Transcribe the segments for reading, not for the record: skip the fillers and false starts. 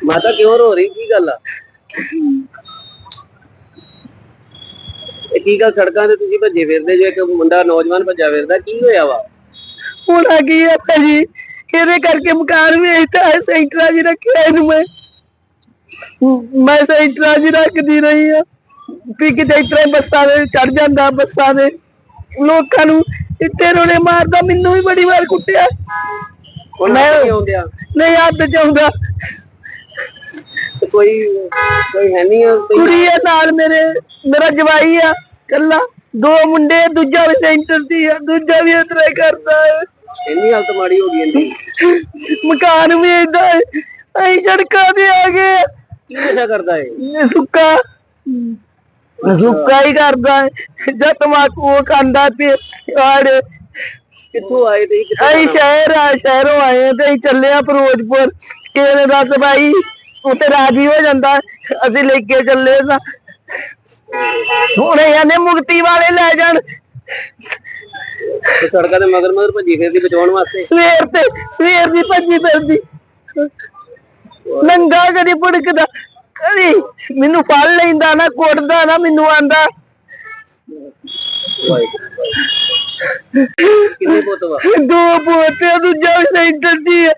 ਮਾਤਾ ਕਿਉਂ ਰੋ ਰਹੀ ਕੀ ਗੱਲ ਆ? ਇਹ ਕੀ ਗੱਲ ਸੜਕਾਂ ਤੇ ਤੁਸੀਂ ਭੱਜੇ ਫਿਰਦੇ ਜੋ ਇੱਕ ਮੁੰਡਾ ਨੌਜਵਾਨ ਭੱਜਾ ਫਿਰਦਾ ਕੀ ਹੋਇਆ ਵਾ? ਹੋਣਾ ਕੀ ਹੈ ਭਾਜੀ, ਇਹਦੇ ਕਰਕੇ ਮਕਾਨ ਵੇਚਤਾ ਹੈ। ਸੈਂਟਰਾਂ 'ਚ ਰੱਖਿਆ ਇਹਨੂੰ ਮੈਂ ਸੈਂਟਰਾਂ 'ਚ ਰੱਖਦੀ ਰਹੀ ਆ ਵੀ ਕਿਤੇ ਇਸ ਤਰ੍ਹਾਂ ਬੱਸਾਂ ਦੇ ਚੜ ਜਾਂਦਾ, ਬੱਸਾਂ ਦੇ ਲੋਕਾਂ ਨੂੰ ਇੱਥੇ ਰੋਲੇ ਮਾਰਦਾ। ਮੈਨੂੰ ਵੀ ਬੜੀ ਵਾਰ ਕੁੱਟਿਆ। ਮੈਂ ਆਉਂਦਿਆ ਨਹੀਂ ਹੱਥ ਚ ਆਉਂਦਾ। ਕੋਈ ਕੋਈ ਹੈ ਨਹੀਂ ਕੁੜੀ ਆ ਨਾਲ ਮੇਰਾ ਜਵਾਈ ਆ ਕੱਲਾ, ਦੋ ਮੁੰਡੇ, ਦੂਜਾ ਵੀ ਸੈਂਟਰ ਦੀ ਆ, ਦੂਜਾ ਵੀ ਇਸ ਤਰ੍ਹਾਂ ਹੀ ਕਰਦਾ ਹੈ। ਇੰਨੀ ਹਾਲਤ ਮਾੜੀ ਹੋ ਗਈ ਇਹਦੀ। ਮਕਾਨ ਵੀ ਏਦਾਂ ਹੈ, ਅਸੀਂ ਸੜਕਾਂ ਤੇ ਆ ਗਏ। ਕੀ ਨਸ਼ਾ ਕਰਦਾ ਹੈ? ਸੁੱਕਾ ਹੀ ਕਰਦਾ ਹੈ ਜਾਂ ਤਮਾਕੂ ਖਾਂਦਾ ਤੇ ਆੜੇ। ਕਿੱਥੋਂ ਆਏ ਤੇ ਅਸੀਂ ਸ਼ਹਿਰੋਂ ਆਏ ਆ ਤੇ ਅਸੀਂ ਚੱਲੇ ਆ ਫਿਰੋਜ਼ਪੁਰ। ਕਿਸੇ ਨੇ ਦੱਸ ਭਾਈ ਉੱਥੇ ਰਾਜੀ ਹੋ ਜਾਂਦਾ, ਅਸੀਂ ਲੈ ਕੇ ਚੱਲੇ ਸਾਂ। ਹੁਣ ਇਹਨੇ ਮੁਕਤੀ ਵਾਲੇ ਲੈ ਜਾਣ। ਸੜਕਾਂ ਦੇ ਮਗਰ ਮਗਰ ਭੱਜੀ ਫਿਰਦੀ ਬਚਾਉਣ ਵਾਸਤੇ। ਸਵੇਰ ਦੀ ਭੱਜੀ ਫਿਰਦੀ, ਨੰਗਾ ਕਦੀ ਭੁੜਕਦਾ, ਕਦੀ ਮੈਨੂੰ ਫੜ ਲੈਂਦਾ ਨਾ, ਕੁੱਟਦਾ ਨਾ, ਮੈਨੂੰ ਆਂਦਾ। ਕਿੰਨੇ ਪੁੱਤ ਵਾ? ਦੋ ਪੋਤੇ, ਦੂਜਾ ਵੀ ਸੈਂਟਰ ਦੀ ਆ।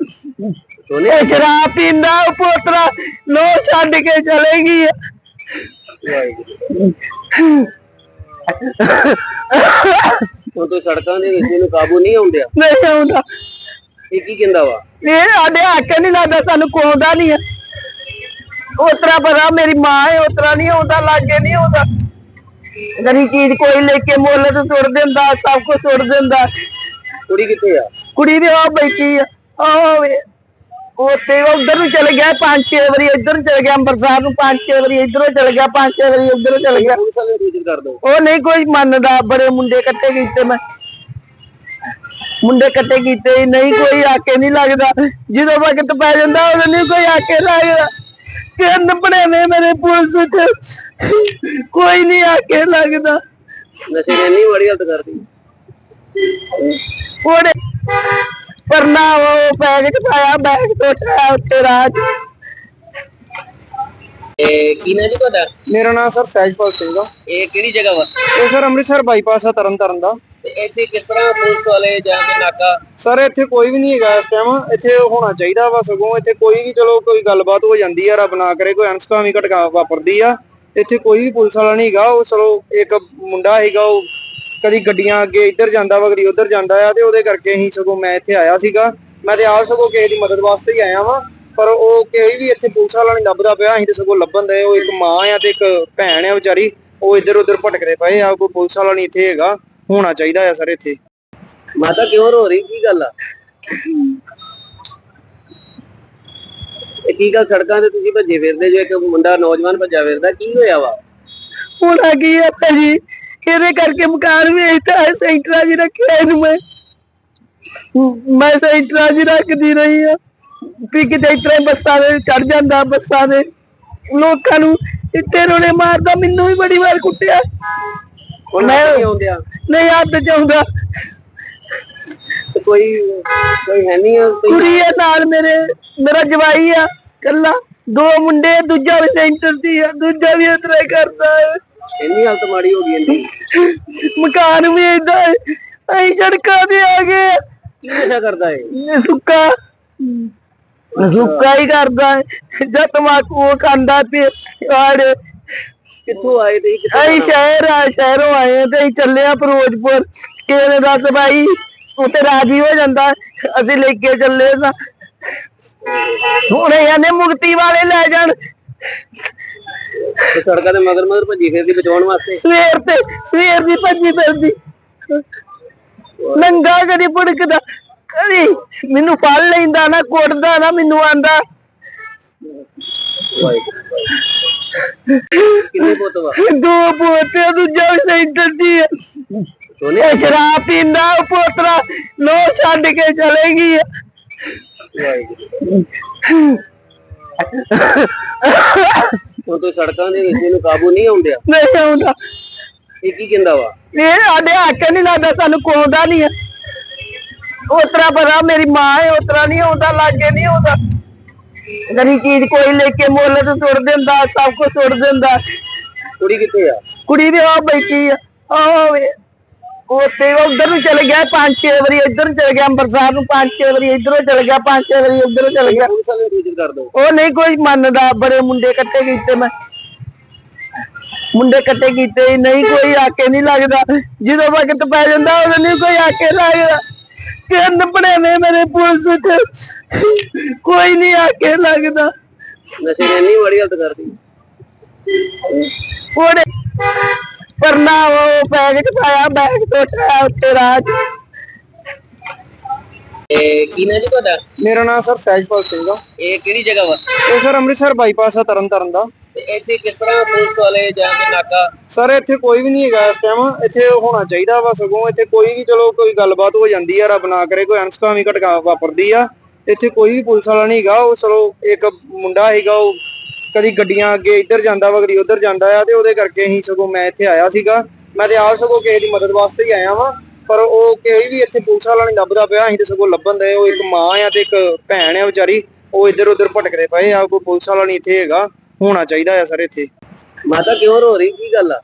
ਸ਼ਰਾਬ ਪੀਂਦਾ ਉਹ ਪੋਤਰਾ, ਲੋ ਛੱਡ ਕੇ ਚਲੇਗੀ। ਹੁਣ ਤੂੰ ਸੜਕਾਂ ਦੇ ਵਿੱਚ ਇਹਨੂੰ ਕਾਬੂ ਨਹੀਂ ਆਉਂਦਿਆ? ਨਹੀਂ ਆਉਂਦਾ। ਇਹ ਕੀ ਕਹਿੰਦਾ ਵਾ? ਇਹ ਸਾਡੇ ਹੱਕ ਨਹੀਂ ਲੱਗਦਾ, ਸਾਨੂੰ ਕੋਉਂਦਾ ਨਹੀਂ ਹੈ। ਉਤਰਾ ਪਤਾ ਮੇਰੀ ਮਾਂ ਹੈ, ਉਤਰਾ ਨਹੀਂ ਆਉਂਦਾ, ਲਾਗੇ ਨਹੀਂ ਆਉਂਦਾ। ਗਰੀ ਚੀਜ਼ ਕੋਈ ਲੈ ਕੇ ਮੁੱਲ ਤੇ ਸੁੱਟ ਦਿੰਦਾ, ਸਭ ਕੁਝ ਸੁੱਟ ਦਿੰਦਾ। ਕੁੜੀ ਕਿੱਥੇ ਆ? ਕੁੜੀ ਦੇ ਆ ਬੈਠੀ ਆ, ਉੱਥੇ ਉਧਰ ਨੂੰ ਚਲੇ ਗਿਆ 5-6 ਵਾਰੀ, ਇੱਧਰ ਨੂੰ ਚਲੇ ਗਿਆ ਅੰਮ੍ਰਿਤਸਰ ਨੂੰ 5-6 ਵਾਰੀ, ਇੱਧਰੋਂ ਚਲੇ ਗਿਆ 5-6 ਵਾਰੀ, ਉੱਧਰੋਂ ਚਲੇ ਗਿਆ। ਉਹ ਨਹੀਂ ਕੋਈ ਮੰਨਦਾ। ਬੜੇ ਮੁੰਡੇ ਇਕੱਠੇ ਕੀਤੇ ਮੈਂ, ਮੁੰਡੇ ਇਕੱਠੇ ਕੀਤੇ, ਨਹੀਂ ਕੋਈ ਆਕੇ ਨਹੀਂ ਲੱਗਦਾ। ਜਦੋਂ ਵਕਤ ਪੈ ਜਾਂਦਾ ਉਦੋਂ ਨਹੀਂ ਕੋਈ ਆਕੇ ਲੱਗਦਾ। ਤਿੰਨ ਭਣੇਵੇਂ ਮੇਰੇ ਪੁਲਿਸ ਚ, ਕੋਈ ਨਹੀਂ ਆਕੇ ਲੱਗਦਾ। ਨਸ਼ੇ ਨੇ ਇੰਨੀ ਮਾੜੀ ਹਾਲਤ ਕਰਦੀ। ਉਹਨੇ ਪਰਨਾ ਉਹ ਬੈਗ ਚ ਪਾਇਆ, ਬੈਗ ਟੋਟਿਆ ਉੱਤੇ ਰਾਹ ਚ। ਕੀ ਨਾਂ ਜੀ ਤੁਹਾਡਾ? ਮੇਰਾ ਨਾਮ ਸਰ ਸਹਿਜਪਾਲ ਸਿੰਘ ਆ। ਇਹ ਕਿਹੜੀ ਜਗ੍ਹਾ ਵਾ? ਇਹ ਸਰ ਅੰਮ੍ਰਿਤਸਰ ਬਾਈਪਾਸ ਆ, ਤਰਨਤਾਰਨ ਦਾ। ਤੇ ਇੱਥੇ ਕਿਸ ਤਰ੍ਹਾਂ ਪੁਲਿਸ ਵਾਲੇ ਜਾਂ ਕੇ ਨਾਕਾ? ਸਰ ਇੱਥੇ ਕੋਈ ਵੀ ਨਹੀਂ ਹੈਗਾ ਇਸ ਟਾਈਮ। ਇੱਥੇ ਹੋਣਾ ਚਾਹੀਦਾ ਵਾ, ਸਗੋਂ ਇੱਥੇ ਕੋਈ ਵੀ, ਚਲੋ ਕੋਈ ਗੱਲਬਾਤ ਹੋ ਜਾਂਦੀ ਆ, ਰੱਬ ਨਾ ਕਰੇ ਕੋਈ ਅਣਸੁਖਾਵੀਂ ਘਟਨਾ ਵਾਪਰਦੀ ਆ, ਇੱਥੇ ਕੋਈ ਵੀ ਪੁਲਿਸ ਵਾਲਾ ਨਹੀਂ ਹੈਗਾ। ਉਹ ਚਲੋ ਇੱਕ ਮੁੰਡਾ ਹੈਗਾ, ਉਹ ਕਦੀ ਗੱਡੀਆਂ ਅੱਗੇ ਇੱਧਰ ਜਾਂਦਾ ਵਾ, ਕਦੀ ਉੱਧਰ ਜਾਂਦਾ ਆ, ਤੇ ਉਹਦੇ ਕਰਕੇ ਹੀ ਸਗੋਂ ਮੈਂ ਇੱਥੇ ਆਇਆ ਸੀਗਾ। ਮੈਂ ਤੇ ਆਪ ਸਗੋਂ ਕਿਸੇ ਦੀ ਮਦਦ ਵਾਸਤੇ ਹੀ ਆਇਆ ਵਾਂ, ਪਰ ਉਹ ਕੋਈ ਵੀ ਇੱਥੇ ਪੁਲਿਸ ਵਾਲਾ ਨਹੀਂ ਲੱਭਦਾ ਪਿਆ। ਅਸੀਂ ਤੇ ਸਗੋਂ ਲੱਭਣ ਦੇ। ਉਹ ਇੱਕ ਮਾਂ ਆ ਤੇ ਇੱਕ ਭੈਣ ਆ ਵਿਚਾਰੀ, ਉਹ ਇੱਧਰ ਉੱਧਰ ਭਟਕਦੇ ਪਏ ਆ। ਕੋਈ ਪੁਲਿਸ ਵਾਲਾ ਨਹੀਂ ਇੱਥੇ ਹੈਗਾ, ਹੋਣਾ ਚਾਹੀਦਾ ਆ ਸਰ ਇੱਥੇ। ਮਾਤਾ ਕਿਉਂ ਰੋ ਰਹੀ ਕੀ ਗੱਲ ਆ? ਇਹ ਕੀ ਗੱਲ ਸੜਕਾਂ ਤੇ ਤੁਸੀਂ ਭੱਜੇ ਫਿਰਦੇ ਜੋ ਇੱਕ ਮੁੰਡਾ ਨੌਜਵਾਨ ਭੱਜਾ ਫਿਰਦਾ ਕੀ ਹੋਇਆ ਵਾ? ਹੋਣਾ ਕੀ ਹੈ ਭਾਜੀ, ਇਹਦੇ ਕਰਕੇ ਮਕਾਨ ਵੇਚਤਾ ਹੈ। ਸੈਂਟਰਾਂ 'ਚ ਰੱਖਿਆ ਇਹਨੂੰ ਮੈਂ ਸੈਂਟਰਾਂ 'ਚ ਰੱਖਦੀ ਰਹੀ ਆ ਵੀ ਕਿਤੇ ਇਸ ਤਰ੍ਹਾਂ ਬੱਸਾਂ ਦੇ ਚੜ ਜਾਂਦਾ, ਬੱਸਾਂ ਦੇ ਲੋਕਾਂ ਨੂੰ ਇੱਥੇ ਰੋਲੇ ਮਾਰਦਾ। ਮੈਨੂੰ ਵੀ ਬੜੀ ਵਾਰ ਕੁੱਟਿਆ। ਮੈਂ ਆਉਂਦਿਆ ਨਹੀਂ ਹੱਥ ਚ ਆਉਂਦਾ। ਕੋਈ ਕੋਈ ਹੈ ਨਹੀਂ ਕੁੜੀ ਆ ਨਾਲ ਮੇਰਾ ਜਵਾਈ ਆ ਕੱਲਾ, ਦੋ ਮੁੰਡੇ, ਦੂਜਾ ਵੀ ਸੈਂਟਰ ਦੀ ਆ, ਦੂਜਾ ਵੀ ਇਸ ਤਰ੍ਹਾਂ ਹੀ ਕਰਦਾ ਹੈ। ਇੰਨੀ ਹਾਲਤ ਮਾੜੀ ਹੋ ਗਈ ਇਹਦੀ। ਮਕਾਨ ਵੀ ਏਦਾਂ ਹੈ, ਅਸੀਂ ਸੜਕਾਂ ਤੇ ਆ ਗਏ। ਕੀ ਨਸ਼ਾ ਕਰਦਾ ਹੈ? ਸੁੱਕਾ ਹੀ ਕਰਦਾ ਹੈ ਜਾਂ ਤਮਾਕੂ ਖਾਂਦਾ ਤੇ ਆੜੇ। ਕਿੱਥੋਂ ਆਏ ਤੇ? ਅਸੀਂ ਸ਼ਹਿਰੋਂ ਆਏ ਆ ਤੇ ਅਸੀਂ ਚੱਲੇ ਆ ਫਿਰੋਜ਼ਪੁਰ। ਕਿਸੇ ਨੇ ਦੱਸ ਭਾਈ ਉੱਥੇ ਰਾਜੀ ਹੋ ਜਾਂਦਾ, ਅਸੀਂ ਲੈ ਕੇ ਚੱਲੇ ਸਾਂ। ਹੁਣ ਇਹਨੇ ਮੁਕਤੀ ਵਾਲੇ ਲੈ ਜਾਣ। ਸੜਕਾਂ ਦੇ ਮਗਰ ਮਗਰ ਭੱਜੀ ਫਿਰਦੀ ਬਚਾਉਣ ਵਾਸਤੇ। ਸਵੇਰ ਦੀ ਭੱਜੀ ਫਿਰਦੀ, ਨੰਗਾ ਕਦੀ ਭੁੜਕਦਾ, ਕਦੀ ਮੈਨੂੰ ਫੜ ਲੈਂਦਾ ਨਾ, ਕੁੱਟਦਾ ਨਾ, ਮੈਨੂੰ ਆਂਦਾ। ਕਿੰਨੇ ਪੁੱਤ ਵਾ? ਦੋ ਪੋਤੇ, ਦੂਜਾ ਵੀ ਸੈਂਟਰ ਦੀ ਆ। ਸ਼ਰਾਬ ਪੀਂਦਾ ਉਹ ਪੋਤਰਾ, ਲੋ ਛੱਡ ਕੇ ਚਲੇਗੀ। ਹੁਣ ਤੂੰ ਸੜਕਾਂ ਦੇ ਵਿੱਚ ਇਹਨੂੰ ਕਾਬੂ ਨਹੀਂ ਆਉਂਦਿਆ? ਨਹੀਂ ਆਉਂਦਾ। ਇਹ ਕੀ ਕਹਿੰਦਾ ਵਾ? ਇਹ ਸਾਡੇ ਹੱਕ ਨਹੀਂ ਲੱਗਦਾ, ਸਾਨੂੰ ਕੋਉਂਦਾ ਨਹੀਂ ਹੈ। ਉਤਰਾ ਪਤਾ ਮੇਰੀ ਮਾਂ ਹੈ, ਉਤਰਾ ਨਹੀਂ ਆਉਂਦਾ, ਲਾਗੇ ਨਹੀਂ ਆਉਂਦਾ। ਗਰੀ ਚੀਜ਼ ਕੋਈ ਲੈ ਕੇ ਮੁੱਲ ਤੇ ਸੁੱਟ ਦਿੰਦਾ, ਸਭ ਕੁਝ ਸੁੱਟ ਦਿੰਦਾ। ਕੁੜੀ ਕਿੱਥੇ ਆ? ਕੁੜੀ ਦੇ ਉਹ ਬੈਠੀ ਆ, ਉੱਥੇ ਉਧਰ ਨੂੰ ਚਲੇ ਗਿਆ 5-6 ਵਾਰੀ, ਇੱਧਰ ਨੂੰ ਚਲੇ ਗਿਆ ਅੰਮ੍ਰਿਤਸਰ ਨੂੰ 5-6 ਵਾਰੀ, ਇੱਧਰੋਂ ਚਲੇ ਗਿਆ 5-6 ਵਾਰੀ, ਉੱਧਰੋਂ ਚਲੇ ਗਿਆ। ਪੁਲਿਸ ਵਾਲੇ ਨੂੰ ਸੂਚਿਤ ਕਰ ਦੋ। ਉਹ ਨਹੀਂ ਕੋਈ ਮੰਨਦਾ, ਬੜੇ ਮੁੰਡੇ ਇਕੱਠੇ ਕੀਤੇ ਮੈਂ, ਮੁੰਡੇ ਇਕੱਠੇ ਕੀਤੇ, ਨਹੀਂ ਕੋਈ ਆਕੇ ਨਹੀਂ ਲੱਗਦਾ। ਜਦੋਂ ਵਕਤ ਪੈ ਜਾਂਦਾ ਉਦੋਂ ਨਹੀਂ ਕੋਈ ਆਕੇ ਲੱਗਦਾ। ਕਿੰਨ ਬੜੇ ਨੇ ਮੇਰੇ ਪੁਲਿਸ ਚ, ਕੋਈ ਨਹੀਂ ਆਕੇ ਲੱਗਦਾ। ਨਸ਼ੇ ਨੇ ਇੰਨੀ ਮਾੜੀ ਹਾਲਤ ਕਰਦੀ। ਉਹਨੇ ਪਰਨਾ ਉਹ ਬੈਗ ਚ ਪਾਇਆ, ਬੈਗ ਤੋਂ ਉਠਾਇਆ ਉੱਤੇ ਰਾਹ ਚ। ਕੀ ਨਾਂ ਜੀ ਤੁਹਾਡਾ? ਮੇਰਾ ਨਾਮ ਸਰ ਸਹਿਜਪਾਲ ਸਿੰਘ ਆ। ਇਹ ਕਿਹੜੀ ਜਗ੍ਹਾ ਵਾ? ਇਹ ਸਰ ਅੰਮ੍ਰਿਤਸਰ ਬਾਈਪਾਸ ਆ ਤਰਨਤਾਰਨ ਦਾ। ਤੇ ਇੱਥੇ ਕਿਸ ਤਰ੍ਹਾਂ ਪੁਲਿਸ ਵਾਲੇ ਜਾਂ ਕੋਈ ਨਾਕਾ? ਸਰ ਇੱਥੇ ਕੋਈ ਵੀ ਨਹੀਂ ਹੈਗਾ ਇਸ ਟਾਈਮ, ਇੱਥੇ ਹੋਣਾ ਚਾਹੀਦਾ ਵਾ। ਸਗੋਂ ਇੱਥੇ ਕੋਈ ਵੀ ਚਲੋ ਕੋਈ ਗੱਲਬਾਤ ਹੋ ਜਾਂਦੀ ਆ, ਰੱਬ ਨਾ ਕਰੇ ਕੋਈ ਅਣਸੁਖਾਵੀਂ ਘਟਨਾ ਵਾਪਰਦੀ ਆ, ਇੱਥੇ ਕੋਈ ਵੀ ਪੁਲਿਸ ਵਾਲਾ ਨਹੀਂ ਹੈਗਾ। ਉਹ ਚਲੋ ਇੱਕ ਮੁੰਡਾ ਹੈਗਾ, ਉਹ ਕਦੀ ਗੱਡੀਆਂ ਅੱਗੇ ਇੱਧਰ ਜਾਂਦਾ ਵਾ, ਕਦੀ ਉੱਧਰ ਜਾਂਦਾ ਆ, ਤੇ ਉਹਦੇ ਕਰਕੇ ਹੀ ਸਗੋਂ ਮੈਂ ਇੱਥੇ ਆਇਆ ਸੀਗਾ। ਮੈਂ ਤੇ ਆਪ ਸਗੋਂ ਕਿਸੇ ਦੀ ਮਦਦ ਵਾਸਤੇ ਹੀ ਆਇਆ ਵਾਂ, ਪਰ ਉਹ ਕੋਈ ਵੀ ਇੱਥੇ ਪੁਲਿਸ ਵਾਲਾ ਨਹੀਂ ਲੱਭਦਾ ਪਿਆ। ਅਸੀਂ ਤੇ ਸਗੋਂ ਲੱਭਣ ਦੇ। ਉਹ ਇੱਕ ਮਾਂ ਆ ਤੇ ਇੱਕ ਭੈਣ ਆ ਵਿਚਾਰੀ, ਉਹ ਇੱਧਰ ਉੱਧਰ ਭਟਕਦੇ ਪਏ ਆ। ਕੋਈ ਪੁਲਿਸ ਵਾਲਾ ਨਹੀਂ ਇੱਥੇ ਹੈਗਾ, ਹੋਣਾ ਚਾਹੀਦਾ ਆ ਸਰ ਇੱਥੇ। ਮਾਤਾ ਕਿਉਂ ਰੋ ਰਹੀ? ਕੀ ਗੱਲ ਆ?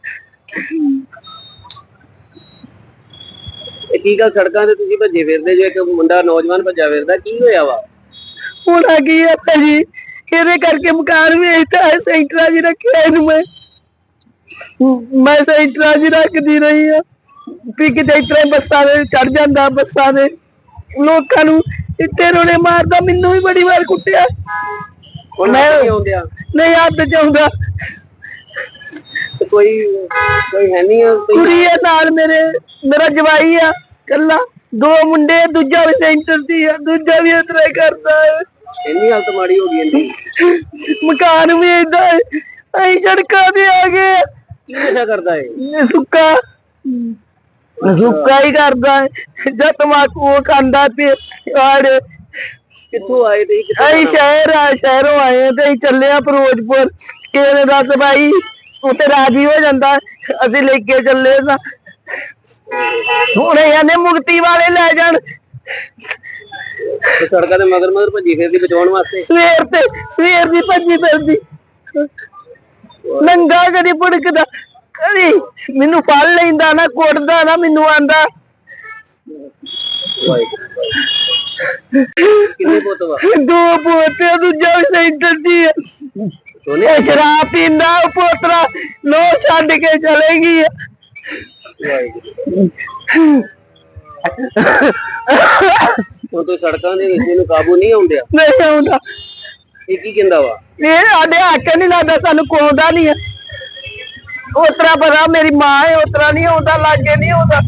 ਇਹ ਕੀ ਗੱਲ, ਸੜਕਾਂ ਤੇ ਤੁਸੀਂ ਭੱਜੇ ਫਿਰਦੇ ਜੋ, ਇੱਕ ਮੁੰਡਾ ਨੌਜਵਾਨ ਭੱਜਾ ਫਿਰਦਾ, ਕੀ ਹੋਇਆ ਵਾ? ਹੁਣ ਆ ਗਈ ਆ ਭਾਜੀ, ਇਹਦੇ ਕਰਕੇ ਮਕਾਨ ਵੇਚਤਾ ਹੈ, ਸੈਂਟਰਾਂ 'ਚ ਰੱਖਿਆ ਇਹਨੂੰ ਮੈਂ ਸੈਂਟਰਾਂ 'ਚ ਰੱਖਦੀ ਰਹੀ ਆ ਵੀ ਕਿਤੇ ਇਸ ਤਰ੍ਹਾਂ ਬੱਸਾਂ ਦੇ ਚੜ ਜਾਂਦਾ, ਬੱਸਾਂ ਦੇ ਲੋਕਾਂ ਨੂੰ ਇੱਥੇ ਰੋਣੇ ਮਾਰਦਾ। ਮੈਨੂੰ ਵੀ ਬੜੀ ਵਾਰ ਕੁੱਟਿਆ। ਨਹੀਂ ਹੱਥ ਚ ਆਉਂਦਾ। ਕੋਈ ਹੈ ਨਹੀਂ? ਕੁੜੀ ਆ ਨਾਲ ਮੇਰਾ ਜਵਾਈ ਆ ਕੱਲਾ, 2 ਮੁੰਡੇ, ਦੂਜਾ ਵੀ ਸੈਂਟਰ ਦੀ ਆ, ਦੂਜਾ ਵੀ ਇਸ ਤਰ੍ਹਾਂ ਹੀ ਕਰਦਾ ਹੈ। ਇੰਨੀ ਹਾਲਤ ਮਾੜੀ ਹੋ ਗਈ ਇੰਨੀ। ਮਕਾਨ ਵੀ ਏਦਾਂ ਹੈ, ਅਸੀਂ ਸੜਕਾਂ ਤੇ ਆ ਗਏ। ਕੀ ਨਸ਼ਾ ਕਰਦਾ ਹੈ? ਸੁੱਕਾ ਹੀ ਕਰਦਾ ਹੈ, ਜਦ ਤਮਾਕੂ ਖਾਂਦਾ ਤੇ ਆੜੇ। ਕਿੱਥੋਂ ਆਏ ਤੇ? ਅਸੀਂ ਸ਼ਹਿਰੋਂ ਆਏ ਆ ਤੇ ਅਸੀਂ ਚੱਲੇ ਆ ਫਿਰੋਜ਼ਪੁਰ। ਕਿਸੇ ਨੇ ਦੱਸ ਭਾਈ ਉੱਥੇ ਰਾਜੀ ਹੋ ਜਾਂਦਾ, ਅਸੀਂ ਲੈ ਕੇ ਚੱਲੇ ਸਾਂ। ਹੁਣ ਇਹਨੇ ਮੁਕਤੀ ਵਾਲੇ ਲੈ ਜਾਣ। ਸੜਕਾਂ ਦੇ ਮਗਰ ਭੱਜੀ ਫਿਰਦੀ ਬਚਾਉਣ ਵਾਸਤੇ। ਸਵੇਰ ਦੀ ਭੱਜੀ ਫਿਰਦੀ, ਨੰਗਾ ਕਦੀ ਭੁੜਕਦਾ, ਕਦੀ ਮੈਨੂੰ ਫੜ ਲੈਂਦਾ ਨਾ, ਕੁੱਟਦਾ ਨਾ, ਮੈਨੂੰ ਆਂਦਾ। ਕਿੰਨੇ ਪੁੱਤ ਵਾ? 2 ਪੋਤੇ, ਦੂਜਾ ਵੀ ਸੈਂਟਰ ਦੀ ਆ। ਸ਼ਰਾਬ ਪੀਂਦਾ ਉਹ ਪੋਤਰਾ, ਲੋ ਛੱਡ ਕੇ ਚਲੇ ਗਈ। ਹੁਣ ਤੂੰ ਸੜਕਾਂ ਦੇ ਵਿੱਚ ਇਹਨੂੰ ਕਾਬੂ ਨਹੀਂ ਆਉਂਦਿਆ? ਨਹੀਂ ਆਉਂਦਾ। ਇਹ ਕੀ ਕਹਿੰਦਾ ਵਾ? ਇਹ ਸਾਡੇ ਹੱਕ ਨਹੀਂ ਲੱਗਦਾ, ਸਾਨੂੰ ਕੋਉਂਦਾ ਨਹੀਂ ਆ। ਉਤਰਾ ਪਤਾ ਮੇਰੀ ਮਾਂ ਹੈ, ਉਤਰਾ ਨਹੀਂ ਆਉਂਦਾ, ਲਾਗੇ ਨਹੀਂ ਆਉਂਦਾ।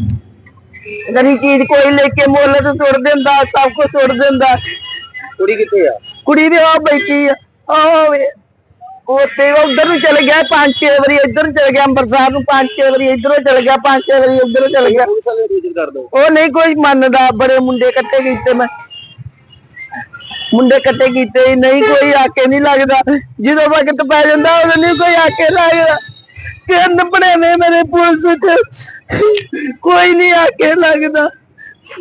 ਗਰੀ ਚੀਜ਼ ਕੋਈ ਲੈ ਕੇ ਮੁੱਲ ਤੇ ਸੁੱਟ ਦਿੰਦਾ, ਸਭ ਕੁਝ ਸੁੱਟ ਦਿੰਦਾ। ਕੁੜੀ ਕਿੱਥੇ ਆ? ਕੁੜੀ ਦੇ ਉਹ ਬੈਠੀ ਆ, ਉੱਥੇ ਉਧਰ ਨੂੰ ਚਲੇ ਗਿਆ 5-6 ਵਾਰੀ, ਇੱਧਰ ਨੂੰ ਚਲੇ ਗਿਆ ਅੰਮ੍ਰਿਤਸਰ ਨੂੰ 5-6 ਵਾਰੀ, ਇੱਧਰੋਂ ਚਲੇ ਗਿਆ 5-6 ਵਾਰੀ, ਉੱਧਰੋਂ ਚਲੇ ਗਿਆ। ਪੁਲਿਸ ਵਾਲੇ ਨੂੰ ਸੂਚਿਤ ਕਰ ਦੋ। ਉਹ ਨਹੀਂ ਕੋਈ ਮੰਨਦਾ, ਬੜੇ ਮੁੰਡੇ ਇਕੱਠੇ ਕੀਤੇ ਮੈਂ, ਮੁੰਡੇ ਇਕੱਠੇ ਕੀਤੇ, ਨਹੀਂ ਕੋਈ ਆਕੇ ਨਹੀਂ ਲੱਗਦਾ। ਜਦੋਂ ਵਕਤ ਪੈ ਜਾਂਦਾ ਉਦੋਂ ਨਹੀਂ ਕੋਈ ਆਕੇ ਲੱਗਦਾ। ਕਿੰਨ ਬੜੇ ਨੇ ਮੇਰੇ ਪੁਲਿਸ ਚ, ਕੋਈ ਨਹੀਂ ਆਕੇ ਲੱਗਦਾ।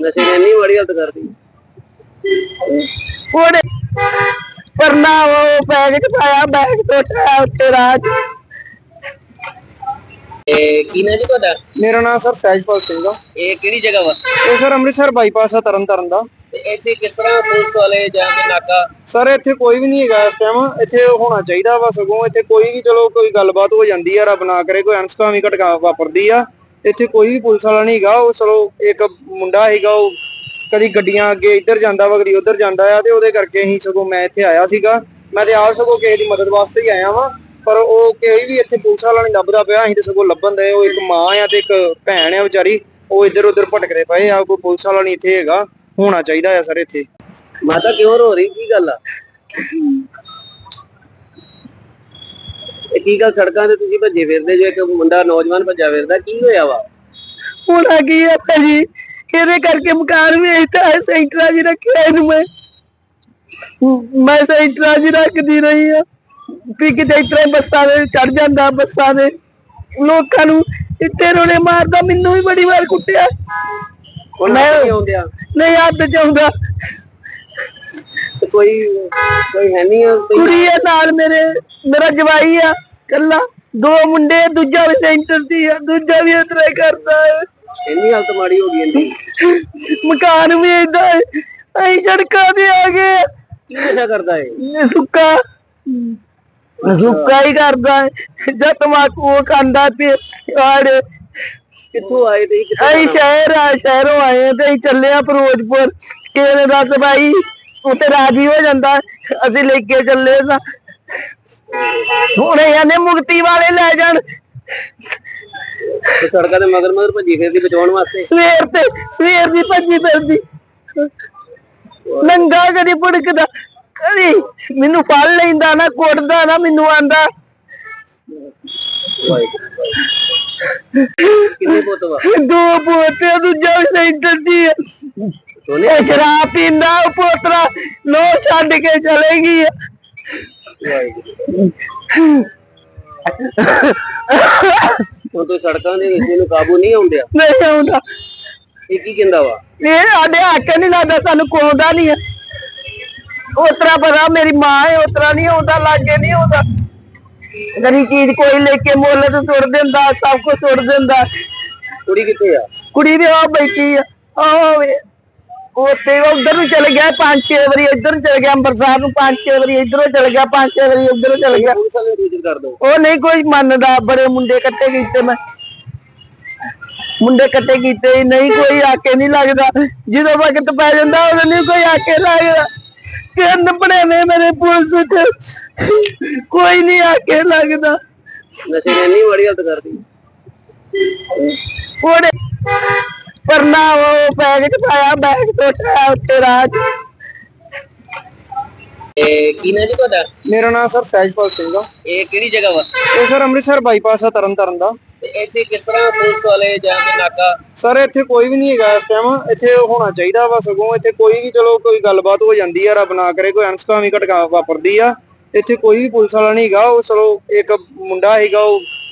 ਨਸ਼ੇ ਨੇ ਇੰਨੀ ਮਾੜੀ ਹਾਲਤ ਕਰਦੀ। ਉਹਨੇ ਪਰਨਾ ਉਹ ਬੈਗ ਚ ਪਾਇਆ, ਬੈਗ ਤੋਂ ਉਠਾਇਆ ਉੱਤੇ ਰਾਹ ਚ। ਕੀ ਨਾਂ ਜੀ ਤੁਹਾਡਾ? ਮੇਰਾ ਨਾਮ ਸਰ ਸਹਿਜਪਾਲ ਸਿੰਘ ਆ। ਇਹ ਕਿਹੜੀ ਜਗ੍ਹਾ ਵਾ? ਇਹ ਸਰ ਅੰਮ੍ਰਿਤਸਰ ਬਾਈਪਾਸ ਆ ਤਰਨਤਾਰਨ ਦਾ। ਤੇ ਇੱਥੇ ਕਿਸ ਤਰ੍ਹਾਂ ਪੁਲਿਸ ਵਾਲੇ ਜਾਂ ਕੋਈ ਨਾਕਾ? ਸਰ ਇੱਥੇ ਕੋਈ ਵੀ ਨਹੀਂ ਹੈਗਾ ਇਸ ਟਾਈਮ, ਇੱਥੇ ਹੋਣਾ ਚਾਹੀਦਾ ਵਾ। ਸਗੋਂ ਇੱਥੇ ਕੋਈ ਵੀ ਚਲੋ ਕੋਈ ਗੱਲਬਾਤ ਹੋ ਜਾਂਦੀ ਆ, ਰੱਬ ਨਾ ਕਰੇ ਕੋਈ ਅਣਸੁਖਾਵੀਂ ਘਟਨਾ ਵਾਪਰਦੀ ਆ, ਇੱਥੇ ਕੋਈ ਵੀ ਪੁਲਿਸ ਵਾਲਾ ਨਹੀਂ ਹੈਗਾ। ਉਹ ਚਲੋ ਇੱਕ ਮੁੰਡਾ ਹੈਗਾ, ਉਹ ਕਦੀ ਗੱਡੀਆਂ ਅੱਗੇ ਇੱਧਰ ਜਾਂਦਾ ਵਾ, ਕਦੀ ਉੱਧਰ ਜਾਂਦਾ ਆ, ਤੇ ਉਹਦੇ ਕਰਕੇ ਹੀ ਸਗੋਂ ਮੈਂ ਇੱਥੇ ਆਇਆ ਸੀਗਾ। ਮੈਂ ਤੇ ਆਪ ਸਗੋਂ ਕਿਸੇ ਦੀ ਮਦਦ ਵਾਸਤੇ ਹੀ ਆਇਆ ਵਾਂ, ਪਰ ਉਹ ਕੋਈ ਵੀ ਇੱਥੇ ਪੁਲਿਸ ਵਾਲਾ ਨਹੀਂ ਲੱਭਦਾ ਪਿਆ। ਅਸੀਂ ਤੇ ਸਗੋਂ ਲੱਭਣ ਦੇ। ਉਹ ਇੱਕ ਮਾਂ ਆ ਤੇ ਇੱਕ ਭੈਣ ਆ ਵਿਚਾਰੀ, ਉਹ ਇੱਧਰ ਉੱਧਰ ਭਟਕਦੇ ਪਏ ਆ। ਕੋਈ ਪੁਲਿਸ ਵਾਲਾ ਨਹੀਂ ਇੱਥੇ ਹੈਗਾ, ਹੋਣਾ ਚਾਹੀਦਾ ਆ ਸਰ ਇੱਥੇ। ਮਾਤਾ ਕਿਉਂ ਰੋ ਰਹੀ? ਕੀ ਗੱਲ ਆ? ਇਹ ਕੀ ਗੱਲ, ਸੜਕਾਂ ਤੇ ਤੁਸੀਂ ਭੱਜੇ ਫਿਰਦੇ ਜੋ, ਇੱਕ ਮੁੰਡਾ ਨੌਜਵਾਨ ਭੱਜਾ ਫਿਰਦਾ, ਕੀ ਹੋਇਆ ਵਾ? ਹੁਣ ਆ ਗਈ ਆ ਭਾਜੀ, ਇਹਦੇ ਕਰਕੇ ਮਕਾਨ ਵੇਚਤਾ ਹੈ, ਸੈਂਟਰਾਂ 'ਚ ਰੱਖਿਆ ਇਹਨੂੰ ਮੈਂ ਸੈਂਟਰਾਂ 'ਚ ਰੱਖਦੀ ਰਹੀ ਆ ਵੀ ਕਿਤੇ ਇਸ ਤਰ੍ਹਾਂ ਬੱਸਾਂ ਦੇ ਚੜ ਜਾਂਦਾ, ਬੱਸਾਂ ਦੇ ਲੋਕਾਂ ਨੂੰ ਇੱਥੇ ਰੋਣੇ ਮਾਰਦਾ। ਮੈਨੂੰ ਵੀ ਬੜੀ ਵਾਰ ਕੁੱਟਿਆ। ਨਹੀਂ ਹੱਥ ਚ ਆਉਂਦਾ। ਤੇ ਕੋਈ ਕੋਈ ਹੈ ਨਹੀਂ ਆ ਕੁੜੀ ਆ ਨਾਲ ਮੇਰਾ ਜਵਾਈ ਆ ਕੱਲਾ, ਦੋ ਮੁੰਡੇ, ਦੂਜਾ ਵੀ ਸੈਂਟਰ ਦੀ ਆ, ਦੂਜਾ ਵੀ ਇਤਰਾ ਹੀ ਕਰਦਾ ਹੈ। ਇੰਨੀ ਹਾਲਤ ਮਾੜੀ ਹੋ ਗਈ ਇਹਦੀ। ਮਕਾਨ ਵੀ ਏਦਾਂ ਹੈ, ਅਸੀਂ ਸੜਕਾਂ ਤੇ ਆ ਗਏ। ਕੀ ਨਸ਼ਾ ਕਰਦਾ ਹੈ? ਸੁੱਕਾ ਹੀ ਕਰਦਾ ਹੈ, ਜਦ ਤਮਾਕੂ ਖਾਂਦਾ ਤੇ ਆੜੇ। ਕਿੱਥੋਂ ਆਏ ਤੇ ਅਸੀਂ ਸ਼ਹਿਰੋਂ ਆਏ ਆ ਤੇ ਅਸੀਂ ਚੱਲੇ ਆ ਫਿਰੋਜ਼ਪੁਰ। ਕਿਸੇ ਨੇ ਦੱਸ ਭਾਈ ਉੱਥੇ ਰਾਜੀ ਹੋ ਜਾਂਦਾ, ਅਸੀਂ ਲੈ ਕੇ ਚੱਲੇ ਸਾਂ। ਹੁਣ ਇਹਨੇ ਮੁਕਤੀ ਵਾਲੇ ਲੈ ਜਾਣ। ਤੇ ਸੜਕਾਂ ਦੇ ਮਗਰ ਮਗਰ ਭੱਜੀ ਫਿਰਦੀ ਬਚਾਉਣ ਵਾਸਤੇ। ਸਵੇਰ ਦੀ ਭੱਜੀ ਫਿਰਦੀ, ਨੰਗਾ ਕਦੀ ਭੁੜਕਦਾ, ਕਦੀ ਮੈਨੂੰ ਫੜ ਲੈਂਦਾ ਨਾ, ਕੁੱਟਦਾ ਨਾ, ਮੈਨੂੰ ਆਂਦਾ। ਕਿੰਨੇ ਪੁੱਤ ਵਾ? ਦੋ ਪੋਤੇ, ਦੂਜਾ ਵੀ ਸੈਂਟਰ ਦੀ ਆ। ਇਹ ਸ਼ਰਾਬ ਪੀਂਦਾ, ਉਹ ਪੋਤਰਾ ਨੋ ਛੱਡ ਕੇ ਚਲੇਗੀ। ਹੁਣ ਤੋਂ ਸੜਕਾਂ ਦੇ ਵਿੱਚ ਇਹਨੂੰ ਕਾਬੂ ਨਹੀਂ ਆਉਂਦਿਆ। ਨਹੀਂ ਆਉਂਦਾ। ਇਹ ਕੀ ਕਹਿੰਦਾ ਵਾ? ਇਹ ਸਾਡੇ ਹੱਕ ਨਹੀਂ ਲੱਗਦਾ, ਸਾਨੂੰ ਕੋਉਂਦਾ ਨਹੀਂ ਹੈ। ਉਤਰਾ ਪਤਾ ਮੇਰੀ ਮਾਂ ਹੈ, ਉਤਰਾ ਨਹੀਂ ਆਉਂਦਾ, ਲਾਗੇ ਨਹੀਂ ਆਉਂਦਾ। ਗਰੀ ਚੀਜ਼ ਕੋਈ ਲੈ ਕੇ ਮੁੱਲ ਤੇ ਸੁੱਟ ਦਿੰਦਾ, ਸਭ ਕੁਝ ਸੁੱਟ ਦਿੰਦਾ। ਕੁੜੀ ਕਿੱਥੇ ਆ? ਕੁੜੀ ਦੇ ਆ ਬੈਠੀ ਆ, ਉੱਥੇ ਉਧਰ ਨੂੰ ਚਲੇ ਗਿਆ 5-6 ਵਾਰੀ, ਇੱਧਰ ਨੂੰ ਚਲੇ ਗਿਆ ਅੰਮ੍ਰਿਤਸਰ ਨੂੰ 5-6 ਵਾਰੀ, ਇੱਧਰੋਂ ਚਲੇ ਗਿਆ 5-6 ਵਾਰੀ, ਉੱਧਰੋਂ ਚਲੇ ਗਿਆ। ਪੁਲਿਸ ਵਾਲੇ ਨੂੰ ਸੂਚਿਤ ਕਰ ਦੋ। ਉਹ ਨਹੀਂ ਕੋਈ ਮੰਨਦਾ। ਬੜੇ ਮੁੰਡੇ ਇਕੱਠੇ ਕੀਤੇ ਮੈਂ, ਮੁੰਡੇ ਇਕੱਠੇ ਕੀਤੇ, ਨਹੀਂ ਕੋਈ ਆਕੇ ਨਹੀਂ ਲੱਗਦਾ। ਜਦੋਂ ਵਕਤ ਪੈ ਜਾਂਦਾ ਉਦੋਂ ਨਹੀਂ ਕੋਈ ਆਕੇ ਲੱਗਦਾ। ਕਿੰਨ ਬਣੇਵੇਂ ਮੇਰੇ ਪੁਲਿਸ ਚ, ਕੋਈ ਨਹੀਂ ਆਕੇ ਲੱਗਦਾ। ਨਸ਼ੇ ਨੇ ਇੰਨੀ ਮਾੜੀ ਹਾਲਤ ਕਰਦੀ। ਉਹਨੇ ਪਰਨਾ ਉਹ ਬੈਗ ਚ ਪਾਇਆ, ਬੈਗ ਟੋਟਿਆ ਉੱਤੇ ਰਾਹ ਚ। ਕੀ ਨਾ ਜੀ ਤੁਹਾਡਾ? ਮੇਰਾ ਨਾਮ ਸਰ ਸਹਿਜਪਾਲ ਸਿੰਘ ਆ। ਇਹ ਕਿਹੜੀ ਜਗ੍ਹਾ ਵਾ? ਇਹ ਸਰ ਅੰਮ੍ਰਿਤਸਰ ਬਾਈਪਾਸ ਆ ਤਰਨਤਾਰਨ ਦਾ। ਤੇ ਇੱਥੇ ਕਿਸ ਤਰ੍ਹਾਂ ਪੁਲਿਸ ਵਾਲੇ ਜਾਂ ਕੋਈ ਨਾਕਾ? ਸਰ ਇੱਥੇ ਕੋਈ ਵੀ ਨਹੀਂ ਹੈਗਾ ਇਸ ਟਾਈਮ। ਇੱਥੇ ਹੋਣਾ ਚਾਹੀਦਾ ਵਾ, ਸਗੋਂ ਇੱਥੇ ਕੋਈ ਵੀ ਚਲੋ ਕੋਈ ਗੱਲਬਾਤ ਹੋ ਜਾਂਦੀ ਆ, ਰੱਬ ਨਾ ਕਰੇ ਕੋਈ ਅਣਸੁਖਾਵੀਂ ਘਟਨਾ ਵਾਪਰਦੀ ਆ, ਇੱਥੇ ਕੋਈ ਵੀ ਪੁਲਿਸ ਵਾਲਾ ਨਹੀਂ ਹੈਗਾ। ਉਹ ਚਲੋ ਇੱਕ ਮੁੰਡਾ ਹੈਗਾ, ਉਹ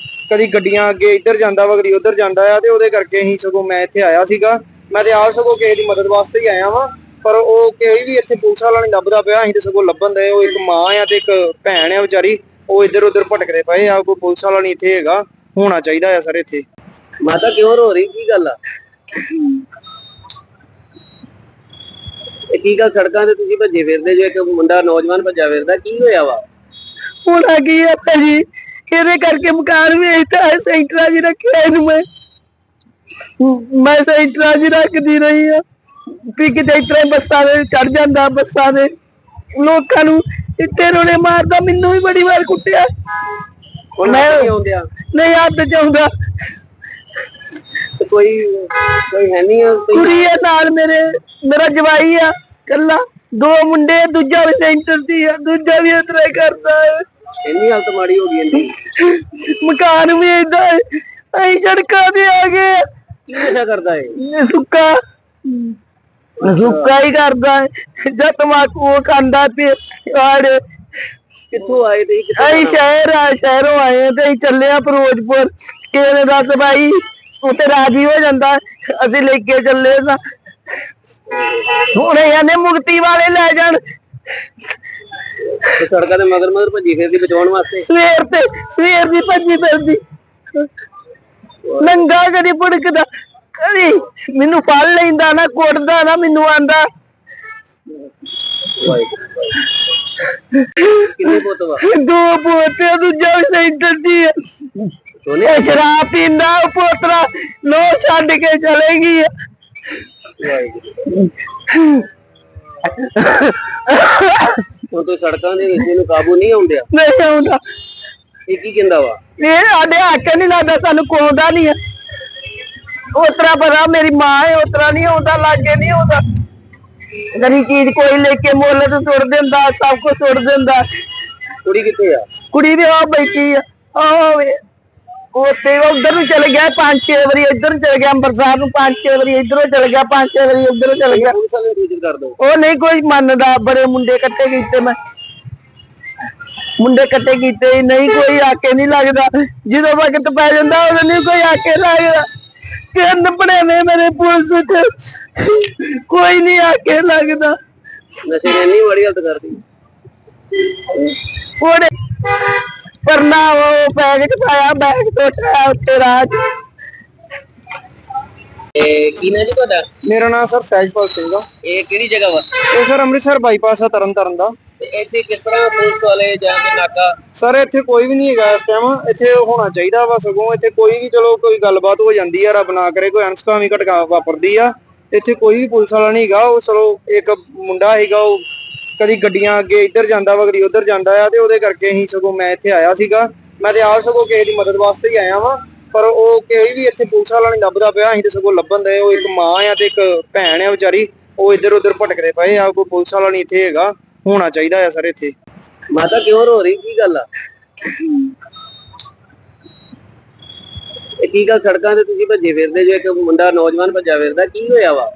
ਕਦੀ ਗੱਡੀਆਂ ਅੱਗੇ ਇੱਧਰ ਜਾਂਦਾ ਵਾ, ਕਦੀ ਉੱਧਰ ਜਾਂਦਾ ਆ, ਤੇ ਉਹਦੇ ਕਰਕੇ ਹੀ ਸਗੋਂ ਮੈਂ ਇੱਥੇ ਆਇਆ ਸੀਗਾ। ਮੈਂ ਤੇ ਆਪ ਸਗੋਂ ਕਿਸੇ ਦੀ ਮਦਦ ਵਾਸਤੇ ਹੀ ਆਇਆ ਵਾਂ, ਪਰ ਉਹ ਕੋਈ ਵੀ ਇੱਥੇ ਪੁਲਿਸ ਵਾਲਾ ਨਹੀਂ ਲੱਭਦਾ ਪਿਆ। ਅਸੀਂ ਤੇ ਸਗੋਂ ਲੱਭਣ ਦੇ। ਉਹ ਇੱਕ ਮਾਂ ਆ ਤੇ ਇੱਕ ਭੈਣ ਆ ਵਿਚਾਰੀ, ਉਹ ਇੱਧਰ ਉੱਧਰ ਭਟਕਦੇ ਪਏ ਆ। ਕੋਈ ਪੁਲਿਸ ਵਾਲਾ ਨਹੀਂ ਇੱਥੇ ਹੈਗਾ, ਹੋਣਾ ਚਾਹੀਦਾ ਆ ਸਰ ਇੱਥੇ। ਮਾਤਾ ਕਿਉਂ ਰੋ ਰਹੀ? ਕੀ ਗੱਲ ਆ? ਇਹ ਕੀ ਗੱਲ ਸੜਕਾਂ ਤੇ ਤੁਸੀਂ ਭੱਜੇ ਫਿਰਦੇ ਜੋ, ਇੱਕ ਮੁੰਡਾ ਨੌਜਵਾਨ ਭੱਜਾ ਫਿਰਦਾ, ਕੀ ਹੋਇਆ ਵਾ? ਹੁਣ ਆ ਗਈ ਆ ਭਾਜੀ, ਇਹਦੇ ਕਰਕੇ ਮਕਾਨ ਵੇਚਦਾ ਹੈ, ਸੈਂਟਰਾਂ 'ਚ ਰੱਖਿਆ ਇਹਨੂੰ। ਮੈਂ ਸੈਂਟਰਾਂ 'ਚ ਰੱਖਦੀ ਰਹੀ ਆ ਵੀ ਕਿਤੇ ਇਸ ਤਰ੍ਹਾਂ ਬੱਸਾਂ ਦੇ ਚੜ ਜਾਂਦਾ, ਬੱਸਾਂ ਦੇ ਲੋਕਾਂ ਨੂੰ ਇੱਥੇ ਰੋਲੇ ਮਾਰਦਾ। ਮੈਨੂੰ ਵੀ ਬੜੀ ਵਾਰ ਕੁੱਟਿਆ। ਮੈਂ ਆਉਂਦਿਆ ਨਹੀਂ ਹੱਥ ਚ ਆਉਂਦਾ। ਕੋਈ ਹੈ ਨਹੀਂ ਆ ਕੁੜੀ ਆ ਨਾਲ ਮੇਰਾ ਜਵਾਈ ਆ ਕੱਲਾ, ਦੋ ਮੁੰਡੇ, ਦੂਜਾ ਵੀ ਸੈਂਟਰ ਦੀ ਆ, ਦੂਜਾ ਵੀ ਇਤਰਾ ਹੀ ਕਰਦਾ ਹੈ। ਇੰਨੀ ਹਾਲਤ ਮਾੜੀ ਹੋ ਗਈ ਇਹਦੀ। ਮਕਾਨ ਵੀ ਏਦਾਂ ਹੈ, ਅਸੀਂ ਸੜਕਾਂ ਤੇ ਆ ਗਏ। ਕੀ ਨਸ਼ਾ ਕਰਦਾ ਹੈ? ਸੁੱਕਾ ਹੀ ਕਰਦਾ ਹੈ, ਜਦ ਤਮਾਕੂ ਖਾਂਦਾ ਤੇ ਆੜੇ। ਕਿੱਥੋਂ ਆਏ ਤੇ ਅਸੀਂ ਸ਼ਹਿਰੋਂ ਆਏ ਆ ਤੇ ਅਸੀਂ ਚੱਲੇ ਆ ਫਿਰੋਜ਼ਪੁਰ। ਕਿਸੇ ਨੇ ਦੱਸ ਭਾਈ ਉੱਥੇ ਰਾਜੀ ਹੋ ਜਾਂਦਾ, ਅਸੀਂ ਲੈ ਕੇ ਚੱਲੇ ਸਾਂ। ਹੁਣ ਇਹਨੇ ਮੁਕਤੀ ਵਾਲੇ ਲੈ ਜਾਣ। ਤੇ ਸੜਕਾਂ ਦੇ ਮਗਰ ਮਗਰ ਭੱਜੀ ਫਿਰਦੀ ਬਚਾਉਣ ਵਾਸਤੇ। ਸਵੇਰ ਦੀ ਭੱਜੀ ਫਿਰਦੀ, ਨੰਗਾ ਕਦੀ ਭੁੜਕਦਾ, ਕਦੀ ਮੈਨੂੰ ਫੜ ਲੈਂਦਾ ਨਾ, ਕੁੱਟਦਾ ਨਾ, ਮੈਨੂੰ ਆਂਦਾ। ਕਿੰਨੇ ਪੁੱਤ ਵਾ? ਦੋ ਪੋਤੇ, ਦੂਜਾ ਵੀ ਸੈਂਟਰ ਦੀ ਆ। ਇਹ ਸ਼ਰਾਬ ਪੀਂਦਾ, ਉਹ ਪੋਤਰਾ ਨੋ ਛੱਡ ਕੇ ਚਲੇਗੀ। ਹੁਣ ਤੋਂ ਸੜਕਾਂ ਦੇ ਵਿੱਚ ਇਹਨੂੰ ਕਾਬੂ ਨਹੀਂ ਆਉਂਦਿਆ। ਨਹੀਂ ਆਉਂਦਾ। ਇਹ ਕੀ ਕਹਿੰਦਾ ਵਾ? ਇਹ ਸਾਡੇ ਹੱਕ ਨਹੀਂ ਲੱਗਦਾ, ਸਾਨੂੰ ਕੋਉਂਦਾ ਨਹੀਂ ਹੈ। ਉਤਰਾ ਪਤਾ ਮੇਰੀ ਮਾਂ ਹੈ, ਉਤਰਾ ਨਹੀਂ ਆਉਂਦਾ, ਲਾਗੇ ਨਹੀਂ ਆਉਂਦਾ। ਗਰੀ ਚੀਜ਼ ਕੋਈ ਲੈ ਕੇ ਮੁੱਲ ਤੇ ਸੁੱਟ ਦਿੰਦਾ, ਸਭ ਕੁਝ ਸੁੱਟ ਦਿੰਦਾ। ਕੁੜੀ ਕਿੱਥੇ ਆ? ਕੁੜੀ ਦੇ ਆ ਬੈਠੀ ਆ, ਉੱਥੇ ਉਧਰ ਨੂੰ ਚਲੇ ਗਿਆ 5-6 ਵਾਰੀ, ਇੱਧਰ ਨੂੰ ਚਲੇ ਗਿਆ ਅੰਮ੍ਰਿਤਸਰ ਨੂੰ 5-6 ਵਾਰੀ, ਇੱਧਰੋਂ ਚਲੇ ਗਿਆ 5-6 ਵਾਰੀ, ਉੱਧਰੋਂ ਚਲੇ ਗਿਆ। ਪੁਲਿਸ ਵਾਲੇ ਨੂੰ ਸੂਚਿਤ ਕਰ ਦੋ। ਉਹ ਨਹੀਂ ਕੋਈ ਮੰਨਦਾ। ਬੜੇ ਮੁੰਡੇ ਇਕੱਠੇ ਕੀਤੇ ਮੈਂ, ਮੁੰਡੇ ਇਕੱਠੇ ਕੀਤੇ, ਨਹੀਂ ਕੋਈ ਆਕੇ ਨਹੀਂ ਲੱਗਦਾ। ਜਦੋਂ ਵਕਤ ਪੈ ਜਾਂਦਾ ਉਦੋਂ ਨਹੀਂ ਕੋਈ ਆਕੇ ਲੱਗਦਾ। ਕਿੰਨ ਬਣੇਵੇਂ ਮੇਰੇ ਪੁਲਿਸ ਚ, ਕੋਈ ਨਹੀਂ ਆਕੇ ਲੱਗਦਾ। ਨਸ਼ੇ ਨੇ ਇੰਨੀ ਮਾੜੀ ਹਾਲਤ ਕਰਦੀ। ਉਹਨੇ ਪਰਨਾ ਉਹ ਬੈਗ ਚ ਪਾਇਆ, ਬੈਗ ਟੋਟਿਆ ਉੱਤੇ ਰਾਹ ਚ। ਕੀ ਨਾ ਜੀ ਤੁਹਾਡਾ? ਮੇਰਾ ਨਾਮ ਸਰ ਸਹਿਜਪਾਲ ਸਿੰਘ ਆ। ਇਹ ਕਿਹੜੀ ਜਗ੍ਹਾ ਵਾ? ਇਹ ਸਰ ਅੰਮ੍ਰਿਤਸਰ ਬਾਈਪਾਸ ਆ ਤਰਨਤਾਰਨ ਦਾ। ਤੇ ਇੱਥੇ ਕਿਸ ਤਰ੍ਹਾਂ ਪੁਲਿਸ ਵਾਲੇ ਜਾਂ ਕੋਈ ਨਾਕਾ? ਸਰ ਇੱਥੇ ਕੋਈ ਵੀ ਨਹੀਂ ਹੈਗਾ ਇਸ ਟਾਈਮ। ਇੱਥੇ ਹੋਣਾ ਚਾਹੀਦਾ ਵਾ, ਸਗੋਂ ਇੱਥੇ ਕੋਈ ਵੀ ਚਲੋ ਕੋਈ ਗੱਲਬਾਤ ਹੋ ਜਾਂਦੀ ਆ, ਰੱਬ ਨਾ ਕਰੇ ਕੋਈ ਅਣਸੁਖਾਵੀਂ ਘਟਨਾ ਵਾਪਰਦੀ ਆ, ਇੱਥੇ ਕੋਈ ਵੀ ਪੁਲਿਸ ਵਾਲਾ ਨਹੀਂ ਹੈਗਾ। ਉਹ ਚਲੋ ਇੱਕ ਮੁੰਡਾ ਹੈਗਾ, ਉਹ ਕਦੀ ਗੱਡੀਆਂ ਅੱਗੇ ਇੱਧਰ ਜਾਂਦਾ ਵਾ, ਕਦੀ ਉੱਧਰ ਜਾਂਦਾ ਆ, ਤੇ ਉਹਦੇ ਕਰਕੇ ਹੀ ਸਗੋਂ ਮੈਂ ਇੱਥੇ ਆਇਆ ਸੀਗਾ। ਮੈਂ ਤੇ ਆਪ ਸਗੋਂ ਕਿਸੇ ਦੀ ਮਦਦ ਵਾਸਤੇ ਹੀ ਆਇਆ ਵਾਂ, ਪਰ ਉਹ ਕੋਈ ਵੀ ਇੱਥੇ ਪੁਲਿਸ ਵਾਲਾ ਨਹੀਂ ਲੱਭਦਾ ਪਿਆ। ਅਸੀਂ ਤੇ ਸਗੋਂ ਲੱਭਣ ਦੇ। ਉਹ ਇੱਕ ਮਾਂ ਆ ਤੇ ਇੱਕ ਭੈਣ ਆ ਵਿਚਾਰੀ, ਉਹ ਇੱਧਰ ਉੱਧਰ ਭਟਕਦੇ ਪਏ ਆ। ਕੋਈ ਪੁਲਿਸ ਵਾਲਾ ਨਹੀਂ ਇੱਥੇ ਹੈਗਾ, ਹੋਣਾ ਚਾਹੀਦਾ ਆ ਸਰ ਇੱਥੇ। ਮਾਤਾ ਕਿਉਂ ਰੋ ਰਹੀ? ਕੀ ਗੱਲ ਆ? ਇਹ ਕੀ ਗੱਲ? ਸੜਕਾਂ ਤੇ ਤੁਸੀਂ ਭੱਜੇ ਫਿਰਦੇ ਜੋ, ਇੱਕ ਮੁੰਡਾ ਨੌਜਵਾਨ ਭੱਜਾ ਫਿਰਦਾ, ਕੀ ਹੋਇਆ ਵਾ?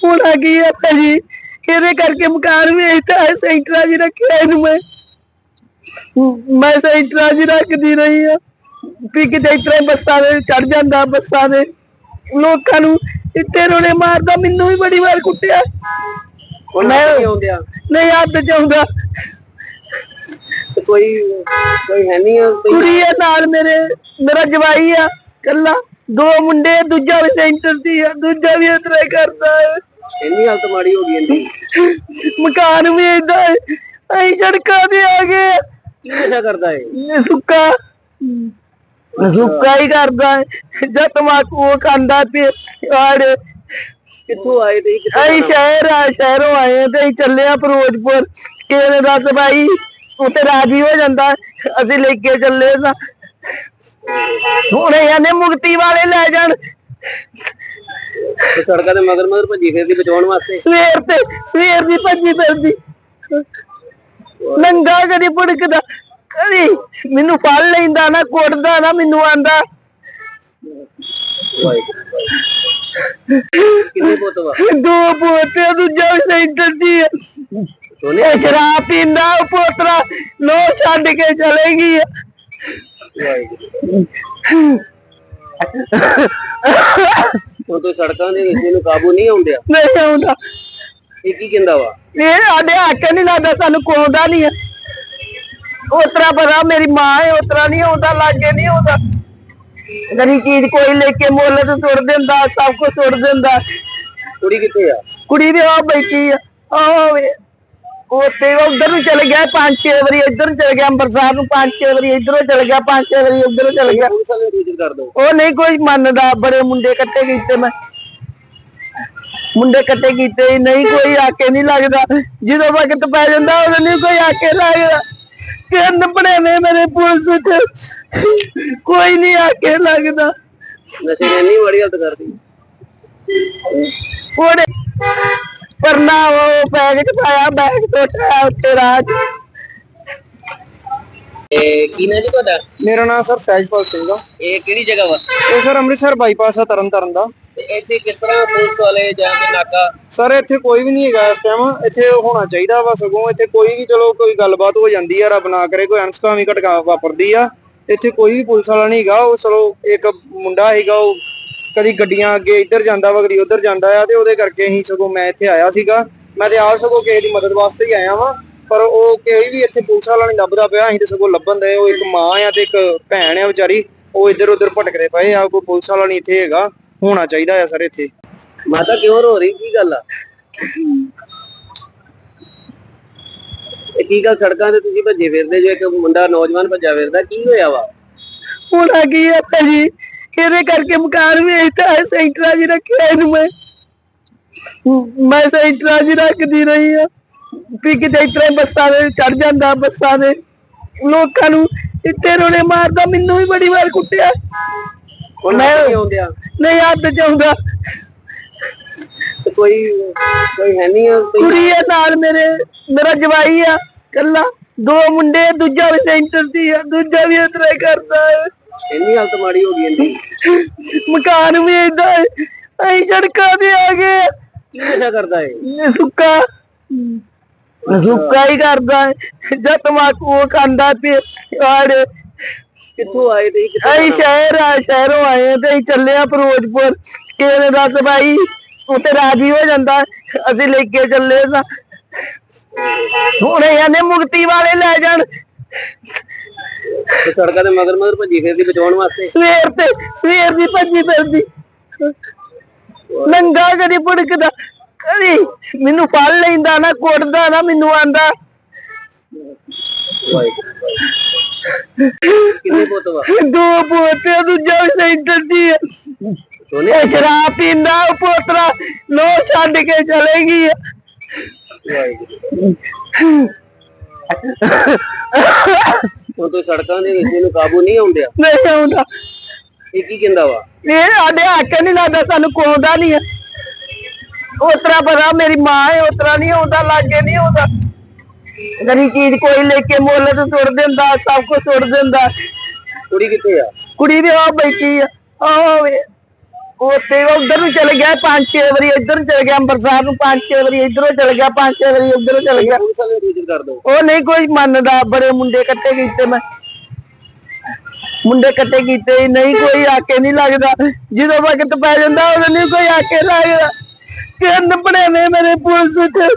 ਹੁਣ ਆ ਗਈ ਆ ਭਾਜੀ, ਇਹਦੇ ਕਰਕੇ ਮਕਾਨ ਵੇਚਦਾ ਹੈ। ਸੈਂਟਰਾਂ 'ਚ ਰੱਖਿਆ ਇਹਨੂੰ ਮੈਂ ਸੈਂਟਰਾਂ 'ਚ ਰੱਖਦੀ ਰਹੀ ਆ ਵੀ ਕਿਤੇ ਇਸ ਤਰ੍ਹਾਂ ਬੱਸਾਂ ਦੇ ਚੜ ਜਾਂਦਾ, ਬੱਸਾਂ ਦੇ ਲੋਕਾਂ ਨੂੰ ਇੱਥੇ ਰੋਲੇ ਮਾਰਦਾ। ਮੈਨੂੰ ਵੀ ਬੜੀ ਵਾਰ ਕੁੱਟਿਆ। ਮੈਂ ਆਉਂਦਿਆ ਨਹੀਂ ਹੱਥ ਚ ਆਉਂਦਾ। ਕੋਈ ਹੈ ਨਹੀਂ ਆ? ਕੁੜੀ ਆ ਨਾਲ ਮੇਰਾ ਜਵਾਈ ਆ ਕੱਲਾ, 2 ਮੁੰਡੇ, ਦੂਜਾ ਵੀ ਸੈਂਟਰ ਦੀ ਆ, ਦੂਜਾ ਵੀ ਇਸ ਤਰ੍ਹਾਂ ਹੀ ਕਰਦਾ ਹੈ। ਇੰਨੀ ਹਾਲਤ ਮਾੜੀ ਹੋ ਗਈ ਇੰਨੀ? ਮਕਾਨ ਵੀ ਏਦਾਂ ਹੈ, ਅਸੀਂ ਸੜਕਾਂ ਤੇ ਆ ਗਏ। ਕੀ ਨਸ਼ਾ ਕਰਦਾ ਹੈ? ਸੁੱਕਾ ਹੀ ਕਰਦਾ ਹੈ, ਜਦ ਤਮਾਕੂ ਖਾਂਦਾ ਤੇ। ਕਿੱਥੋਂ ਆਏ ਤੇ? ਅਸੀਂ ਸ਼ਹਿਰੋਂ ਆਏ ਆ ਤੇ ਅਸੀਂ ਚੱਲੇ ਆ ਫਿਰੋਜ਼ਪੁਰ। ਕਿਸੇ ਨੇ ਦੱਸ ਭਾਈ ਉੱਥੇ ਰਾਜੀ ਹੋ ਜਾਂਦਾ, ਅਸੀਂ ਲੈ ਕੇ ਚੱਲੇ ਸਾਂ। ਹੁਣ ਇਹਨੇ ਮੁਕਤੀ ਵਾਲੇ ਲੈ ਜਾਣ। ਸੜਕਾਂ ਤੇ ਮਗਰ ਭੱਜੀ ਫਿਰਦੀ ਬਚਾਉਣ ਵਾਸਤੇ। ਸਵੇਰ ਦੀ ਭੱਜੀ ਫਿਰਦੀ, ਨੰਗਾ ਕਦੀ ਭੁੜਕਦਾ, ਕਦੀ ਮੈਨੂੰ ਫੜ ਲੈਂਦਾ ਨਾ, ਕੁੱਟਦਾ ਨਾ, ਮੈਨੂੰ ਆਂਦਾ। ਕਿੰਨੇ ਪੁੱਤ ਵਾ? 2 ਪੋਤੇ, ਦੂਜਾ ਵੀ ਸੈਂਟਰ ਦੀ ਆ। ਇਹ ਸ਼ਰਾਬ ਪੀਂਦਾ, ਉਹ ਪੋਤਰਾ ਲੋ ਛੱਡ ਕੇ ਚਲੇ ਗਈ। ਹੁਣ ਤੋਂ ਸੜਕਾਂ ਦੇ ਵਿੱਚ ਇਹਨੂੰ ਕਾਬੂ ਨਹੀਂ ਆਉਂਦਿਆ? ਨਹੀਂ ਆਉਂਦਾ। ਇਹ ਕੀ ਕਹਿੰਦਾ ਵਾ? ਇਹ ਸਾਡੇ ਹੱਕ ਨਹੀਂ ਲੱਗਦਾ, ਸਾਨੂੰ ਕੋਉਂਦਾ ਨਹੀਂ ਆ। ਉਤਰਾ ਪਤਾ ਮੇਰੀ ਮਾਂ ਹੈ, ਉਤਰਾ ਨਹੀਂ ਆਉਂਦਾ, ਲਾਗੇ ਨਹੀਂ ਆਉਂਦਾ। ਗਰੀ ਚੀਜ਼ ਕੋਈ ਲੈ ਕੇ ਮੁੱਲ ਤੇ ਸੁੱਟ ਦਿੰਦਾ, ਸਭ ਕੁਝ ਸੁੱਟ ਦਿੰਦਾ। ਕੁੜੀ ਕਿੱਥੇ ਆ? ਕੁੜੀ ਦੇ ਆ ਬੈਠੀ ਆ, ਉੱਥੇ ਉਧਰ ਨੂੰ ਚਲੇ ਗਿਆ 5-6 ਵਾਰੀ, ਇੱਧਰ ਨੂੰ ਚਲੇ ਗਿਆ ਅੰਮ੍ਰਿਤਸਰ ਨੂੰ 5-6 ਵਾਰੀ, ਇੱਧਰੋਂ ਚਲੇ ਗਿਆ 5-6 ਵਾਰੀ, ਉੱਧਰੋਂ ਚਲੇ ਗਿਆ। ਪੁਲਿਸ ਵਾਲੇ ਨੂੰ ਸੂਚਿਤ ਕਰ ਦੋ। ਉਹ ਨਹੀਂ ਕੋਈ ਮੰਨਦਾ। ਬੜੇ ਮੁੰਡੇ ਇਕੱਠੇ ਕੀਤੇ ਮੈਂ, ਮੁੰਡੇ ਇਕੱਠੇ ਕੀਤੇ, ਨਹੀਂ ਕੋਈ ਆਕੇ ਨਹੀਂ ਲੱਗਦਾ। ਜਦੋਂ ਵਕਤ ਪੈ ਜਾਂਦਾ ਉਦੋਂ ਨਹੀਂ ਕੋਈ ਆਕੇ ਲੱਗਦਾ। ਤਿੰਨ ਬਣੇਵੇਂ ਮੇਰੇ ਪੁਲਿਸ ਚ, ਕੋਈ ਨਹੀਂ ਆਕੇ ਲੱਗਦਾ। ਨਸ਼ੇ ਨੇ ਇੰਨੀ ਮਾੜੀ ਹਾਲਤ ਕਰਦੀ। ਉਹਨੇ ਪਰਨਾ ਉਹ ਬੈਗ ਚ ਪਾਇਆ, ਬੈਗ ਟੋਟਿਆ ਉੱਤੇ ਰਾਹ ਚ। ਕੀ ਨਾ ਜੀ ਤੁਹਾਡਾ? ਮੇਰਾ ਨਾਮ ਸਰ ਸਹਿਜਪਾਲ ਸਿੰਘ ਆ। ਇਹ ਕਿਹੜੀ ਜਗ੍ਹਾ ਵਾ? ਇਹ ਸਰ ਅੰਮ੍ਰਿਤਸਰ ਬਾਈਪਾਸ ਆ ਤਰਨਤਾਰਨ ਦਾ। ਤੇ ਇੱਥੇ ਕਿਸ ਤਰ੍ਹਾਂ ਪੁਲਿਸ ਵਾਲੇ ਜਾਂ ਕੋਈ ਨਾਕਾ? ਸਰ ਇੱਥੇ ਕੋਈ ਵੀ ਨਹੀਂ ਹੈਗਾ ਇਸ ਟਾਈਮ। ਇੱਥੇ ਹੋਣਾ ਚਾਹੀਦਾ ਵਾ, ਸਗੋਂ ਇੱਥੇ ਕੋਈ ਵੀ ਚਲੋ ਕੋਈ ਗੱਲਬਾਤ ਹੋ ਜਾਂਦੀ ਆ, ਰੱਬ ਨਾ ਕਰੇ ਕੋਈ ਅਣਸੁਖਾਵੀਂ ਘਟਨਾ ਵਾਪਰਦੀ ਆ, ਇੱਥੇ ਕੋਈ ਵੀ ਪੁਲਿਸ ਵਾਲਾ ਨਹੀਂ ਹੈਗਾ। ਉਹ ਚਲੋ ਇੱਕ ਮੁੰਡਾ ਹੈਗਾ, ਉਹ ਕਦੀ ਗੱਡੀਆਂ ਅੱਗੇ ਇੱਧਰ ਜਾਂਦਾ ਵਾ, ਕਦੀ ਉੱਧਰ ਜਾਂਦਾ ਆ, ਤੇ ਉਹਦੇ ਕਰਕੇ ਹੀ ਸਗੋਂ ਮੈਂ ਇੱਥੇ ਆਇਆ ਸੀਗਾ। ਮੈਂ ਤੇ ਆਪ ਸਗੋਂ ਕਿਸੇ ਦੀ ਮਦਦ ਵਾਸਤੇ ਹੀ ਆਇਆ ਵਾਂ, ਪਰ ਉਹ ਕੋਈ ਵੀ ਇੱਥੇ ਪੁਲਿਸ ਵਾਲਾ ਨਹੀਂ ਲੱਭਦਾ ਪਿਆ। ਅਸੀਂ ਤੇ ਸਗੋਂ ਲੱਭਣ ਦੇ। ਉਹ ਇੱਕ ਮਾਂ ਆ ਤੇ ਇੱਕ ਭੈਣ ਆ ਵਿਚਾਰੀ, ਉਹ ਇੱਧਰ ਉੱਧਰ ਭਟਕਦੇ ਪਏ ਆ। ਕੋਈ ਪੁਲਿਸ ਵਾਲਾ ਨਹੀਂ ਇੱਥੇ ਹੈਗਾ, ਹੋਣਾ ਚਾਹੀਦਾ ਆ ਸਰ ਇੱਥੇ। ਮਾਤਾ ਕਿਉਂ ਰੋ ਰਹੀ? ਕੀ ਗੱਲ ਆ? ਇਹ ਕੀ ਗੱਲ? ਸੜਕਾਂ ਤੇ ਤੁਸੀਂ ਭੱਜੇ ਫਿਰਦੇ ਜੋ, ਇੱਕ ਮੁੰਡਾ ਨੌਜਵਾਨ ਭੱਜਾ ਫਿਰਦਾ, ਕੀ ਹੋਇਆ ਵਾ? ਹੁਣ ਆ ਗਈ ਆ ਭਾਜੀ, ਇਹਦੇ ਕਰਕੇ ਮਕਾਨ ਵੇਚਦਾ ਹੈ। ਸੈਂਟਰਾਂ 'ਚ ਰੱਖਿਆ ਇਹਨੂੰ ਮੈਂ ਸੈਂਟਰਾਂ 'ਚ ਰੱਖਦੀ ਰਹੀ ਆ ਵੀ ਕਿਤੇ ਇਸ ਤਰ੍ਹਾਂ ਬੱਸਾਂ ਦੇ ਚੜ ਜਾਂਦਾ, ਬੱਸਾਂ ਦੇ ਲੋਕਾਂ ਨੂੰ ਇੱਥੇ ਰੋਲੇ ਮਾਰਦਾ। ਮੈਨੂੰ ਵੀ ਬੜੀ ਵਾਰ ਕੁੱਟਿਆ। ਮੈਂ ਆਉਂਦਿਆ ਨਹੀਂ ਹੱਥ ਚ ਆਉਂਦਾ। ਕੋਈ ਹੈ ਨਹੀਂ ਆ? ਕੁੜੀ ਆ ਨਾਲ ਮੇਰਾ ਜਵਾਈ ਆ ਕੱਲਾ, 2 ਮੁੰਡੇ, ਦੂਜਾ ਵੀ ਸੈਂਟਰ ਦੀ ਆ, ਦੂਜਾ ਵੀ ਇਸ ਤਰ੍ਹਾਂ ਹੀ ਕਰਦਾ ਹੈ। ਇੰਨੀ ਹਾਲਤ ਮਾੜੀ ਹੋ ਗਈ ਇੰਨੀ? ਮਕਾਨ ਵੀ ਏਦਾਂ ਹੈ, ਅਸੀਂ ਸੜਕਾਂ ਤੇ ਆ ਗਏ। ਕੀ ਨਸ਼ਾ ਕਰਦਾ ਹੈ? ਸੁੱਕਾ ਹੀ ਕਰਦਾ ਹੈ, ਜਦ ਤਮਾਕੂ ਖਾਂਦਾ ਤੇ। ਕਿੱਥੋਂ ਆਏ ਤੇ? ਅਸੀਂ ਸ਼ਹਿਰੋਂ ਆਏ ਆ ਤੇ ਅਸੀਂ ਚੱਲੇ ਆ ਫਿਰੋਜ਼ਪੁਰ। ਕਿਸੇ ਨੇ ਦੱਸ ਭਾਈ ਉੱਥੇ ਰਾਜੀ ਹੋ ਜਾਂਦਾ, ਅਸੀਂ ਲੈ ਕੇ ਚੱਲੇ ਸਾਂ। ਹੁਣ ਇਹਨੇ ਮੁਕਤੀ ਵਾਲੇ ਲੈ ਜਾਣ ਤੇ ਸੜਕਾਂ ਦੇ ਮਗਰ ਮਗਰ ਭੱਜੀ ਫਿਰਦੀ ਬਚਾਉਣ ਵਾਸਤੇ। ਸਵੇਰ ਦੀ ਭੱਜੀ ਫਿਰਦੀ ਨੰਗਾ ਕਦੀ ਭੁੜਕਦਾ ਕਦੀ ਮੈਨੂੰ ਫੜ ਲੈਂਦਾ ਨਾ ਕੁੱਟਦਾ ਨਾ ਮੈਨੂੰ ਆਂਦਾ ਕਿੰਨੇ ਪੁੱਤ ਵਾ? 2 ਪੋਤੇ ਦੂਜਾ ਵੀ ਸੈਂਟਰ ਦੀ ਆ। ਇਹ ਸ਼ਰਾਬ ਪੀਂਦਾ ਉਹ ਪੋਤਰਾ ਲੋ ਛੱਡ ਕੇ ਚਲੇ ਗਈ ਹੁਣ ਤੂੰ ਸੜਕਾਂ ਦੇ ਵਿੱਚ ਇਹਨੂੰ ਕਾਬੂ ਨਹੀਂ ਆਉਂਦਿਆ? ਨਹੀਂ ਆਉਂਦਾ। ਇਹ ਕੀ ਕਹਿੰਦਾ ਵਾ? ਇਹ ਸਾਡੇ ਹੱਕ ਨਹੀਂ ਲੱਗਦਾ, ਸਾਨੂੰ ਕੋਉਂਦਾ ਨਹੀਂ ਹੈ। ਉਤਰਾ ਪਤਾ ਮੇਰੀ ਮਾਂ ਹੈ, ਉਤਰਾ ਨਹੀਂ ਆਉਂਦਾ, ਲਾਗੇ ਨਹੀਂ ਆਉਂਦਾ। ਗਰੀ ਚੀਜ਼ ਕੋਈ ਲੈ ਕੇ ਮੁੱਲ ਤੇ ਸੁੱਟ ਦਿੰਦਾ, ਸਭ ਕੁਝ ਸੁੱਟ ਦਿੰਦਾ। ਕੁੜੀ ਕਿੱਥੇ ਆ? ਕੁੜੀ ਦੇ ਆ ਬੈਠੀ ਆ ਉੱਥੇ ਉਧਰ ਨੂੰ ਚਲੇ ਗਿਆ 5-6 ਵਾਰੀ, ਇੱਧਰ ਨੂੰ ਚਲੇ ਗਿਆ ਅੰਮ੍ਰਿਤਸਰ ਨੂੰ 5-6 ਵਾਰੀ, ਇੱਧਰੋਂ ਚਲੇ ਗਿਆ 5-6 ਵਾਰੀ, ਉੱਧਰੋਂ ਚਲੇ ਗਿਆ। ਪੁਲਿਸ ਵਾਲੇ ਨੂੰ ਸੂਚਿਤ ਕਰ ਦੋ। ਉਹ ਨਹੀਂ ਕੋਈ ਮੰਨਦਾ। ਬੜੇ ਮੁੰਡੇ ਇਕੱਠੇ ਕੀਤੇ ਮੈਂ, ਮੁੰਡੇ ਇਕੱਠੇ ਕੀਤੇ ਨਹੀਂ ਕੋਈ ਆਕੇ ਨਹੀਂ ਲੱਗਦਾ। ਜਦੋਂ ਵਕਤ ਪੈ ਜਾਂਦਾ ਉਦੋਂ ਨਹੀਂ ਕੋਈ ਆਕੇ ਲੱਗਦਾ। ਤਿੰਨ ਭਣੇਵੇਂ ਮੇਰੇ ਪੁਲਿਸ ਚ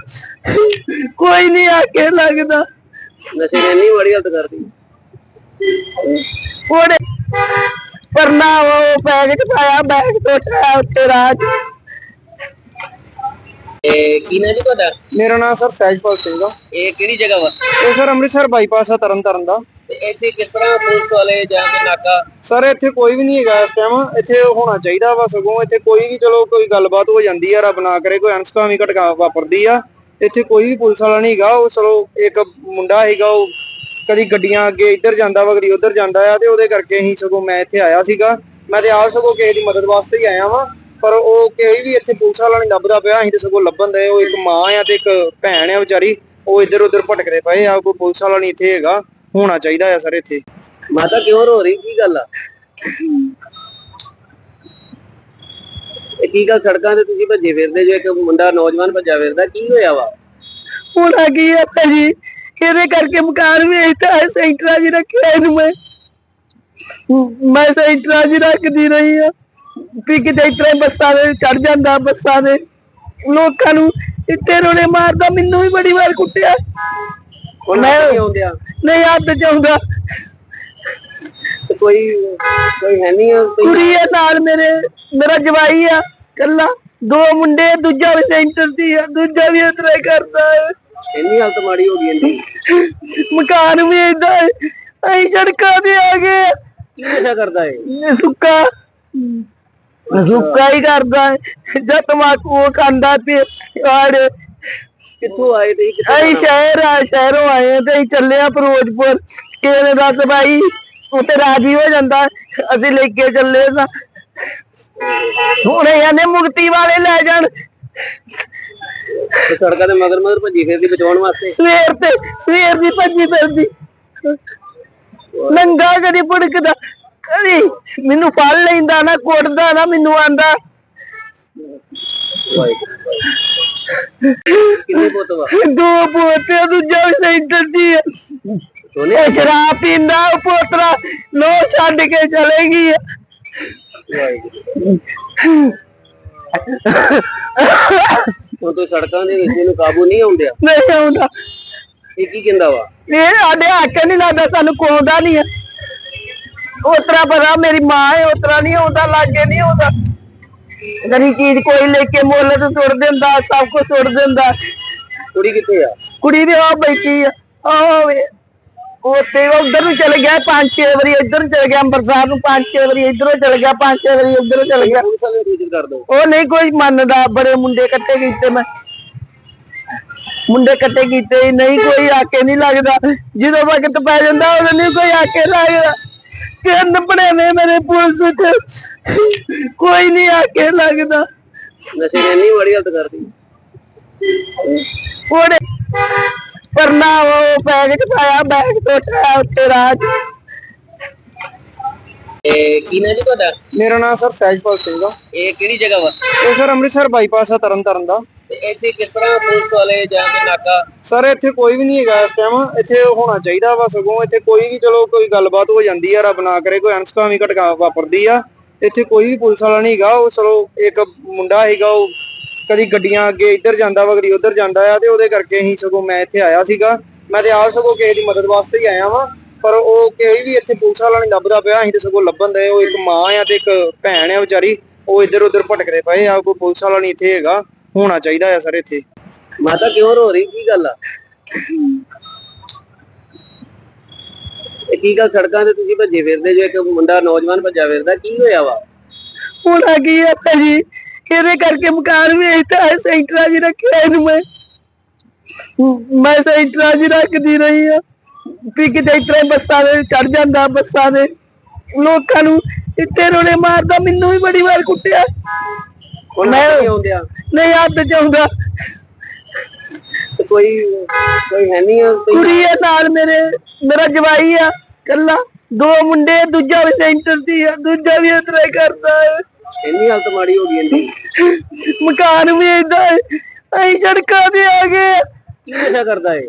ਕੋਈ ਨਹੀਂ ਆਕੇ ਲੱਗਦਾ। ਨਸ਼ੇ ਨੇ ਇੰਨੀ ਮਾੜੀ ਹਾਲਤ ਕਰਦੀ। ਉਹਨੇ ਪਰਨਾ ਉਹ ਬੈਗ ਚ ਪਾਇਆ, ਬੈਗ ਟੋਟਿਆ ਉੱਤੇ ਰਾਜ। ਕੀ ਨਾ ਜੀ ਤੁਹਾਡਾ? ਮੇਰਾ ਨਾਮ ਸਰ ਸਹਿਜਪਾਲ ਸਿੰਘ ਆ। ਇਹ ਕਿਹੜੀ ਜਗ੍ਹਾ ਵਾ? ਇਹ ਸਰ ਅੰਮ੍ਰਿਤਸਰ ਬਾਈਪਾਸ ਆ ਤਰਨਤਾਰਨ ਦਾ। ਤੇ ਇੱਥੇ ਕਿਸ ਤਰ੍ਹਾਂ ਪੁਲਿਸ ਵਾਲੇ ਜਾਂ ਕੇ ਨਾਕਾ? ਸਰ ਇੱਥੇ ਕੋਈ ਵੀ ਨਹੀਂ ਹੈਗਾ ਇਸ ਟਾਈਮ। ਇੱਥੇ ਹੋਣਾ ਚਾਹੀਦਾ ਵਾ, ਸਗੋਂ ਇੱਥੇ ਕੋਈ ਵੀ ਚਲੋ ਕੋਈ ਗੱਲਬਾਤ ਹੋ ਜਾਂਦੀ ਆ, ਰੱਬ ਨਾ ਕਰੇ ਕੋਈ ਅਣਸੁਖਾਵੀਂ ਘਟਨਾ ਵਾਪਰਦੀ ਆ, ਇੱਥੇ ਕੋਈ ਵੀ ਪੁਲਿਸ ਵਾਲਾ ਨਹੀਂ ਹੈਗਾ। ਉਹ ਚਲੋ ਇੱਕ ਮੁੰਡਾ ਹੈਗਾ, ਉਹ ਕਦੀ ਗੱਡੀਆਂ ਅੱਗੇ ਇੱਧਰ ਜਾਂਦਾ ਵਾ, ਕਦੀ ਉੱਧਰ ਜਾਂਦਾ ਆ, ਤੇ ਉਹਦੇ ਕਰਕੇ ਹੀ ਸਗੋਂ ਮੈਂ ਇੱਥੇ ਆਇਆ ਸੀਗਾ। ਮੈਂ ਤੇ ਆਪ ਸਗੋਂ ਕਿਸੇ ਦੀ ਮਦਦ ਵਾਸਤੇ ਹੀ ਆਇਆ ਵਾਂ, ਪਰ ਉਹ ਕੋਈ ਵੀ ਇੱਥੇ ਪੁਲਿਸ ਵਾਲਾ ਨਹੀਂ ਲੱਭਦਾ ਪਿਆ। ਅਸੀਂ ਤੇ ਸਗੋਂ ਲੱਭਣ ਦੇ। ਉਹ ਇੱਕ ਮਾਂ ਆ ਤੇ ਇੱਕ ਭੈਣ ਆ ਵਿਚਾਰੀ, ਉਹ ਇੱਧਰ ਉੱਧਰ ਭਟਕਦੇ ਪਏ ਆ। ਕੋਈ ਪੁਲਿਸ ਵਾਲਾ ਨਹੀਂ ਇੱਥੇ ਹੈਗਾ, ਹੋਣਾ ਚਾਹੀਦਾ ਆ ਸਰ ਇੱਥੇ। ਮਾਤਾ ਕਿਉਂ ਰੋ ਰਹੀ? ਕੀ ਗੱਲ ਆ? ਇਹ ਕੀ ਗੱਲ ਸੜਕਾਂ ਤੇ ਤੁਸੀਂ ਭੱਜੇ ਫਿਰਦੇ ਜੋ? ਇੱਕ ਮੁੰਡਾ ਨੌਜਵਾਨ ਭੱਜਾ ਫਿਰਦਾ, ਕੀ ਹੋਇਆ ਵਾ? ਹੁਣ ਆ ਗਈ ਆ ਭਾਜੀ, ਇਹਦੇ ਕਰਕੇ ਮਕਾਨ ਵੇਚਦਾ ਹੈ। ਸੈਂਟਰਾਂ 'ਚ ਰੱਖਿਆ ਇਹਨੂੰ ਮੈਂ ਸੈਂਟਰਾਂ 'ਚ ਰੱਖਦੀ ਰਹੀ ਆ ਵੀ ਕਿਤੇ ਇਸ ਤਰ੍ਹਾਂ ਬੱਸਾਂ ਦੇ ਚੜ ਜਾਂਦਾ, ਬੱਸਾਂ ਦੇ ਲੋਕਾਂ ਨੂੰ ਇੱਥੇ ਰੋਲੇ ਮਾਰਦਾ। ਮੈਨੂੰ ਵੀ ਬੜੀ ਵਾਰ ਕੁੱਟਿਆ। ਨਹੀਂ ਹੱਥ ਚ ਆਉਂਦਾ। ਕੋਈ ਹੈ ਨਹੀਂ? ਕੁੜੀ ਆ ਨਾਲ ਮੇਰਾ ਜਵਾਈ ਆ ਕੱਲਾ, 2 ਮੁੰਡੇ, ਦੂਜਾ ਵੀ ਸੈਂਟਰ ਦੀ ਆ, ਦੂਜਾ ਵੀ ਇਸ ਤਰ੍ਹਾਂ ਹੀ ਕਰਦਾ ਹੈ। ਇੰਨੀ ਹਾਲਤ ਮਾੜੀ ਹੋ ਗਈ ਇੰਨੀ? ਮਕਾਨ ਵੀ ਏਦਾਂ ਹੈ, ਅਸੀਂ ਸੜਕਾਂ ਤੇ ਆ ਗਏ। ਕੀ ਨਸ਼ਾ ਕਰਦਾ ਹੈ? ਸੁੱਕਾ ਹੀ ਕਰਦਾ ਹੈ, ਜਦ ਤਮਾਕੂ ਖਾਂਦਾ ਤੇ ਕਿੱਥੋਂ ਆਏ ਤੇ? ਅਸੀਂ ਸ਼ਹਿਰੋਂ ਆਏ ਆ ਤੇ ਅਸੀਂ ਚੱਲੇ ਆ ਫਿਰੋਜ਼ਪੁਰ। ਕਿਸੇ ਨੇ ਦੱਸ ਭਾਈ ਉੱਥੇ ਰਾਜੀ ਹੋ ਜਾਂਦਾ, ਅਸੀਂ ਲੈ ਕੇ ਚੱਲੇ ਸਾਂ। ਹੁਣ ਇਹਨੇ ਮੁਕਤੀ ਵਾਲੇ ਲੈ ਜਾਣ ਤੇ ਸੜਕਾਂ ਦੇ ਮਗਰ ਮਗਰ ਭੱਜੀ ਫਿਰਦੀ ਬਚਾਉਣ ਵਾਸਤੇ। ਸਵੇਰ ਦੀ ਭੱਜੀ ਫਿਰਦੀ ਨੰਗਾ ਕਦੀ ਭੁੜਕਦਾ ਕਦੀ ਮੈਨੂੰ ਫੜ ਲੈਂਦਾ ਨਾ ਕੁੱਟਦਾ ਨਾ ਮੈਨੂੰ ਆਂਦਾ ਕਿੰਨੇ ਪੁੱਤ ਵਾ? 2 ਪੋਤੇ ਦੂਜਾ ਵੀ ਸੈਂਟਰ ਦੀ ਆ। ਇਹ ਸ਼ਰਾਬ ਪੀਂਦਾ ਉਹ ਪੋਤਰਾ ਲੋ ਛੱਡ ਕੇ ਚਲੇ ਗਈ। ਹੁਣ ਤੂੰ ਸੜਕਾਂ ਦੇ ਵਿੱਚ ਇਹਨੂੰ ਕਾਬੂ ਨਹੀਂ ਆਉਂਦਿਆ? ਨਹੀਂ ਆਉਂਦਾ। ਇਹ ਕੀ ਕਹਿੰਦਾ ਵਾ? ਇਹ ਸਾਡੇ ਹੱਕ ਨਹੀਂ ਲੱਗਦਾ, ਸਾਨੂੰ ਕੋਉਂਦਾ ਨਹੀਂ ਹੈ। ਉਤਰਾ ਪਤਾ ਮੇਰੀ ਮਾਂ ਹੈ, ਉਤਰਾ ਨਹੀਂ ਆਉਂਦਾ, ਲਾਗੇ ਨਹੀਂ ਆਉਂਦਾ। ਗਰੀ ਚੀਜ਼ ਕੋਈ ਲੈ ਕੇ ਮੁੱਲ ਤੇ ਸੁੱਟ ਦਿੰਦਾ, ਸਭ ਕੁਝ ਸੁੱਟ ਦਿੰਦਾ। ਕੁੜੀ ਕਿੱਥੇ ਆ? ਕੁੜੀ ਦੇ ਆ ਬੈਠੀ ਆ ਉੱਥੇ ਉਧਰ ਨੂੰ ਚਲੇ ਗਿਆ 5-6 ਵਾਰੀ, ਇੱਧਰ ਨੂੰ ਚਲੇ ਗਿਆ ਅੰਮ੍ਰਿਤਸਰ ਨੂੰ 5-6 ਵਾਰੀ, ਇੱਧਰੋਂ ਚਲੇ ਗਿਆ 5-6 ਵਾਰੀ, ਉੱਧਰੋਂ ਚਲੇ ਗਿਆ। ਪੁਲਿਸ ਵਾਲੇ ਨੂੰ ਸੂਚਿਤ ਕਰ ਦੋ। ਉਹ ਨਹੀਂ ਕੋਈ ਮੰਨਦਾ। ਬੜੇ ਮੁੰਡੇ ਇਕੱਠੇ ਕੀਤੇ ਮੈਂ, ਮੁੰਡੇ ਇਕੱਠੇ ਕੀਤੇ ਨਹੀਂ ਕੋਈ ਆਕੇ ਨਹੀਂ ਲੱਗਦਾ। ਜਦੋਂ ਵਕਤ ਪੈ ਜਾਂਦਾ ਉਦੋਂ ਨਹੀਂ ਕੋਈ ਆਕੇ ਲੱਗਦਾ। ਤਿੰਨ ਭਣੇਵੇਂ ਮੇਰੇ ਪੁਲਿਸ ਚ ਕੋਈ ਨਹੀਂ ਆਕੇ ਲੱਗਦਾ। ਨਸ਼ੇ ਨੇ ਇੰਨੀ ਮਾੜੀ ਹਾਲਤ ਕਰਦੀ। ਉਹਨੇ ਪਰਨਾ ਉਹ ਬੈਗ ਚ ਪਾਇਆ, ਬੈਗ ਟੋਟਿਆ ਉੱਤੇ ਰਾਜ। ਕੀ ਨਾ ਜੀ ਤੁਹਾਡਾ? ਮੇਰਾ ਨਾਮ ਸਰ ਸਹਿਜਪਾਲ ਸਿੰਘ ਆ। ਇਹ ਕਿਹੜੀ ਜਗ੍ਹਾ ਵਾ? ਇਹ ਸਰ ਅੰਮ੍ਰਿਤਸਰ ਬਾਈਪਾਸ ਆ ਤਰਨਤਾਰਨ ਦਾ। ਤੇ ਇੱਥੇ ਕਿਸ ਤਰ੍ਹਾਂ ਪੁਲਿਸ ਵਾਲੇ ਜਾਂ ਕੇ ਨਾਕਾ? ਸਰ ਇੱਥੇ ਕੋਈ ਵੀ ਨਹੀਂ ਹੈਗਾ ਇਸ ਟਾਈਮ। ਇੱਥੇ ਹੋਣਾ ਚਾਹੀਦਾ ਵਾ, ਸਗੋਂ ਇੱਥੇ ਕੋਈ ਵੀ ਚਲੋ ਕੋਈ ਗੱਲਬਾਤ ਹੋ ਜਾਂਦੀ ਆ, ਰੱਬ ਨਾ ਕਰੇ ਕੋਈ ਅਣਸੁਖਾਵੀਂ ਘਟਨਾ ਵਾਪਰਦੀ ਆ, ਇੱਥੇ ਕੋਈ ਵੀ ਪੁਲਿਸ ਵਾਲਾ ਨਹੀਂ ਹੈਗਾ। ਉਹ ਚਲੋ ਇੱਕ ਮੁੰਡਾ ਹੈਗਾ, ਉਹ ਕਦੀ ਗੱਡੀਆਂ ਅੱਗੇ ਇੱਧਰ ਜਾਂਦਾ ਵਾ ਕਦੀ ਉੱਧਰ ਜਾਂਦਾ ਆ, ਤੇ ਉਹਦੇ ਕਰਕੇ ਅਸੀਂ ਸਗੋਂ ਮੈਂ ਇੱਥੇ ਆਇਆ ਸੀਗਾ। ਮੈਂ ਤੇ ਆਪ ਸਗੋਂ ਕਿਸੇ ਦੀ ਮਦਦ ਵਾਸਤੇ ਹੀ ਆਇਆ ਵਾਂ, ਪਰ ਉਹ ਕੋਈ ਵੀ ਇੱਥੇ ਪੁਲਿਸ ਵਾਲਾ ਨਹੀਂ ਲੱਭਦਾ ਪਿਆ। ਅਸੀਂ ਤੇ ਸਗੋਂ ਲੱਭਣ ਦੇ, ਉਹ ਇੱਕ ਮਾਂ ਆ ਤੇ ਇੱਕ ਭੈਣ ਆ ਵਿਚਾਰੀ, ਉਹ ਇੱਧਰ ਉੱਧਰ ਭਟਕਦੇ ਪਏ ਆ। ਕੋਈ ਪੁਲਿਸ ਵਾਲਾ ਨਹੀਂ ਇੱਥੇ ਹੈਗਾ, ਹੋਣਾ ਚਾਹੀਦਾ ਆ ਸਰ ਇੱਥੇ। ਮਾਤਾ ਕਿਉਂ ਰੋ ਰਹੀ, ਕੀ ਗੱਲ ਆ? ਕੀ ਗੱਲ ਸੜਕਾਂ ਤੇ ਤੁਸੀਂ ਭੱਜੇ ਫਿਰਦੇ ਜੋ, ਇੱਕ ਮੁੰਡਾ ਨੌਜਵਾਨ ਭੱਜਾ ਫਿਰਦਾ, ਕੀ ਹੋਇਆ ਵਾ? ਹੁਣ ਆ ਗਈ ਆ ਭਾਜੀ, ਇਹਦੇ ਕਰਕੇ ਮਕਾਨ ਵੇਚਤਾ ਹੈ, ਸੈਂਟਰਾਂ 'ਚ ਰੱਖਿਆ ਇਹਨੂੰ ਮੈਂ ਸੈਂਟਰਾਂ 'ਚ ਰੱਖਦੀ ਰਹੀ ਆ ਵੀ ਕਿਤੇ ਇਸ ਤਰ੍ਹਾਂ ਬੱਸਾਂ ਦੇ ਚੜ ਜਾਂਦਾ, ਬੱਸਾਂ ਦੇ ਲੋਕਾਂ ਨੂੰ ਇੱਥੇ ਰੋਲੇ ਮਾਰਦਾ। ਮੈਨੂੰ ਵੀ ਬੜੀ ਵਾਰ ਕੁੱਟਿਆ, ਮੈਂ ਆਉਂਦਿਆ ਨਹੀਂ ਹੱਥ 'ਚ ਆਉਂਦਾ। ਕੋਈ ਹੈ ਨਹੀਂ ਆ? ਕੁੜੀ ਆ ਨਾਲ ਮੇਰਾ ਜਵਾਈ ਆ ਕੱਲਾ, 2 ਮੁੰਡੇ, ਦੂਜਾ ਵੀ ਸੈਂਟਰ ਦੀ ਆ, ਦੂਜਾ ਵੀ ਇਸ ਤਰ੍ਹਾਂ ਹੀ ਕਰਦਾ ਹੈ। ਇੰਨੀ ਹਾਲਤ ਮਾੜੀ ਹੋ ਗਈ ਇਹਦੀ। ਮਕਾਨ ਵੀ ਏਦਾਂ ਹੈ, ਅਸੀਂ ਸੜਕਾਂ ਤੇ ਆ ਗਏ। ਕੀ ਨਸ਼ਾ ਕਰਦਾ ਹੈ?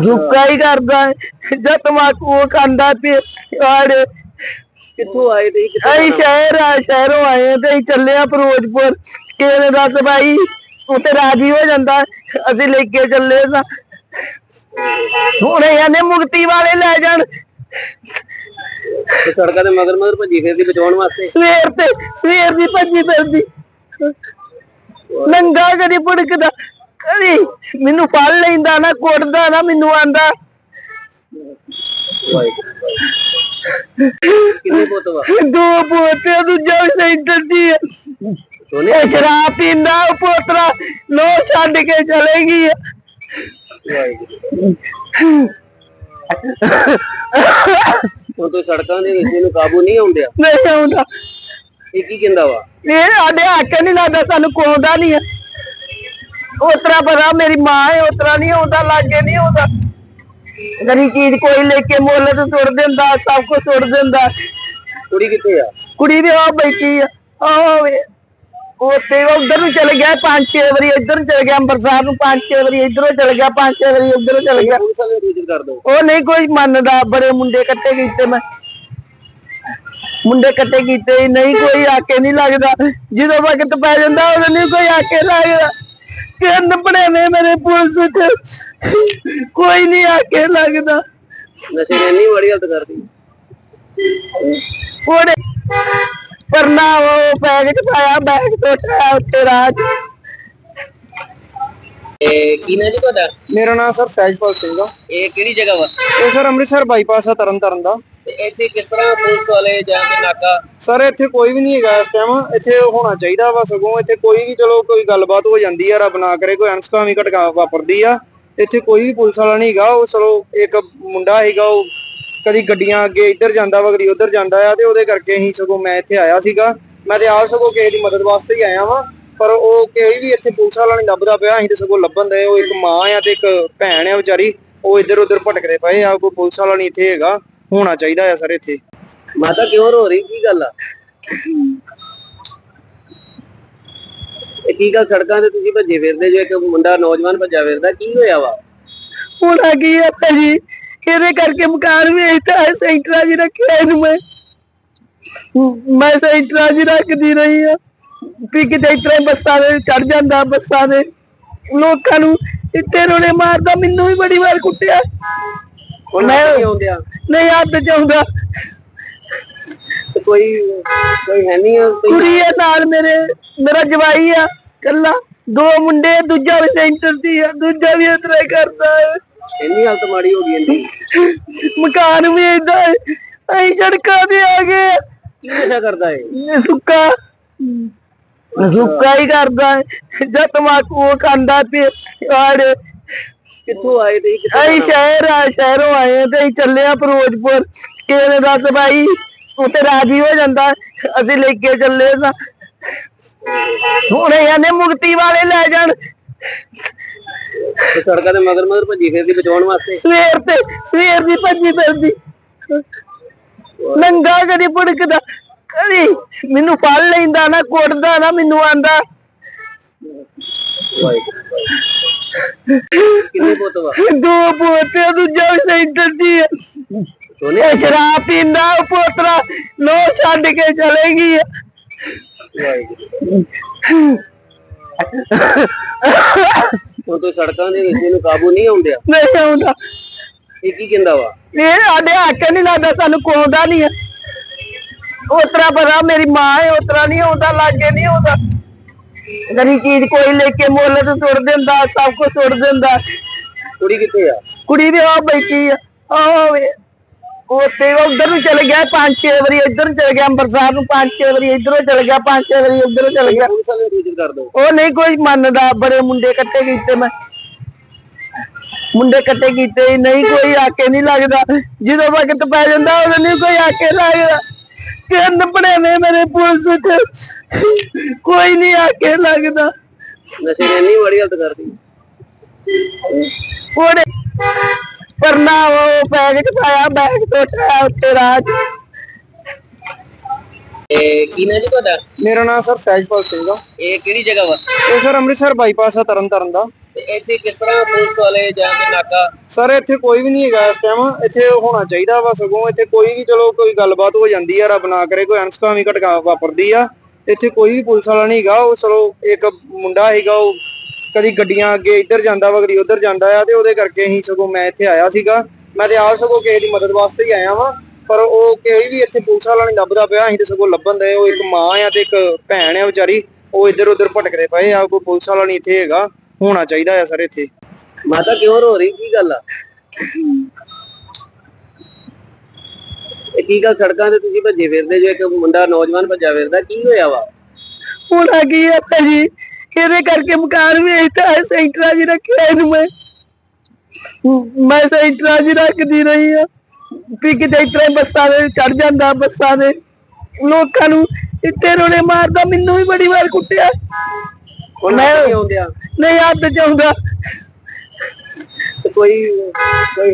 ਸੁੱਕਾ ਹੀ ਕਰਦਾ ਹੈ, ਜਦ ਤਮਾਕੂ ਉਹ ਖਾਂਦਾ ਤੇ ਆੜੇ। ਕਿੱਥੋਂ ਆਏ ਤੇ? ਅਸੀਂ ਸ਼ਹਿਰੋਂ ਆਏ ਤੇ ਅਸੀਂ ਚੱਲੇ ਆ ਫਿਰੋਜ਼ਪੁਰ। ਕਿਸੇ ਨੇ ਦੱਸ ਭਾਈ ਉੱਥੇ ਰਾਜੀ ਹੋ ਜਾਂਦਾ, ਅਸੀਂ ਲੈ ਕੇ ਚੱਲੇ ਸਾਂ। ਹੁਣ ਇਹਨੇ ਮੁਕਤੀ ਵਾਲੇ ਲੈ ਜਾਣ। ਸੜਕਾਂ ਤੇ ਮਗਰ ਭੱਜੀ ਫਿਰਦੀ ਬਚਾਉਣ ਵਾਸਤੇ, ਸਵੇਰ ਦੀ ਭੱਜੀ ਫਿਰਦੀ, ਨੰਗਾ ਕਦੀ ਭੁੜਕਦਾ, ਕਦੀ ਮੈਨੂੰ ਫੜ ਲੈਂਦਾ ਨਾ, ਕੁੱਟਦਾ ਨਾ, ਮੈਨੂੰ ਆਂਦਾ। ਕਿੰਨੇ ਪੁੱਤ ਵਾ? 2 ਪੋਤੇ, ਦੂਜਾ ਵੀ ਸੈਂਟਰ ਦੀ ਆ। ਇਹ ਸ਼ਰਾਬ ਪੀਂਦਾ, ਉਹ ਪੋਤਰਾ ਲੋ ਛੱਡ ਕੇ ਚਲੇ ਗਈ। ਹੁਣ ਤੋਂ ਸੜਕਾਂ ਦੇ ਵਿੱਚ ਇਹਨੂੰ ਕਾਬੂ ਨਹੀਂ ਆਉਂਦਿਆ? ਨਹੀਂ ਆਉਂਦਾ। ਇਹ ਕੀ ਕਹਿੰਦਾ ਵਾ? ਇਹ ਸਾਡੇ ਹੱਕ ਨਹੀਂ ਲੱਗਦਾ, ਸਾਨੂੰ ਕੋਉਂਦਾ ਨਹੀਂ ਹੈ। ਉਤਰਾ ਪਤਾ ਮੇਰੀ ਮਾਂ ਹੈ, ਉਤਰਾ ਨਹੀਂ ਆਉਂਦਾ, ਲਾਗੇ ਨਹੀਂ ਆਉਂਦਾ। ਗਰੀ ਚੀਜ਼ ਕੋਈ ਲੈ ਕੇ ਮੁੱਲ ਤੇ ਸੁੱਟ ਦਿੰਦਾ, ਸਭ ਕੁਝ ਸੁੱਟ ਦਿੰਦਾ। ਕੁੜੀ ਕਿੱਥੇ ਆ? ਕੁੜੀ ਵੀ ਆ ਬੈਠੀ ਆ, ਉੱਥੇ ਉਧਰ ਨੂੰ ਚਲੇ ਗਿਆ 5-6 ਵਾਰੀ, ਇੱਧਰ ਨੂੰ ਚਲੇ ਗਿਆ ਅੰਮ੍ਰਿਤਸਰ ਨੂੰ 5-6 ਵਾਰੀ, ਇੱਧਰੋਂ ਚਲੇ ਗਿਆ 5-6 ਵਾਰੀ, ਉੱਧਰੋਂ ਚਲੇ ਗਿਆ। ਪੁਲਿਸ ਵਾਲੇ ਨੂੰ ਸੂਚਿਤ ਕਰ ਦੋ। ਉਹ ਨਹੀਂ ਕੋਈ ਮੰਨਦਾ। ਬੜੇ ਮੁੰਡੇ ਇਕੱਠੇ ਕੀਤੇ, ਮੈਂ ਮੁੰਡੇ ਇਕੱਠੇ ਕੀਤੇ, ਨਹੀਂ ਕੋਈ ਆਕੇ ਨਹੀਂ ਲੱਗਦਾ। ਜਦੋਂ ਵਕਤ ਪੈ ਜਾਂਦਾ ਉਦੋਂ ਨਹੀਂ ਕੋਈ ਆਕੇ ਲੱਗਦਾ। ਤਿੰਨ ਭਣੇਵੇਂ ਮੇਰੇ ਪੁਲਿਸ ਚ, ਕੋਈ ਨਹੀਂ ਆਕੇ ਲੱਗਦਾ। ਨਸ਼ੇ ਨੇ ਇੰਨੀ ਮਾੜੀ ਹਾਲਤ ਕਰਦੀ। ਉਹਨੇ ਪਰਨਾ ਉਹ ਬੈਗ ਚ ਪਾਇਆ, ਬੈਗ ਤੋਂ ਉਠਾਇਆ ਉੱਤੇ ਰਾਹ ਚ। ਕੀ ਨਾ ਜੀ ਤੁਹਾਡਾ? ਮੇਰਾ ਨਾਮ ਸਰ ਸਹਿਜਪਾਲ ਸਿੰਘ ਆ। ਇਹ ਕਿਹੜੀ ਜਗ੍ਹਾ ਵਾ? ਇਹ ਸਰ ਅੰਮ੍ਰਿਤਸਰ ਬਾਈਪਾਸ ਆ ਤਰਨਤਾਰਨ ਦਾ। ਤੇ ਇੱਥੇ ਕਿਸ ਤਰ੍ਹਾਂ ਪੁਲਿਸ ਵਾਲੇ ਜਾਂ ਕੇ ਨਾਕਾ? ਸਰ ਇੱਥੇ ਕੋਈ ਵੀ ਨਹੀਂ ਹੈਗਾ ਇਸ ਟਾਈਮ, ਇੱਥੇ ਹੋਣਾ ਚਾਹੀਦਾ ਵਾ ਸਗੋਂ। ਇੱਥੇ ਕੋਈ ਵੀ ਚਲੋ ਕੋਈ ਗੱਲਬਾਤ ਹੋ ਜਾਂਦੀ ਆ, ਰੱਬ ਨਾ ਕਰੇ ਕੋਈ ਅਣਸੁਖਾਵੀਂ ਘਟਨਾ ਵਾਪਰਦੀ ਆ, ਇੱਥੇ ਕੋਈ ਵੀ ਪੁਲਿਸ ਵਾਲਾ ਨਹੀਂ ਹੈਗਾ। ਉਹ ਚਲੋ ਇੱਕ ਮੁੰਡਾ ਹੈਗਾ, ਉਹ ਕਦੀ ਗੱਡੀਆਂ ਅੱਗੇ ਇੱਧਰ ਜਾਂਦਾ ਵਾ ਕਦੀ ਉੱਧਰ ਜਾਂਦਾ ਆ, ਤੇ ਉਹਦੇ ਕਰਕੇ ਅਸੀਂ ਸਗੋਂ ਮੈਂ ਇੱਥੇ ਆਇਆ ਸੀਗਾ। ਮੈਂ ਤੇ ਆਪ ਸਗੋਂ ਕਿਸੇ ਦੀ ਮਦਦ ਵਾਸਤੇ ਹੀ ਆਇਆ ਵਾਂ, ਪਰ ਉਹ ਕੋਈ ਵੀ ਇੱਥੇ ਪੁਲਿਸ ਵਾਲਾ ਨਹੀਂ ਲੱਭਦਾ ਪਿਆ। ਅਸੀਂ ਤੇ ਸਗੋਂ ਲੱਭਣ ਦੇ, ਉਹ ਇੱਕ ਮਾਂ ਆ ਤੇ ਇੱਕ ਭੈਣ ਆ ਵਿਚਾਰੀ, ਉਹ ਇੱਧਰ ਉੱਧਰ ਭਟਕਦੇ ਪਏ ਆ। ਕੋਈ ਪੁਲਿਸ ਵਾਲਾ ਨਹੀਂ ਇੱਥੇ ਹੈਗਾ, ਹੋਣਾ ਚਾਹੀਦਾ ਆ ਸਰ ਇੱਥੇ। ਮਾਤਾ ਕਿਉਂ ਰੋ ਰਹੀ, ਕੀ ਗੱਲ ਆ? ਕੀ ਗੱਲ ਸੜਕਾਂ ਤੇ ਤੁਸੀਂ ਭੱਜੇ ਫਿਰਦੇ ਜੋ, ਇੱਕ ਮੁੰਡਾ ਨੌਜਵਾਨ ਭੱਜਾ ਫਿਰਦਾ, ਕੀ ਹੋਇਆ ਵਾ? ਹੁਣ ਆ ਗਈ ਆ ਭਾਜੀ, ਇਹਦੇ ਕਰਕੇ ਮਕਾਨ ਵੇਚਤਾ ਹੈ, ਸੈਂਟਰਾਂ 'ਚ ਰੱਖਿਆ ਇਹਨੂੰ ਮੈਂ ਸੈਂਟਰਾਂ 'ਚ ਰੱਖਦੀ ਰਹੀ ਆ ਵੀ ਕਿਤੇ ਇਸ ਤਰ੍ਹਾਂ ਬੱਸਾਂ ਦੇ ਚੜ ਜਾਂਦਾ, ਬੱਸਾਂ ਦੇ ਲੋਕਾਂ ਨੂੰ ਇੱਥੇ ਰੋਲੇ ਮਾਰਦਾ। ਮੈਨੂੰ ਵੀ ਬੜੀ ਵਾਰ ਕੁੱਟਿਆ, ਮੈਂ ਆਉਂਦਿਆ ਨਹੀਂ ਹੱਥ 'ਚ ਆਉਂਦਾ। ਕੋਈ ਹੈ ਨਹੀਂ ਆ? ਕੁੜੀ ਆ ਨਾਲ ਮੇਰਾ ਜਵਾਈ ਆ ਕੱਲਾ, 2 ਮੁੰਡੇ, ਦੂਜਾ ਵੀ ਸੈਂਟਰ ਦੀ ਆ, ਦੂਜਾ ਵੀ ਇਸ ਤਰ੍ਹਾਂ ਹੀ ਕਰਦਾ ਹੈ। ਇੰਨੀ ਹਾਲਤ ਮਾੜੀ ਹੋ ਗਈ ਇਹਦੀ। ਮਕਾਨ ਵੀ ਏਦਾਂ ਹੈ, ਅਸੀਂ ਸੜਕਾਂ ਤੇ ਆ ਗਏ। ਕੀ ਨਸ਼ਾ ਕਰਦਾ ਹੈ? ਸੁੱਕਾ ਹੀ ਕਰਦਾ ਹੈ, ਜਦ ਤਮਾਕੂ ਉਹ ਖਾਂਦਾ ਤੇ ਆੜੇ। ਕਿੱਥੋਂ ਆਏ ਤੇ? ਅਸੀਂ ਸ਼ਹਿਰੋਂ ਆਏ ਤੇ ਅਸੀਂ ਚੱਲੇ ਆ ਫਿਰੋਜ਼ਪੁਰ। ਕਿਸੇ ਨੇ ਦੱਸ ਭਾਈ ਉੱਥੇ ਰਾਜੀ ਹੋ ਜਾਂਦਾ, ਅਸੀਂ ਲੈ ਕੇ ਚੱਲੇ ਸਾਂ। ਹੁਣ ਇਹਨੇ ਮੁਕਤੀ ਵਾਲੇ ਲੈ ਜਾਣ। ਸੜਕਾਂ ਤੇ ਮਗਰ ਭੱਜੀ ਫਿਰਦੀ ਬਚਾਉਣ ਵਾਸਤੇ, ਸਵੇਰ ਦੀ ਭੱਜੀ ਫਿਰਦੀ, ਨੰਗਾ ਕਦੀ ਭੁੜਕਦਾ, ਕਦੀ ਮੈਨੂੰ ਫੜ ਲੈਂਦਾ ਨਾ, ਕੁੱਟਦਾ ਨਾ, ਮੈਨੂੰ ਆਂਦਾ। ਕਿੰਨੇ ਪੁੱਤ ਵਾ? 2 ਪੋਤੇ, ਦੂਜਾ ਵੀ ਸੈਂਟਰ ਦੀ ਆ। ਇਹ ਸ਼ਰਾਬ ਪੀਂਦਾ, ਉਹ ਪੋਤਰਾ ਲੋ ਛੱਡ ਕੇ ਚਲੇ ਗਈ। ਵਾਹਿਗੁਰੂ। ਹੁਣ ਤੂੰ ਸੜਕਾਂ ਦੇ ਵਿੱਚ ਇਹਨੂੰ ਕਾਬੂ ਨਹੀਂ ਆਉਂਦਿਆ, ਨਹੀਂ ਆਉਂਦਾ। ਇਹ ਕੀ ਕਹਿੰਦਾ ਵਾ? ਇਹ ਸਾਡੇ ਹੱਕ ਨਹੀਂ ਲੱਗਦਾ, ਸਾਨੂੰ ਕੋਉਂਦਾ ਨਹੀਂ ਹੈ। ਉਤਰਾ ਪਤਾ ਮੇਰੀ ਮਾਂ ਹੈ, ਉਤਰਾ ਨਹੀਂ ਆਉਂਦਾ, ਲਾਗੇ ਨਹੀਂ ਆਉਂਦਾ। ਗਰੀ ਚੀਜ਼ ਕੋਈ ਲੈ ਕੇ ਮੁੱਲ ਤੇ ਸੁੱਟ ਦਿੰਦਾ, ਸਭ ਕੁਝ ਸੁੱਟ ਦਿੰਦਾ। ਕੁੜੀ ਕਿੱਥੇ ਆ? ਕੁੜੀ ਵੀ ਆ ਬੈਠੀ ਆ, ਉੱਥੇ ਉਧਰ ਨੂੰ ਚਲੇ ਗਿਆ 5-6 ਵਾਰੀ, ਇੱਧਰ ਨੂੰ ਚਲੇ ਗਿਆ ਅੰਮ੍ਰਿਤਸਰ ਨੂੰ 5-6 ਵਾਰੀ, ਇੱਧਰੋਂ ਚਲੇ ਗਿਆ 5-6 ਵਾਰੀ, ਉੱਧਰੋਂ ਚਲੇ ਗਿਆ। ਪੁਲਿਸ ਵਾਲੇ ਨੂੰ ਸੂਚਿਤ ਕਰ ਦੋ। ਉਹ ਨਹੀਂ ਕੋਈ ਮੰਨਦਾ, ਬੜੇ ਮੁੰਡੇ ਇਕੱਠੇ ਕੀਤੇ ਮੈਂ, ਮੁੰਡੇ ਇਕੱਠੇ ਕੀਤੇ, ਨਹੀਂ ਕੋਈ ਆਕੇ ਨਹੀਂ ਲੱਗਦਾ। ਜਦੋਂ ਵਕਤ ਪੈ ਜਾਂਦਾ ਉਦੋਂ ਨਹੀਂ ਕੋਈ ਆਕੇ ਲੱਗਦਾ। ਤਿੰਨ ਬੜੇ ਨੇ ਮੇਰੇ ਪੁਲਿਸ ਚ, ਕੋਈ ਨਹੀਂ ਆਕੇ ਲੱਗਦਾ। ਨਸ਼ੇ ਨੇ ਇੰਨੀ ਮਾੜੀ ਹਾਲਤ ਕਰਦੀ। ਉਹਨੇ ਪਰਨਾ ਉਹ ਬੈਗ ਚ ਪਾਇਆ, ਬੈਗ ਟੁੱਟਿਆ ਉੱਤੇ ਰਾਹ ਚ। ਕੀ ਨਾ ਜੀ ਤੁਹਾਡਾ? ਮੇਰਾ ਨਾਮ ਸਰ ਸਹਿਜਪਾਲ ਸਿੰਘ ਆ। ਇਹ ਕਿਹੜੀ ਜਗ੍ਹਾ ਵਾ? ਇਹ ਸਰ ਅੰਮ੍ਰਿਤਸਰ ਬਾਈਪਾਸ ਆ ਤਰਨਤਾਰਨ ਦਾ। ਤੇ ਇੱਥੇ ਕਿਸ ਤਰ੍ਹਾਂ ਪੁਲਿਸ ਵਾਲੇ ਜਾਂ ਕੇ ਨਾਕਾ? ਸਰ ਇੱਥੇ ਕੋਈ ਵੀ ਨਹੀਂ ਹੈਗਾ ਇਸ ਟਾਈਮ, ਇੱਥੇ ਹੋਣਾ ਚਾਹੀਦਾ ਵਾ। ਸਗੋਂ ਇੱਥੇ ਕੋਈ ਵੀ ਚਲੋ ਕੋਈ ਗੱਲਬਾਤ ਹੋ ਜਾਂਦੀ ਆ, ਰੱਬ ਨਾ ਕਰੇ ਕੋਈ ਅਣਸੁਖਾਵੀਂ ਘਟਨਾ ਵਾਪਰਦੀ ਆ, ਇੱਥੇ ਕੋਈ ਵੀ ਪੁਲਿਸ ਵਾਲਾ ਨਹੀਂ ਹੈਗਾ। ਉਹ ਚਲੋ ਇੱਕ ਮੁੰਡਾ ਹੈਗਾ, ਉਹ ਕਦੀ ਗੱਡੀਆਂ ਅੱਗੇ ਇੱਧਰ ਜਾਂਦਾ ਵਾ, ਕਦੀ ਉੱਧਰ ਜਾਂਦਾ ਆ, ਤੇ ਉਹਦੇ ਕਰਕੇ ਹੀ ਸਗੋਂ ਮੈਂ ਇੱਥੇ ਆਇਆ ਸੀਗਾ। ਮੈਂ ਤੇ ਆਪ ਸਗੋਂ ਕਿਸੇ ਦੀ ਮਦਦ ਵਾਸਤੇ ਹੀ ਆਇਆ ਵਾਂ, ਪਰ ਉਹ ਕੋਈ ਵੀ ਇੱਥੇ ਪੁਲਿਸ ਵਾਲਾ ਨਹੀਂ ਲੱਭਦਾ ਪਿਆ। ਅਸੀਂ ਤੇ ਸਗੋਂ ਲੱਭਣ ਦੇ, ਉਹ ਇੱਕ ਮਾਂ ਆ ਤੇ ਇੱਕ ਭੈਣ ਆ ਵਿਚਾਰੀ, ਉਹ ਇੱਧਰ ਉੱਧਰ ਭਟਕਦੇ ਪਏ ਆ। ਕੋਈ ਪੁਲਿਸ ਵਾਲਾ ਨਹੀਂ ਇੱਥੇ ਹੈਗਾ, ਹੋਣਾ ਚਾਹੀਦਾ ਆ ਸਰ ਇੱਥੇ। ਮਾਤਾ ਕਿਉਂ ਰੋ ਰਹੀ, ਕੀ ਗੱਲ ਆ? ਇਹ ਕੀ ਗੱਲ, ਸੜਕਾਂ ਤੇ ਤੁਸੀਂ ਭੱਜੇ ਫਿਰਦੇ ਜੋ, ਇੱਕ ਮੁੰਡਾ ਨੌਜਵਾਨ ਭੱਜਾ ਫਿਰਦਾ, ਕੀ ਹੋਇਆ ਵਾ? ਹੁਣ ਆ ਗਈ ਹੈ ਭਾਜੀ, ਇਹਦੇ ਕਰਕੇ ਮਕਾਨ ਵੀ ਇੱਥੇ ਸੈਂਟਰਾਂ 'ਚ ਰੱਖਿਆ ਇਹਨੂੰ। ਮੈਂ ਸੈਂਟਰਾਂ 'ਚ ਰੱਖਦੀ ਰਹੀ ਆ ਵੀ ਕਿਤੇ ਇਤਰੇ ਬੱਸਾਂ ਦੇ ਚੜ ਜਾਂਦਾ, ਬੱਸਾਂ ਦੇ ਲੋਕਾਂ ਨੂੰ ਇੱਥੇ ਰੋਣੇ ਮਾਰਦਾ। ਮੈਨੂੰ ਵੀ ਬੜੀ ਵਾਰ ਕੁੱਟਿਆ। ਮੈਂ ਆਉਂਦਿਆ ਨਹੀਂ ਹੱਥ ਚ ਆਉਂਦਾ। ਕੋਈ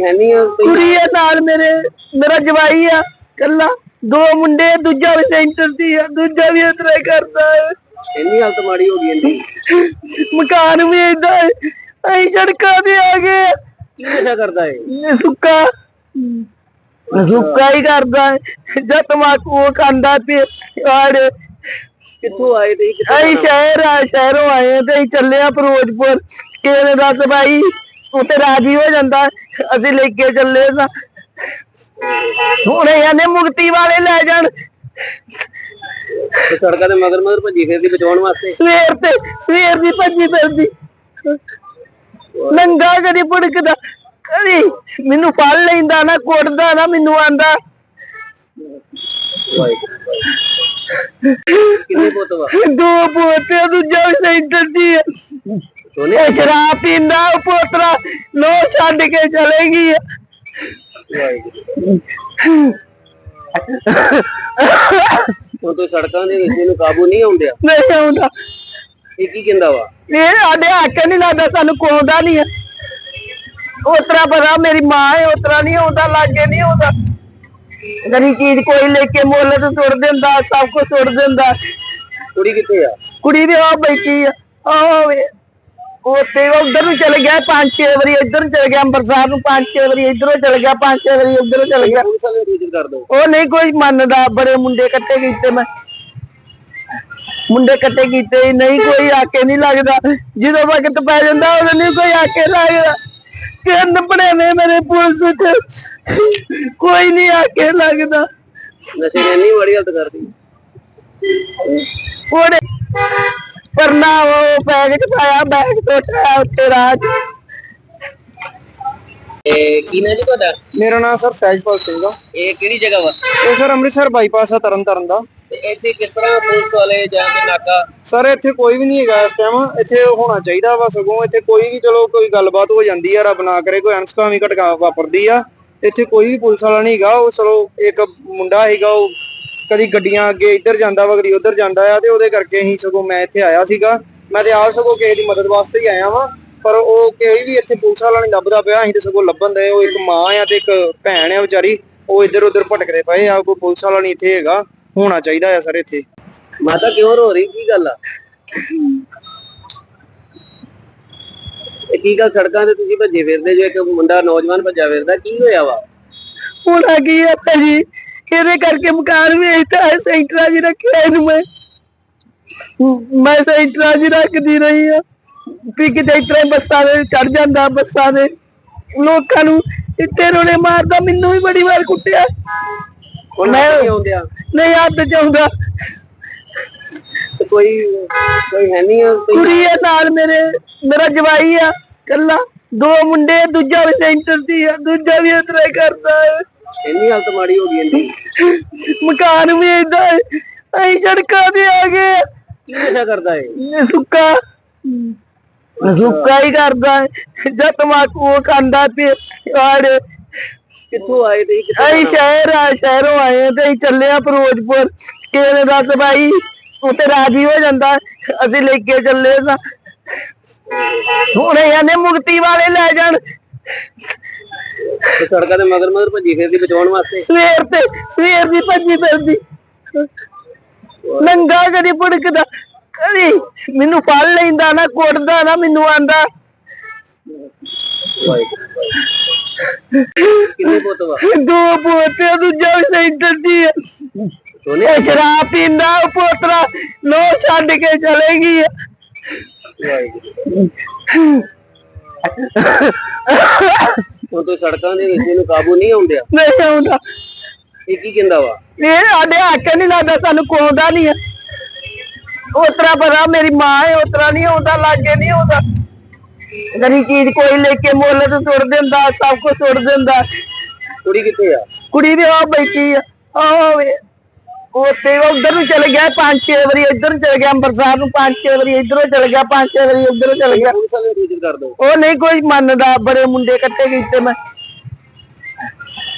ਹੈ ਨਹੀਂ ਆ? ਕੁੜੀ ਆ ਨਾਲ ਮੇਰਾ ਜਵਾਈ ਆ ਕੱਲਾ, 2 ਮੁੰਡੇ, ਦੂਜਾ ਵੀ ਸੈਂਟਰ ਦੀ ਆ, ਦੂਜਾ ਵੀ ਇਤਰਾ ਹੀ ਕਰਦਾ ਹੈ। ਇੰਨੀ ਹਾਲਤ ਮਾੜੀ ਹੋ ਗਈ ਇਹਦੀ। ਮਕਾਨ ਵੀ ਏਦਾਂ ਹੈ, ਅਸੀਂ ਸੜਕਾਂ ਤੇ ਆ ਗਏ। ਕੀ ਨਸ਼ਾ ਕਰਦਾ ਹੈ? ਸੁੱਕਾ ਹੀ ਕਰਦਾ ਹੈ, ਜਦ ਤਮਾਕੂ ਖਾਂਦਾ ਤੇ ਆੜੇ। ਕਿੱਥੋਂ ਆਏ ਤੇ? ਅਸੀਂ ਸ਼ਹਿਰੋਂ ਆਏ ਤੇ ਅਸੀਂ ਚੱਲੇ ਆ ਫਿਰੋਜ਼ਪੁਰ। ਕਿਸੇ ਨੇ ਦੱਸ ਭਾਈ ਉੱਥੇ ਰਾਜੀ ਹੋ ਜਾਂਦਾ, ਅਸੀਂ ਲੈ ਕੇ ਚੱਲੇ ਸਾਂ। ਹੁਣ ਇਹਨੇ ਮੁਕਤੀ ਵਾਲੇ ਲੈ ਜਾਣ। ਸੜਕਾਂ ਤੇ ਮਗਰ ਭੱਜੀ ਫਿਰਦੀ ਬਚਾਉਣ ਵਾਸਤੇ। ਸਵੇਰ ਦੀ ਭੱਜੀ ਫਿਰਦੀ, ਨੰਗਾ ਕਦੀ ਭੁੜਕਦਾ, ਕਦੀ ਮੈਨੂੰ ਫੜ ਲੈਂਦਾ, ਨਾ ਕੁੱਟਦਾ ਨਾ ਮੈਨੂੰ ਆਂਦਾ। ਕਿੰਨੇ ਪੁੱਤ ਵਾ? 2 ਪੋਤੇ, ਦੂਜਾ ਵੀ ਸੈਂਟਰ ਦੀ ਹੈ। ਇਹ ਸ਼ਰਾਬ ਪੀਂਦਾ, ਉਹ ਪੋਤਰਾ ਲੋ ਛੱਡ ਕੇ ਚਲੇ ਗਈ। ਹੁਣ ਤੂੰ ਸੜਕਾਂ ਦੇ ਵਿੱਚ ਇਹਨੂੰ ਕਾਬੂ ਨਹੀਂ ਆਉਂਦਿਆ, ਨਹੀਂ ਆਉਂਦਾ। ਇਹ ਕੀ ਕਹਿੰਦਾ ਵਾ? ਇਹ ਸਾਡੇ ਹੱਕ ਨਹੀਂ ਲੱਗਦਾ, ਸਾਨੂੰ ਕੋਉਂਦਾ ਨਹੀਂ ਹੈ। ਉਤਰਾ ਪਤਾ ਮੇਰੀ ਮਾਂ ਹੈ, ਉਤਰਾ ਨਹੀਂ ਆਉਂਦਾ, ਲਾਗੇ ਨਹੀਂ ਆਉਂਦਾ। ਗਰੀ ਚੀਜ਼ ਕੋਈ ਲੈ ਕੇ ਮੁੱਲ ਤੇ ਸੁੱਟ ਦਿੰਦਾ, ਸਭ ਕੁਝ ਸੁੱਟ ਦਿੰਦਾ। ਕੁੜੀ ਕਿੱਥੇ ਆ? ਕੁੜੀ ਵੀ ਆ ਬੈਠੀ ਆ, ਉੱਥੇ ਉਧਰ ਨੂੰ ਚਲੇ ਗਿਆ 5-6 ਵਾਰੀ, ਇੱਧਰ ਨੂੰ ਚਲੇ ਗਿਆ ਅੰਮ੍ਰਿਤਸਰ ਨੂੰ 5-6 ਵਾਰੀ, ਇੱਧਰੋਂ ਚਲੇ ਗਿਆ 5-6 ਵਾਰੀ, ਉੱਧਰੋਂ ਚਲੇ ਗਿਆ। ਪੁਲਿਸ ਵਾਲੇ ਨੂੰ ਸੂਚਿਤ ਕਰ ਦੋ। ਉਹ ਨਹੀਂ ਕੋਈ ਮੰਨਦਾ, ਬੜੇ ਮੁੰਡੇ ਇਕੱਠੇ ਕੀਤੇ ਮੈਂ, ਮੁੰਡੇ ਇਕੱਠੇ ਕੀਤੇ, ਨਹੀਂ ਕੋਈ ਆਕੇ ਨਹੀਂ ਲੱਗਦਾ। ਜਦੋਂ ਵਕਤ ਪੈ ਜਾਂਦਾ ਉਦੋਂ ਨਹੀਂ ਕੋਈ ਆਕੇ ਲੱਗਦਾ। ਤਿੰਨ ਬੜੇ ਨੇ ਮੇਰੇ ਪੁਲਿਸ ਚ, ਕੋਈ ਨਹੀਂ ਆਕੇ ਲੱਗਦਾ। ਨਸ਼ੇ ਨੇ ਇੰਨੀ ਮਾੜੀ ਹਾਲਤ ਕਰਦੀ। ਉਹਨੇ ਪਰਨਾ ਉਹ ਬੈਗ ਚ ਪਾਇਆ, ਬੈਗ ਟੁੱਟਿਆ ਉੱਤੇ ਰਾਹ ਚ। ਕੀ ਨਾ ਜੀ ਤੁਹਾਡਾ? ਮੇਰਾ ਨਾਮ ਸਰ ਸਹਿਜਪਾਲ ਸਿੰਘ ਆ। ਇਹ ਕਿਹੜੀ ਜਗ੍ਹਾ ਵਾ? ਇਹ ਸਰ ਅੰਮ੍ਰਿਤਸਰ ਬਾਈਪਾਸ ਆ ਤਰਨਤਾਰਨ ਦਾ। ਤੇ ਇੱਥੇ ਕਿਸ ਤਰ੍ਹਾਂ ਪੁਲਿਸ ਵਾਲੇ ਜਾਂ ਕੇ ਨਾਕਾ? ਸਰ ਇੱਥੇ ਕੋਈ ਵੀ ਨਹੀਂ ਹੈਗਾ ਇਸ ਟਾਈਮ, ਇੱਥੇ ਹੋਣਾ ਚਾਹੀਦਾ ਵਾ। ਸਗੋਂ ਇੱਥੇ ਕੋਈ ਵੀ ਚਲੋ ਕੋਈ ਗੱਲਬਾਤ ਹੋ ਜਾਂਦੀ ਆ, ਰੱਬ ਨਾ ਕਰੇ ਕੋਈ ਅਣਸੁਖਾਵੀਂ ਘਟਨਾ ਵਾਪਰਦੀ ਆ, ਇੱਥੇ ਕੋਈ ਵੀ ਪੁਲਿਸ ਵਾਲਾ ਨਹੀਂ ਹੈਗਾ। ਉਹ ਚਲੋ ਇੱਕ ਮੁੰਡਾ ਹੈਗਾ, ਉਹ ਕਦੀ ਗੱਡੀਆਂ ਅੱਗੇ ਇੱਧਰ ਜਾਂਦਾ ਵਾ, ਕਦੀ ਉੱਧਰ ਜਾਂਦਾ ਆ, ਤੇ ਉਹਦੇ ਕਰਕੇ ਹੀ ਸਗੋਂ ਮੈਂ ਇੱਥੇ ਆਇਆ ਸੀਗਾ। ਮੈਂ ਤੇ ਆਪ ਸਗੋਂ ਕਿਸੇ ਦੀ ਮਦਦ ਵਾਸਤੇ ਹੀ ਆਇਆ ਵਾਂ, ਪਰ ਉਹ ਕੋਈ ਵੀ ਇੱਥੇ ਪੁਲਿਸ ਵਾਲਾ ਨਹੀਂ ਲੱਭਦਾ ਪਿਆ। ਅਸੀਂ ਤੇ ਸਗੋਂ ਲੱਭਣ ਦੇ, ਉਹ ਇੱਕ ਮਾਂ ਆ ਤੇ ਇੱਕ ਭੈਣ ਆ ਵਿਚਾਰੀ, ਉਹ ਇੱਧਰ ਉੱਧਰ ਭਟਕਦੇ ਪਏ ਆ। ਕੋਈ ਪੁਲਿਸ ਵਾਲਾ ਨਹੀਂ ਇੱਥੇ ਹੈਗਾ, ਹੋਣਾ ਚਾਹੀਦਾ ਆ ਸਰ ਇੱਥੇ। ਮਾਤਾ ਕਿਉਂ ਰੋ ਰਹੀ, ਕੀ ਗੱਲ ਆ? ਇਹ ਕੀ ਗੱਲ, ਸੜਕਾਂ ਤੇ ਤੁਸੀਂ ਭੱਜੇ ਫਿਰਦੇ ਜੋ, ਇੱਕ ਮੁੰਡਾ ਨੌਜਵਾਨ ਭੱਜਾ ਫਿਰਦਾ, ਕੀ ਹੋਇਆ ਵਾ? ਹੁਣ ਆ ਗਈ ਹੈ ਭਾਜੀ, ਇਹਦੇ ਕਰਕੇ ਮਕਾਨ ਵੀ ਇੱਥੇ ਸੈਂਟਰਾਂ 'ਚ ਰੱਖਿਆ ਇਹਨੂੰ। ਮੈਂ ਸੈਂਟਰਾਂ 'ਚ ਰੱਖਦੀ ਰਹੀ ਆ ਵੀ ਕਿਤੇ ਇਸ ਤਰ੍ਹਾਂ ਬੱਸਾਂ ਦੇ ਚੜ ਜਾਂਦਾ, ਬੱਸਾਂ ਦੇ ਲੋਕਾਂ ਨੂੰ ਇੱਟੇ ਰੋਲੇ ਮਾਰਦਾ। ਮੈਨੂੰ ਵੀ ਬੜੀ ਵਾਰ ਕੁੱਟਿਆ। ਮੈਂ ਆਉਂਦੇ ਆ ਨਹੀਂ ਹੱਥ 'ਚ ਆਉਂਦਾ। ਕੋਈ ਕੋਈ ਹੈ ਨਹੀਂ ਆ ਕੁੜੀ ਆ ਨਾਲ ਮੇਰਾ ਜਵਾਈ ਆ ਕੱਲਾ, 2 ਮੁੰਡੇ, ਦੂਜਾ ਵੀ ਸੈਂਟਰ ਦੀ ਆ, ਦੂਜਾ ਵੀ ਇਸ ਤਰ੍ਹਾਂ ਹੀ ਕਰਦਾ ਹੈ। ਇੰਨੀ ਹਾਲਤ ਮਾੜੀ ਹੋ ਗਈ ਇਹਦੀ। ਮਕਾਨ ਵੀ ਏਦਾਂ ਹੈ, ਅਸੀਂ ਸੜਕਾਂ ਤੇ ਆ ਗਏ। ਕੀ ਨਸ਼ਾ ਕਰਦਾ ਹੈ? ਸੁੱਕਾ ਹੀ ਕਰਦਾ ਹੈ ਜਾਂ ਤਮਾਕੂ ਖਾਂਦਾ ਤੇ ਆੜ। ਕਿੱਥੋਂ ਆਏ ਤੇ ਅਸੀਂ ਸ਼ਹਿਰੋਂ ਆਏ ਤੇ ਅਸੀਂ ਚੱਲੇ ਆ ਫਿਰੋਜ਼ਪੁਰ। ਕਿਸੇ ਨੇ ਦੱਸ ਭਾਈ ਉੱਥੇ ਰਾਜੀ ਹੋ ਜਾਂਦਾ, ਅਸੀਂ ਲੈ ਕੇ ਚੱਲੇ ਸਾਂ। ਹੁਣ ਇਹਨੇ ਮੁਕਤੀ ਵਾਲੇ ਲੈ ਜਾਣ। ਸੜਕਾਂ ਤੇ ਮਗਰ ਭੱਜੀ ਫਿਰਦੀ ਬਚਾਉਣ ਵਾਸਤੇ। ਸਵੇਰ ਦੀ ਭੱਜੀ ਫਿਰਦੀ, ਨੰਗਾ ਕਦੀ ਭੁੜਕਦਾ, ਕਦੀ ਮੈਨੂੰ ਫੜ ਲੈਂਦਾ ਨਾ, ਕੁੱਟਦਾ ਨਾ, ਮੈਨੂੰ ਆਂਦਾ। ਕਿੰਨੇ ਪੁੱਤ ਵਾ? 2 ਪੋਤੇ, ਦੂਜਾ ਵੀ ਸੈਂਟਰ ਦੀ ਆ। ਸ਼ਰਾਬ ਪੀਂਦਾ ਉਹ ਪੋਤਰਾ, ਲੋ ਛੱਡ ਕੇ ਚਲੇ ਗਈ। ਹੁਣ ਤੋਂ ਸੜਕਾਂ ਦੇ ਵਿੱਚ ਇਹਨੂੰ ਕਾਬੂ ਨਹੀਂ ਆਉਂਦਿਆ? ਨਹੀਂ ਆਉਂਦਾ। ਇਹ ਕੀ ਕਹਿੰਦਾ ਵਾ? ਇਹ ਸਾਡੇ ਹੱਕ ਨਹੀਂ ਲੱਗਦਾ, ਸਾਨੂੰ ਕੋਉਂਦਾ ਨਹੀਂ ਆ। ਉਤਰਾ ਪਤਾ ਮੇਰੀ ਮਾਂ ਹੈ, ਉਤਰਾ ਨਹੀਂ ਆਉਂਦਾ, ਲਾਗੇ ਨਹੀਂ ਆਉਂਦਾ। ਗਰੀ ਚੀਜ਼ ਕੋਈ ਲੈ ਕੇ ਮੁੱਲ ਤੇ ਸੁੱਟ ਦਿੰਦਾ, ਸਭ ਕੁਝ ਸੁੱਟ ਦਿੰਦਾ। ਕੁੜੀ ਕਿੱਥੇ ਆ? ਕੁੜੀ ਵੀ ਆ ਬੈਠੀ ਆ, ਆਵੇ ਉੱਥੇ ਉਧਰ ਨੂੰ ਚਲੇ ਗਿਆ 5-6 ਵਾਰੀ, ਇੱਧਰ ਨੂੰ ਚਲੇ ਗਿਆ ਅੰਮ੍ਰਿਤਸਰ ਨੂੰ 5-6 ਵਾਰੀ, ਇੱਧਰੋਂ ਚਲੇ ਗਿਆ 5-6 ਵਾਰੀ, ਉੱਧਰੋਂ ਚਲੇ ਗਿਆ। ਪੁਲਿਸ ਵਾਲੇ ਨੂੰ ਸੂਚਿਤ ਕਰ ਦੋ। ਉਹ ਨਹੀਂ ਕੋਈ ਮੰਨਦਾ। ਬੜੇ ਮੁੰਡੇ ਇਕੱਠੇ ਕੀਤੇ, ਮੈਂ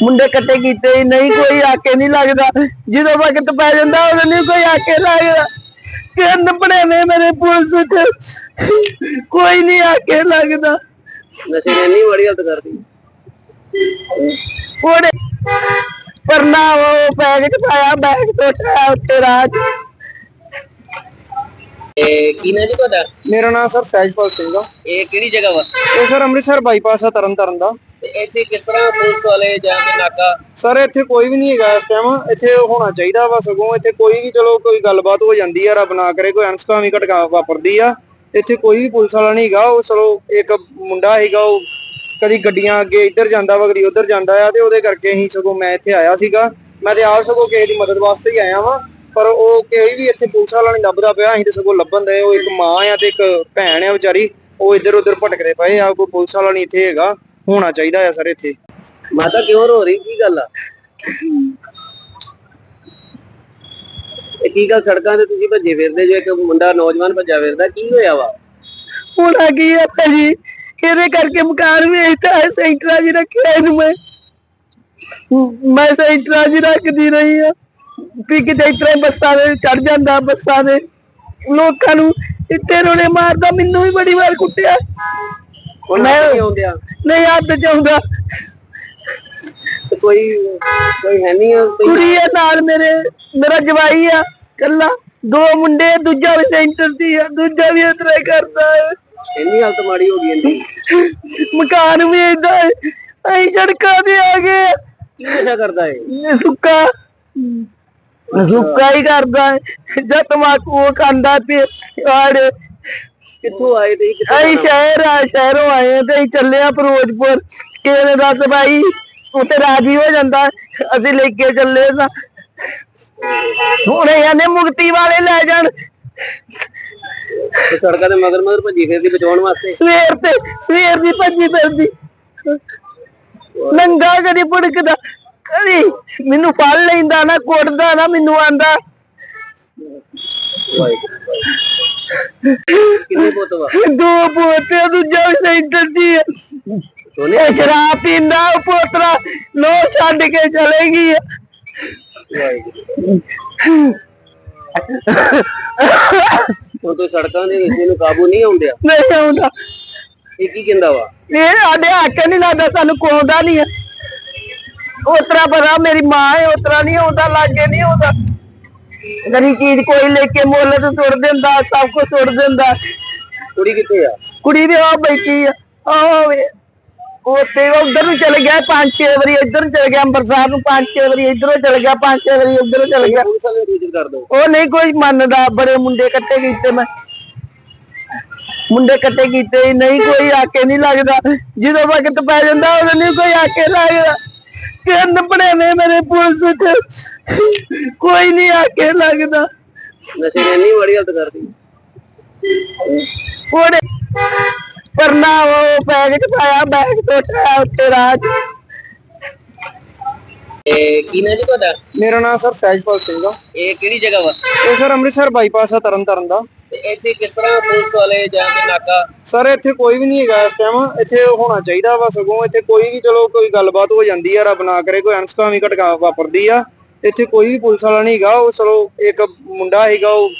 ਮੁੰਡੇ ਇਕੱਠੇ ਕੀਤੇ, ਨਹੀਂ ਕੋਈ ਆਕੇ ਨਹੀਂ ਲੱਗਦਾ। ਜਦੋਂ ਵਕਤ ਪੈ ਜਾਂਦਾ ਉਦੋਂ ਨਹੀਂ ਕੋਈ ਆਕੇ ਲੱਗਦਾ। ਤਿੰਨ ਬਣੇਵੇਂ ਮੇਰੇ ਪੁਲਿਸ ਚ, ਕੋਈ ਨਹੀਂ ਆਕੇ ਲੱਗਦਾ। ਨਸ਼ੇ ਨੇ ਇੰਨੀ ਮਾੜੀ ਹਾਲਤ ਕਰਦੀ। ਉਹਨੇ ਪਰਨਾ ਉਹ ਬੈਗ ਚ ਪਾਇਆ, ਬੈਗ ਤੋਂ ਉਠਾਇਆ ਉੱਤੇ ਰਾਹ ਚ। ਕੀ ਨਾ ਜੀ ਤੁਹਾਡਾ? ਮੇਰਾ ਨਾਮ ਸਰ ਸਹਿਜਪਾਲ ਸਿੰਘ ਆ। ਇਹ ਕਿਹੜੀ ਜਗ੍ਹਾ ਵਾ? ਇਹ ਸਰ ਅੰਮ੍ਰਿਤਸਰ ਬਾਈਪਾਸ ਆ ਤਰਨਤਾਰਨ ਦਾ। ਤੇ ਇੱਥੇ ਕਿਸ ਤਰ੍ਹਾਂ ਪੁਲਿਸ ਵਾਲੇ ਜਾਂ ਕੇ ਨਾਕਾ? ਸਰ ਇੱਥੇ ਕੋਈ ਵੀ ਨਹੀਂ ਹੈਗਾ ਇਸ ਟਾਈਮ। ਇੱਥੇ ਹੋਣਾ ਚਾਹੀਦਾ ਵਾ, ਸਗੋਂ ਇੱਥੇ ਕੋਈ ਵੀ ਚਲੋ ਕੋਈ ਗੱਲਬਾਤ ਹੋ ਜਾਂਦੀ ਆ, ਰੱਬ ਨਾ ਕਰੇ ਕੋਈ ਅਣਸੁਖਾਵੀਂ ਘਟਨਾ ਵਾਪਰਦੀ ਆ, ਇੱਥੇ ਕੋਈ ਵੀ ਪੁਲਿਸ ਵਾਲਾ ਨਹੀਂ ਹੈਗਾ। ਉਹ ਚਲੋ ਇੱਕ ਮੁੰਡਾ ਹੈਗਾ, ਉਹ ਕਦੀ ਗੱਡੀਆਂ ਅੱਗੇ ਇੱਧਰ ਜਾਂਦਾ ਵਾ, ਕਦੀ ਉੱਧਰ ਜਾਂਦਾ ਆ, ਤੇ ਉਹਦੇ ਕਰਕੇ ਅਸੀਂ ਸਗੋਂ ਮੈਂ ਇੱਥੇ ਆਇਆ ਸੀਗਾ। ਮੈਂ ਤੇ ਆਪ ਸਗੋਂ ਕਿਸੇ ਦੀ ਮਦਦ ਵਾਸਤੇ ਹੀ ਆਇਆ ਵਾਂ, ਪਰ ਉਹ ਕੋਈ ਵੀ ਇੱਥੇ ਪੁਲਿਸ ਵਾਲਾ ਨਹੀਂ ਲੱਭਦਾ ਪਿਆ। ਅਸੀਂ ਤੇ ਸਗੋਂ ਲੱਭਣ ਦੇ। ਉਹ ਇੱਕ ਮਾਂ ਆ ਤੇ ਇੱਕ ਭੈਣ ਆ ਵਿਚਾਰੀ, ਉਹ ਇੱਧਰ ਉੱਧਰ ਭਟਕਦੇ ਪਏ ਆ। ਕੋਈ ਪੁਲਿਸ ਵਾਲਾ ਨਹੀਂ ਇੱਥੇ ਹੈਗਾ, ਹੋਣਾ ਚਾਹੀਦਾ ਆ ਸਰ ਇੱਥੇ। ਮਾਤਾ ਕਿਉਂ ਰੋ ਰਹੀ? ਕੀ ਗੱਲ ਆ? ਇਹ ਕੀ ਗੱਲ ਸੜਕਾਂ ਤੇ ਤੁਸੀਂ ਭੱਜੇ ਫਿਰਦੇ ਜੋ? ਇੱਕ ਮੁੰਡਾ ਨੌਜਵਾਨ ਭੱਜਾ ਫਿਰਦਾ, ਕੀ ਹੋਇਆ ਵਾ? ਹੋਣਾ ਕੀ ਹੈ ਭਾਜੀ, ਇਹਦੇ ਕਰਕੇ ਮਕਾਨ ਵੇਚਦਾ ਹੈ, ਸੈਂਟਰਾਂ 'ਚ ਰੱਖਿਆ ਇਹਨੂੰ। ਮੈਂ ਸੈਂਟਰਾਂ 'ਚ ਰੱਖਦੀ ਰਹੀ ਆ ਵੀ ਕਿਤੇ ਇਸ ਤਰ੍ਹਾਂ ਬੱਸਾਂ ਦੇ ਚੜ ਜਾਂਦਾ, ਬੱਸਾਂ ਦੇ ਲੋਕਾਂ ਨੂੰ ਇੱਟੇ ਰੋਲੇ ਮਾਰਦਾ। ਮੈਨੂੰ ਵੀ ਬੜੀ ਵਾਰ ਕੁੱਟਿਆ। ਮੈਂ ਆਉਂਦੇ ਆ ਨਹੀਂ ਹੱਥ 'ਚ ਆਉਂਦਾ। ਕੋਈ ਹੈ ਨਹੀਂ ਆ ਕੁੜੀ ਆ ਨਾਲ ਮੇਰਾ ਜਵਾਈ ਆ ਕੱਲਾ, 2 ਮੁੰਡੇ, ਦੂਜਾ ਵੀ ਸੈਂਟਰ ਦੀ ਆ, ਦੂਜਾ ਵੀ ਇਸ ਤਰ੍ਹਾਂ ਹੀ ਕਰਦਾ ਹੈ। ਇੰਨੀ ਹਾਲਤ ਮਾੜੀ ਹੋ ਗਈ ਇਹਦੀ। ਮਕਾਨ ਵੀ ਏਦਾਂ ਹੈ, ਅਸੀਂ ਸੜਕਾਂ ਤੇ ਆ ਗਏ। ਕੀ ਨਸ਼ਾ ਕਰਦਾ ਹੈ? ਸੁੱਕਾ ਹੀ ਕਰਦਾ ਹੈ ਜਾਂ ਤਮਾਕੂ ਖਾਂਦਾ ਤੇ ਆੜ। ਕਿੱਥੋਂ ਆਏ ਤੇ ਅਸੀਂ ਸ਼ਹਿਰੋਂ ਆਏ ਤੇ ਅਸੀਂ ਚੱਲੇ ਆ ਫਿਰੋਜ਼ਪੁਰ। ਕਿਸੇ ਨੇ ਦੱਸ ਭਾਈ ਉੱਥੇ ਰਾਜੀ ਹੋ ਜਾਂਦਾ, ਅਸੀਂ ਲੈ ਕੇ ਚੱਲੇ ਸਾਂ। ਹੁਣ ਇਹਨੇ ਮੁਕਤੀ ਵਾਲੇ ਲੈ ਜਾਣ। ਸੜਕਾਂ ਤੇ ਮਗਰ ਭੱਜੀ ਫਿਰਦੀ ਬਚਾਉਣ ਵਾਸਤੇ। ਸਵੇਰ ਦੀ ਭੱਜੀ ਫਿਰਦੀ, ਨੰਗਾ ਕਦੀ ਭੁੜਕਦਾ, ਕਦੀ ਮੈਨੂੰ ਫੜ ਲੈਂਦਾ ਨਾ, ਕੁੱਟਦਾ ਨਾ, ਮੈਨੂੰ ਆਂਦਾ। ਕਿੰਨੇ ਪੁੱਤ ਵਾ? 2 ਪੋਤੇ, ਦੂਜਾ ਵੀ ਸੈਂਟਰ ਦੀ ਆ। ਸ਼ਰਾਬ ਪੀਂਦਾ ਉਹ ਪੋਤਰਾ, ਲੋ ਛੱਡ ਕੇ ਚਲੇ ਗਈ। ਹੁਣ ਤੋਂ ਸੜਕਾਂ ਦੇ ਵਿੱਚ ਇਹਨੂੰ ਕਾਬੂ ਨਹੀਂ ਆਉਂਦਿਆ? ਨਹੀਂ ਆਉਂਦਾ। ਇਹ ਕੀ ਕਹਿੰਦਾ ਵਾ? ਇਹ ਸਾਡੇ ਹੱਕ ਨਹੀਂ ਲੱਗਦਾ, ਸਾਨੂੰ ਕੋਉਂਦਾ ਨਹੀਂ ਆ। ਉਤਰਾ ਪਤਾ ਮੇਰੀ ਮਾਂ ਹੈ, ਉਤਰਾ ਨਹੀਂ ਆਉਂਦਾ, ਲਾਗੇ ਨਹੀਂ ਆਉਂਦਾ। ਗਰੀ ਚੀਜ਼ ਕੋਈ ਲੈ ਕੇ ਮੁੱਲ ਤੇ ਸੁੱਟ ਦਿੰਦਾ, ਸਭ ਕੁਝ ਸੁੱਟ ਦਿੰਦਾ। ਕੁੜੀ ਕਿੱਥੇ ਆ? ਕੁੜੀ ਵੀ ਆ ਬੈਠੀ ਆ, ਆਵੇ ਉੱਥੇ ਉਧਰ ਨੂੰ ਚਲੇ ਗਿਆ 5-6 ਵਾਰੀ, ਇੱਧਰ ਨੂੰ ਚਲੇ ਗਿਆ ਅੰਮ੍ਰਿਤਸਰ ਨੂੰ 5-6 ਵਾਰੀ, ਇੱਧਰੋਂ ਚਲੇ ਗਿਆ 5-6 ਵਾਰੀ ਉੱਧਰੋਂ ਚਲੇ ਗਿਆ। ਪੁਲਿਸ ਵਾਲੇ ਨੂੰ ਸੂਚਿਤ ਕਰ ਦਿਓ। ਉਹ ਨਹੀਂ ਕੋਈ ਮੰਨਦਾ, ਬੜੇ ਮੁੰਡੇ ਇਕੱਠੇ ਕੀਤੇ ਮੈਂ, ਮੁੰਡੇ ਇਕੱਠੇ ਕੀਤੇ ਨਹੀਂ ਕੋਈ ਆਕੇ ਨਹੀਂ ਲੱਗਦਾ, ਜਦੋਂ ਵਕਤ ਪੈ ਜਾਂਦਾ ਉਦੋਂ ਨਹੀਂ ਕੋਈ ਆਕੇ ਲੱਗਦਾ। ਤਿੰਨ ਭਣੇਵੇਂ ਮੇਰੇ ਪੁਲਿਸ ਚ, ਕੋਈ ਨਹੀਂ ਆਕੇ ਲੱਗਦਾ। ਨਸ਼ੇ ਨੇ ਇੰਨੀ ਮਾੜੀ ਹਾਲਤ ਕਰਦੀ। ਉਹਨੇ ਪਰਨਾ ਉਹ ਬੈਗ ਚ ਪਾਇਆ, ਬੈਗ ਤੋਂ ਉਠਾਇਆ ਉੱਤੇ ਰਾਹ ਚ। ਕੀ ਨਾਂ ਜੀ ਤੁਹਾਡਾ? ਮੇਰਾ ਨਾਮ ਸਰ ਸਹਿਜਪਾਲ ਸਿੰਘ ਆ। ਇਹ ਕਿਹੜੀ ਜਗ੍ਹਾ ਵਾ? ਇਹ ਸਰ ਅੰਮ੍ਰਿਤਸਰ ਬਾਈਪਾਸ ਆ ਤਰਨਤਾਰਨ ਦਾ। ਤੇ ਇੱਥੇ ਕਿਸ ਤਰ੍ਹਾਂ ਪੁਲਿਸ ਵਾਲੇ ਜਾਂ ਕੋਈ ਨਾਕਾ? ਸਰ ਇੱਥੇ ਕੋਈ ਵੀ ਨਹੀਂ ਹੈਗਾ ਇਸ ਟਾਈਮ, ਇੱਥੇ ਹੋਣਾ ਚਾਹੀਦਾ ਵਾ। ਸਗੋਂ ਇੱਥੇ ਕੋਈ ਵੀ ਚਲੋ ਕੋਈ ਗੱਲਬਾਤ ਹੋ ਜਾਂਦੀ ਆ, ਰੱਬ ਨਾ ਕਰੇ ਕੋਈ ਅਣਸੁਖਾਵੀਂ ਘਟਨਾ ਵਾਪਰਦੀ ਆ, ਇੱਥੇ ਕੋਈ ਵੀ ਪੁਲਿਸ ਵਾਲਾ ਨਹੀਂ ਹੈਗਾ। ਉਹ ਚਲੋ ਇੱਕ ਮੁੰਡਾ ਹੈਗਾ, ਉਹ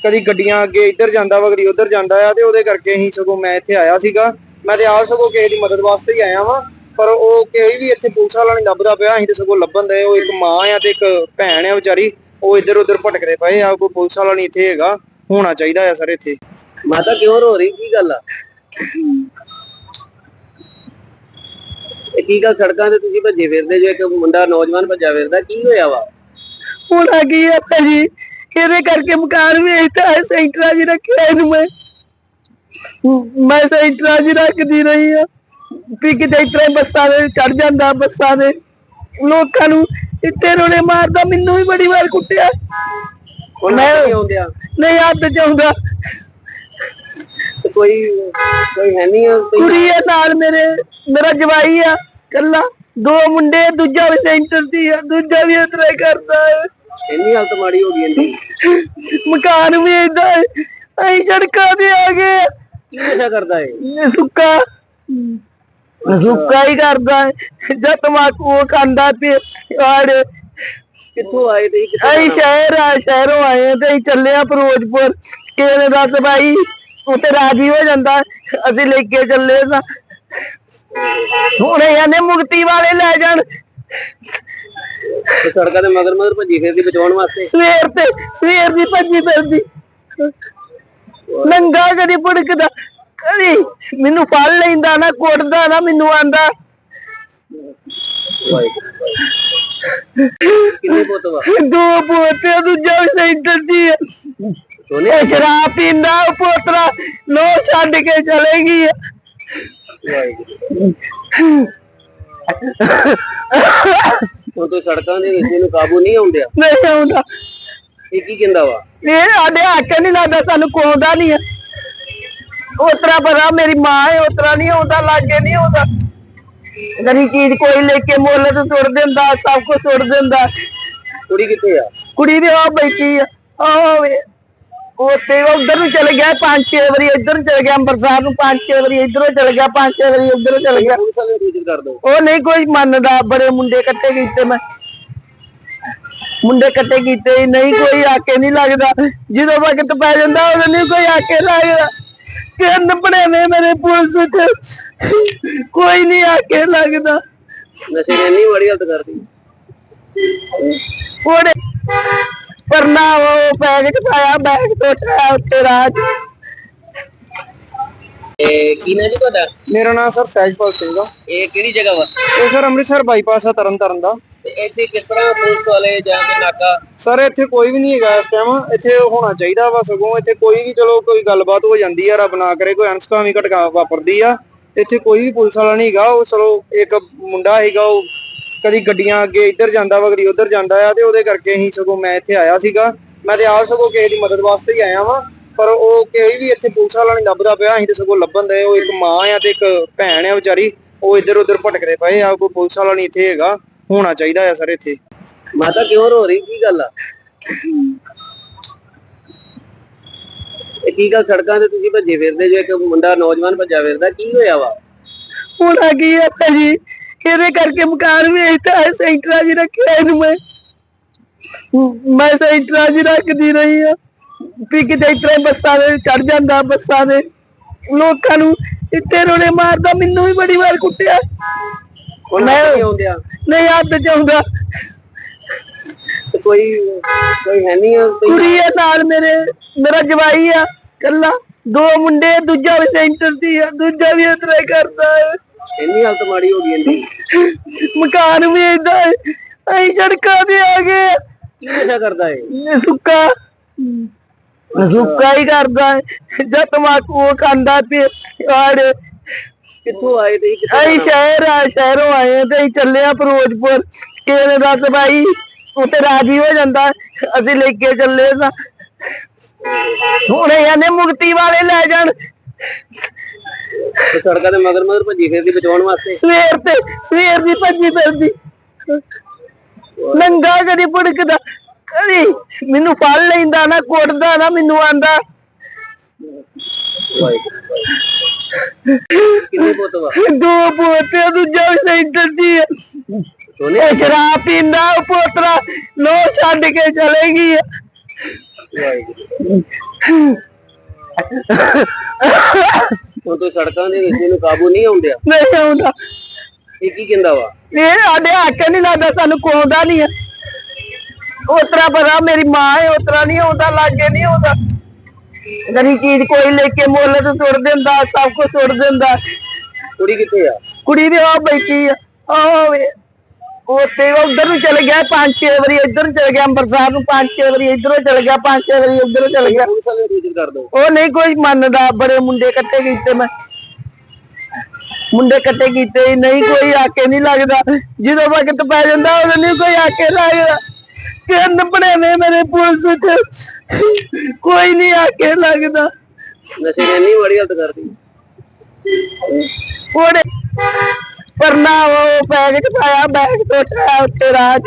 ਕਦੀ ਗੱਡੀਆਂ ਅੱਗੇ ਇੱਧਰ ਜਾਂਦਾ ਵਾ, ਕਦੀ ਉੱਧਰ ਜਾਂਦਾ ਆ, ਤੇ ਉਹਦੇ ਕਰਕੇ ਅਸੀਂ ਸਗੋਂ ਮੈਂ ਇੱਥੇ ਆਇਆ ਸੀਗਾ। ਮੈਂ ਤੇ ਆਪ ਸਗੋਂ ਕਿਸੇ ਦੀ ਮਦਦ ਵਾਸਤੇ ਹੀ ਆਇਆ ਵਾਂ, ਪਰ ਉਹ ਕੋਈ ਵੀ ਇੱਥੇ ਪੁਲਿਸ ਵਾਲਾ ਨਹੀਂ ਲੱਭਦਾ ਪਿਆ। ਅਸੀਂ ਤੇ ਸਗੋਂ ਲੱਭਣ ਦੇ, ਉਹ ਇੱਕ ਮਾਂ ਆ ਤੇ ਇੱਕ ਭੈਣ ਆ ਵਿਚਾਰੀ, ਉਹ ਇੱਧਰ ਉੱਧਰ ਭਟਕਦੇ ਪਏ ਆ। ਕੋਈ ਪੁਲਿਸ ਵਾਲਾ ਨਹੀਂ ਇੱਥੇ ਹੈਗਾ, ਹੋਣਾ ਚਾਹੀਦਾ ਆ ਸਰ ਇੱਥੇ। ਮਾਤਾ ਕਿਉਂ ਰੋ ਰਹੀ, ਕੀ ਗੱਲ ਆ? ਇਹ ਕੀ ਗੱਲ, ਸੜਕਾਂ ਤੇ ਤੁਸੀਂ ਭੱਜੇ ਫਿਰਦੇ ਜੋ, ਇੱਕ ਮੁੰਡਾ ਨੌਜਵਾਨ ਭੱਜਾ ਫਿਰਦਾ, ਕੀ ਹੋਇਆ ਵਾ? ਹੁਣ ਆ ਗਈ ਹੈ ਭਾਜੀ, ਇਹਦੇ ਕਰਕੇ ਮਕਾਨ ਵੇਚਦਾ ਹੈ, ਸੈਂਟਰਾਂ 'ਚ ਰੱਖਿਆ ਇਹਨੂੰ ਮੈਂ ਸੈਂਟਰਾਂ 'ਚ ਰੱਖਦੀ ਰਹੀ ਆ ਵੀ ਕਿਤੇ ਇਸ ਤਰ੍ਹਾਂ ਬੱਸਾਂ ਦੇ ਚੜ ਜਾਂਦਾ, ਬੱਸਾਂ ਦੇ ਲੋਕਾਂ ਨੂੰ ਇੱਥੇ ਰੋਲੇ ਮਾਰਦਾ। ਮੈਨੂੰ ਵੀ ਬੜੀ ਵਾਰ ਕੁੱਟਿਆ, ਮੈਂ ਆਉਂਦਿਆ ਨਹੀਂ ਹੱਥ ਚ ਆਉਂਦਾ। ਕੋਈ ਹੈ ਨਹੀਂ ਆ? ਕੁੜੀ ਹੈ ਨਾਲ ਮੇਰਾ ਜਵਾਈ ਆ ਕੱਲਾ, ਦੋ ਮੁੰਡੇ, ਦੂਜਾ ਵੀ ਸੈਂਟਰ ਦੀ ਆ, ਦੂਜਾ ਵੀ ਇਸ ਤਰ੍ਹਾਂ ਹੀ ਕਰਦਾ ਹੈ। ਇੰਨੀ ਹਾਲਤ ਮਾੜੀ ਹੋ ਗਈ ਇਹਦੀ। ਮਕਾਨ ਵੀ ਏਦਾਂ ਹੈ, ਅਸੀਂ ਸੜਕਾਂ ਤੇ ਆ ਗਏ। ਕੀ ਨਸ਼ਾ ਕਰਦਾ ਹੈ? ਸੁੱਕਾ ਹੀ ਕਰਦਾ ਹੈ, ਜਦ ਤਮਾਕੂ ਖਾਂਦਾ ਤੇ ਆੜੇ। ਕਿੱਥੋਂ ਆਏ ਤੇ? ਅਸੀਂ ਸ਼ਹਿਰੋਂ ਆਏ ਆ ਤੇ ਅਸੀਂ ਚੱਲੇ ਆ ਫਿਰੋਜ਼ਪੁਰ। ਕਿਸੇ ਨੇ ਦੱਸ ਭਾਈ ਉੱਥੇ ਰਾਜੀ ਹੋ ਜਾਂਦਾ, ਅਸੀਂ ਲੈ ਕੇ ਚੱਲੇ ਸਾਂ। ਹੁਣ ਇਹਨੇ ਮੁਕਤੀ ਵਾਲੇ ਲੈ ਜਾਣ। ਸੜਕਾਂ ਤੇ ਮਗਰ ਭੱਜੀ ਫਿਰਦੀ ਬਚਾਉਣ ਵਾਸਤੇ। ਸਵੇਰ ਦੀ ਭੱਜੀ ਫਿਰਦੀ, ਨੰਗਾ ਕਦੀ ਭੁੜਕਦਾ, ਕਦੀ ਮੈਨੂੰ ਫੜ ਲੈਂਦਾ ਨਾ, ਕੁੱਟਦਾ ਨਾ, ਮੈਨੂੰ ਆਂਦਾ। ਕਿੰਨੇ ਪੁੱਤ ਵਾ? ਦੋ ਪੋਤੇ, ਦੂਜਾ ਵੀ ਸੈਂਟਰ ਦੀ ਹੈ। ਸ਼ਰਾਬ ਪੀਂਦਾ ਉਹ ਪੋਤਰਾ, ਲੋ ਛੱਡ ਕੇ ਚਲੇ ਗਈ। ਹੁਣ ਤੋਂ ਸੜਕਾਂ ਦੇ ਵਿੱਚ ਇਹਨੂੰ ਕਾਬੂ ਨਹੀਂ ਆਉਂਦਿਆ? ਨਹੀਂ ਆਉਂਦਾ। ਇਹ ਕੀ ਕਹਿੰਦਾ ਵਾ? ਇਹ ਸਾਡੇ ਹੱਥ ਨਹੀਂ ਲੱਗਦਾ, ਸਾਨੂੰ ਕੋਉਂਦਾ ਨਹੀਂ ਹੈ। ਉਤਰਾ ਪਤਾ ਮੇਰੀ ਮਾਂ ਹੈ, ਉਤਰਾ ਨਹੀਂ ਆਉਂਦਾ, ਲਾਗੇ ਨਹੀਂ ਆਉਂਦਾ। ਗਰੀ ਚੀਜ਼ ਕੋਈ ਲੈ ਕੇ ਮੁੱਲ ਤੇ ਸੁੱਟ ਦਿੰਦਾ, ਸਭ ਕੁਝ ਸੁੱਟ ਦਿੰਦਾ। ਕੁੜੀ ਕਿੱਥੇ ਆ? ਕੁੜੀ ਵੀ ਆ ਬੈਠੀ ਆ, ਆਵੇ ਉੱਥੇ ਉਧਰ ਨੂੰ ਚਲੇ ਗਿਆ 5-6 ਵਾਰੀ, ਇੱਧਰ ਨੂੰ ਚਲੇ ਗਿਆ ਅੰਮ੍ਰਿਤਸਰ ਨੂੰ 5-6 ਵਾਰੀ, ਇੱਧਰੋਂ ਚਲੇ ਗਿਆ 5-6 ਵਾਰੀ ਉੱਧਰੋਂ ਚਲੇ ਗਿਆ। ਪੁਲਿਸ ਵਾਲੇ ਨੂੰ ਸੂਚਿਤ ਕਰ ਦਿਓ। ਉਹ ਨਹੀਂ ਕੋਈ ਮੰਨਦਾ, ਬੜੇ ਮੁੰਡੇ ਇਕੱਠੇ ਕੀਤੇ ਮੈਂ, ਮੁੰਡੇ ਇਕੱਠੇ ਕੀਤੇ ਨਹੀਂ ਕੋਈ ਆਕੇ ਨਹੀਂ ਲੱਗਦਾ, ਜਦੋਂ ਵਕਤ ਪੈ ਜਾਂਦਾ ਉਦੋਂ ਨਹੀਂ ਕੋਈ ਆਕੇ ਲੱਗਦਾ। ਤਿੰਨ ਭਣੇਵੇਂ ਮੇਰੇ ਪੁਲਿਸ ਚ, ਕੋਈ ਨਹੀਂ ਆਕੇ ਲੱਗਦਾ। ਨਸ਼ੇ ਨੇ ਇੰਨੀ ਮਾੜੀ ਹਾਲਤ ਕਰਦੀ। ਉਹਨੇ ਪਰਨਾ ਉਹ ਬੈਗ ਚ ਪਾਇਆ, ਬੈਗ ਤੋਂ ਉਠਾਇਆ ਉੱਤੇ ਰਾਹ ਚ। ਕੀ ਨਾਂ ਜੀ ਤੁਹਾਡਾ? ਮੇਰਾ ਨਾਮ ਸਰ ਸਹਿਜਪਾਲ ਸਿੰਘ ਆ। ਇਹ ਕਿਹੜੀ ਜਗ੍ਹਾ ਵਾ? ਇਹ ਸਰ ਅੰਮ੍ਰਿਤਸਰ ਬਾਈਪਾਸ ਆ ਤਰਨਤਾਰਨ ਦਾ। ਤੇ ਇੱਥੇ ਕਿਸ ਤਰ੍ਹਾਂ ਪੁਲਿਸ ਵਾਲੇ ਜਾਂ ਕੋਈ ਨਾਕਾ? ਸਰ ਇੱਥੇ ਕੋਈ ਵੀ ਨਹੀਂ ਹੈਗਾ ਇਸ ਟਾਈਮ, ਇੱਥੇ ਹੋਣਾ ਚਾਹੀਦਾ ਵਾ। ਸਗੋਂ ਇੱਥੇ ਕੋਈ ਵੀ ਚਲੋ ਕੋਈ ਗੱਲਬਾਤ ਹੋ ਜਾਂਦੀ ਆ, ਰੱਬ ਨਾ ਕਰੇ ਕੋਈ ਅਣਸੁਖਾਵੀਂ ਘਟਨਾ ਵਾਪਰਦੀ ਆ, ਇੱਥੇ ਕੋਈ ਵੀ ਪੁਲਿਸ ਵਾਲਾ ਨਹੀਂ ਹੈਗਾ। ਉਹ ਚਲੋ ਇੱਕ ਮੁੰਡਾ ਹੈਗਾ, ਉਹ ਕਦੀ ਗੱਡੀਆਂ ਅੱਗੇ ਇੱਧਰ ਜਾਂਦਾ ਵਾ, ਕਦੀ ਉੱਧਰ ਜਾਂਦਾ ਆ, ਤੇ ਉਹਦੇ ਕਰਕੇ ਅਸੀਂ ਸਗੋਂ ਮੈਂ ਇੱਥੇ ਆਇਆ ਸੀਗਾ। ਮੈਂ ਤੇ ਆਪ ਸਗੋਂ ਕਿਸੇ ਦੀ ਮਦਦ ਵਾਸਤੇ ਹੀ ਆਇਆ ਵਾਂ, ਪਰ ਉਹ ਕੋਈ ਵੀ ਇੱਥੇ ਪੁਲਿਸ ਵਾਲਾ ਨਹੀਂ ਲੱਭਦਾ ਪਿਆ। ਅਸੀਂ ਤੇ ਸਗੋਂ ਲੱਭਣ ਦੇ, ਉਹ ਇੱਕ ਮਾਂ ਆ ਤੇ ਇੱਕ ਭੈਣ ਆ ਵਿਚਾਰੀ, ਉਹ ਇੱਧਰ ਉੱਧਰ ਭਟਕਦੇ ਪਏ ਆ। ਕੋਈ ਪੁਲਿਸ ਵਾਲਾ ਨਹੀਂ ਇੱਥੇ ਹੈਗਾ, ਹੋਣਾ ਚਾਹੀਦਾ ਆ ਸਰ ਇੱਥੇ। ਮਾਤਾ ਕਿਉਂ ਰੋ ਰਹੀ, ਕੀ ਗੱਲ ਆ? ਇਹ ਕੀ ਗੱਲ, ਸੜਕਾਂ ਤੇ ਤੁਸੀਂ ਭੱਜੇ ਫਿਰਦੇ ਜੋ, ਇੱਕ ਮੁੰਡਾ ਨੌਜਵਾਨ ਭੱਜਾ ਫਿਰਦਾ, ਕੀ ਹੋਇਆ ਵਾ? ਹੁਣ ਆ ਗਈ ਹੈ ਭਾਜੀ, ਇਹਦੇ ਕਰਕੇ ਮਕਾਨ ਵੇਚਦਾ ਹੈ, ਸੈਂਟਰਾਂ 'ਚ ਰੱਖਿਆ ਇਹਨੂੰ ਮੈਂ ਸੈਂਟਰਾਂ 'ਚ ਰੱਖਦੀ ਰਹੀ ਆ ਵੀ ਕਿਤੇ ਇਸ ਤਰ੍ਹਾਂ ਬੱਸਾਂ ਦੇ ਚੜ ਜਾਂਦਾ, ਬੱਸਾਂ ਦੇ ਲੋਕਾਂ ਨੂੰ ਇੱਥੇ ਰੋਲੇ ਮਾਰਦਾ। ਮੈਨੂੰ ਵੀ ਬੜੀ ਵਾਰ ਕੁੱਟਿਆ, ਮੈਂ ਆਉਂਦਿਆ ਨਹੀਂ ਹੱਥ ਚ ਆਉਂਦਾ। ਕੋਈ ਹੈ ਨਹੀਂ ਆ? ਕੁੜੀ ਹੈ ਨਾਲ ਮੇਰਾ ਜਵਾਈ ਆ ਕੱਲਾ, ਦੋ ਮੁੰਡੇ, ਦੂਜਾ ਵੀ ਸੈਂਟਰ ਦੀ ਆ, ਦੂਜਾ ਵੀ ਇਸ ਤਰ੍ਹਾਂ ਹੀ ਕਰਦਾ ਹੈ। ਇੰਨੀ ਹਾਲਤ ਮਾੜੀ ਹੋ ਗਈ ਇੰਨੀ। ਮਕਾਨ ਵੀ ਏਦਾਂ ਅਸੀਂ ਸੜਕਾਂ ਤੇ ਆ ਗਏ। ਕੀ ਨਸ਼ਾ ਕਰਦਾ ਹੈ? ਸੁੱਕਾ ਸੁੱਕਾ ਹੀ ਕਰਦਾ ਹੈ ਜਾਂ ਤਮਾਕੂ ਉਹ ਖਾਂਦਾ ਤੇ ਆੜ। ਕਿੱਥੋਂ ਆਏ ਤੇ ਅਸੀਂ ਸ਼ਹਿਰੋਂ ਆਏ ਆ ਤੇ ਅਸੀਂ ਚੱਲੇ ਆ ਫਿਰੋਜ਼ਪੁਰ। ਕਿਸੇ ਨੇ ਦੱਸ ਭਾਈ ਉੱਥੇ ਰਾਜੀ ਹੋ ਜਾਂਦਾ, ਅਸੀਂ ਲੈ ਕੇ ਚੱਲੇ ਸਾਂ। ਹੁਣ ਇਹਨੇ ਮੁਕਤੀ ਵਾਲੇ ਲੈ ਜਾਣ। ਸੜਕਾਂ ਦੇ ਮਗਰ ਮਗਰ ਭੱਜੀ ਫਿਰਦੀ ਬਚਾਉਣ ਵਾਸਤੇ। ਸਵੇਰ ਦੀ ਭੱਜੀ ਫਿਰਦੀ, ਨੰਗਾ ਕਦੀ ਭੁੜਕਦਾ, ਕਦੀ ਮੈਨੂੰ ਫੜ ਲੈਂਦਾ ਨਾ ਕੁੱਟਦਾ ਨਾ ਮੈਨੂੰ ਆਂਦਾ। ਕਿੰਨੇ ਪੁੱਤ ਵਾ? 2 ਪੋਤੇ, ਦੂਜਾ ਵੀ ਸੈਂਟਰ ਦੀ ਹੈ। ਸ਼ਰਾਬ ਪੀਂਦਾ ਉਹ ਪੋਤਰਾ, ਲੋ ਛੱਡ ਕੇ ਚਲੇ ਗਈ। ਹੁਣ ਤੋਂ ਸੜਕਾਂ ਦੇ ਵਿੱਚ ਇਹਨੂੰ ਕਾਬੂ ਨਹੀਂ ਆਉਂਦਿਆ? ਨਹੀਂ ਆਉਂਦਾ। ਇਹ ਕੀ ਕਹਿੰਦਾ ਵਾ? ਇਹ ਸਾਡੇ ਹੱਕ ਨਹੀਂ ਲੱਗਦਾ, ਸਾਨੂੰ ਕੋਉਂਦਾ ਨਹੀਂ ਹੈ। ਉਤਰਾ ਪਤਾ ਮੇਰੀ ਮਾਂ ਹੈ, ਉਤਰਾ ਨਹੀਂ ਆਉਂਦਾ, ਲਾਗੇ ਨਹੀਂ ਆਉਂਦਾ। ਗਰੀ ਚੀਜ਼ ਕੋਈ ਲੈ ਕੇ ਮੁੱਲ ਤੇ ਸੁੱਟ ਦਿੰਦਾ, ਸਭ ਕੁਝ ਸੁੱਟ ਦਿੰਦਾ। ਕੁੜੀ ਕਿੱਥੇ ਆ? ਕੁੜੀ ਵੀ ਆ ਬੈਠੀ ਆ, ਆਵੇ ਉੱਥੇ ਉਧਰ ਨੂੰ ਚਲ ਗਿਆ 5-6 ਵਾਰੀ, ਇੱਧਰ ਨੂੰ ਚਲ ਗਿਆ ਅੰਮ੍ਰਿਤਸਰ ਨੂੰ 5-6 ਵਾਰੀ, ਇੱਧਰੋਂ ਚਲ ਗਿਆ 5-6 ਵਾਰੀ, ਉੱਧਰੋਂ ਚਲ ਗਿਆ। ਪੁਲਿਸ ਵਾਲੇ ਨੂੰ ਸੂਚਿਤ ਕਰ ਦੋ। ਉਹ ਨਹੀਂ ਕੋਈ ਮੰਨਦਾ, ਬੜੇ ਮੁੰਡੇ ਇਕੱਠੇ ਕੀਤੇ ਮੈਂ, ਮੁੰਡੇ ਇਕੱਠੇ ਕੀਤੇ, ਨਹੀਂ ਕੋਈ ਆਕੇ ਨਹੀਂ ਲੱਗਦਾ। ਜਦੋਂ ਵਕਤ ਪੈ ਜਾਂਦਾ ਉਦੋਂ ਨਹੀਂ ਕੋਈ ਆਕੇ ਲੱਗਦਾ। ਕਿੰਨ ਬਣੇ ਨੇ ਮੇਰੇ ਪੁਲਿਸ ਚ, ਕੋਈ ਨਹੀਂ ਆਕੇ ਲੱਗਦਾ। ਨਸ਼ੇ ਨੇ ਇੰਨੀ ਮਾੜੀ ਹਾਲਤ ਕਰਦੀ। ਉਹਨੇ ਪਰਨਾ ਉਹ ਬੈਗ ਚ ਪਾਇਆ, ਬੈਗ ਟੋਟਿਆ ਉੱਤੇ ਰਾਹ ਚ।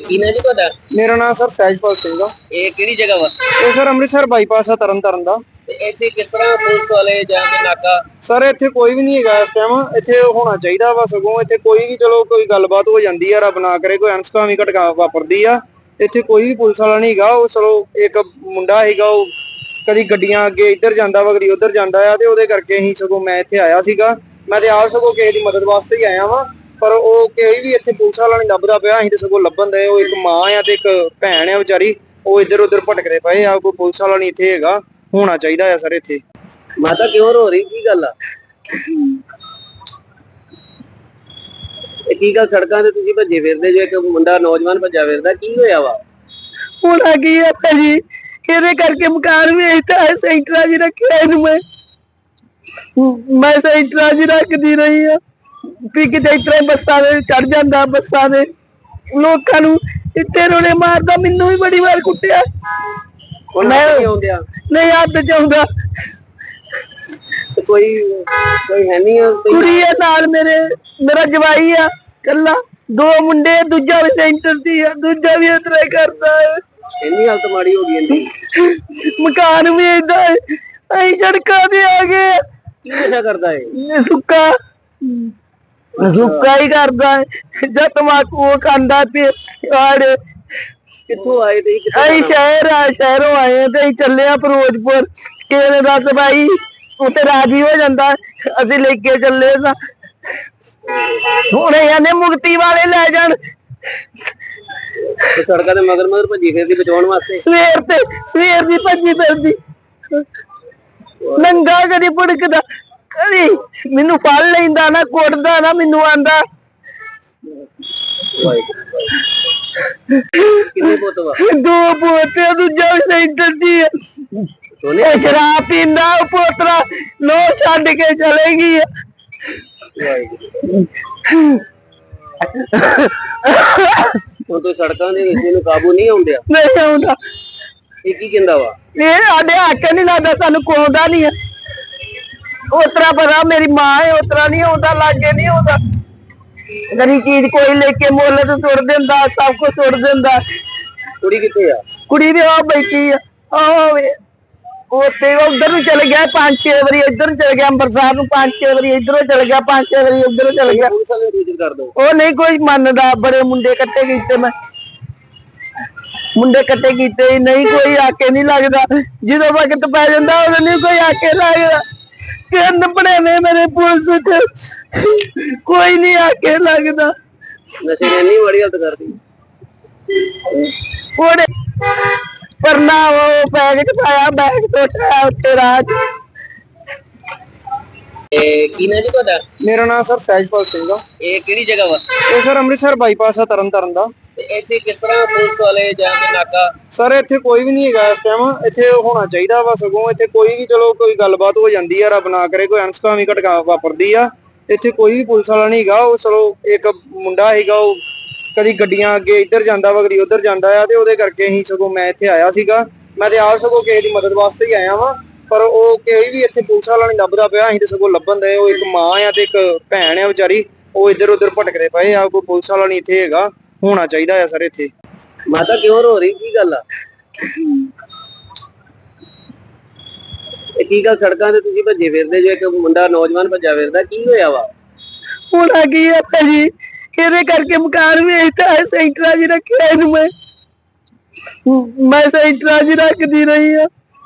ਕੀ ਨਾ ਜੀ ਤੁਹਾਡਾ? ਮੇਰਾ ਨਾਮ ਸਰ ਸਹਿਜਪਾਲ ਸਿੰਘ ਆ। ਇਹ ਕਿਹੜੀ ਜਗ੍ਹਾ ਵਾ? ਇਹ ਸਰ ਅੰਮ੍ਰਿਤਸਰ ਬਾਈਪਾਸ ਆ ਤਰਨਤਾਰਨ ਦਾ। ਤੇ ਇੱਥੇ ਕਿਸ ਤਰ੍ਹਾਂ ਪੁਲਿਸ ਵਾਲੇ ਜਾਂ ਕੋਈ ਨਾਕਾ? ਸਰ ਇੱਥੇ ਕੋਈ ਵੀ ਨਹੀਂ ਹੈਗਾ ਇਸ ਟਾਈਮ, ਇੱਥੇ ਹੋਣਾ ਚਾਹੀਦਾ ਵਾ। ਸਗੋਂ ਇੱਥੇ ਕੋਈ ਵੀ ਚਲੋ ਕੋਈ ਗੱਲਬਾਤ ਹੋ ਜਾਂਦੀ ਆ, ਰੱਬ ਨਾ ਕਰੇ ਕੋਈ ਅਣਸੁਖਾਵੀਂ ਘਟਨਾ ਵਾਪਰਦੀ ਆ, ਇੱਥੇ ਕੋਈ ਵੀ ਪੁਲਿਸ ਵਾਲਾ ਨਹੀਂ ਹੈਗਾ। ਉਹ ਚਲੋ ਇੱਕ ਮੁੰਡਾ ਹੈਗਾ, ਉਹ ਕਦੀ ਗੱਡੀਆਂ ਅੱਗੇ ਇੱਧਰ ਜਾਂਦਾ ਵਾ, ਕਦੀ ਉੱਧਰ ਜਾਂਦਾ ਆ, ਤੇ ਉਹਦੇ ਕਰਕੇ ਅਸੀਂ ਸਗੋਂ ਮੈਂ ਇੱਥੇ ਆਇਆ ਸੀਗਾ। ਮੈਂ ਤੇ ਆਪ ਸਗੋਂ ਕਿਸੇ ਦੀ ਮਦਦ ਵਾਸਤੇ ਹੀ ਆਇਆ ਵਾਂ, ਪਰ ਉਹ ਕੋਈ ਵੀ ਇੱਥੇ ਪੁਲਿਸ ਵਾਲਾ ਨਹੀਂ ਲੱਭਦਾ ਪਿਆ। ਅਸੀਂ ਤੇ ਸਗੋਂ ਲੱਭਣ ਦੇ, ਉਹ ਇੱਕ ਮਾਂ ਆ ਤੇ ਇੱਕ ਭੈਣ ਆ ਵਿਚਾਰੀ, ਉਹ ਇੱਧਰ ਉੱਧਰ ਭਟਕਦੇ ਪਏ ਆ। ਕੋਈ ਪੁਲਿਸ ਵਾਲਾ ਨਹੀਂ ਇੱਥੇ ਹੈਗਾ, ਹੋਣਾ ਚਾਹੀਦਾ ਆ ਸਰ ਇੱਥੇ। ਮਾਤਾ ਕਿਉਂ ਰੋ ਰਹੀ? ਕੀ ਗੱਲ ਆ? ਇਹ ਕੀ ਗੱਲ ਸੜਕਾਂ ਤੇ ਤੁਸੀਂ ਭੱਜੇ ਫਿਰਦੇ ਜੋ, ਇੱਕ ਮੁੰਡਾ ਨੌਜਵਾਨ ਭੱਜਾ ਫਿਰਦਾ, ਕੀ ਹੋਇਆ ਵਾ? ਹੁਣ ਆ ਗਈ ਆ ਭਾਜੀ, ਇਹਦੇ ਕਰਕੇ ਮਕਾਨ ਵੇਚਤਾ ਹੈ, ਸੈਂਟਰਾਂ 'ਚ ਰੱਖਿਆ ਇਹਨੂੰ। ਮੈਂ ਸੈਂਟਰਾਂ 'ਚ ਰੱਖਦੀ ਰਹੀ ਆ ਵੀ ਕਿਤੇ ਇਸ ਤਰ੍ਹਾਂ ਬੱਸਾਂ ਦੇ ਚੜ ਜਾਂਦਾ, ਬੱਸਾਂ ਦੇ ਲੋਕਾਂ ਨੂੰ ਇੱਥੇ ਰੋਣੇ ਮਾਰਦਾ। ਮੈਨੂੰ ਵੀ ਬੜੀ ਵਾਰ ਕੁੱਟਿਆ। ਮੈਂ ਆਉਂਦਿਆ ਨਹੀਂ ਹੱਥ ਚ ਆਉਂਦਾ। ਕੋਈ ਹੈ ਨਹੀਂ ਆ? ਕੁੜੀ ਹੈ ਨਾਲ ਮੇਰਾ ਜਵਾਈ ਆ ਕੱਲਾ, 2 ਮੁੰਡੇ, ਦੂਜਾ ਵੀ ਸੈਂਟਰ ਦੀ ਆ, ਦੂਜਾ ਵੀ ਇਸ ਤਰ੍ਹਾਂ ਕਰਦਾ ਹੈ। ਇੰਨੀ ਹਾਲਤ ਮਾੜੀ ਹੋ ਗਈ ਇੰਨੀ। ਮਕਾਨ ਵੀ ਏਦਾਂ ਅਸੀਂ ਸੜਕਾਂ ਤੇ ਆ ਗਏ। ਕੀ ਨਸ਼ਾ ਕਰਦਾ ਹੈ? ਸੁੱਕਾ ਹੀ ਕਰਦਾ ਹੈ ਜਾਂ ਤਮਾਕੂ ਉਹ ਖਾਂਦਾ ਤੇ ਆੜ। ਕਿੱਥੋਂ ਆਏ ਤੇ ਅਸੀਂ ਸ਼ਹਿਰੋਂ ਆਏ ਆ ਤੇ ਅਸੀਂ ਚੱਲੇ ਆ ਫਿਰੋਜ਼ਪੁਰ। ਕਿਸੇ ਨੇ ਦੱਸ ਭਾਈ ਉੱਥੇ ਰਾਜੀ ਹੋ ਜਾਂਦਾ, ਅਸੀਂ ਲੈ ਕੇ ਚੱਲੇ ਸਾਂ। ਹੁਣ ਇਹਨੇ ਮੁਕਤੀ ਵਾਲੇ ਲੈ ਜਾਣ। ਸੜਕਾਂ ਦੇ ਮਗਰ ਮਗਰ ਭੱਜੀ ਫਿਰਦੀ ਬਚਾਉਣ ਵਾਸਤੇ। ਸਵੇਰ ਦੀ ਭੱਜੀ ਫਿਰਦੀ, ਨੰਗਾ ਕਦੀ ਭੁੜਕਦਾ, ਕਦੀ ਮੈਨੂੰ ਫੜ ਲੈਂਦਾ ਨਾ ਕੁੱਟਦਾ ਨਾ ਮੈਨੂੰ ਆਂਦਾ। ਕਿੰਨੇ ਪੁੱਤ ਵਾ? 2 ਪੋਤੇ, ਦੂਜਾ ਵੀ ਸੈਂਟਰ ਦੀ ਹੈ। ਸ਼ਰਾਬ ਪੀਂਦਾ ਉਹ ਪੋਤਰਾ, ਲੋ ਛੱਡ ਕੇ ਚਲੇ ਗਈ। ਹੁਣ ਤੋਂ ਸੜਕਾਂ ਦੇ ਵਿੱਚ ਇਹਨੂੰ ਕਾਬੂ ਨਹੀਂ ਆਉਂਦਿਆ? ਨਹੀਂ ਆਉਂਦਾ। ਇਹ ਕੀ ਕਹਿੰਦਾ ਵਾ? ਇਹ ਸਾਡੇ ਹੱਕ ਨਹੀਂ ਲੱਗਦਾ, ਸਾਨੂੰ ਕੋਉਂਦਾ ਨਹੀਂ ਹੈ। ਉਤਰਾ ਪਤਾ ਮੇਰੀ ਮਾਂ ਹੈ, ਉਤਰਾ ਨਹੀਂ ਆਉਂਦਾ, ਲਾਗੇ ਨਹੀਂ ਆਉਂਦਾ। ਗਰੀ ਚੀਜ਼ ਕੋਈ ਲੈ ਕੇ ਮੁੱਲ ਤੇ ਸੁੱਟ ਦਿੰਦਾ, ਸਭ ਕੁਝ ਸੁੱਟ ਦਿੰਦਾ। ਕੁੜੀ ਕਿੱਥੇ ਆ? ਕੁੜੀ ਵੀ ਆ ਬੈਠੀ ਆ, ਆਵੇ ਉੱਥੇ ਉਧਰ ਨੂੰ ਚਲ ਗਿਆ 5-6 ਵਾਰੀ, ਇੱਧਰ ਨੂੰ ਚਲ ਗਿਆ ਅੰਮ੍ਰਿਤਸਰ ਨੂੰ 5-6 ਵਾਰੀ, ਇੱਧਰੋਂ ਚਲ ਗਿਆ 5-6 ਵਾਰੀ, ਉੱਧਰੋਂ ਚਲ ਗਿਆ। ਪੁਲਿਸ ਵਾਲੇ ਨੂੰ ਸੂਚਿਤ ਕਰ ਦੋ। ਉਹ ਨਹੀਂ ਕੋਈ ਮੰਨਦਾ, ਬੜੇ ਮੁੰਡੇ ਇਕੱਠੇ ਕੀਤੇ ਮੈਂ, ਮੁੰਡੇ ਇਕੱਠੇ ਕੀਤੇ, ਨਹੀਂ ਕੋਈ ਆਕੇ ਨਹੀਂ ਲੱਗਦਾ। ਜਦੋਂ ਵਕਤ ਪੈ ਜਾਂਦਾ ਉਦੋਂ ਨਹੀਂ ਕੋਈ ਆਕੇ ਲੱਗਦਾ। ਕਿੰਨ ਬਣੇ ਨੇ ਮੇਰੇ ਪੁਲਿਸ ਚ, ਕੋਈ ਨਹੀਂ ਆਕੇ ਲੱਗਦਾ। ਨਸ਼ੇ ਨੇ ਇੰਨੀ ਮਾੜੀ ਹਾਲਤ ਕਰਦੀ। ਉਹਨੇ ਪਰਨਾ ਉਹ ਬੈਗ ਚ ਪਾਇਆ, ਬੈਗ ਟੋਟਿਆ ਉੱਤੇ ਰਾਹ ਚ। ਕੀ ਨਾਂ ਜੀ ਤੁਹਾਡਾ? ਮੇਰਾ ਨਾਮ ਸਰ ਸਹਿਜਪਾਲ ਸਿੰਘ ਆ। ਇਹ ਕਿਹੜੀ ਜਗ੍ਹਾ ਵਾ? ਇਹ ਸਰ ਅੰਮ੍ਰਿਤਸਰ ਬਾਈਪਾਸ ਆ ਤਰਨਤਾਰਨ ਦਾ। ਤੇ ਇੱਥੇ ਕਿਸ ਤਰ੍ਹਾਂ ਪੁਲਿਸ ਵਾਲੇ ਜਾਂ ਕੋਈ ਨਾਕਾ? ਸਰ ਇੱਥੇ ਕੋਈ ਵੀ ਨਹੀਂ ਹੈਗਾ ਇਸ ਟਾਈਮ। ਇੱਥੇ ਹੋਣਾ ਚਾਹੀਦਾ ਵਾ, ਸਗੋਂ ਇੱਥੇ ਕੋਈ ਵੀ ਚਲੋ ਕੋਈ ਗੱਲਬਾਤ ਹੋ ਜਾਂਦੀ ਆ, ਰੱਬ ਨਾ ਕਰੇ ਕੋਈ ਅਣਸੁਖਾਵੀਂ ਘਟਨਾ ਵਾਪਰਦੀ ਆ, ਇੱਥੇ ਕੋਈ ਵੀ ਪੁਲਿਸ ਵਾਲਾ ਨਹੀਂ ਹੈਗਾ। ਉਹ ਚਲੋ ਇੱਕ ਮੁੰਡਾ ਹੈਗਾ, ਉਹ ਕਦੀ ਗੱਡੀਆਂ ਅੱਗੇ ਇੱਧਰ ਜਾਂਦਾ ਵਾ, ਕਦੀ ਉੱਧਰ ਜਾਂਦਾ ਆ, ਤੇ ਉਹਦੇ ਕਰਕੇ ਹੀ ਸਗੋਂ ਮੈਂ ਇੱਥੇ ਆਇਆ ਸੀਗਾ। ਮੈਂ ਤੇ ਆਪ ਸਗੋਂ ਕਿਸੇ ਦੀ ਮਦਦ ਵਾਸਤੇ ਹੀ ਆਇਆ ਵਾਂ, ਪਰ ਉਹ ਕੋਈ ਵੀ ਇੱਥੇ ਪੁਲਿਸ ਵਾਲਾ ਨਹੀਂ ਲੱਭਦਾ ਪਿਆ। ਅਸੀਂ ਤੇ ਸਗੋਂ ਲੱਭਣ ਦੇ। ਉਹ ਇੱਕ ਮਾਂ ਆ ਤੇ ਇੱਕ ਭੈਣ ਆ ਵਿਚਾਰੀ, ਉਹ ਇੱਧਰ ਉੱਧਰ ਭਟਕਦੇ ਪਏ ਆ। ਕੋਈ ਪੁਲਿਸ ਵਾਲਾ ਨਹੀਂ ਇੱਥੇ ਹੈਗਾ, ਹੋਣਾ ਚਾਹੀਦਾ ਆ ਸਰ ਇੱਥੇ। ਮਾਤਾ ਕਿਉਂ ਰੋ ਰਹੀ, ਕੀ ਗੱਲ ਆ? ਇਹ ਕੀ ਗੱਲ, ਸੜਕਾਂ ਤੇ ਤੁਸੀਂ ਭੱਜੇ ਫਿਰਦੇ ਜੋ, ਇੱਕ ਮੁੰਡਾ ਨੌਜਵਾਨ ਭੱਜਾ ਫਿਰਦਾ, ਕੀ ਹੋਇਆ ਵਾ? ਹੁਣ ਆ ਗਈ ਆ ਭਾਜੀ, ਇਹਦੇ ਕਰਕੇ ਮਕਾਨ ਵੇਚਤਾ ਹੈ। ਸੈਂਟਰਾਂ 'ਚ ਰੱਖਿਆ ਇਹਨੂੰ ਮੈਂ ਸੈਂਟਰਾਂ 'ਚ ਰੱਖਦੀ ਰਹੀ ਆ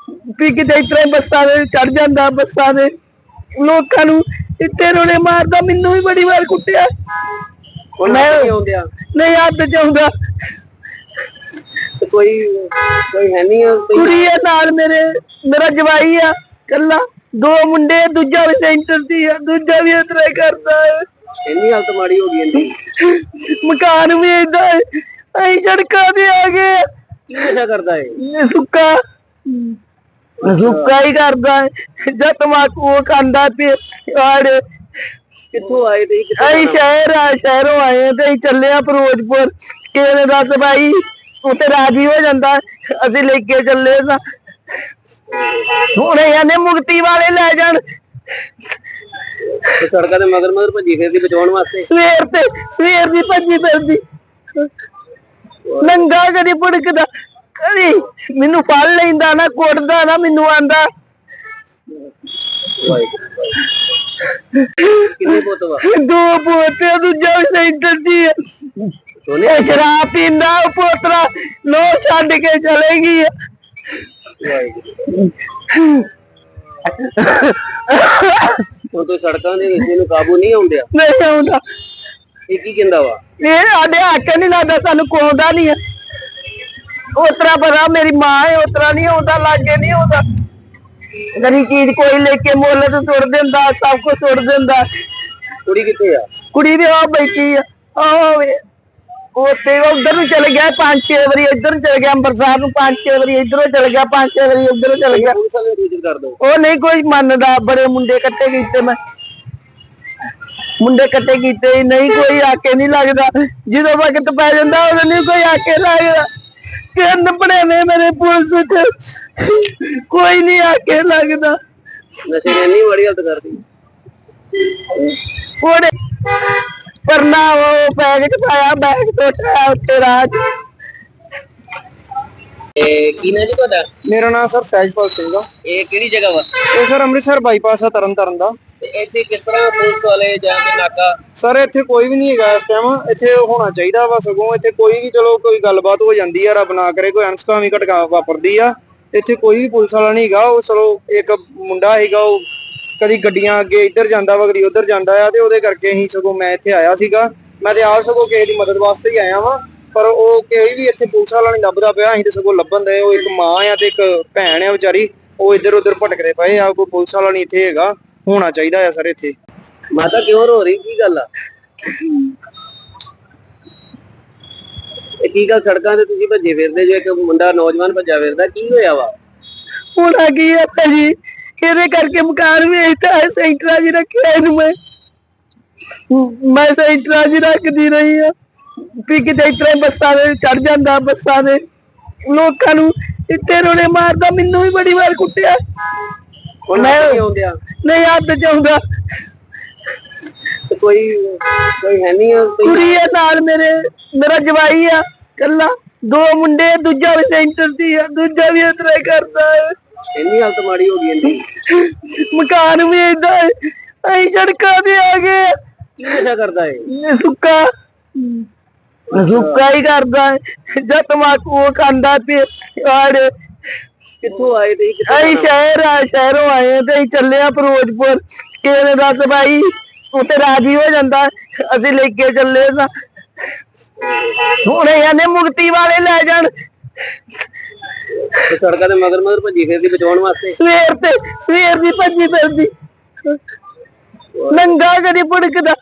ਵੀ ਕਿਤੇ ਇਸ ਤਰ੍ਹਾਂ ਬੱਸਾਂ ਦੇ ਚੜ ਜਾਂਦਾ, ਬੱਸਾਂ ਦੇ ਲੋਕਾਂ ਨੂੰ ਇੱਥੇ ਰੋਣੇ ਮਾਰਦਾ। ਮੈਨੂੰ ਵੀ ਬੜੀ ਵਾਰ ਕੁੱਟਿਆ। ਹੁਣ ਮੈਂ ਆਉਂਦਿਆ ਨਹੀਂ ਹੱਥ ਚਾਹੁੰਦਾ। ਕੋਈ ਹੈ ਨਹੀਂ ਆ? ਕੁੜੀ ਆ ਨਾਲ ਮੇਰਾ ਜਵਾਈ ਆ ਕੱਲਾ, 2 ਮੁੰਡੇ, ਦੂਜਾ ਵੀ ਸੈਂਟਰ ਦੀ ਆ, ਦੂਜਾ ਵੀ ਇਸ ਤਰ੍ਹਾਂ ਕਰਦਾ ਹੈ। ਇੰਨੀ ਹਾਲਤ ਮਾੜੀ ਹੋ ਗਈ ਇੰਨੀ? ਮਕਾਨ ਵੀ ਏਦਾਂ ਅਸੀਂ ਸੜਕਾਂ ਤੇ ਆ ਗਏ। ਕੀ ਨਸ਼ਾ ਕਰਦਾ ਹੈ? ਸੁੱਕਾ ਹੀ ਕਰਦਾ ਹੈ ਜਾਂ ਤਮਾਕੂ ਉਹ ਖਾਂਦਾ ਤੇ ਆੜ। ਕਿੱਥੋਂ ਆਏ ਤੇ ਅਸੀਂ ਸ਼ਹਿਰੋਂ ਆਏ ਆ ਤੇ ਅਸੀਂ ਚੱਲੇ ਆ ਫਿਰੋਜ਼ਪੁਰ। ਕਿਸੇ ਨੇ ਦੱਸ ਭਾਈ ਉੱਥੇ ਰਾਜੀ ਹੋ ਜਾਂਦਾ, ਅਸੀਂ ਲੈ ਕੇ ਚੱਲੇ ਸਾਂ। ਹੁਣ ਇਹਨੇ ਮੁਕਤੀ ਵਾਲੇ ਲੈ ਜਾਣ। ਸੜਕਾਂ ਦੇ ਮਗਰ ਭੱਜੀ ਫਿਰਦੀ ਬਚਾਉਣ ਵਾਸਤੇ। ਸਵੇਰ ਦੀ ਭੱਜੀ ਫਿਰਦੀ, ਨੰਗਾ ਕਦੀ ਭੁੜਕਦਾ, ਕਦੀ ਮੈਨੂੰ ਫੜ ਲੈਂਦਾ, ਨਾ ਕੁੱਟਦਾ ਨਾ ਮੈਨੂੰ ਆਂਦਾ। ਕਿੰਨੇ ਪੁੱਤ ਵਾ? 2 ਪੋਤੇ, ਦੂਜਾ ਵੀ ਸੈਂਟਰ ਦੀ ਆ। ਸ਼ਰਾਬ ਪੀਂਦਾ ਉਹ ਪੋਤਰਾ, ਲੋ ਛੱਡ ਕੇ ਚਲੇ ਗਈ। ਹੁਣ ਤੋਂ ਸੜਕਾਂ ਦੇ ਵਿੱਚ ਇਹਨੂੰ ਕਾਬੂ ਨਹੀਂ ਆਉਂਦਿਆ? ਨਹੀਂ ਆਉਂਦਾ। ਇਹ ਕੀ ਕਹਿੰਦਾ ਵਾ? ਇਹ ਸਾਡੇ ਹੱਕ ਨਹੀਂ ਲੱਗਦਾ, ਸਾਨੂੰ ਕੋਉਂਦਾ ਨਹੀਂ ਆ। ਉਤਰਾ ਪਤਾ ਮੇਰੀ ਮਾਂ ਹੈ, ਉਤਰਾ ਨਹੀਂ ਆਉਂਦਾ, ਲਾਗੇ ਨਹੀਂ ਆਉਂਦਾ। ਗਰੀ ਚੀਜ਼ ਕੋਈ ਲੈ ਕੇ ਮੁੱਲ ਤੇ ਸੁੱਟ ਦਿੰਦਾ, ਸਭ ਕੁਝ ਸੁੱਟ ਦਿੰਦਾ। ਕੁੜੀ ਕਿੱਥੇ ਆ? ਕੁੜੀ ਦੇ ਆ ਬੈਠੀ ਆ, ਉੱਥੇ ਉਧਰ ਨੂੰ ਚਲੇ ਗਿਆ 5-6 ਵਾਰੀ, ਇੱਧਰ ਨੂੰ ਚਲੇ ਗਿਆ ਅੰਮ੍ਰਿਤਸਰ ਨੂੰ 5-6 ਵਾਰੀ, ਇੱਧਰੋਂ ਚਲੇ ਗਿਆ 5-6 ਵਾਰੀ, ਉੱਧਰੋਂ ਚਲੇ ਗਿਆ। ਪੁਲਿਸ ਵਾਲੇ ਨੂੰ ਸੂਚਿਤ ਕਰ ਦੋ। ਉਹ ਨਹੀਂ ਕੋਈ ਮੰਨਦਾ। ਬੜੇ ਮੁੰਡੇ ਇਕੱਠੇ ਕੀਤੇ, ਮੈਂ ਮੁੰਡੇ ਇਕੱਠੇ ਕੀਤੇ, ਨਹੀਂ ਕੋਈ ਆਕੇ ਨਹੀਂ ਲੱਗਦਾ। ਜਦੋਂ ਵਕਤ ਪੈ ਜਾਂਦਾ ਉਦੋਂ ਨਹੀਂ ਕੋਈ ਆਕੇ ਲੱਗਦਾ। ਕਿੰਨ ਬਣੇ ਨੇ ਮੇਰੇ ਪੁਲਿਸ ਚ, ਕੋਈ ਨਹੀਂ ਆਕੇ ਲੱਗਦਾ। ਨਸ਼ੇ ਨੇ ਇੰਨੀ ਮਾੜੀ ਹਾਲਤ ਕਰਦੀ। ਉਹਨੇ ਪਰਨਾ ਉਹ ਬੈਗ ਚ ਪਾਇਆ, ਬੈਗ ਟੋਟਿਆ ਉੱਥੇ ਰਾਹ ਚ। ਕੀ ਨਾਂ ਜੀ ਤੁਹਾਡਾ? ਮੇਰਾ ਨਾਮ ਸਰ ਸਹਿਜਪਾਲ ਸਿੰਘ ਆ। ਇਹ ਕਿਹੜੀ ਜਗ੍ਹਾ ਵਾ? ਇਹ ਸਰ ਅੰਮ੍ਰਿਤਸਰ ਬਾਈਪਾਸ ਆ ਤਰਨਤਾਰਨ ਦਾ। ਤੇ ਇੱਥੇ ਕਿਸ ਤਰ੍ਹਾਂ ਪੁਲਿਸ ਵਾਲੇ ਜਾਂ ਕੋਈ ਨਾਕਾ? ਸਰ ਇੱਥੇ ਕੋਈ ਵੀ ਨਹੀਂ ਹੈਗਾ ਇਸ ਟਾਈਮ। ਇੱਥੇ ਹੋਣਾ ਚਾਹੀਦਾ ਵਾ, ਸਗੋਂ ਇੱਥੇ ਕੋਈ ਵੀ ਚਲੋ ਕੋਈ ਗੱਲਬਾਤ ਹੋ ਜਾਂਦੀ ਆ, ਰੱਬ ਨਾ ਕਰੇ ਕੋਈ ਅਣਸੁਖਾਵੀਂ ਘਟਨਾ ਵਾਪਰਦੀ ਆ, ਇੱਥੇ ਕੋਈ ਵੀ ਪੁਲਿਸ ਵਾਲਾ ਨਹੀਂ ਹੈਗਾ। ਉਹ ਚਲੋ ਇੱਕ ਮੁੰਡਾ ਹੈਗਾ, ਉਹ ਕਦੀ ਗੱਡੀਆਂ ਅੱਗੇ ਇੱਧਰ ਜਾਂਦਾ ਵਾ, ਕਦੀ ਉੱਧਰ ਜਾਂਦਾ ਆ, ਤੇ ਉਹਦੇ ਕਰਕੇ ਹੀ ਸਗੋਂ ਮੈਂ ਇੱਥੇ ਆਇਆ ਸੀਗਾ। ਮੈਂ ਤੇ ਆਪ ਸਗੋਂ ਕਿਸੇ ਦੀ ਮਦਦ ਵਾਸਤੇ ਹੀ ਆਇਆ ਵਾਂ, ਪਰ ਉਹ ਕੋਈ ਵੀ ਇੱਥੇ ਪੁਲਿਸ ਵਾਲਾ ਨਹੀਂ ਲੱਭਦਾ ਪਿਆ। ਅਸੀਂ ਤੇ ਸਗੋਂ ਲੱਭਣ ਦੇ। ਉਹ ਇੱਕ ਮਾਂ ਆ ਤੇ ਇੱਕ ਭੈਣ ਆ ਵਿਚਾਰੀ, ਉਹ ਇੱਧਰ ਉੱਧਰ ਭਟਕਦੇ ਪਏ ਆ। ਕੋਈ ਪੁਲਿਸ ਵਾਲਾ ਨਹੀਂ ਇੱਥੇ ਹੈਗਾ, ਹੋਣਾ ਚਾਹੀਦਾ ਆ ਸਰ ਇੱਥੇ। ਮਾਤਾ ਕਿਉਂ ਰੋ ਰਹੀ, ਕੀ ਗੱਲ ਆ? ਇਹ ਕੀ ਗੱਲ, ਸੜਕਾਂ ਤੇ ਤੁਸੀਂ ਭੱਜੇ ਫਿਰਦੇ ਜੋ, ਇੱਕ ਮੁੰਡਾ ਨੌਜਵਾਨ ਭੱਜਾ ਫਿਰਦਾ, ਕੀ ਹੋਇਆ ਵਾ? ਹੁਣ ਆ ਗਈ ਆ ਭਾਜੀ, ਇਹਦੇ ਕਰਕੇ ਮਕਾਨ ਵੇਚਤਾ ਹੈ। ਸੈਂਟਰਾਂ 'ਚ ਰੱਖਿਆ ਇਹਨੂੰ ਮੈਂ ਸੈਂਟਰਾਂ 'ਚ ਰੱਖਦੀ ਰਹੀ ਆ ਵੀ ਕਿਤੇ ਇਸ ਤਰ੍ਹਾਂ ਬੱਸਾਂ ਦੇ ਚੜ ਜਾਂਦਾ, ਬੱਸਾਂ ਦੇ ਲੋਕਾਂ ਨੂੰ ਇੱਥੇ ਰੋਣੇ ਮਾਰਦਾ। ਮੈਨੂੰ ਵੀ ਬੜੀ ਵਾਰ ਕੁੱਟਿਆ। ਹੁਣ ਮੈਂ ਆਉਂਦਿਆ? ਨਹੀਂ ਹੱਥ ਚਾਹੁੰਦਾ। ਕੋਈ ਹੈ ਨਹੀਂ ਆ? ਕੁੜੀ ਆ ਨਾਲ ਮੇਰਾ ਜਵਾਈ ਆ ਕੱਲਾ, 2 ਮੁੰਡੇ, ਦੂਜਾ ਵੀ ਸੈਂਟਰ ਦੀ ਆ, ਦੂਜਾ ਵੀ ਇਸ ਤਰ੍ਹਾਂ ਕਰਦਾ ਹੈ। ਇੰਨੀ ਹਾਲਤ ਮਾੜੀ ਹੋ ਗਈ ਇੰਨੀ? ਮਕਾਨ ਵੀ ਏਦਾਂ ਅਸੀਂ ਸੜਕਾਂ ਤੇ ਆ ਗਏ। ਕੀ ਨਸ਼ਾ ਕਰਦਾ ਹੈ? ਸੁੱਕਾ ਹੀ ਕਰਦਾ ਹੈ ਜਾਂ ਤਮਾਕੂ ਉਹ ਖਾਂਦਾ ਤੇ ਆੜ। ਕਿੱਥੋਂ ਆਏ ਤੇ ਅਸੀਂ ਸ਼ਹਿਰੋਂ ਆਏ ਆ ਤੇ ਅਸੀਂ ਚੱਲੇ ਆ ਫਿਰੋਜ਼ਪੁਰ। ਕਿਸੇ ਨੇ ਦੱਸ ਭਾਈ ਉੱਥੇ ਰਾਜੀ ਹੋ ਜਾਂਦਾ, ਅਸੀਂ ਲੈ ਕੇ ਚੱਲੇ ਸਾਂ। ਹੁਣ ਇਹਨੇ ਮੁਕਤੀ ਵਾਲੇ ਲੈ ਜਾਣ। ਸੜਕਾਂ ਦੇ ਮਗਰ ਭੱਜੀ ਫਿਰਦੀ ਬਚਾਉਣ ਵਾਸਤੇ। ਸਵੇਰ ਦੀ ਭੱਜੀ ਫਿਰਦੀ, ਨੰਗਾ ਕਦੀ ਭੁੜਕਦਾ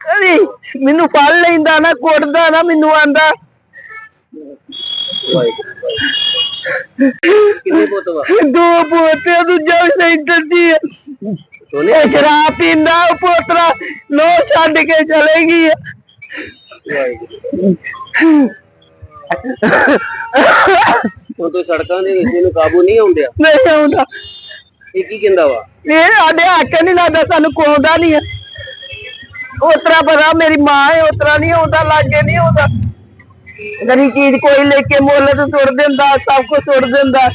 ਕਦੀ ਮੈਨੂੰ ਫੜ ਲੈਂਦਾ ਨਾ ਕੁੱਟਦਾ ਨਾ ਮੈਨੂੰ ਆਂਦਾ ਕਿੰਨੇ ਪੁੱਤ ਵਾ? 2 ਪੋਤੇ ਦੂਜਾ ਵੀ ਸੈਂਟਰ ਦੀ ਆ। ਸੋਨੇ ਇਹ ਸ਼ਰਾਬ ਪੀਂਦਾ ਉਹ ਪੋਤਰਾ ਨੋ ਛੱਡ ਕੇ ਚਲੇ ਗਈ ਆ। ਹੁਣ ਤੂੰ ਸੜਕਾਂ ਦੇ ਵਿੱਚ ਇਹਨੂੰ ਕਾਬੂ ਨਹੀਂ ਆਉਂਦਿਆ? ਨਹੀਂ ਆਉਂਦਾ ਇਹ ਕੀ ਕਹਿੰਦਾ ਵਾ? ਇਹ ਸਾਡੇ ਹੱਕ ਨਹੀਂ ਲੱਗਦਾ ਸਾਨੂੰ ਕੋਉਂਦਾ ਨਹੀਂ ਆ। ਉਤਰਾ ਪਤਾ ਮੇਰੀ ਮਾਂ ਹੈ ਉਤਰਾ ਨਹੀਂ ਆਉਂਦਾ ਲਾਗੇ ਨਹੀਂ ਆਉਂਦਾ। ਗਰੀ ਚੀਜ਼ ਕੋਈ ਲੈ ਕੇ ਮੁੱਲ ਤੇ ਸੁੱਟ ਦਿੰਦਾ ਸਭ ਕੁਝ ਸੁੱਟ ਦਿੰਦਾ।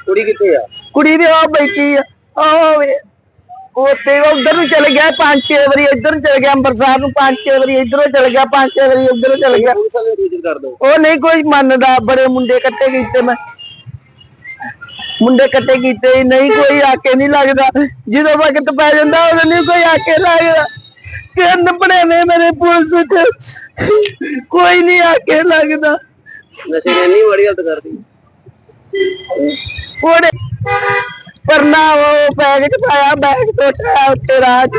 ਕੁੜੀ ਕਿੱਥੇ ਆ? ਕੁੜੀ ਦੇ ਆ ਬੈਠੀ ਆ ਉੱਥੇ ਉਧਰ ਨੂੰ ਚਲੇ ਗਿਆ 5-6 ਵਾਰੀ ਇੱਧਰ ਨੂੰ ਚਲੇ ਗਿਆ ਅੰਮ੍ਰਿਤਸਰ ਨੂੰ 5-6 ਵਾਰੀ ਇੱਧਰੋਂ ਚਲੇ ਗਿਆ 5-6 ਵਾਰੀ ਉੱਧਰੋਂ ਚਲੇ ਗਿਆ। ਪੁਲਿਸ ਵਾਲੇ ਨੂੰ ਸੂਚਿਤ ਕਰ ਦੋ। ਉਹ ਨਹੀਂ ਕੋਈ ਮੰਨਦਾ। ਬੜੇ ਮੁੰਡੇ ਇਕੱਠੇ ਕੀਤੇ ਮੈਂ ਮੁੰਡੇ ਇਕੱਠੇ ਕੀਤੇ ਨਹੀਂ ਕੋਈ ਆਕੇ ਨਹੀਂ ਲੱਗਦਾ। ਜਦੋਂ ਵਕਤ ਪੈ ਜਾਂਦਾ ਉਦੋਂ ਨਹੀਂ ਕੋਈ ਆਕੇ ਲੱਗਦਾ। ਕਿੰਨ ਬਣੇ ਨੇ ਮੇਰੇ ਪੁਲਿਸ ਚ ਕੋਈ ਨਹੀਂ ਆਕੇ ਲੱਗਦਾ। ਨਸ਼ੇ ਨੇ ਇੰਨੀ ਮਾੜੀ ਹਾਲਤ ਕਰਦੀ। ਉਹਨੇ ਪਰਨਾ ਉਹ ਬੈਗ ਚ ਪਾਇਆ ਬੈਗ ਟੋਟਿਆ ਉੱਤੇ ਰਾਹ ਚ।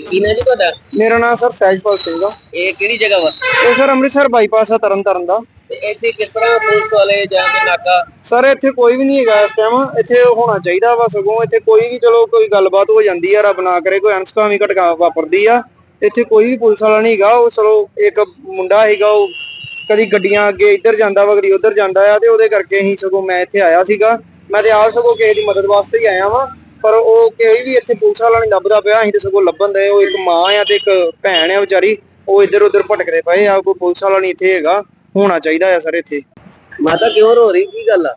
ਕੀ ਨਾ ਜੀ ਤੁਹਾਡਾ? ਮੇਰਾ ਨਾਮ ਸਰ ਸਹਿਜਪਾਲ ਸਿੰਘ ਆ। ਇਹ ਕਿਹੜੀ ਜਗ੍ਹਾ ਵਾ? ਇਹ ਸਰ ਅੰਮ੍ਰਿਤਸਰ ਬਾਈਪਾਸ ਆ ਤਰਨਤਾਰਨ ਦਾ। ਤੇ ਇੱਥੇ ਕਿਸ ਤਰ੍ਹਾਂ ਪੁਲਿਸ ਵਾਲੇ ਜਾਂ ਕੇ ਨਾਕਾ? ਸਰ ਇੱਥੇ ਕੋਈ ਵੀ ਨਹੀਂ ਹੈਗਾ ਇਸ ਟਾਈਮ। ਇੱਥੇ ਹੋਣਾ ਚਾਹੀਦਾ ਵਾ ਸਗੋਂ। ਇੱਥੇ ਕੋਈ ਵੀ ਚਲੋ ਕੋਈ ਗੱਲਬਾਤ ਹੋ ਜਾਂਦੀ ਆ ਰੱਬ ਨਾ ਕਰੇ ਕੋਈ ਅਣਸੁਖਾਵੀਂ ਘਟਨਾ ਵਾਪਰਦੀ ਆ। ਇੱਥੇ ਕੋਈ ਵੀ ਪੁਲਿਸ ਵਾਲਾ ਨਹੀਂ ਹੈਗਾ। ਉਹ ਚਲੋ ਇੱਕ ਮੁੰਡਾ ਹੈਗਾ ਉਹ ਕਦੀ ਗੱਡੀਆਂ ਅੱਗੇ ਇੱਧਰ ਜਾਂਦਾ ਵਾ ਕਦੀ ਉੱਧਰ ਜਾਂਦਾ ਆ ਤੇ ਉਹਦੇ ਕਰਕੇ ਅਸੀਂ ਸਗੋਂ ਮੈਂ ਇੱਥੇ ਆਇਆ ਸੀਗਾ। ਮੈਂ ਤੇ ਆਪ ਸਗੋਂ ਕਿਸੇ ਦੀ ਮਦਦ ਵਾਸਤੇ ਹੀ ਆਇਆ ਵਾਂ ਪਰ ਉਹ ਕੋਈ ਵੀ ਇੱਥੇ ਪੁਲਿਸ ਵਾਲਾ ਨਹੀਂ ਲੱਭਦਾ ਪਿਆ। ਅਸੀਂ ਤੇ ਸਗੋਂ ਲੱਭਣ ਦੇ। ਉਹ ਇੱਕ ਮਾਂ ਆ ਤੇ ਇੱਕ ਭੈਣ ਆ ਵਿਚਾਰੀ ਉਹ ਇੱਧਰ ਉੱਧਰ ਭਟਕਦੇ ਪਏ ਆ। ਕੋਈ ਪੁਲਿਸ ਵਾਲਾ ਨਹੀਂ ਇੱਥੇ ਹੈਗਾ। ਹੋਣਾ ਚਾਹੀਦਾ ਆ ਸਰ ਇੱਥੇ। ਮਾਤਾ ਕਿਉਂ ਰੋ ਰਹੀ? ਕੀ ਗੱਲ ਆ?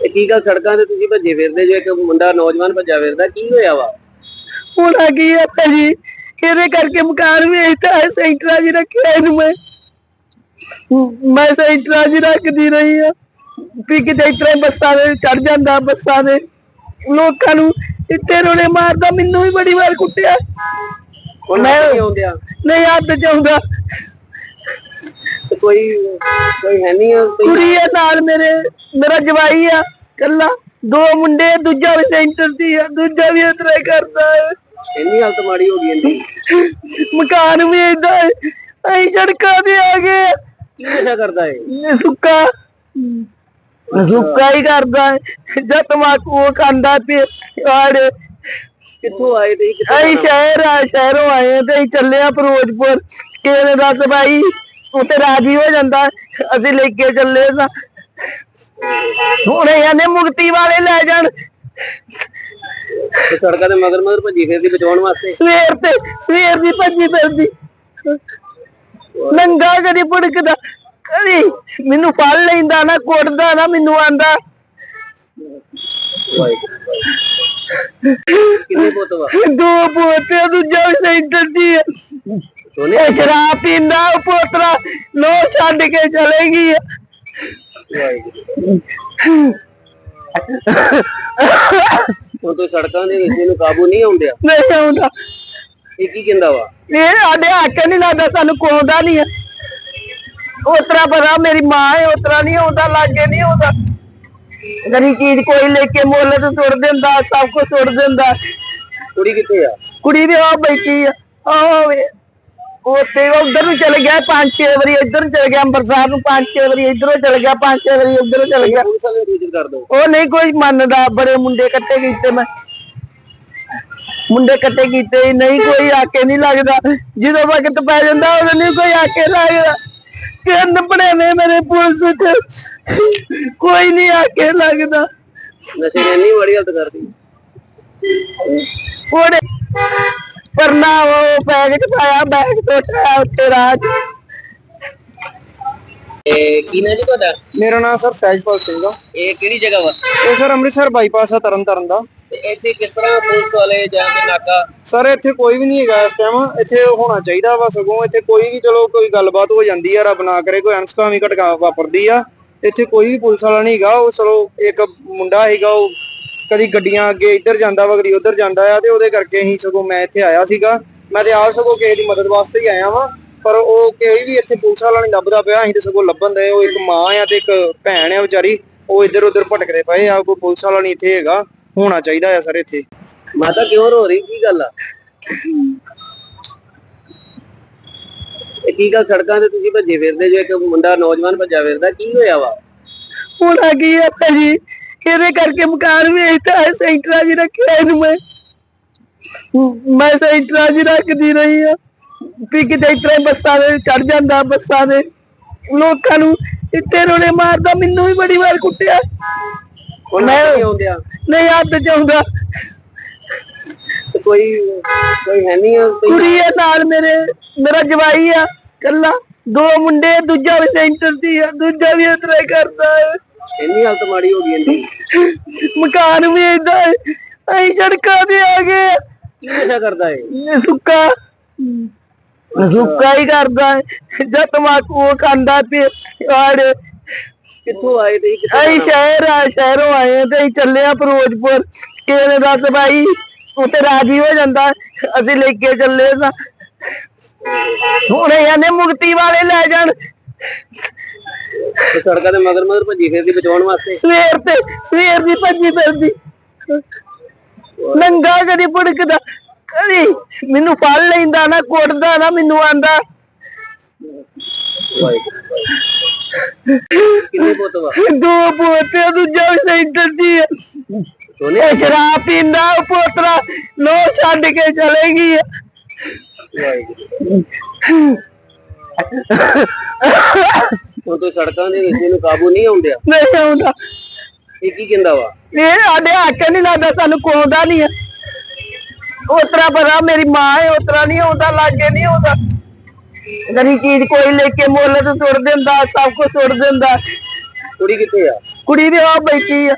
ਇਹ ਕੀ ਗੱਲ ਸੜਕਾਂ ਤੇ ਤੁਸੀਂ ਭੱਜੇ ਫਿਰਦੇ ਜੋ ਇੱਕ ਮੁੰਡਾ ਨੌਜਵਾਨ ਭੱਜਾ ਫਿਰਦਾ ਕੀ ਹੋਇਆ ਵਾ? ਹੁਣ ਆ ਗਈ ਆ ਭਾਜੀ ਇਹਦੇ ਕਰਕੇ ਮਕਾਨ ਵੇਚਤਾ ਹੈ। ਸੈਂਟਰਾਂ 'ਚ ਰੱਖਿਆ ਇਹਨੂੰ ਮੈਂ ਸੈਂਟਰਾਂ 'ਚ ਰੱਖਦੀ ਰਹੀ ਆ ਵੀ ਕਿਤੇ ਇਤਰੇ ਬੱਸਾਂ ਦੇ ਚੜ ਜਾਂਦਾ ਬੱਸਾਂ ਦੇ ਲੋਕਾਂ ਨੂੰ ਇੱਥੇ ਰੋਣੇ ਮਾਰਦਾ। ਮੈਨੂੰ ਵੀ ਬੜੀ ਵਾਰ ਕੁੱਟਿਆ। ਮੈਂ ਆਉਂਦਿਆ ਨਹੀਂ ਹੱਥ ਚਾਉਂਦਾ ਕੋਈ ਹੈ ਨਹੀਂ ਆ? ਕੁੜੀ ਆ ਨਾਲ ਮੇਰਾ ਜਵਾਈ ਆ ਕੱਲਾ 2 ਮੁੰਡੇ ਦੂਜਾ ਵੀ ਸੈਂਟਰ ਦੀ ਆ ਦੂਜਾ ਵੀ ਇਤਰਾ ਕਰਦਾ ਹੈ। ਇੰਨੀ ਹਾਲਤ ਮਾੜੀ ਹੋ ਗਈ ਇਹਦੀ। ਮਕਾਨ ਵੀ ਏਦਾਂ ਹੈ ਅਸੀਂ ਸੜਕਾਂ ਤੇ ਆ ਗਏ। ਕੀ ਨਸ਼ਾ ਕਰਦਾ ਹੈ? ਸੁੱਕਾ ਹੀ ਕਰਦਾ ਹੈ ਜਦ ਤਮਾਕੂ ਖਾਂਦਾ ਤੇ ਆੜੇ। ਕਿੱਥੋਂ ਆਏ ਤੇ ਅਸੀਂ ਸ਼ਹਿਰੋਂ ਆਏ ਤੇ ਅਸੀਂ ਚੱਲੇ ਆ ਫਿਰੋਜ਼ਪੁਰ। ਕਿਸੇ ਨੇ ਦੱਸ ਭਾਈ ਉੱਥੇ ਰਾਜੀ ਹੋ ਜਾਂਦਾ ਅਸੀਂ ਲੈ ਕੇ ਚੱਲੇ ਸਾਂ। ਹੁਣ ਇਹਨੇ ਮੁਕਤੀ ਵਾਲੇ ਲੈ ਜਾਣ। ਸੜਕਾਂ ਦੇ ਮਗਰ ਭੱਜੀ ਫਿਰਦੀ ਬਚਾਉਣ ਵਾਸਤੇ। ਸਵੇਰ ਦੀ ਭੱਜੀ ਫਿਰਦੀ ਨੰਗਾ ਕਦੀ ਭੁੜਕਦਾ ਕਦੀ ਮੈਨੂੰ ਫੜ ਲੈਂਦਾ ਨਾ ਕੁੱਟਦਾ ਨਾ ਮੈਨੂੰ ਆਂਦਾ। ਕਿੰਨੇ ਪੁੱਤ ਵਾ? 2 ਪੋਤੇ ਦੂਜਾ ਵੀ ਸੈਂਟਰ ਦੀ ਆ। ਸੋਨੇ ਇਹ ਸ਼ਰਾਬ ਪੀਂਦਾ ਉਹ ਪੋਤਰਾ ਨੋ ਛੱਡ ਕੇ ਚਲੇ ਗਈ ਆ। ਹੁਣ ਤੂੰ ਸੜਕਾਂ ਦੇ ਵਿੱਚ ਇਹਨੂੰ ਕਾਬੂ ਨਹੀਂ ਆਉਂਦਿਆ? ਨਹੀਂ ਆਉਂਦਾ ਇਹ ਕੀ ਕਹਿੰਦਾ ਵਾ? ਇਹ ਸਾਡੇ ਹੱਕ ਨਹੀਂ ਲੱਗਦਾ ਸਾਨੂੰ ਕੋਉਂਦਾ ਨਹੀਂ ਆ। ਉਤਰਾ ਪਤਾ ਮੇਰੀ ਮਾਂ ਹੈ ਉਤਰਾ ਨਹੀਂ ਆਉਂਦਾ ਲਾਗੇ ਨਹੀਂ ਆਉਂਦਾ। ਗਰੀ ਚੀਜ਼ ਕੋਈ ਲੈ ਕੇ ਮੁੱਲ ਤੇ ਸੁੱਟ ਦਿੰਦਾ ਸਭ ਕੁਝ ਸੁੱਟ ਦਿੰਦਾ। ਕੁੜੀ ਕਿੱਥੇ ਆ? ਕੁੜੀ ਦੇ ਆ ਬੈਠੀ ਆ ਉੱਥੇ ਉਧਰ ਨੂੰ ਚਲੇ ਗਿਆ 5-6 ਵਾਰੀ ਇੱਧਰ ਨੂੰ ਚਲੇ ਗਿਆ ਅੰਮ੍ਰਿਤਸਰ ਨੂੰ 5-6 ਵਾਰੀ ਇੱਧਰੋਂ ਚਲੇ ਗਿਆ 5-6 ਵਾਰੀ ਉੱਧਰੋਂ ਚਲੇ ਗਿਆ। ਪੁਲਿਸ ਵਾਲੇ ਨੂੰ ਸੂਚਿਤ ਕਰ ਦੋ। ਉਹ ਨਹੀਂ ਕੋਈ ਮੰਨਦਾ। ਬੜੇ ਮੁੰਡੇ ਇਕੱਠੇ ਕੀਤੇ ਮੈਂ ਮੁੰਡੇ ਇਕੱਠੇ ਕੀਤੇ ਨਹੀਂ ਕੋਈ ਆਕੇ ਨਹੀਂ ਲੱਗਦਾ। ਜਦੋਂ ਵਕਤ ਪੈ ਜਾਂਦਾ ਉਦੋਂ ਨਹੀਂ ਕੋਈ ਆਕੇ ਲੱਗਦਾ। ਕਿੰਨ ਬਣੇ ਨੇ ਮੇਰੇ ਪੁਲਿਸ ਚ ਕੋਈ ਨਹੀਂ ਆਕੇ ਲੱਗਦਾ। ਨਸ਼ੇ ਨੇ ਇੰਨੀ ਮਾੜੀ ਹਾਲਤ ਕਰਦੀ। ਉਹਨੇ ਪਰਨਾ ਉਹ ਬੈਗ ਚ ਪਾਇਆ ਬੈਗ ਟੋਟਿਆ ਉੱਤੇ ਰਾਹ ਚ। ਕੀ ਨਾ ਜੀ ਤੁਹਾਡਾ? ਮੇਰਾ ਨਾਮ ਸਰ ਸਹਿਜਪਾਲ ਸਿੰਘ ਆ। ਇਹ ਕਿਹੜੀ ਜਗ੍ਹਾ ਵਾ? ਇਹ ਸਰ ਅੰਮ੍ਰਿਤਸਰ ਬਾਈਪਾਸ ਆ ਤਰਨਤਾਰਨ ਦਾ। ਤੇ ਇੱਥੇ ਕਿਸ ਤਰ੍ਹਾਂ ਪੁਲਿਸ ਵਾਲੇ ਜਾਂ ਕੇ ਨਾਕਾ? ਸਰ ਇੱਥੇ ਕੋਈ ਵੀ ਨਹੀਂ ਹੈਗਾ ਇਸ ਟਾਈਮ। ਇੱਥੇ ਹੋਣਾ ਚਾਹੀਦਾ ਵਾ ਸਗੋਂ। ਇੱਥੇ ਕੋਈ ਵੀ ਚਲੋ ਕੋਈ ਗੱਲਬਾਤ ਹੋ ਜਾਂਦੀ ਆ ਰੱਬ ਨਾ ਕਰੇ ਕੋਈ ਅਣਸੁਖਾਵੀਂ ਘਟਨਾ ਵਾਪਰਦੀ ਆ। ਇੱਥੇ ਕੋਈ ਵੀ ਪੁਲਿਸ ਵਾਲਾ ਨਹੀਂ ਹੈਗਾ। ਉਹ ਚਲੋ ਇੱਕ ਮੁੰਡਾ ਹੈਗਾ ਉਹ ਕਦੀ ਗੱਡੀਆਂ ਅੱਗੇ ਇੱਧਰ ਜਾਂਦਾ ਵਾ ਕਦੀ ਉੱਧਰ ਜਾਂਦਾ ਆ ਤੇ ਉਹਦੇ ਕਰਕੇ ਅਸੀਂ ਸਗੋਂ ਮੈਂ ਇੱਥੇ ਆਇਆ ਸੀਗਾ। ਮੈਂ ਤੇ ਆਪ ਸਗੋਂ ਕਿਸੇ ਦੀ ਮਦਦ ਵਾਸਤੇ ਹੀ ਆਇਆ ਵਾਂ ਪਰ ਉਹ ਕੋਈ ਵੀ ਇੱਥੇ ਪੁਲਿਸ ਵਾਲਾ ਨਹੀਂ ਲੱਭਦਾ ਪਿਆ। ਅਸੀਂ ਤੇ ਸਗੋਂ ਲੱਭਣ ਦੇ। ਉਹ ਇੱਕ ਮਾਂ ਆ ਤੇ ਇੱਕ ਭੈਣ ਆ ਵਿਚਾਰੀ ਉਹ ਇੱਧਰ ਉੱਧਰ ਭਟਕਦੇ ਪਏ ਆ, ਕੋਈ ਪੁਲਿਸ ਵਾਲਾ ਨਹੀਂ ਇੱਥੇ ਹੈਗਾ, ਹੋਣਾ ਚਾਹੀਦਾ ਆ ਸਰ ਇੱਥੇ। ਮਾਤਾ ਕਿਉਂ ਰੋ ਰਹੀ, ਕੀ ਗੱਲ ਆ? ਇਹ ਕੀ ਗੱਲ, ਸੜਕਾਂ ਤੇ ਤੁਸੀਂ ਭੱਜੇ ਫਿਰਦੇ ਜੋ, ਇੱਕ ਮੁੰਡਾ ਨੌਜਵਾਨ ਭੱਜਾ ਫਿਰਦਾ, ਕੀ ਹੋਇਆ ਵਾ? ਹੁਣ ਆ ਗਈ ਹੈ ਭਾਜੀ, ਇਹਦੇ ਕਰਕੇ ਮਕਾਨ ਵੇਚਦਾ ਹੈ, ਸੈਂਟਰਾਂ 'ਚ ਰੱਖਿਆ ਇਹਨੂੰ ਮੈਂ ਸੈਂਟਰਾਂ 'ਚ ਰੱਖਦੀ ਰਹੀ ਆ ਵੀ ਕਿਤੇ ਇਸ ਤਰ੍ਹਾਂ ਬੱਸਾਂ ਦੇ ਚੜ ਜਾਂਦਾ, ਬੱਸਾਂ ਦੇ ਲੋਕਾਂ ਨੂੰ ਇੱਥੇ ਰੋਲੇ ਮਾਰਦਾ, ਮੈਨੂੰ ਵੀ ਬੜੀ ਵਾਰ ਕੁੱਟਿਆ। ਮੈਂ ਆਉਂਦਿਆ ਨਹੀਂ ਹੱਥ 'ਚ ਆਉਂਦਾ, ਕੋਈ ਹੈ ਨਹੀਂ ਆ? ਕੁੜੀ ਹੈ ਨਾਲ ਮੇਰਾ ਜਵਾਈ ਆ ਕੱਲਾ, 2 ਮੁੰਡੇ, ਦੂਜਾ ਵੀ ਸੈਂਟਰ ਦੀ ਆ, ਦੂਜਾ ਵੀ ਇਸ ਤਰ੍ਹਾਂ ਹੀ ਕਰਦਾ ਹੈ। ਇੰਨੀ ਹਾਲਤ ਮਾੜੀ ਹੋ ਗਈ ਇਹਦੀ। ਮਕਾਨ ਵੇਚਦਾ ਹੈ, ਅਸੀਂ ਸੜਕਾਂ ਤੇ ਆ ਗਏ। ਕੀ ਨਸ਼ਾ ਕਰਦਾ ਹੈ? ਸੁੱਕਾ ਹੀ ਕਰਦਾ ਹੈ, ਜਦ ਤਮਾਕੂ ਖਾਂਦਾ ਤੇ ਆੜੇ। ਕਿੱਥੋਂ ਆਏ ਤੇ ਅਸੀਂ ਸ਼ਹਿਰੋਂ ਆਏ ਆ ਤੇ ਅਸੀਂ ਚੱਲੇ ਆ ਫਿਰੋਜ਼ਪੁਰ। ਕਿਸੇ ਨੇ ਦੱਸ ਭਾਈ ਉੱਥੇ ਰਾਜੀ ਹੋ ਜਾਂਦਾ, ਅਸੀਂ ਲੈ ਕੇ ਚੱਲੇ ਸਾਂ। ਹੁਣ ਇਹਨੇ ਮੁਕਤੀ ਵਾਲੇ ਲੈ ਜਾਣ, ਸੜਕਾਂ ਤੇ ਮਗਰ ਭੱਜੀ ਫਿਰਦੀ ਬਚਾਉਣ ਵਾਸਤੇ। ਸਵੇਰ ਦੀ ਭੱਜੀ ਫਿਰਦੀ, ਨੰਗਾ ਕਦੀ ਭੁੜਕਦਾ, ਕਦੀ ਮੈਨੂੰ ਫੜ ਲੈਂਦਾ ਨਾ, ਕੁੱਟਦਾ ਨਾ, ਮੈਨੂੰ ਆਂਦਾ। ਕਿੰਨੇ ਪੁੱਤ ਵਾ? 2 ਪੋਤੇ, ਦੂਜਾ ਵੀ ਸੈਂਟਰ ਦੀ ਹੈ। ਸ਼ਰਾਬ ਪੀਂਦਾ ਉਹ ਪੋਤਰਾ, ਲੋ ਛੱਡ ਕੇ ਚਲੇਗੀ। ਹੁਣ ਤੋਂ ਸੜਕਾਂ ਦੇ ਵਿੱਚ ਇਹਨੂੰ ਕਾਬੂ ਨਹੀਂ ਆਉਂਦਿਆ? ਨਹੀਂ ਆਉਂਦਾ। ਇਹ ਕੀ ਕਹਿੰਦਾ ਵਾ? ਇਹ ਸਾਡੇ ਹੱਥ ਨਹੀਂ ਲੱਗਦਾ, ਸਾਨੂੰ ਕੋਉਂਦਾ ਨਹੀਂ ਹੈ। ਉਤਰਾ ਪਤਾ ਮੇਰੀ ਮਾਂ ਹੈ, ਉਤਰਾ ਨਹੀਂ ਆਉਂਦਾ, ਲਾਗੇ ਨਹੀਂ ਆਉਂਦਾ। ਗਰੀ ਚੀਜ਼ ਕੋਈ ਲੈ ਕੇ ਮੁੱਲ ਤੇ ਸੁੱਟ ਦਿੰਦਾ, ਸਭ ਕੁਝ ਸੁੱਟ ਦਿੰਦਾ। ਕੁੜੀ ਕਿੱਥੇ ਆ? ਕੁੜੀ ਵੀ ਆ ਬੈਠੀ ਆ,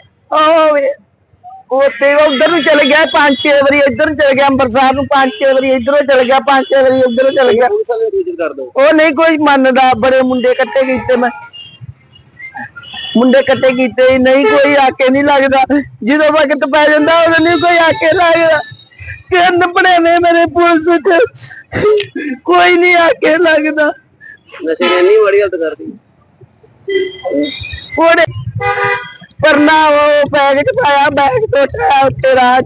ਉੱਥੇ ਉਧਰ ਨੂੰ ਚਲ ਗਿਆ 5-6 ਵਾਰੀ, ਇੱਧਰ ਨੂੰ ਚਲ ਗਿਆ ਅੰਮ੍ਰਿਤਸਰ ਨੂੰ 5-6 ਵਾਰੀ, ਇੱਧਰੋਂ ਚਲ ਗਿਆ 5-6 ਵਾਰੀ, ਉੱਧਰੋਂ ਚਲ ਗਿਆ। ਪੁਲਿਸ ਵਾਲੇ ਨੂੰ ਸੂਚਿਤ ਕਰ ਦੋ। ਉਹ ਨਹੀਂ ਕੋਈ ਮੰਨਦਾ, ਬੜੇ ਮੁੰਡੇ ਇਕੱਠੇ ਕੀਤੇ, ਮੈਂ ਮੁੰਡੇ ਇਕੱਠੇ ਕੀਤੇ, ਨਹੀਂ ਕੋਈ ਆਕੇ ਨਹੀਂ ਲੱਗਦਾ। ਜਦੋਂ ਵਕਤ ਪੈ ਜਾਂਦਾ ਉਦੋਂ ਨਹੀਂ ਕੋਈ ਆਕੇ ਲੱਗਦਾ। ਤਿੰਨ ਬਣੇਵੇਂ ਮੇਰੇ ਪੁਲਿਸ ਚ, ਕੋਈ ਨਹੀਂ ਆਕੇ ਲੱਗਦਾ। ਨਸ਼ੇ ਨੇ ਇੰਨੀ ਮਾੜੀ ਹਾਲਤ ਕਰਦੀ। ਉਹਨੇ ਪਰਨਾ ਉਹ ਬੈਗ ਚ ਪਾਇਆ, ਬੈਗ ਟੋਟਿਆ ਉੱਤੇ ਰਾਹ ਚ।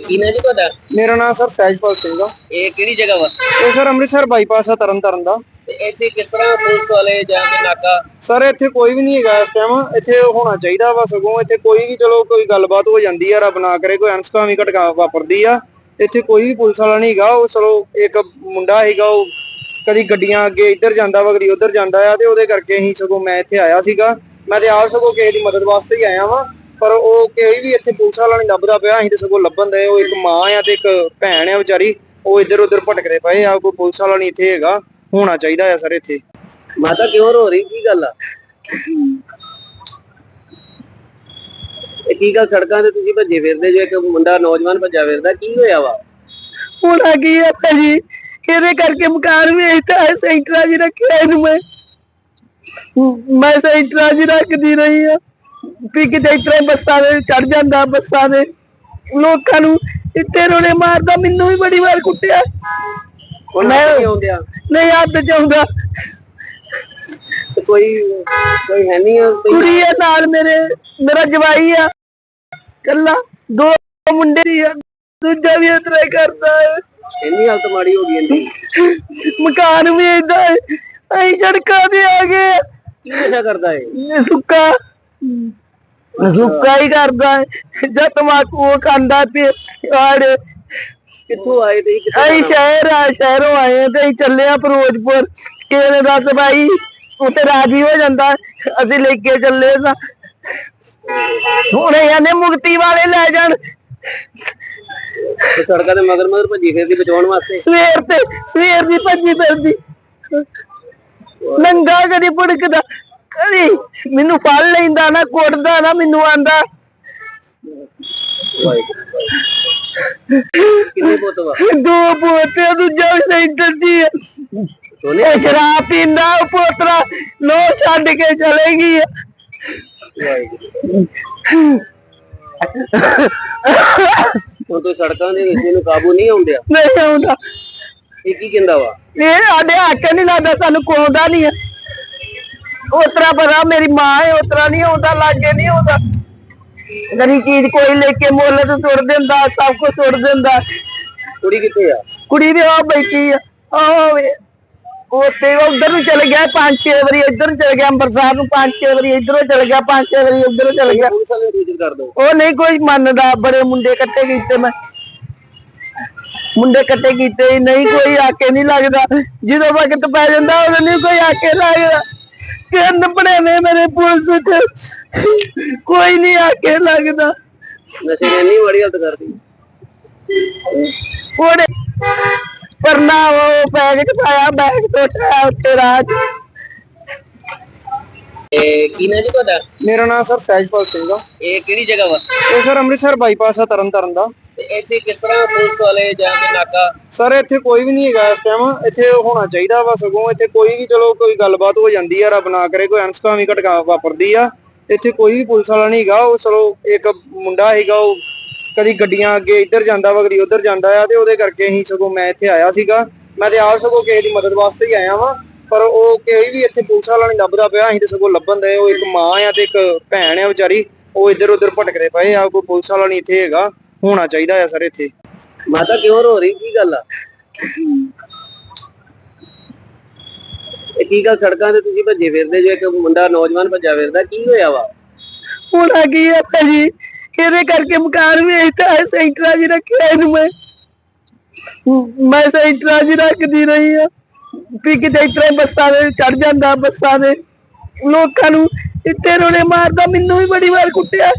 ਕੀ ਨਾਂ ਜੀ ਤੁਹਾਡਾ? ਮੇਰਾ ਨਾਮ ਸਰ ਸਹਿਜਪਾਲ ਸਿੰਘ ਆ। ਇਹ ਕਿਹੜੀ ਜਗ੍ਹਾ ਵਾ? ਇਹ ਸਰ ਅੰਮ੍ਰਿਤਸਰ ਬਾਈਪਾਸ ਆ, ਤਰਨਤਾਰਨ ਦਾ। ਤੇ ਇੱਥੇ ਕਿਸ ਤਰ੍ਹਾਂ ਪੁਲਿਸ ਵਾਲੇ ਜਾਂ ਕੇ ਨਾਕਾ? ਸਰ ਇੱਥੇ ਕੋਈ ਵੀ ਨਹੀਂ ਹੈਗਾ ਇਸ ਟਾਈਮ, ਇੱਥੇ ਹੋਣਾ ਚਾਹੀਦਾ ਵਾ ਸਗੋਂ। ਇੱਥੇ ਕੋਈ ਵੀ ਚਲੋ ਕੋਈ ਗੱਲਬਾਤ ਹੋ ਜਾਂਦੀ ਆ, ਰੱਬ ਨਾ ਕਰੇ ਕੋਈ ਅਣਸੁਖਾਵੀਂ ਘਟਨਾ ਵਾਪਰਦੀ ਆ, ਇੱਥੇ ਕੋਈ ਵੀ ਪੁਲਿਸ ਵਾਲਾ ਨਹੀਂ ਹੈਗਾ। ਉਹ ਚਲੋ ਇੱਕ ਮੁੰਡਾ ਹੈਗਾ, ਉਹ ਕਦੀ ਗੱਡੀਆਂ ਅੱਗੇ ਇੱਧਰ ਜਾਂਦਾ ਵਾ, ਕਦੀ ਉੱਧਰ ਜਾਂਦਾ ਆ, ਤੇ ਉਹਦੇ ਕਰਕੇ ਅਸੀਂ ਸਗੋਂ ਮੈਂ ਇੱਥੇ ਆਇਆ ਸੀਗਾ। ਮੈਂ ਤੇ ਆਪ ਸਗੋਂ ਕਿਸੇ ਦੀ ਮਦਦ ਵਾਸਤੇ ਹੀ ਆਇਆ ਵਾਂ, ਪਰ ਉਹ ਕੋਈ ਵੀ ਇੱਥੇ ਪੁਲਿਸ ਵਾਲਾ ਨਹੀਂ ਲੱਭਦਾ ਪਿਆ। ਅਸੀਂ ਤੇ ਸਗੋਂ ਲੱਭਣ ਦੇ, ਉਹ ਇੱਕ ਮਾਂ ਆ ਤੇ ਇੱਕ ਭੈਣ ਆ ਵਿਚਾਰੀ, ਉਹ ਇੱਧਰ ਉੱਧਰ ਭਟਕਦੇ ਪਏ ਆ, ਕੋਈ ਪੁਲਿਸ ਵਾਲਾ ਨਹੀਂ ਇੱਥੇ ਹੈਗਾ, ਹੋਣਾ ਚਾਹੀਦਾ ਆ ਸਰ ਇੱਥੇ। ਮਾਤਾ ਕਿਉਂ ਰੋ ਰਹੀ, ਕੀ ਗੱਲ ਆ? ਇਹ ਕੀ ਗੱਲ, ਸੜਕਾਂ ਤੇ ਤੁਸੀਂ ਭੱਜੇ ਫਿਰਦੇ ਜੋ, ਇੱਕ ਮੁੰਡਾ ਨੌਜਵਾਨ ਭੱਜਾ ਫਿਰਦਾ, ਕੀ ਹੋਇਆ ਵਾ? ਹੁਣ ਆ ਗਈ ਹੈ ਭਾਜੀ, ਇਹਦੇ ਕਰਕੇ ਮਕਾਨ ਵੇਚਦਾ ਹੈ, ਸੈਂਟਰਾਂ 'ਚ ਰੱਖਿਆ ਇਹਨੂੰ ਮੈਂ ਸੈਂਟਰਾਂ 'ਚ ਰੱਖਦੀ ਰਹੀ ਆ ਵੀ ਕਿਤੇ ਇਸ ਤਰ੍ਹਾਂ ਬੱਸਾਂ ਦੇ ਚੜ ਜਾਂਦਾ, ਬੱਸਾਂ ਦੇ ਲੋਕਾਂ ਨੂੰ ਇੱਥੇ ਰੋਲੇ ਮਾਰਦਾ, ਮੈਨੂੰ ਵੀ ਬੜੀ ਵਾਰ ਕੁੱਟਿਆ। ਮੈਂ ਆਉਂਦਿਆ ਨਹੀਂ ਹੱਥ 'ਚ ਆਉਂਦਾ, ਕੋਈ ਹੈ ਨਹੀਂ ਆ? ਕੁੜੀ ਹੈ ਨਾਲ ਮੇਰਾ ਜਵਾਈ ਆ ਕੱਲਾ, 2 ਮੁੰਡੇ ਦੀ ਆ, ਦੂਜਾ ਵੀ ਇਸ ਤਰ੍ਹਾਂ ਹੀ ਕਰਦਾ ਹੈ। ਇੰਨੀ ਹਾਲਤ ਮਾੜੀ ਹੋ ਗਈ ਇਹਦੀ। ਮਕਾਨ ਵੇਚਦਾ ਹੈ, ਅਸੀਂ ਸੜਕਾਂ ਤੇ ਆ ਗਏ। ਕੀ ਨਸ਼ਾ ਕਰਦਾ ਹੈ? ਸੁੱਕਾ ਹੀ ਕਰਦਾ ਹੈ, ਜਦ ਤਮਾਕੂ ਖਾਂਦਾ ਤੇ ਆੜੇ। ਕਿੱਥੋਂ ਆਏ ਤੇ ਅਸੀਂ ਸ਼ਹਿਰੋਂ ਆਏ ਆ ਤੇ ਅਸੀਂ ਚੱਲੇ ਆ ਫਿਰੋਜ਼ਪੁਰ। ਕਿਸੇ ਨੇ ਦੱਸ ਭਾਈ ਉੱਥੇ ਰਾਜੀ ਹੋ ਜਾਂਦਾ, ਅਸੀਂ ਲੈ ਕੇ ਚੱਲੇ ਸਾਂ। ਹੁਣ ਇਹਨੇ ਮੁਕਤੀ ਵਾਲੇ ਲੈ ਜਾਣ, ਸੜਕਾਂ ਤੇ ਮਗਰ ਭੱਜੀ ਫਿਰਦੀ ਬਚਾਉਣ ਵਾਸਤੇ। ਸਵੇਰ ਦੀ ਭੱਜੀ ਫਿਰਦੀ, ਨੰਗਾ ਕਦੀ ਭੁੜਕਦਾ, ਕਦੀ ਮੈਨੂੰ ਫੜ ਲੈਂਦਾ ਨਾ, ਕੁੱਟਦਾ ਨਾ, ਮੈਨੂੰ ਆਂਦਾ। ਕਿੰਨੇ ਪੁੱਤ ਵਾ? 2 ਪੋਤੇ, ਦੂਜਾ ਵੀ ਸੈਂਟਰ ਦੀ ਹੈ। ਸ਼ਰਾਬ ਪੀਂਦਾ ਉਹ ਪੋਤਰਾ, ਲੋ ਛੱਡ ਕੇ ਚਲੇਗੀ। ਹੁਣ ਤੋਂ ਸੜਕਾਂ ਦੇ ਵਿੱਚ ਇਹਨੂੰ ਕਾਬੂ ਨਹੀਂ ਆਉਂਦਿਆ? ਨਹੀਂ ਆਉਂਦਾ। ਇਹ ਕੀ ਕਹਿੰਦਾ ਵਾ? ਇਹ ਸਾਡੇ ਹੱਥ ਨਹੀਂ ਲੱਗਦਾ, ਸਾਨੂੰ ਕੋਉਂਦਾ ਨਹੀਂ ਹੈ। ਉਤਰਾ ਪਤਾ ਮੇਰੀ ਮਾਂ ਹੈ, ਉਤਰਾ ਨਹੀਂ ਆਉਂਦਾ, ਲਾਗੇ ਨਹੀਂ ਆਉਂਦਾ। ਗਰੀ ਚੀਜ਼ ਕੋਈ ਲੈ ਕੇ ਮੁੱਲ ਤੇ ਸੁੱਟ ਦਿੰਦਾ, ਸਭ ਕੁਝ ਸੁੱਟ ਦਿੰਦਾ। ਕੁੜੀ ਕਿੱਥੇ ਆ? ਕੁੜੀ ਵੀ ਆ ਬੈਠੀ ਆ, ਆਵੇ ਉੱਥੇ ਉਧਰ ਨੂੰ ਚਲੇ ਗਿਆ 5-6 ਵਾਰੀ, ਇੱਧਰ ਨੂੰ ਚਲੇ ਗਿਆ ਅੰਮ੍ਰਿਤਸਰ ਨੂੰ 5-6 ਵਾਰੀ, ਇੱਧਰੋਂ ਚਲੇ ਗਿਆ 5-6 ਵਾਰੀ, ਉੱਧਰੋਂ ਚਲੇ ਗਿਆ। ਪੁਲਿਸ ਵਾਲੇ ਨੂੰ ਸੂਚਿਤ ਕਰ ਦਿਓ। ਉਹ ਨਹੀਂ ਕੋਈ ਮੰਨਦਾ, ਬੜੇ ਮੁੰਡੇ ਇਕੱਠੇ ਕੀਤੇ ਮੈਂ, ਮੁੰਡੇ ਇਕੱਠੇ ਕੀਤੇ, ਨਹੀਂ ਕੋਈ ਆਕੇ ਨਹੀਂ ਲੱਗਦਾ। ਜਦੋਂ ਵਕਤ ਪੈ ਜਾਂਦਾ ਉਦੋਂ ਨਹੀਂ ਕੋਈ ਆਕੇ ਲੱਗਦਾ। ਕਿੰਨ ਬਣੇ ਨੇ ਮੇਰੇ ਪੁਲਿਸ ਚ, ਕੋਈ ਨਹੀਂ ਆਕੇ ਲੱਗਦਾ। ਨਸ਼ੇ ਨੇ ਇੰਨੀ ਮਾੜੀ ਹਾਲਤ ਕਰਦੀ। ਉਹਨੇ ਪਰਨਾ ਉਹ ਬੈਗ ਚ ਪਾਇਆ, ਬੈਗ ਟੋਟਿਆ ਉੱਤੇ ਰਾਹ ਚ। ਕੀ ਨਾ ਜੀ ਤੁਹਾਡਾ? ਮੇਰਾ ਨਾਮ ਸਰ ਸਹਿਜਪਾਲ ਸਿੰਘ ਆ। ਇਹ ਕਿਹੜੀ ਜਗ੍ਹਾ ਵਾ? ਇਹ ਸਰ ਅੰਮ੍ਰਿਤਸਰ ਬਾਈਪਾਸ ਆ ਤਰਨਤਾਰਨ ਦਾ। ਤੇ ਇੱਥੇ ਕਿਸ ਤਰ੍ਹਾਂ ਪੁਲਿਸ ਵਾਲੇ ਜਾਂ ਕੋਈ ਨਾਕਾ? ਸਰ ਇੱਥੇ ਕੋਈ ਵੀ ਨਹੀਂ ਹੈਗਾ ਇਸ ਟਾਈਮ, ਇੱਥੇ ਹੋਣਾ ਚਾਹੀਦਾ ਵਾ। ਸਗੋਂ ਇੱਥੇ ਕੋਈ ਵੀ ਚਲੋ ਕੋਈ ਗੱਲਬਾਤ ਹੋ ਜਾਂਦੀ ਆ, ਰੱਬ ਨਾ ਕਰੇ ਕੋਈ ਅਣਸੁਖਾਵੀਂ ਘਟਨਾ ਵਾਪਰਦੀ ਆ, ਇੱਥੇ ਕੋਈ ਵੀ ਪੁਲਿਸ ਵਾਲਾ ਨਹੀਂ ਹੈਗਾ। ਉਹ ਚਲੋ ਇੱਕ ਮੁੰਡਾ ਹੈਗਾ, ਉਹ ਕਦੀ ਗੱਡੀਆਂ ਅੱਗੇ ਇੱਧਰ ਜਾਂਦਾ ਵਾ, ਕਦੀ ਉੱਧਰ ਜਾਂਦਾ ਆ, ਤੇ ਉਹਦੇ ਕਰਕੇ ਅਸੀਂ ਸਗੋਂ ਮੈਂ ਇੱਥੇ ਆਇਆ ਸੀਗਾ। ਮੈਂ ਤੇ ਆਪ ਸਗੋਂ ਕਿਸੇ ਦੀ ਮਦਦ ਵਾਸਤੇ ਹੀ ਆਇਆ ਵਾਂ, ਪਰ ਉਹ ਕੋਈ ਵੀ ਇੱਥੇ ਪੁਲਿਸ ਵਾਲਾ ਨਹੀਂ ਲੱਭਦਾ ਪਿਆ। ਅਸੀਂ ਤੇ ਸਗੋਂ ਲੱਭਣ ਦੇ, ਉਹ ਇੱਕ ਮਾਂ ਆ ਤੇ ਇੱਕ ਭੈਣ ਆ ਵਿਚਾਰੀ, ਉਹ ਇੱਧਰ ਉੱਧਰ ਭਟਕਦੇ ਪਏ ਆ। ਕੋਈ ਪੁਲਿਸ ਵਾਲਾ ਨਹੀਂ ਇੱਥੇ ਹੈਗਾ, ਹੋਣਾ ਚਾਹੀਦਾ ਆ ਸਰ ਇੱਥੇ। ਮਾਤਾ ਕਿਉਂ ਰੋ ਰਹੀ, ਕੀ ਗੱਲ ਆ? ਇਹ ਕੀ ਗੱਲ, ਸੜਕਾਂ ਤੇ ਤੁਸੀਂ ਭੱਜੇ ਫਿਰਦੇ ਜੋ, ਇੱਕ ਮੁੰਡਾ ਨੌਜਵਾਨ ਭੱਜਾ ਫਿਰਦਾ, ਕੀ ਹੋਇਆ ਵਾ? ਹੁਣ ਆ ਗਈ ਹੈ ਭਾਜੀ, ਇਹਦੇ ਕਰਕੇ ਮਕਾਨ ਵੀ ਇੱਥੇ ਸੈਂਟਰਾਂ 'ਚ ਰੱਖਿਆ ਇਹਨੂੰ। ਮੈਂ ਸੈਂਟਰਾਂ 'ਚ ਰੱਖਦੀ ਰਹੀ ਆ ਵੀ ਕਿਤੇ ਇਤਰੇ ਬੱਸਾਂ ਦੇ ਚੜ ਜਾਂਦਾ, ਬੱਸਾਂ ਦੇ ਲੋਕਾਂ ਨੂੰ ਇੱਥੇ ਰੋਣੇ ਮਾਰਦਾ। ਮੈਨੂੰ ਵੀ ਬੜੀ ਵਾਰ ਕੁੱਟਿਆ।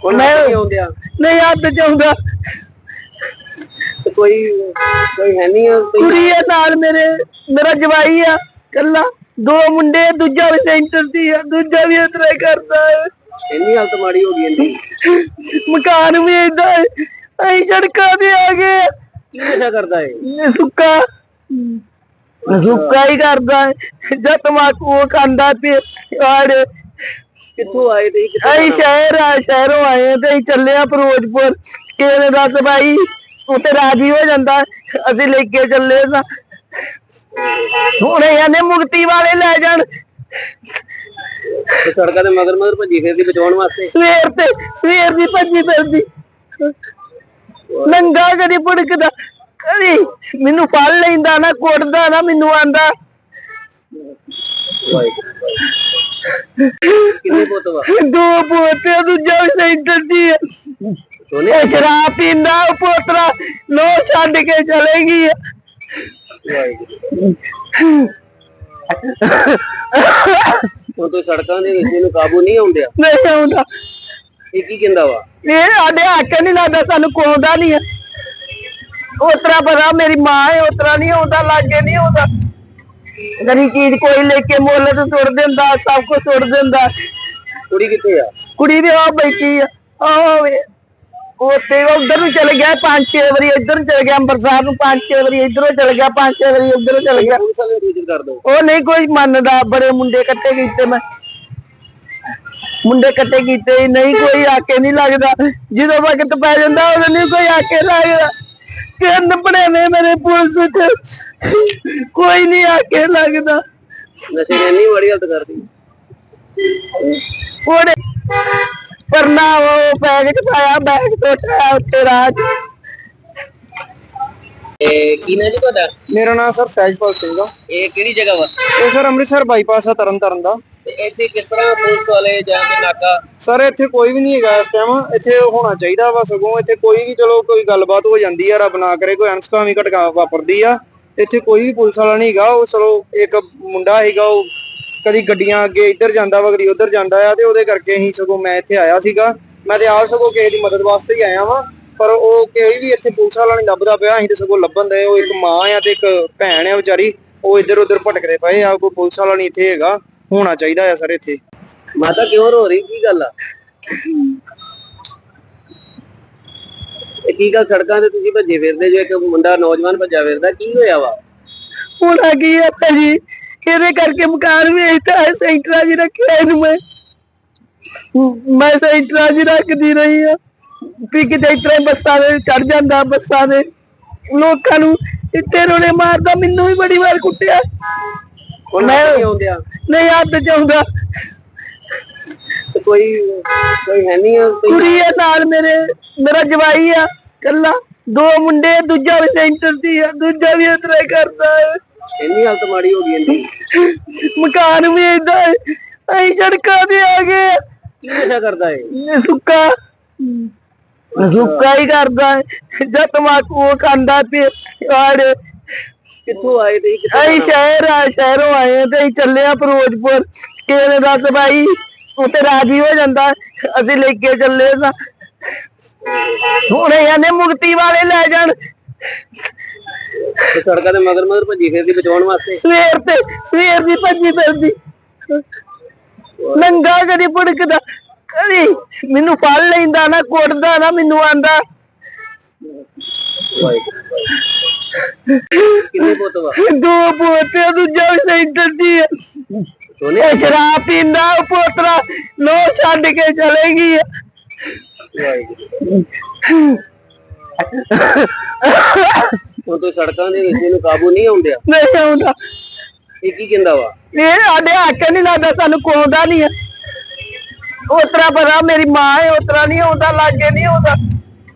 ਮੈਂ ਆਉਂਦਿਆ ਨਹੀਂ ਹੱਥ ਚ ਆਉਂਦਾ। ਕੋਈ ਹੈ ਨਹੀਂ ਆ? ਕੁੜੀ ਹੈ ਨਾਲ ਮੇਰਾ ਜਵਾਈ ਆ ਕੱਲਾ, 2 ਮੁੰਡੇ, ਦੂਜਾ ਵੀ ਸੈਂਟਰ ਦੀ ਆ, ਦੂਜਾ ਵੀ ਇਸ ਤਰ੍ਹਾਂ ਕਰਦਾ ਹੈ। ਇੰਨੀ ਹਾਲਤ ਮਾੜੀ ਹੋ ਗਈ ਇੰਨੀ। ਮਕਾਨ ਵੀ ਏਦਾਂ ਹੈ, ਅਸੀਂ ਸੜਕਾਂ ਤੇ ਆ ਗਏ। ਕੀ ਨਸ਼ਾ ਕਰਦਾ ਹੈ? ਸੁੱਕਾ ਹੀ ਕਰਦਾ ਹੈ, ਜਦ ਤਮਾਕੂ ਉਹ ਖਾਂਦਾ ਤੇ ਆੜੇ। ਕਿੱਥੋਂ ਆਏ ਤੇ ਅਸੀਂ ਸ਼ਹਿਰੋਂ ਆਏ ਤੇ ਅਸੀਂ ਚੱਲੇ ਆ ਫਿਰੋਜ਼ਪੁਰ। ਕਿਹਨੇ ਦੱਸ ਭਾਈ, ਉੱਥੇ ਰਾਜੀ ਹੋ ਜਾਂਦਾ, ਅਸੀਂ ਲੈ ਕੇ ਚੱਲੇ ਸਾਂ। ਹੁਣ ਇਹਨੇ ਮੁਕਤੀ ਵਾਲੇ ਲੈ ਜਾਣ। ਸੜਕਾਂ ਦੇ ਮਗਰ ਭੱਜੀ ਫਿਰਦੀ ਬਚਾਉਣ ਵਾਸਤੇ। ਸਵੇਰ ਦੀ ਭੱਜੀ ਫਿਰਦੀ, ਨੰਗਾ ਕਦੀ ਭੁੜਕਦਾ, ਕਦੀ ਮੈਨੂੰ ਫੜ ਲੈਂਦਾ ਨਾ, ਕੁੱਟਦਾ ਨਾ, ਮੈਨੂੰ ਆਂਦਾ। ਕਿੰਨੇ ਪੁੱਤ ਵਾ? 2 ਪੋਤੇ, ਦੂਜਾ ਵੀ ਸੈਂਟਰ ਦੀ ਆ। ਇਹ ਸ਼ਰਾਬ ਪੀਂਦਾ, ਉਹ ਪੋਤਰਾ ਲੋ ਛੱਡ ਕੇ ਚਲੇ ਗਈ ਆ। ਹੁਣ ਤੋਂ ਸੜਕਾਂ ਦੇ ਵਿੱਚ ਇਹਨੂੰ ਕਾਬੂ ਨਹੀਂ ਆਉਂਦਿਆ? ਨਹੀਂ ਆਉਂਦਾ। ਇਹ ਕੀ ਕਹਿੰਦਾ ਵਾ? ਇਹ ਸਾਡੇ ਹੱਕ ਨਹੀਂ ਲੱਗਦਾ, ਸਾਨੂੰ ਕੋਉਂਦਾ ਨਹੀਂ ਆ। ਉਤਰਾ ਪਤਾ ਮੇਰੀ ਮਾਂ ਹੈ, ਉਤਰਾ ਨਹੀਂ ਆਉਂਦਾ, ਲਾਗੇ ਨਹੀਂ ਆਉਂਦਾ। ਗਰੀ ਚੀਜ਼ ਕੋਈ ਲੈ ਕੇ ਮੁੱਲ ਤੇ ਸੁੱਟ ਦਿੰਦਾ, ਸਭ ਕੁਝ ਸੁੱਟ ਦਿੰਦਾ। ਕੁੜੀ ਕਿੱਥੇ ਆ? ਕੁੜੀ ਵੀ ਆ ਬੈਠੀ ਆ, ਆਵੇ ਉੱਥੇ ਉਧਰ ਨੂੰ ਚਲੇ ਗਿਆ 5-6 ਵਾਰੀ, ਇੱਧਰ ਨੂੰ ਚਲੇ ਗਿਆ ਅੰਮ੍ਰਿਤਸਰ ਨੂੰ 5-6 ਵਾਰੀ, ਇੱਧਰੋਂ ਚਲੇ ਗਿਆ 5-6 ਵਾਰੀ, ਉੱਧਰੋਂ ਚਲੇ ਗਿਆ। ਪੁਲਿਸ ਵਾਲੇ ਨੂੰ ਸੂਚਿਤ ਕਰ ਦਿਓ। ਉਹ ਨਹੀਂ ਕੋਈ ਮੰਨਦਾ, ਬੜੇ ਮੁੰਡੇ ਇਕੱਠੇ ਕੀਤੇ ਮੈਂ, ਮੁੰਡੇ ਇਕੱਠੇ ਕੀਤੇ, ਨਹੀਂ ਕੋਈ ਆਕੇ ਨਹੀਂ ਲੱਗਦਾ। ਜਦੋਂ ਵਕਤ ਪੈ ਜਾਂਦਾ ਉਦੋਂ ਨਹੀਂ ਕੋਈ ਆਕੇ ਲੱਗਦਾ। ਕਿੰਨ ਬਣੇ ਨੇ ਮੇਰੇ ਪੁਲਿਸ ਚ, ਕੋਈ ਨਹੀਂ ਆਕੇ ਲੱਗਦਾ। ਨਸ਼ੇ ਨੇ ਇੰਨੀ ਮਾੜੀ ਹਾਲਤ ਕਰਦੀ। ਉਹਨੇ ਪਰਨਾ ਉਹ ਬੈਗ ਚ ਪਾਇਆ, ਬੈਗ ਟੋਟਿਆ ਉੱਤੇ ਰਾਹ ਚ। ਕੀ ਨਾ ਜੀ ਤੁਹਾਡਾ? ਮੇਰਾ ਨਾਮ ਸਰ ਸਹਿਜਪਾਲ ਸਿੰਘ ਆ। ਇਹ ਕਿਹੜੀ ਜਗ੍ਹਾ ਵਾ? ਇਹ ਸਰ ਅੰਮ੍ਰਿਤਸਰ ਬਾਈਪਾਸ ਆ ਤਰਨਤਾਰਨ ਦਾ। ਤੇ ਇੱਥੇ ਕਿਸ ਤਰ੍ਹਾਂ ਪੁਲਿਸ ਵਾਲੇ ਜਾਂ ਕੋਈ ਨਾਕਾ? ਸਰ ਇੱਥੇ ਕੋਈ ਵੀ ਨਹੀਂ ਹੈਗਾ ਇਸ ਟਾਈਮ, ਇੱਥੇ ਹੋਣਾ ਚਾਹੀਦਾ ਵਾ। ਸਗੋਂ ਇੱਥੇ ਕੋਈ ਵੀ ਚਲੋ ਕੋਈ ਗੱਲਬਾਤ ਹੋ ਜਾਂਦੀ ਆ, ਰੱਬ ਨਾ ਕਰੇ ਕੋਈ ਅਣਸੁਖਾਵੀਂ ਘਟਨਾ ਵਾਪਰਦੀ ਆ, ਇੱਥੇ ਕੋਈ ਵੀ ਪੁਲਿਸ ਵਾਲਾ ਨਹੀਂ ਹੈਗਾ। ਉਹ ਚਲੋ ਇੱਕ ਮੁੰਡਾ ਹੈਗਾ, ਉਹ ਕਦੀ ਗੱਡੀਆਂ ਅੱਗੇ ਇੱਧਰ ਜਾਂਦਾ ਵਾ, ਕਦੀ ਉੱਧਰ ਜਾਂਦਾ ਆ, ਤੇ ਉਹਦੇ ਕਰਕੇ ਅਸੀਂ ਸਗੋਂ ਮੈਂ ਇੱਥੇ ਆਇਆ ਸੀਗਾ। ਮੈਂ ਤੇ ਆਪ ਸਗੋਂ ਕਿਸੇ ਦੀ ਮਦਦ ਵਾਸਤੇ ਹੀ ਆਇਆ ਵਾਂ, ਪਰ ਉਹ ਕੋਈ ਵੀ ਇੱਥੇ ਪੁਲਿਸ ਵਾਲਾ ਨਹੀਂ ਲੱਭਦਾ ਪਿਆ। ਅਸੀਂ ਤੇ ਸਗੋਂ ਲੱਭਣ ਦੇ, ਉਹ ਇੱਕ ਮਾਂ ਆ ਤੇ ਇੱਕ ਭੈਣ ਆ ਵਿਚਾਰੀ, ਉਹ ਇੱਧਰ ਉੱਧਰ ਭਟਕਦੇ ਪਏ ਆ। ਕੋਈ ਪੁਲਿਸ ਵਾਲਾ ਨਹੀਂ ਇੱਥੇ ਹੈਗਾ, ਹੋਣਾ ਚਾਹੀਦਾ ਆ ਸਰ ਇੱਥੇ। ਮਾਤਾ ਕਿਉਂ ਰੋ ਰਹੀ, ਕੀ ਗੱਲ ਆ? ਇਹ ਕੀ ਗੱਲ, ਸੜਕਾਂ ਤੇ ਤੁਸੀਂ ਭੱਜੇ ਫਿਰਦੇ ਜੋ, ਇੱਕ ਮੁੰਡਾ ਨੌਜਵਾਨ ਭੱਜਾ ਫਿਰਦਾ, ਕੀ ਹੋਇਆ ਵਾ? ਹੁਣ ਆ ਗਈ ਹੈ ਭਾਜੀ, ਇਹਦੇ ਕਰਕੇ ਮਕਾਨ ਵੀ ਇੱਥੇ ਸੈਂਟਰਾਂ 'ਚ ਰੱਖਿਆ ਇਹਨੂੰ। ਮੈਂ ਸੈਂਟਰਾਂ 'ਚ ਰੱਖਦੀ ਰਹੀ ਆ ਵੀ ਕਿਤੇ ਇਤਰੇ ਬੱਸਾਂ ਦੇ ਚੜ ਜਾਂਦਾ, ਬੱਸਾਂ ਦੇ ਲੋਕਾਂ ਨੂੰ ਇੱਥੇ ਰੋਣੇ ਮਾਰਦਾ। ਮੈਨੂੰ ਵੀ ਬੜੀ ਵਾਰ ਕੁੱਟਿਆ। ਹੁਣ ਮੈਂ ਨਹੀਂ ਆਉਂਦੇ ਆ ਨਹੀਂ ਹੱਥ ਚਾਹੁੰਦਾ ਤੇ ਕੋਈ ਕੋਈ ਹੈ ਨਹੀਂ ਆ ਕੋਈ ਕੁੜੀ ਹੈ ਨਾਲ ਮੇਰਾ ਜਵਾਈ ਆ ਕੱਲਾ, ਦੋ ਮੁੰਡੇ, ਦੂਜਾ ਵੀ ਸੈਂਟਰ ਦੀ ਆ, ਦੂਜਾ ਵੀ ਇਸ ਤਰ੍ਹਾਂ ਹੀ ਕਰਦਾ ਹੈ। ਇੰਨੀ ਹਾਲਤ ਮਾੜੀ ਹੋ ਗਈ ਇੰਨੀ ਮਕਾਨ ਵੀ ਏਦਾਂ ਹੈ, ਅਸੀਂ ਸੜਕਾਂ ਤੇ ਆ ਗਏ। ਕੀ ਨਸ਼ਾ ਕਰਦਾ ਹੈ? ਸੁੱਕਾ ਸੁੱਕਾ ਹੀ ਕਰਦਾ ਹੈ, ਜਾਂ ਤਮਾਕੂ ਉਹ ਖਾਂਦਾ ਤੇ ਆੜੇ। ਕਿੱਥੋਂ ਆਏ ਤੇ ਅਸੀਂ ਸ਼ਹਿਰੋਂ ਆਏ ਆ ਤੇ ਅਸੀਂ ਚੱਲੇ ਆ ਫਿਰੋਜ਼ਪੁਰ। ਕਿਸੇ ਨੇ ਦੱਸ ਭਾਈ ਉੱਥੇ ਰਾਜੀ ਹੋ ਜਾਂਦਾ, ਅਸੀਂ ਲੈ ਕੇ ਚੱਲੇ ਸਾਂ। ਹੁਣ ਇਹਨੇ ਮੁਕਤੀ ਵਾਲੇ ਲੈ ਜਾਣ। ਸੜਕਾਂ ਦੇ ਮਗਰ ਮਗਰ ਭੱਜੀ ਫਿਰਦੀ ਬਚਾਉਣ ਵਾਸਤੇ। ਸਵੇਰ ਦੀ ਭੱਜੀ ਫਿਰਦੀ, ਨੰਗਾ ਕਦੀ ਭੁੜਕਦਾ, ਕਦੀ ਮੈਨੂੰ ਫੜ ਲੈਂਦਾ ਨਾ, ਕੁੱਟਦਾ ਨਾ, ਮੈਨੂੰ ਆਂਦਾ। ਕਿੰਨੇ ਪੁੱਤ ਵਾ? ਦੋ ਪੋਤੇ, ਦੂਜਾ ਵੀ ਸੈਂਟਰ ਦੀ ਆ। ਇਹ ਸ਼ਰਾਬ ਪੀਂਦਾ, ਉਹ ਪੋਤਰਾ ਲੋ ਛੱਡ ਕੇ ਚਲੇ ਗਈ ਆ। ਹੁਣ ਤੋਂ ਸੜਕਾਂ ਦੇ ਵਿੱਚ ਇਹਨੂੰ ਕਾਬੂ ਨਹੀਂ ਆਉਂਦਿਆ। ਨਹੀਂ ਆਉਂਦਾ। ਇਹ ਕੀ ਕਹਿੰਦਾ ਵਾ? ਇਹ ਸਾਡੇ ਹੱਕ ਨਹੀਂ ਲੱਗਦਾ, ਸਾਨੂੰ ਕੋਉਂਦਾ ਨਹੀਂ ਆ। ਉਤਰਾ ਪਤਾ ਮੇਰੀ ਮਾਂ ਹੈ, ਉਤਰਾ ਨਹੀਂ ਆਉਂਦਾ, ਲਾਗੇ ਨਹੀਂ ਆਉਂਦਾ।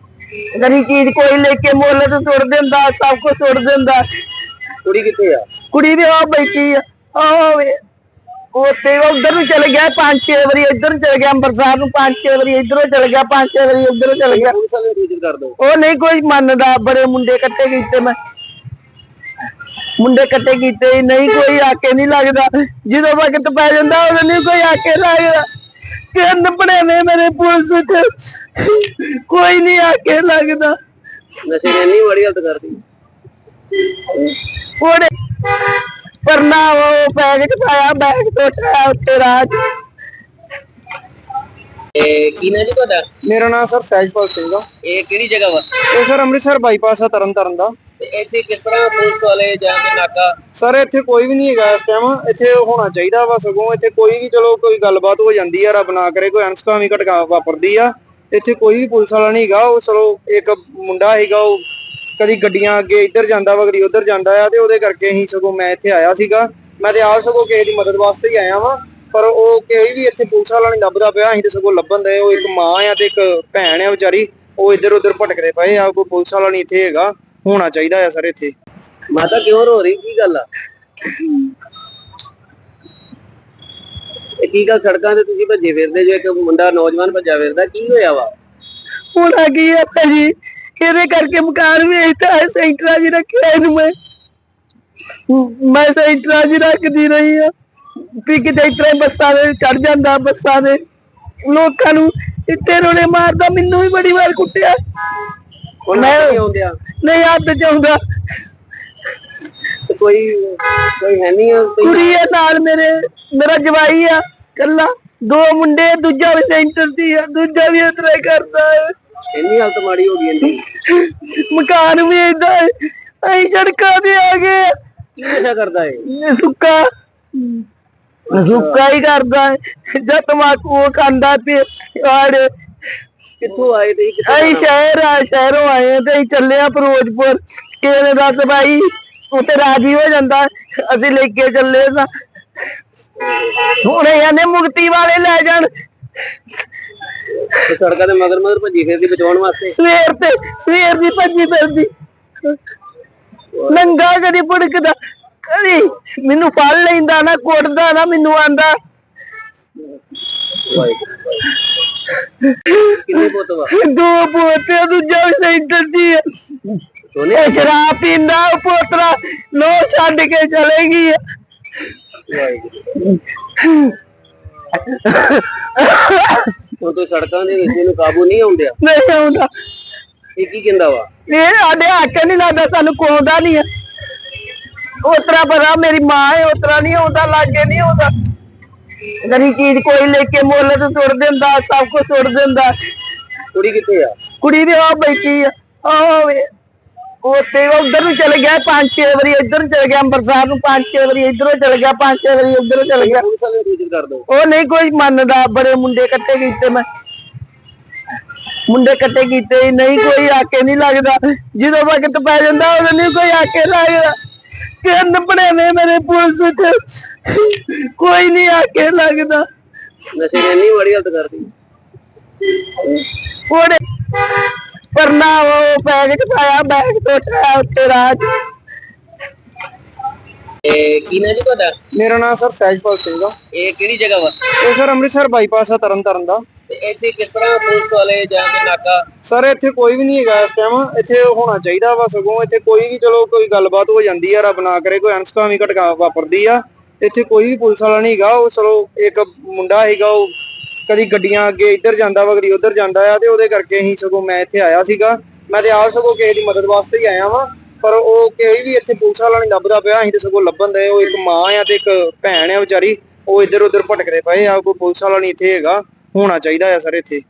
ਗਰੀ ਚੀਜ਼ ਕੋਈ ਲੈ ਕੇ ਮੁੱਲ ਤੇ ਸੁੱਟ ਦਿੰਦਾ, ਸਭ ਕੁਝ ਸੁੱਟ ਦਿੰਦਾ। ਕੁੜੀ ਕਿੱਥੇ ਆ? ਕੁੜੀ ਵੀ ਆ ਬੈਠੀ ਆ, ਆਵੇ ਉੱਥੇ ਉਧਰ ਨੂੰ ਚਲ ਗਿਆ 5-6 ਵਾਰੀ, ਇੱਧਰ ਨੂੰ ਚਲ ਗਿਆ ਅੰਮ੍ਰਿਤਸਰ ਨੂੰ 5-6 ਵਾਰੀ, ਇੱਧਰੋਂ ਚਲ ਗਿਆ 5-6 ਵਾਰੀ, ਉੱਧਰੋਂ ਚਲ ਗਿਆ। ਪੁਲਿਸ ਵਾਲੇ ਨੂੰ ਕਰ ਦੋ। ਉਹ ਨਹੀਂ ਕੋਈ ਮੰਨਦਾ, ਬੜੇ ਮੁੰਡੇ ਇਕੱਠੇ ਕੀਤੇ, ਮੈਂ ਮੁੰਡੇ ਇਕੱਠੇ ਕੀਤੇ, ਨਹੀਂ ਕੋਈ ਆਕੇ ਨਹੀਂ ਲੱਗਦਾ। ਜਦੋਂ ਵਕਤ ਪੈ ਜਾਂਦਾ ਉਦੋਂ ਨਹੀਂ ਕੋਈ ਆਕੇ ਲੱਗਦਾ। ਕਿੰਨ ਬਣੇ ਨੇ ਮੇਰੇ ਪੁਲਿਸ ਚ, ਕੋਈ ਨਹੀਂ ਆਕੇ ਲੱਗਦਾ। ਨਸ਼ੇ ਨੇ ਇੰਨੀ ਮਾੜੀ ਹਾਲਤ ਕਰਦੀ। ਉਹਨੇ ਪਰਨਾ ਉਹ ਬੈਗ ਚ ਪਾਇਆ, ਬੈਗ ਤੋਂ ਉਠਾਇਆ ਉੱਤੇ ਰਾਹ ਚ। ਕੀ ਨਾ ਜੀ ਤੁਹਾਡਾ? ਮੇਰਾ ਨਾਮ ਸਰ ਸਹਿਜਪਾਲ ਸਿੰਘ ਆ। ਇਹ ਕਿਹੜੀ ਜਗ੍ਹਾ ਵਾ? ਇਹ ਸਰ ਅੰਮ੍ਰਿਤਸਰ ਬਾਈਪਾਸ ਆ ਤਰਨਤਾਰਨ ਦਾ। ਤੇ ਇੱਥੇ ਕਿਸ ਤਰ੍ਹਾਂ ਪੁਲਿਸ ਵਾਲੇ ਜਾਂ ਕੇ ਨਾਕਾ? ਸਰ ਇੱਥੇ ਕੋਈ ਵੀ ਨਹੀਂ ਹੈਗਾ ਇਸ ਟਾਈਮ, ਇੱਥੇ ਹੋਣਾ ਚਾਹੀਦਾ ਵਾ। ਸਗੋਂ ਇੱਥੇ ਕੋਈ ਵੀ ਚਲੋ ਕੋਈ ਗੱਲਬਾਤ ਹੋ ਜਾਂਦੀ ਆ, ਰੱਬ ਨਾ ਕਰੇ ਕੋਈ ਅਣਸੁਖਾਵੀਂ ਘਟਨਾ ਵਾਪਰਦੀ ਆ, ਇੱਥੇ ਕੋਈ ਵੀ ਪੁਲਿਸ ਵਾਲਾ ਨਹੀਂ ਹੈਗਾ। ਉਹ ਚਲੋ ਇੱਕ ਮੁੰਡਾ ਹੈਗਾ, ਉਹ ਕਦੀ ਗੱਡੀਆਂ ਅੱਗੇ ਇੱਧਰ ਜਾਂਦਾ ਵਾ, ਕਦੀ ਉੱਧਰ ਜਾਂਦਾ ਆ, ਤੇ ਉਹਦੇ ਕਰਕੇ ਅਸੀਂ ਸਗੋਂ ਮੈਂ ਇੱਥੇ ਆਇਆ ਸੀਗਾ। ਮੈਂ ਤੇ ਆਪ ਸਗੋਂ ਕਿਸੇ ਦੀ ਮਦਦ ਵਾਸਤੇ ਹੀ ਆਇਆ ਵਾਂ, ਪਰ ਉਹ ਕੋਈ ਵੀ ਇੱਥੇ ਪੁਲਿਸ ਵਾਲਾ ਨਹੀਂ ਲੱਭਦਾ ਪਿਆ। ਅਸੀਂ ਤੇ ਸਗੋਂ ਲੱਭਣ ਦੇ, ਉਹ ਇੱਕ ਮਾਂ ਆ ਤੇ ਇੱਕ ਭੈਣ ਆ ਵਿਚਾਰੀ, ਉਹ ਇੱਧਰ ਉੱਧਰ ਭਟਕਦੇ ਪਏ ਆ। ਕੋਈ ਪੁਲਿਸ ਵਾਲਾ ਨਹੀਂ ਇੱਥੇ ਹੈਗਾ, ਹੋਣਾ ਚਾਹੀਦਾ ਆ ਸਰ ਇੱਥੇ। ਮਾਤਾ ਕਿਉਂ ਰੋ ਰਹੀ? ਕੀ ਗੱਲ ਆ? ਇਹ ਕੀ ਗੱਲ ਸੜਕਾਂ ਤੇ ਤੁਸੀਂ ਭੱਜੇ ਫਿਰਦੇ ਜੋ, ਇੱਕ ਮੁੰਡਾ ਨੌਜਵਾਨ ਭੱਜਾ ਫਿਰਦਾ, ਕੀ ਹੋਇਆ ਵਾ? ਹੁਣ ਆ ਗਈ ਆ ਭਾਜੀ, ਇਹਦੇ ਕਰਕੇ ਮਕਾਨ ਵੇਚਦਾ ਹੈ, ਸੈਂਟਰਾਂ 'ਚ ਰੱਖਿਆ ਇਹਨੂੰ। ਮੈਂ ਸੈਂਟਰਾਂ 'ਚ ਰੱਖਦੀ ਰਹੀ ਆ ਵੀ ਕਿਤੇ ਇਸ ਤਰ੍ਹਾਂ ਬੱਸਾਂ ਦੇ ਚੜ ਜਾਂਦਾ, ਬੱਸਾਂ ਦੇ ਲੋਕਾਂ ਨੂੰ ਇੱਥੇ ਰੋਣੇ ਮਾਰਦਾ। ਮੈਨੂੰ ਵੀ ਬੜੀ ਵਾਰ ਕੁੱਟਿਆ। ਹੁਣ ਮੈਂ ਨਹੀਂ ਆਉਂਦਿਆ। ਨਹੀਂ ਹੱਥ ਚਾਹੁੰਦਾ। ਕੋਈ ਕੋਈ ਹੈ ਨਹੀਂ ਆ ਕੋਈ ਕੁੜੀ ਹੈ ਨਾਲ ਮੇਰਾ ਜਵਾਈ ਆ ਕੱਲਾ, ਦੋ ਮੁੰਡੇ, ਦੂਜਾ ਵੀ ਸੈਂਟਰ ਦੀ ਆ, ਦੂਜਾ ਵੀ ਇਸ ਤਰ੍ਹਾਂ ਹੀ ਕਰਦਾ ਹੈ। ਇੰਨੀ ਹਾਲਤ ਮਾੜੀ ਹੋ ਗਈ ਇੰਨੀ। ਮਕਾਨ ਵੀ ਏਦਾਂ ਹੈ, ਅਸੀਂ ਸੜਕਾਂ ਤੇ ਆ ਗਏ। ਕੀ ਨਸ਼ਾ ਕਰਦਾ ਹੈ? ਸੁੱਕਾ ਹੀ ਕਰਦਾ ਹੈ, ਜਾਂ ਤਮਾਕੂ ਉਹ ਖਾਂਦਾ ਤੇ ਆੜੇ। ਕਿੱਥੋਂ ਆਏ ਤੇ ਅਸੀਂ ਸ਼ਹਿਰੋਂ ਆਏ ਆ ਤੇ ਅਸੀਂ ਚੱਲੇ ਆ ਫਿਰੋਜ਼ਪੁਰ। ਕਿਸੇ ਨੇ ਦੱਸ ਭਾਈ ਉੱਥੇ ਰਾਜੀ ਹੋ ਜਾਂਦਾ, ਅਸੀਂ ਲੈ ਕੇ ਚੱਲੇ ਸਾਂ। ਹੁਣ ਇਹਨੇ ਮੁਕਤੀ ਵਾਲੇ ਲੈ ਜਾਣ। ਸੜਕਾਂ ਦੇ ਮਗਰ ਮਗਰ ਭੱਜੀ ਫਿਰਦੀ ਬਚਾਉਣ ਵਾਸਤੇ। ਸਵੇਰ ਦੀ ਭੱਜੀ ਫਿਰਦੀ, ਨੰਗਾ ਕਦੀ ਭੁੜਕਦਾ, ਕਦੀ ਮੈਨੂੰ ਫੜ ਲੈਂਦਾ ਨਾ, ਕੁੱਟਦਾ ਨਾ, ਮੈਨੂੰ ਆਂਦਾ। ਕਿੰਨੇ ਪੁੱਤ ਵਾ? ਦੋ ਪੋਤੇ, ਦੂਜਾ ਵੀ ਸੈਂਟਰ ਦੀ ਆ। ਇਹ ਸ਼ਰਾਬ ਪੀਂਦਾ, ਉਹ ਪੋਤਰਾ ਲੋ ਛੱਡ ਕੇ ਚਲੇ ਗਈ ਆ। ਹੁਣ ਤੋਂ ਸੜਕਾਂ ਦੇ ਵਿੱਚ ਇਹਨੂੰ ਕਾਬੂ ਨਹੀਂ ਆਉਂਦਿਆ। ਨਹੀਂ ਆਉਂਦਾ। ਇਹ ਕੀ ਕਹਿੰਦਾ ਵਾ? ਇਹ ਸਾਡੇ ਹੱਕ ਨਹੀਂ ਲੱਗਦਾ, ਸਾਨੂੰ ਕੋਉਂਦਾ ਨਹੀਂ ਆ। ਉਤਰਾ ਪਤਾ ਮੇਰੀ ਮਾਂ ਹੈ, ਉਤਰਾ ਨਹੀਂ ਆਉਂਦਾ, ਲਾਗੇ ਨਹੀਂ ਆਉਂਦਾ। ਗਰੀ ਚੀਜ਼ ਕੋਈ ਲੈ ਕੇ ਮੁੱਲ ਤੇ ਸੁੱਟ ਦਿੰਦਾ, ਸਭ ਕੁਝ ਸੁੱਟ ਦਿੰਦਾ। ਕੁੜੀ ਕਿੱਥੇ ਆ? ਕੁੜੀ ਵੀ ਆ ਬੈਠੀ ਆ, ਆਵੇ ਉੱਥੇ ਉਧਰ ਨੂੰ ਚਲ ਗਿਆ 5-6 ਵਾਰੀ, ਇੱਧਰ ਨੂੰ ਚਲ ਗਿਆ ਅੰਮ੍ਰਿਤਸਰ ਨੂੰ 5-6 ਵਾਰੀ, ਇੱਧਰੋਂ ਚਲ ਗਿਆ 5-6 ਵਾਰੀ, ਉੱਧਰੋਂ ਚਲ ਗਿਆ। ਪੁਲਿਸ ਵਾਲੇ ਨੂੰ ਕਰ ਦੋ। ਉਹ ਨਹੀਂ ਕੋਈ ਮੰਨਦਾ, ਬੜੇ ਮੁੰਡੇ ਇਕੱਠੇ ਕੀਤੇ, ਮੈਂ ਮੁੰਡੇ ਇਕੱਠੇ ਕੀਤੇ, ਨਹੀਂ ਕੋਈ ਆਕੇ ਨਹੀਂ ਲੱਗਦਾ। ਜਦੋਂ ਵਕਤ ਪੈ ਜਾਂਦਾ ਉਦੋਂ ਨਹੀਂ ਕੋਈ ਆਕੇ ਲੱਗਦਾ। ਕੰਨ ਬਣਾਵੇ ਮੇਰੇ ਪੁਲਿਸ ਚ ਕੋਈ ਨਹੀਂ ਆਕੇ ਲੱਗਦਾ। ਨਸ਼ੇ ਨੇ ਇੰਨੀ ਮਾੜੀ ਹਾਲਤ ਕਰਦੀ। ਉਹਨੇ ਪਰਨਾ ਉਹ ਬੈਗ ਚ ਪਾਇਆ, ਬੈਗ ਟੋਟਿਆ ਉੱਤੇ ਰਾਹ ਚ। ਕੀ ਨਾ ਜੀ ਤੁਹਾਡਾ? ਮੇਰਾ ਨਾਮ ਸਰ ਸਹਿਜਪਾਲ ਸਿੰਘ ਆ। ਇਹ ਕਿਹੜੀ ਜਗ੍ਹਾ ਵਾ? ਇਹ ਸਰ ਅੰਮ੍ਰਿਤਸਰ ਬਾਈਪਾਸ ਆ ਤਰਨਤਾਰਨ ਦਾ। ਤੇ ਇੱਥੇ ਕਿਸ ਤਰ੍ਹਾਂ ਪੁਲਿਸ ਵਾਲੇ ਜਾਂ ਕੋਈ ਨਾਕਾ? ਸਰ ਇੱਥੇ ਕੋਈ ਵੀ ਨਹੀਂ ਹੈਗਾ ਇਸ ਟਾਈਮ। ਇੱਥੇ ਹੋਣਾ ਚਾਹੀਦਾ ਵਾ, ਸਗੋਂ ਇੱਥੇ ਕੋਈ ਵੀ ਚਲੋ ਕੋਈ ਗੱਲਬਾਤ ਹੋ ਜਾਂਦੀ ਆ, ਰੱਬ ਨਾ ਕਰੇ ਕੋਈ ਅਣਸੁਖਾਵੀਂ ਘਟਨਾ ਵਾਪਰਦੀ ਆ, ਇੱਥੇ ਕੋਈ ਵੀ ਪੁਲਿਸ ਵਾਲਾ ਨਹੀਂ ਹੈਗਾ। ਉਹ ਚਲੋ ਇੱਕ ਮੁੰਡਾ ਹੈਗਾ, ਉਹ ਕਦੀ ਗੱਡੀਆਂ ਅੱਗੇ ਇੱਧਰ ਜਾਂਦਾ ਵਾ, ਕਦੀ ਉੱਧਰ ਜਾਂਦਾ ਆ, ਤੇ ਉਹਦੇ ਕਰਕੇ ਅਸੀਂ ਸਗੋਂ ਮੈਂ ਇੱਥੇ ਆਇਆ ਸੀਗਾ। ਮੈਂ ਤੇ ਆਪ ਸਗੋਂ ਕਿਸੇ ਦੀ ਮਦਦ ਵਾਸਤੇ ਹੀ ਆਇਆ ਵਾਂ, ਪਰ ਉਹ ਕੋਈ ਵੀ ਇੱਥੇ ਪੁਲਿਸ ਵਾਲਾ ਨਹੀਂ ਲੱਭਦਾ ਪਿਆ। ਅਸੀਂ ਤੇ ਸਗੋਂ ਲੱਭਣ ਦੇ। ਉਹ ਇੱਕ ਮਾਂ ਆ ਤੇ ਇੱਕ ਭੈਣ ਆ ਵਿਚਾਰੀ, ਉਹ ਇੱਧਰ ਉੱਧਰ ਭਟਕਦੇ ਪਏ ਆ। ਕੋਈ ਪੁਲਿਸ ਵਾਲਾ ਨਹੀਂ ਇੱਥੇ ਹੈਗਾ, ਹੋਣਾ ਚਾਹੀਦਾ ਆ ਸਰ ਇੱਥੇ।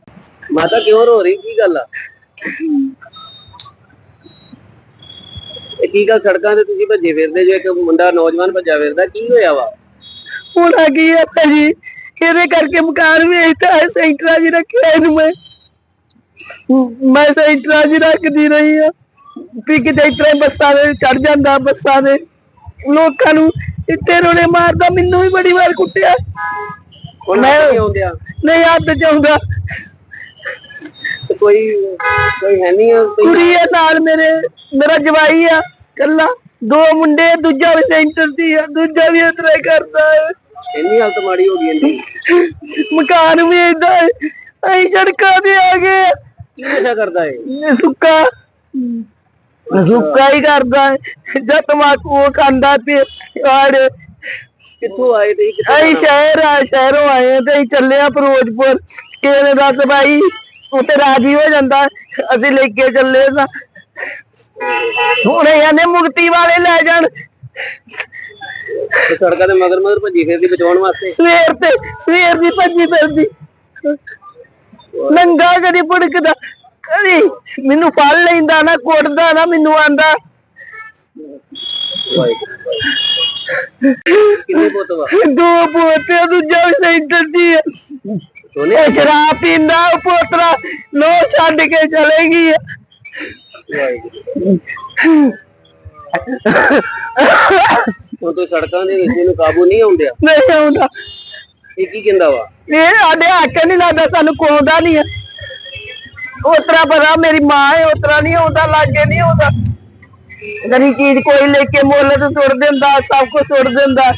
ਮਾਤਾ ਕਿਉਂ ਰੋ ਰਹੀ? ਕੀ ਗੱਲ ਆ? ਇਹ ਕੀ ਗੱਲ ਸੜਕਾਂ ਤੇ ਤੁਸੀਂ ਭੱਜੇ ਫਿਰਦੇ ਜੋ, ਇੱਕ ਮੁੰਡਾ ਨੌਜਵਾਨ ਭੱਜਾ ਫਿਰਦਾ, ਕੀ ਹੋਇਆ ਵਾ? ਹੁਣ ਆ ਗਈ ਆ ਭਾਜੀ, ਇਹਦੇ ਕਰਕੇ ਮਕਾਨ ਵੇਚਤਾ ਹੈ। ਸੈਂਟਰਾਂ 'ਚ ਰੱਖਿਆ ਇਹਨੂੰ ਮੈਂ ਸੈਂਟਰਾਂ 'ਚ ਰੱਖਦੀ ਰਹੀ ਆ ਵੀ ਕਿਤੇ ਇਸ ਤਰ੍ਹਾਂ ਬੱਸਾਂ ਦੇ ਚੜ ਜਾਂਦਾ, ਬੱਸਾਂ ਦੇ ਲੋਕਾਂ ਨੂੰ ਇੱਥੇ ਰੋਣੇ ਮਾਰਦਾ। ਮੈਨੂੰ ਵੀ ਬੜੀ ਵਾਰ ਕੁੱਟਿਆ। ਹੁਣ ਆਉਂਦਿਆ ਨਹੀਂ ਹੱਥ ਚ ਆਉਂਦਾ। ਕੋਈ ਹੈ ਨਹੀਂ ਆ? ਕੁੜੀ ਆ ਨਾਲ ਮੇਰਾ ਜਵਾਈ ਆ ਕੱਲਾ, 2 ਮੁੰਡੇ, ਦੂਜਾ ਵੀ ਸੈਂਟਰ ਦੀ ਆ, ਦੂਜਾ ਵੀ ਇਸ ਤਰ੍ਹਾਂ ਕਰਦਾ ਹੈ। ਇੰਨੀ ਹਾਲਤ ਮਾੜੀ ਹੋ ਗਈ ਇੰਨੀ। ਮਕਾਨ ਵੀ ਏਦਾਂ ਹੈ, ਅਸੀਂ ਸੜਕਾਂ ਤੇ ਆ ਗਏ। ਕੀ ਨਸ਼ਾ ਕਰਦਾ ਹੈ? ਸੁੱਕਾ ਹੀ ਕਰਦਾ ਹੈ ਜਾਂ ਤਮਾਕੂ ਉਹ ਖਾਂਦਾ ਤੇ ਆੜ। ਕਿੱਥੋਂ ਆਏ ਤੇ ਅਸੀਂ ਸ਼ਹਿਰੋਂ ਆਏ ਆ ਤੇ ਅਸੀਂ ਚੱਲੇ ਆ ਫਿਰੋਜ਼ਪੁਰ। ਕਿਸੇ ਨੇ ਦੱਸ ਭਾਈ ਉੱਥੇ ਰਾਜੀ ਹੋ ਜਾਂਦਾ, ਅਸੀਂ ਲੈ ਕੇ ਚੱਲੇ ਸਾਂ। ਹੁਣ ਇਹਨੇ ਮੁਕਤੀ ਵਾਲੇ ਲੈ ਜਾਣ। ਸੜਕਾਂ ਦੇ ਮਗਰ ਭੱਜੀ ਫਿਰਦੀ ਬਚਾਉਣ ਵਾਸਤੇ। ਸਵੇਰ ਦੀ ਭੱਜੀ ਫਿਰਦੀ, ਨੰਗਾ ਕਦੀ ਭੁੜਕਦਾ, ਕਦੀ ਮੈਨੂੰ ਫੜ ਲੈਂਦਾ ਨਾ, ਕੁੱਟਦਾ ਨਾ, ਮੈਨੂੰ ਆਂਦਾ। ਕਿੰਨੇ ਪੁੱਤ ਵਾ? 2 ਪੋਤੇ, ਦੂਜਾ ਵੀ ਸੈਂਟਰ ਦੀ ਆ। ਇਹ ਸ਼ਰਾਬ ਪੀਂਦਾ, ਉਹ ਪੋਤਰਾ ਲੋ ਛੱਡ ਕੇ ਚਲੇ ਗਈ ਆ। ਹੁਣ ਤੂੰ ਸੜਕਾਂ ਦੇ ਵਿੱਚ ਇਹਨੂੰ ਕਾਬੂ ਨਹੀਂ ਆਉਂਦਿਆ? ਨਹੀਂ ਆਉਂਦਾ। ਇਹ ਕੀ ਕਹਿੰਦਾ ਵਾ? ਇਹ ਸਾਡੇ ਹੱਕ ਨਹੀਂ ਲੱਗਦਾ, ਸਾਨੂੰ ਕੋਉਂਦਾ ਨਹੀਂ ਆ। ਉਤਰਾ ਪਤਾ ਮੇਰੀ ਮਾਂ ਹੈ, ਉਤਰਾ ਨਹੀਂ ਆਉਂਦਾ, ਲਾਗੇ ਨਹੀਂ ਆਉਂਦਾ। ਗਰੀ ਚੀਜ਼ ਕੋਈ ਲੈ ਕੇ ਮੁੱਲ ਤੇ ਸੁੱਟ ਦਿੰਦਾ, ਸਭ ਕੁਝ ਸੁੱਟ ਦਿੰਦਾ।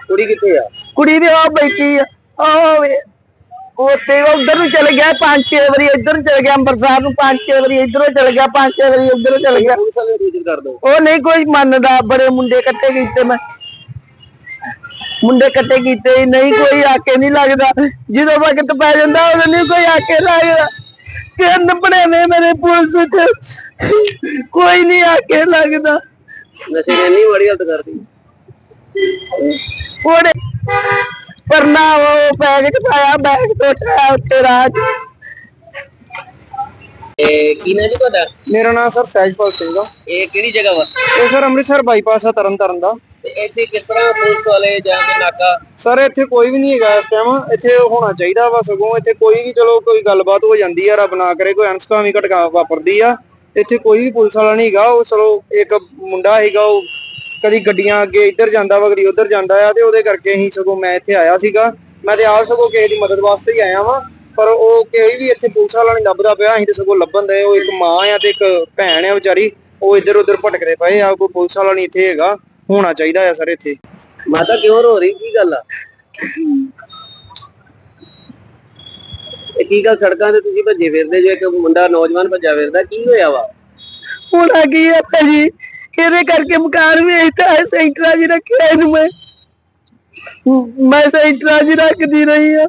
ਕੁੜੀ ਕਿੱਥੇ ਆ? ਕੁੜੀ ਦੇ ਆ ਬੈਠੀ ਆ, ਉੱਥੇ ਉਧਰ ਨੂੰ ਚਲੇ ਗਿਆ 5-6 ਵਾਰੀ, ਇੱਧਰ ਨੂੰ ਚਲੇ ਗਿਆ ਅੰਮ੍ਰਿਤਸਰ ਨੂੰ 5-6 ਵਾਰੀ, ਇੱਧਰੋਂ ਚਲੇ ਗਿਆ 5-6 ਵਾਰੀ, ਉੱਧਰੋਂ ਚਲੇ ਗਿਆ। ਪੁਲਿਸ ਵਾਲੇ ਨੂੰ ਸੂਚਿਤ ਕਰ ਦੋ। ਉਹ ਨਹੀਂ ਕੋਈ ਮੰਨਦਾ। ਬੜੇ ਮੁੰਡੇ ਇਕੱਠੇ ਕੀਤੇ, ਮੈਂ ਮੁੰਡੇ ਇਕੱਠੇ ਕੀਤੇ, ਨਹੀਂ ਕੋਈ ਆਕੇ ਨਹੀਂ ਲੱਗਦਾ। ਜਦੋਂ ਵਕਤ ਪੈ ਜਾਂਦਾ ਉਦੋਂ ਨਹੀਂ ਕੋਈ ਆਕੇ ਲੱਗਦਾ। ਕੰਨ ਬਣਾਵੇ ਮੇਰੇ ਪੁਲਿਸ ਚ ਕੋਈ ਨਹੀਂ ਆਕੇ ਲੱਗਦਾ। ਨਸ਼ੇ ਨੇ ਇੰਨੀ ਮਾੜੀ ਹਾਲਤ ਕਰਦੀ। ਉਹਨੇ ਪਰਨਾ ਉਹ ਬੈਗ ਚ ਪਾਇਆ, ਬੈਗ ਟੋਟਿਆ ਉੱਤੇ ਰਾਹ ਚ। ਕੀ ਨਾ ਜੀ ਤੁਹਾਡਾ? ਮੇਰਾ ਨਾਮ ਸਰ ਸਹਿਜਪਾਲ ਸਿੰਘ ਆ। ਇਹ ਕਿਹੜੀ ਜਗ੍ਹਾ ਵਾ? ਇਹ ਸਰ ਅੰਮ੍ਰਿਤਸਰ ਬਾਈਪਾਸ ਆ ਤਰਨਤਾਰਨ ਦਾ। ਤੇ ਇੱਥੇ ਕਿਸ ਤਰ੍ਹਾਂ ਪੁਲਿਸ ਵਾਲੇ ਜਾਂ ਕੋਈ ਨਾਕਾ? ਸਰ ਇੱਥੇ ਕੋਈ ਵੀ ਨਹੀਂ ਹੈਗਾ ਇਸ ਟਾਈਮ। ਇੱਥੇ ਹੋਣਾ ਚਾਹੀਦਾ ਵਾ, ਸਗੋਂ ਇੱਥੇ ਕੋਈ ਵੀ ਚਲੋ ਕੋਈ ਗੱਲਬਾਤ ਹੋ ਜਾਂਦੀ ਆ, ਰੱਬ ਨਾ ਕਰੇ ਕੋਈ ਅਣਸੁਖਾਵੀਂ ਘਟਨਾ ਵਾਪਰਦੀ ਆ, ਇੱਥੇ ਕੋਈ ਵੀ ਪੁਲਿਸ ਵਾਲਾ ਨਹੀਂ ਹੈਗਾ। ਉਹ ਚਲੋ ਇੱਕ ਮੁੰਡਾ ਹੈਗਾ, ਉਹ ਕਦੀ ਗੱਡੀਆਂ ਅੱਗੇ ਇੱਧਰ ਜਾਂਦਾ ਵਾ, ਕਦੀ ਉੱਧਰ ਜਾਂਦਾ ਆ, ਤੇ ਉਹਦੇ ਕਰਕੇ ਅਸੀਂ ਸਗੋਂ ਮੈਂ ਇੱਥੇ ਆਇਆ ਸੀਗਾ। ਮੈਂ ਤੇ ਆਪ ਸਗੋਂ ਕਿਸੇ ਦੀ ਮਦਦ ਵਾਸਤੇ ਹੀ ਆਇਆ ਵਾਂ, ਪਰ ਉਹ ਕੋਈ ਵੀ ਇੱਥੇ ਪੁਲਿਸ ਵਾਲਾ ਨਹੀਂ ਲੱਭਦਾ ਪਿਆ। ਅਸੀਂ ਤੇ ਸਗੋਂ ਲੱਭਣ ਦੇ। ਉਹ ਇੱਕ ਮਾਂ ਆ ਤੇ ਇੱਕ ਭੈਣ ਆ ਵਿਚਾਰੀ, ਉਹ ਇੱਧਰ ਉੱਧਰ ਭਟਕਦੇ ਪਏ ਆ। ਕੋਈ ਪੁਲਿਸ ਵਾਲਾ ਨਹੀਂ ਇੱਥੇ ਹੈਗਾ, ਹੋਣਾ ਚਾਹੀਦਾ ਆ ਸਰ ਇੱਥੇ। ਮਾਤਾ ਕਿਉਂ ਰੋ ਰਹੀ? ਕੀ ਗੱਲ ਆ? ਇਹ ਕੀ ਗੱਲ ਸੜਕਾਂ ਤੇ ਤੁਸੀਂ ਭੱਜੇ ਫਿਰਦੇ ਜੋ, ਇੱਕ ਮੁੰਡਾ ਨੌਜਵਾਨ ਭੱਜਾ ਫਿਰਦਾ, ਕੀ ਹੋਇਆ ਵਾ? ਹੁਣ ਆ ਗਈ ਆ ਭਾਜੀ, ਇਹਦੇ ਕਰਕੇ ਮਕਾਨ ਵੇਚਤਾ ਹੈ। ਸੈਂਟਰਾਂ 'ਚ ਰੱਖਿਆ ਇਹਨੂੰ ਮੈਂ ਸੈਂਟਰਾਂ 'ਚ ਰੱਖਦੀ ਰਹੀ ਆ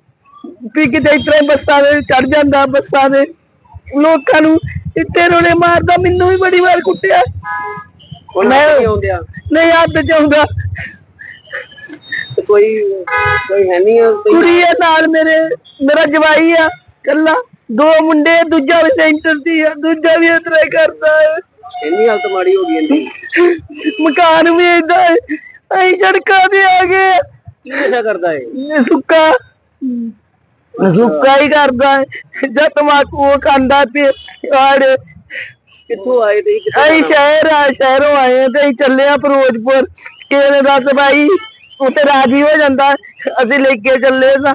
ਵੀ ਕਿਤੇ ਇਸ ਤਰ੍ਹਾਂ ਬੱਸਾਂ ਦੇ ਚੜ ਜਾਂਦਾ, ਬੱਸਾਂ ਦੇ ਲੋਕਾਂ ਨੂੰ ਇੱਥੇ ਰੋਣੇ ਮਾਰਦਾ। ਮੈਨੂੰ ਵੀ ਬੜੀ ਵਾਰ ਕੁੱਟਿਆ। ਹੁਣ ਆਉਂਦਿਆ ਨਹੀਂ ਹੱਥ ਚ ਆਉਂਦਾ। ਕੋਈ ਹੈ ਨਹੀਂ ਆ? ਕੁੜੀ ਆ ਨਾਲ ਮੇਰਾ ਜਵਾਈ ਆ ਕੱਲਾ, 2 ਮੁੰਡੇ, ਦੂਜਾ ਵੀ ਸੈਂਟਰ ਦੀ ਆ, ਦੂਜਾ ਵੀ ਇਸ ਤਰ੍ਹਾਂ ਕਰਦਾ ਹੈ। ਇੰਨੀ ਹਾਲਤ ਮਾੜੀ ਹੋ ਗਈ ਇੰਨੀ। ਮਕਾਨ ਵੀ ਏਦਾਂ ਹੈ, ਅਸੀਂ ਸੜਕਾਂ ਤੇ ਆ ਗਏ। ਕੀ ਨਸ਼ਾ ਕਰਦਾ ਹੈ? ਸੁੱਕਾ ਹੀ ਕਰਦਾ ਹੈ ਜਾਂ ਤਮਾਕੂ ਉਹ ਖਾਂਦਾ ਤੇ ਆੜ। ਕਿੱਥੋਂ ਆਏ ਤੇ ਅਸੀਂ ਸ਼ਹਿਰੋਂ ਆਏ ਆ ਤੇ ਅਸੀਂ ਚੱਲੇ ਆ ਫਿਰੋਜ਼ਪੁਰ। ਕਿਸੇ ਨੇ ਦੱਸ ਭਾਈ ਉੱਥੇ ਰਾਜੀ ਹੋ ਜਾਂਦਾ, ਅਸੀਂ ਲੈ ਕੇ ਚੱਲੇ ਸਾਂ।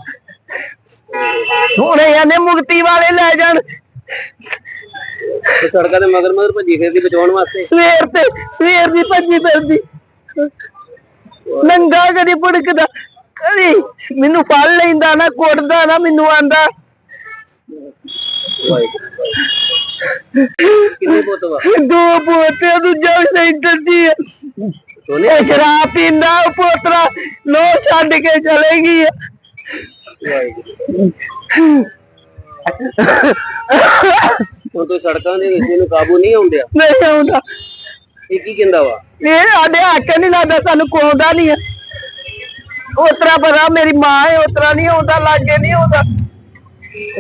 ਹੁਣ ਇਹਨੇ ਮੁਕਤੀ ਵਾਲੇ ਲੈ ਜਾਣ। ਸੜਕਾਂ ਦੇ ਮਗਰ ਮਗਰ ਭੱਜੀ ਫਿਰਦੀ ਬਚਾਉਣ ਵਾਸਤੇ। ਸਵੇਰ ਦੀ ਭੱਜੀ ਫਿਰਦੀ, ਨੰਗਾ ਕਦੀ ਭੁੜਕਦਾ, ਕਦੀ ਮੈਨੂੰ ਫੜ ਲੈਂਦਾ ਨਾ, ਕੁੱਟਦਾ ਨਾ, ਮੈਨੂੰ ਆਂਦਾ। ਕਿੰਨੇ ਪੁੱਤ ਵਾ? 2 ਪੋਤੇ, ਦੂਜਾ ਵੀ ਸੈਂਟਰ ਦੀ ਹੈ। ਸ਼ਰਾਬ ਪੀਂਦਾ ਉਹ ਪੋਤਰਾ, ਲੋ ਛੱਡ ਕੇ ਚਲੇ ਗਈ ਆ। ਹੁਣ ਤੋਂ ਸੜਕਾਂ ਦੇ ਵਿੱਚ ਇਹਨੂੰ ਕਾਬੂ ਨਹੀਂ ਆਉਂਦਿਆ? ਨਹੀਂ ਆਉਂਦਾ। ਇਹ ਕੀ ਕਹਿੰਦਾ ਵਾ? ਇਹ ਸਾਡੇ ਹੱਕ ਨਹੀਂ ਲੱਗਦਾ, ਸਾਨੂੰ ਕੋਉਂਦਾ ਨਹੀਂ ਆ। ਉਤਰਾ ਪਤਾ ਮੇਰੀ ਮਾਂ ਹੈ, ਉਤਰਾ ਨਹੀਂ ਆਉਂਦਾ, ਲਾਗੇ ਨਹੀਂ ਆਉਂਦਾ।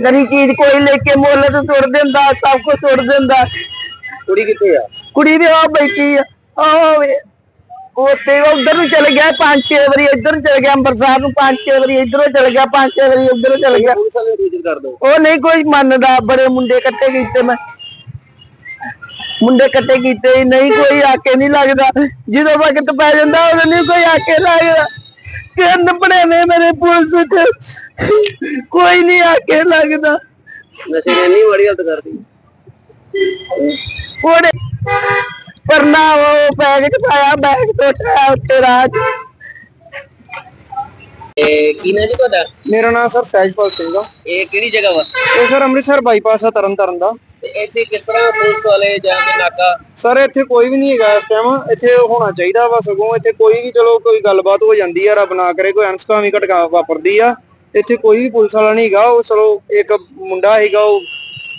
ਗਰੀ ਚੀਜ਼ ਕੋਈ ਲੈ ਕੇ ਮੁੱਲ ਤੇ ਸੁੱਟ ਦਿੰਦਾ, ਸਭ ਕੁਝ ਸੁੱਟ ਦਿੰਦਾ। ਕੁੜੀ ਕਿੱਥੇ ਆ? ਕੁੜੀ ਵੀ ਆ ਬੈਠੀ ਆ, ਆਵੇ ਉੱਥੇ ਉਧਰ ਨੂੰ ਚਲ ਗਿਆ 5-6 ਵਾਰੀ, ਇੱਧਰ ਨੂੰ ਚਲ ਗਿਆ ਅੰਮ੍ਰਿਤਸਰ ਨੂੰ 5-6 ਵਾਰੀ, ਇੱਧਰੋਂ ਚਲ ਗਿਆ 5-6 ਵਾਰੀ, ਉੱਧਰੋਂ ਚਲ ਗਿਆ। ਪੁਲਿਸ ਵਾਲੇ ਨੂੰ ਸੂਚਿਤ ਕਰ ਦੋ। ਉਹ ਨਹੀਂ ਕੋਈ ਮੰਨਦਾ, ਬੜੇ ਮੁੰਡੇ ਇਕੱਠੇ ਕੀਤੇ, ਮੈਂ ਮੁੰਡੇ ਇਕੱਠੇ ਕੀਤੇ, ਨਹੀਂ ਕੋਈ ਆਕੇ ਨਹੀਂ ਲੱਗਦਾ। ਜਦੋਂ ਵਕਤ ਪੈ ਜਾਂਦਾ ਉਦੋਂ ਨਹੀਂ ਕੋਈ ਆਕੇ ਲੱਗਦਾ। ਤਿੰਨ ਬਣੇਵੇਂ ਮੇਰੇ ਪੁਲਿਸ ਚ, ਕੋਈ ਨਹੀਂ ਆਕੇ ਲੱਗਦਾ। ਨਸ਼ੇ ਨੇ ਇੰਨੀ ਮਾੜੀ ਹਾਲਤ ਕਰਦੀ। ਉਹਨੇ ਪਰਨਾ ਉਹ ਬੈਗ ਚ ਪਾਇਆ, ਬੈਗ ਟੋਟਿਆ ਉੱਤੇ ਰਾਹ ਚ। ਕੀ ਨਾ ਜੀ ਤੁਹਾਡਾ? ਮੇਰਾ ਨਾਮ ਸਰ ਸਹਿਜਪਾਲ ਸਿੰਘ ਆ। ਇਹ ਕਿਹੜੀ ਜਗ੍ਹਾ ਵਾ? ਇਹ ਸਰ ਅੰਮ੍ਰਿਤਸਰ ਬਾਈਪਾਸ ਆ ਤਰਨਤਾਰਨ ਦਾ। ਤੇ ਇੱਥੇ ਕਿਸ ਤਰ੍ਹਾਂ ਪੁਲਿਸ ਵਾਲੇ ਜਾਂ ਕੋਈ ਨਾਕਾ? ਸਰ ਇੱਥੇ ਕੋਈ ਵੀ ਨਹੀਂ ਹੈਗਾ ਇਸ ਟਾਈਮ, ਇੱਥੇ ਹੋਣਾ ਚਾਹੀਦਾ ਵਾ। ਸਗੋਂ ਇੱਥੇ ਕੋਈ ਵੀ ਚਲੋ ਕੋਈ ਗੱਲਬਾਤ ਹੋ ਜਾਂਦੀ ਆ, ਰੱਬ ਨਾ ਕਰੇ ਕੋਈ ਅਣਸੁਖਾਵੀਂ ਘਟਨਾ ਵਾਪਰਦੀ ਆ, ਇੱਥੇ ਕੋਈ ਵੀ ਪੁਲਿਸ ਵਾਲਾ ਨਹੀਂ ਹੈਗਾ। ਉਹ ਚਲੋ ਇੱਕ ਮੁੰਡਾ ਹੈਗਾ, ਉਹ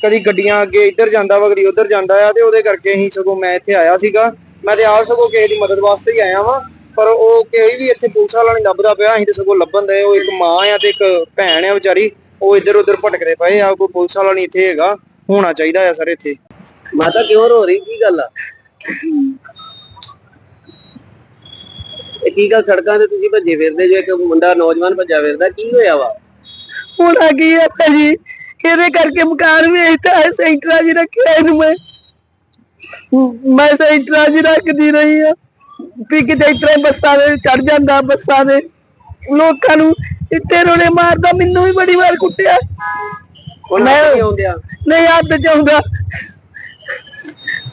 ਕਦੀ ਗੱਡੀਆਂ ਅੱਗੇ ਇੱਧਰ ਜਾਂਦਾ ਵਾ, ਕਦੀ ਉੱਧਰ ਜਾਂਦਾ ਆ, ਤੇ ਉਹਦੇ ਕਰਕੇ ਅਸੀਂ ਸਗੋਂ ਮੈਂ ਇੱਥੇ ਆਇਆ ਸੀਗਾ। ਮੈਂ ਤੇ ਆਪ ਸਗੋਂ ਕਿਸੇ ਦੀ ਮਦਦ ਵਾਸਤੇ ਹੀ ਆਇਆ ਵਾਂ, ਪਰ ਉਹ ਕੋਈ ਵੀ ਇੱਥੇ ਪੁਲਿਸ ਵਾਲਾ ਨਹੀਂ ਲੱਭਦਾ ਪਿਆ। ਅਸੀਂ ਤੇ ਸਗੋਂ ਲੱਭਣ ਦੇ, ਉਹ ਇੱਕ ਮਾਂ ਆ ਤੇ ਇੱਕ ਭੈਣ ਆ ਵਿਚਾਰੀ, ਉਹ ਇੱਧਰ ਉੱਧਰ ਭਟਕਦੇ ਪਏ ਆ। ਕੋਈ ਪੁਲਿਸ ਵਾਲਾ ਨਹੀਂ ਇੱਥੇ ਹੈਗਾ, ਹੋਣਾ ਚਾਹੀਦਾ ਆ ਸਰ ਇੱਥੇ। ਮਾਤਾ ਕਿਉਂ ਰੋ ਰਹੀ, ਕੀ ਗੱਲ ਆ? ਇਹ ਕੀ ਗੱਲ, ਸੜਕਾਂ ਤੇ ਤੁਸੀਂ ਭੱਜੇ ਫਿਰਦੇ ਜੋ, ਇੱਕ ਮੁੰਡਾ ਨੌਜਵਾਨ ਭੱਜਾ ਫਿਰਦਾ, ਕੀ ਹੋਇਆ ਵਾ? ਹੋਣਾ ਕੀ ਹੈ ਭਾਜੀ, ਇਹਦੇ ਕਰਕੇ ਮਕਾਨ ਵੇਚਦਾ ਹੈ, ਸੈਂਟਰਾਂ 'ਚ ਰੱਖਿਆ ਇਹਨੂੰ। ਮੈਂ ਸੈਂਟਰਾਂ 'ਚ ਰੱਖਦੀ ਰਹੀ ਆ, ਵੀ ਕਿਤੇ ਇਸ ਤਰ੍ਹਾਂ ਬੱਸਾਂ ਦੇ ਚੜ ਜਾਂਦਾ, ਬੱਸਾਂ ਦੇ ਲੋਕਾਂ ਨੂੰ ਇੱਥੇ ਰੋਲੇ ਮਾਰਦਾ। ਮੈਨੂੰ ਵੀ ਬੜੀ ਵਾਰ ਕੁੱਟਿਆ। ਮੈਂ ਆਉਂਦਿਆ ਨਹੀਂ ਹੱਥ ਚ ਆਉਂਦਾ।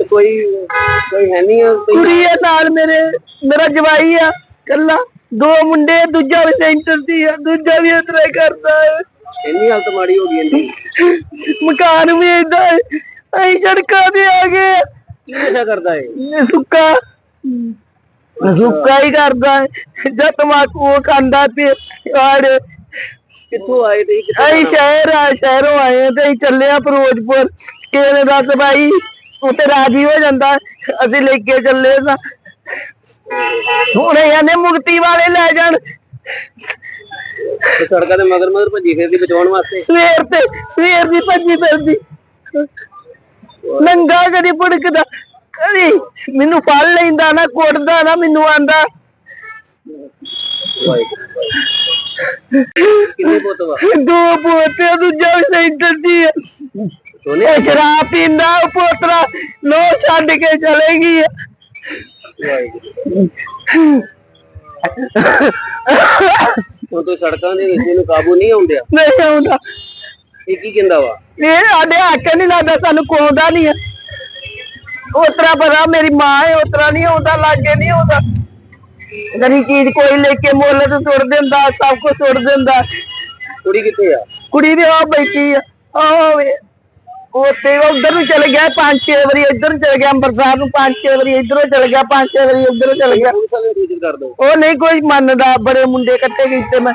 ਕੋਈ ਹੈ ਨਹੀਂ? ਕੁੜੀ ਹੈ ਨਾਲ ਮੇਰਾ ਜਵਾਈ ਆ ਕੱਲਾ, 2 ਮੁੰਡੇ, ਦੂਜਾ ਵੀ ਸੈਂਟਰ ਦੀ ਆ, ਦੂਜਾ ਵੀ ਇਸ ਤਰ੍ਹਾਂ ਕਰਦਾ ਹੈ। ਇੰਨੀ ਹਾਲਤ ਮਾੜੀ ਹੋ ਗਈ ਇੰਨੀ। ਮਕਾਨ ਵੀ ਏਦਾਂ ਹੈ, ਅਸੀਂ ਸੜਕਾਂ ਤੇ ਆ ਗਏ। ਕੀ ਨਸ਼ਾ ਕਰਦਾ ਹੈ? ਸੁੱਕਾ ਹੀ ਕਰਦਾ ਹੈ, ਜਦ ਤਮਾਕੂ ਉਹ ਖਾਂਦਾ ਤੇ ਆੜੇ। ਕਿੱਥੋਂ ਆਏ ਤੇ ਅਸੀਂ ਸ਼ਹਿਰੋਂ ਆਏ ਆ ਤੇ ਅਸੀਂ ਚੱਲੇ ਆ ਫਿਰੋਜ਼ਪੁਰ। ਕਿਸੇ ਨੇ ਦੱਸ ਭਾਈ ਉੱਥੇ ਰਾਜੀ ਹੋ ਜਾਂਦਾ, ਅਸੀਂ ਲੈ ਕੇ ਚੱਲੇ ਸਾਂ। ਹੁਣ ਇਹਨੇ ਮੁਕਤੀ ਵਾਲੇ ਲੈ ਜਾਣ। ਸੜਕਾਂ ਦੇ ਮਗਰ ਮਗਰ ਭੱਜੀ ਫਿਰਦੀ ਬਚਾਉਣ ਵਾਸਤੇ। ਸਵੇਰ ਦੀ ਭੱਜੀ ਫਿਰਦੀ, ਨੰਗਾ ਕਦੀ ਭੁੜਕਦਾ, ਕਦੀ ਮੈਨੂੰ ਫੜ ਲੈਂਦਾ ਨਾ, ਕੁੱਟਦਾ ਨਾ, ਮੈਨੂੰ ਆਂਦਾ। ਕਿੰਨੇ ਪੁੱਤ ਵਾ? 2 ਪੋਤੇ, ਦੂਜਾ ਵੀ ਸੈਂਟਰ ਦੀ ਹੈ। ਸ਼ਰਾਬ ਪੀਂਦਾ ਉਹ ਪੋਤਰਾ, ਲੋ ਛੱਡ ਕੇ ਚਲੇ ਗਈ ਆ। ਹੁਣ ਤੋਂ ਸੜਕਾਂ ਦੇ ਵਿੱਚ ਇਹਨੂੰ ਕਾਬੂ ਨਹੀਂ ਆਉਂਦਿਆ? ਨਹੀਂ ਆਉਂਦਾ। ਇਹ ਕੀ ਕਹਿੰਦਾ ਵਾ? ਇਹ ਸਾਡੇ ਹੱਕ ਨਹੀਂ ਲੱਗਦਾ, ਸਾਨੂੰ ਕੋਉਂਦਾ ਨਹੀਂ ਆ। ਉਤਰਾ ਪਤਾ ਮੇਰੀ ਮਾਂ ਹੈ, ਉਤਰਾ ਨਹੀਂ ਆਉਂਦਾ, ਲਾਗੇ ਨਹੀਂ ਆਉਂਦਾ। ਗਰੀ ਚੀਜ਼ ਕੋਈ ਲੈ ਕੇ ਮੁੱਲ ਤੇ ਸੁੱਟ ਦਿੰਦਾ, ਸਭ ਕੁਝ ਸੁੱਟ ਦਿੰਦਾ। ਕੁੜੀ ਕਿੱਥੇ ਆ? ਕੁੜੀ ਵੀ ਆ ਬੈਠੀ ਆ, ਆਵੇ ਉੱਥੇ ਉਧਰ ਨੂੰ ਚਲ ਗਿਆ 5-6 ਵਾਰੀ, ਇੱਧਰ ਨੂੰ ਚਲ ਗਿਆ ਅੰਮ੍ਰਿਤਸਰ ਨੂੰ 5-6 ਵਾਰੀ, ਇੱਧਰੋਂ ਚਲ ਗਿਆ 5-6 ਵਾਰੀ, ਉੱਧਰੋਂ ਚਲ ਗਿਆ। ਪੁਲਿਸ ਵਾਲੇ ਨੂੰ ਸੂਚਿਤ ਕਰ ਦੋ। ਉਹ ਨਹੀਂ ਕੋਈ ਮੰਨਦਾ, ਬੜੇ ਮੁੰਡੇ ਇਕੱਠੇ ਕੀਤੇ, ਮੈਂ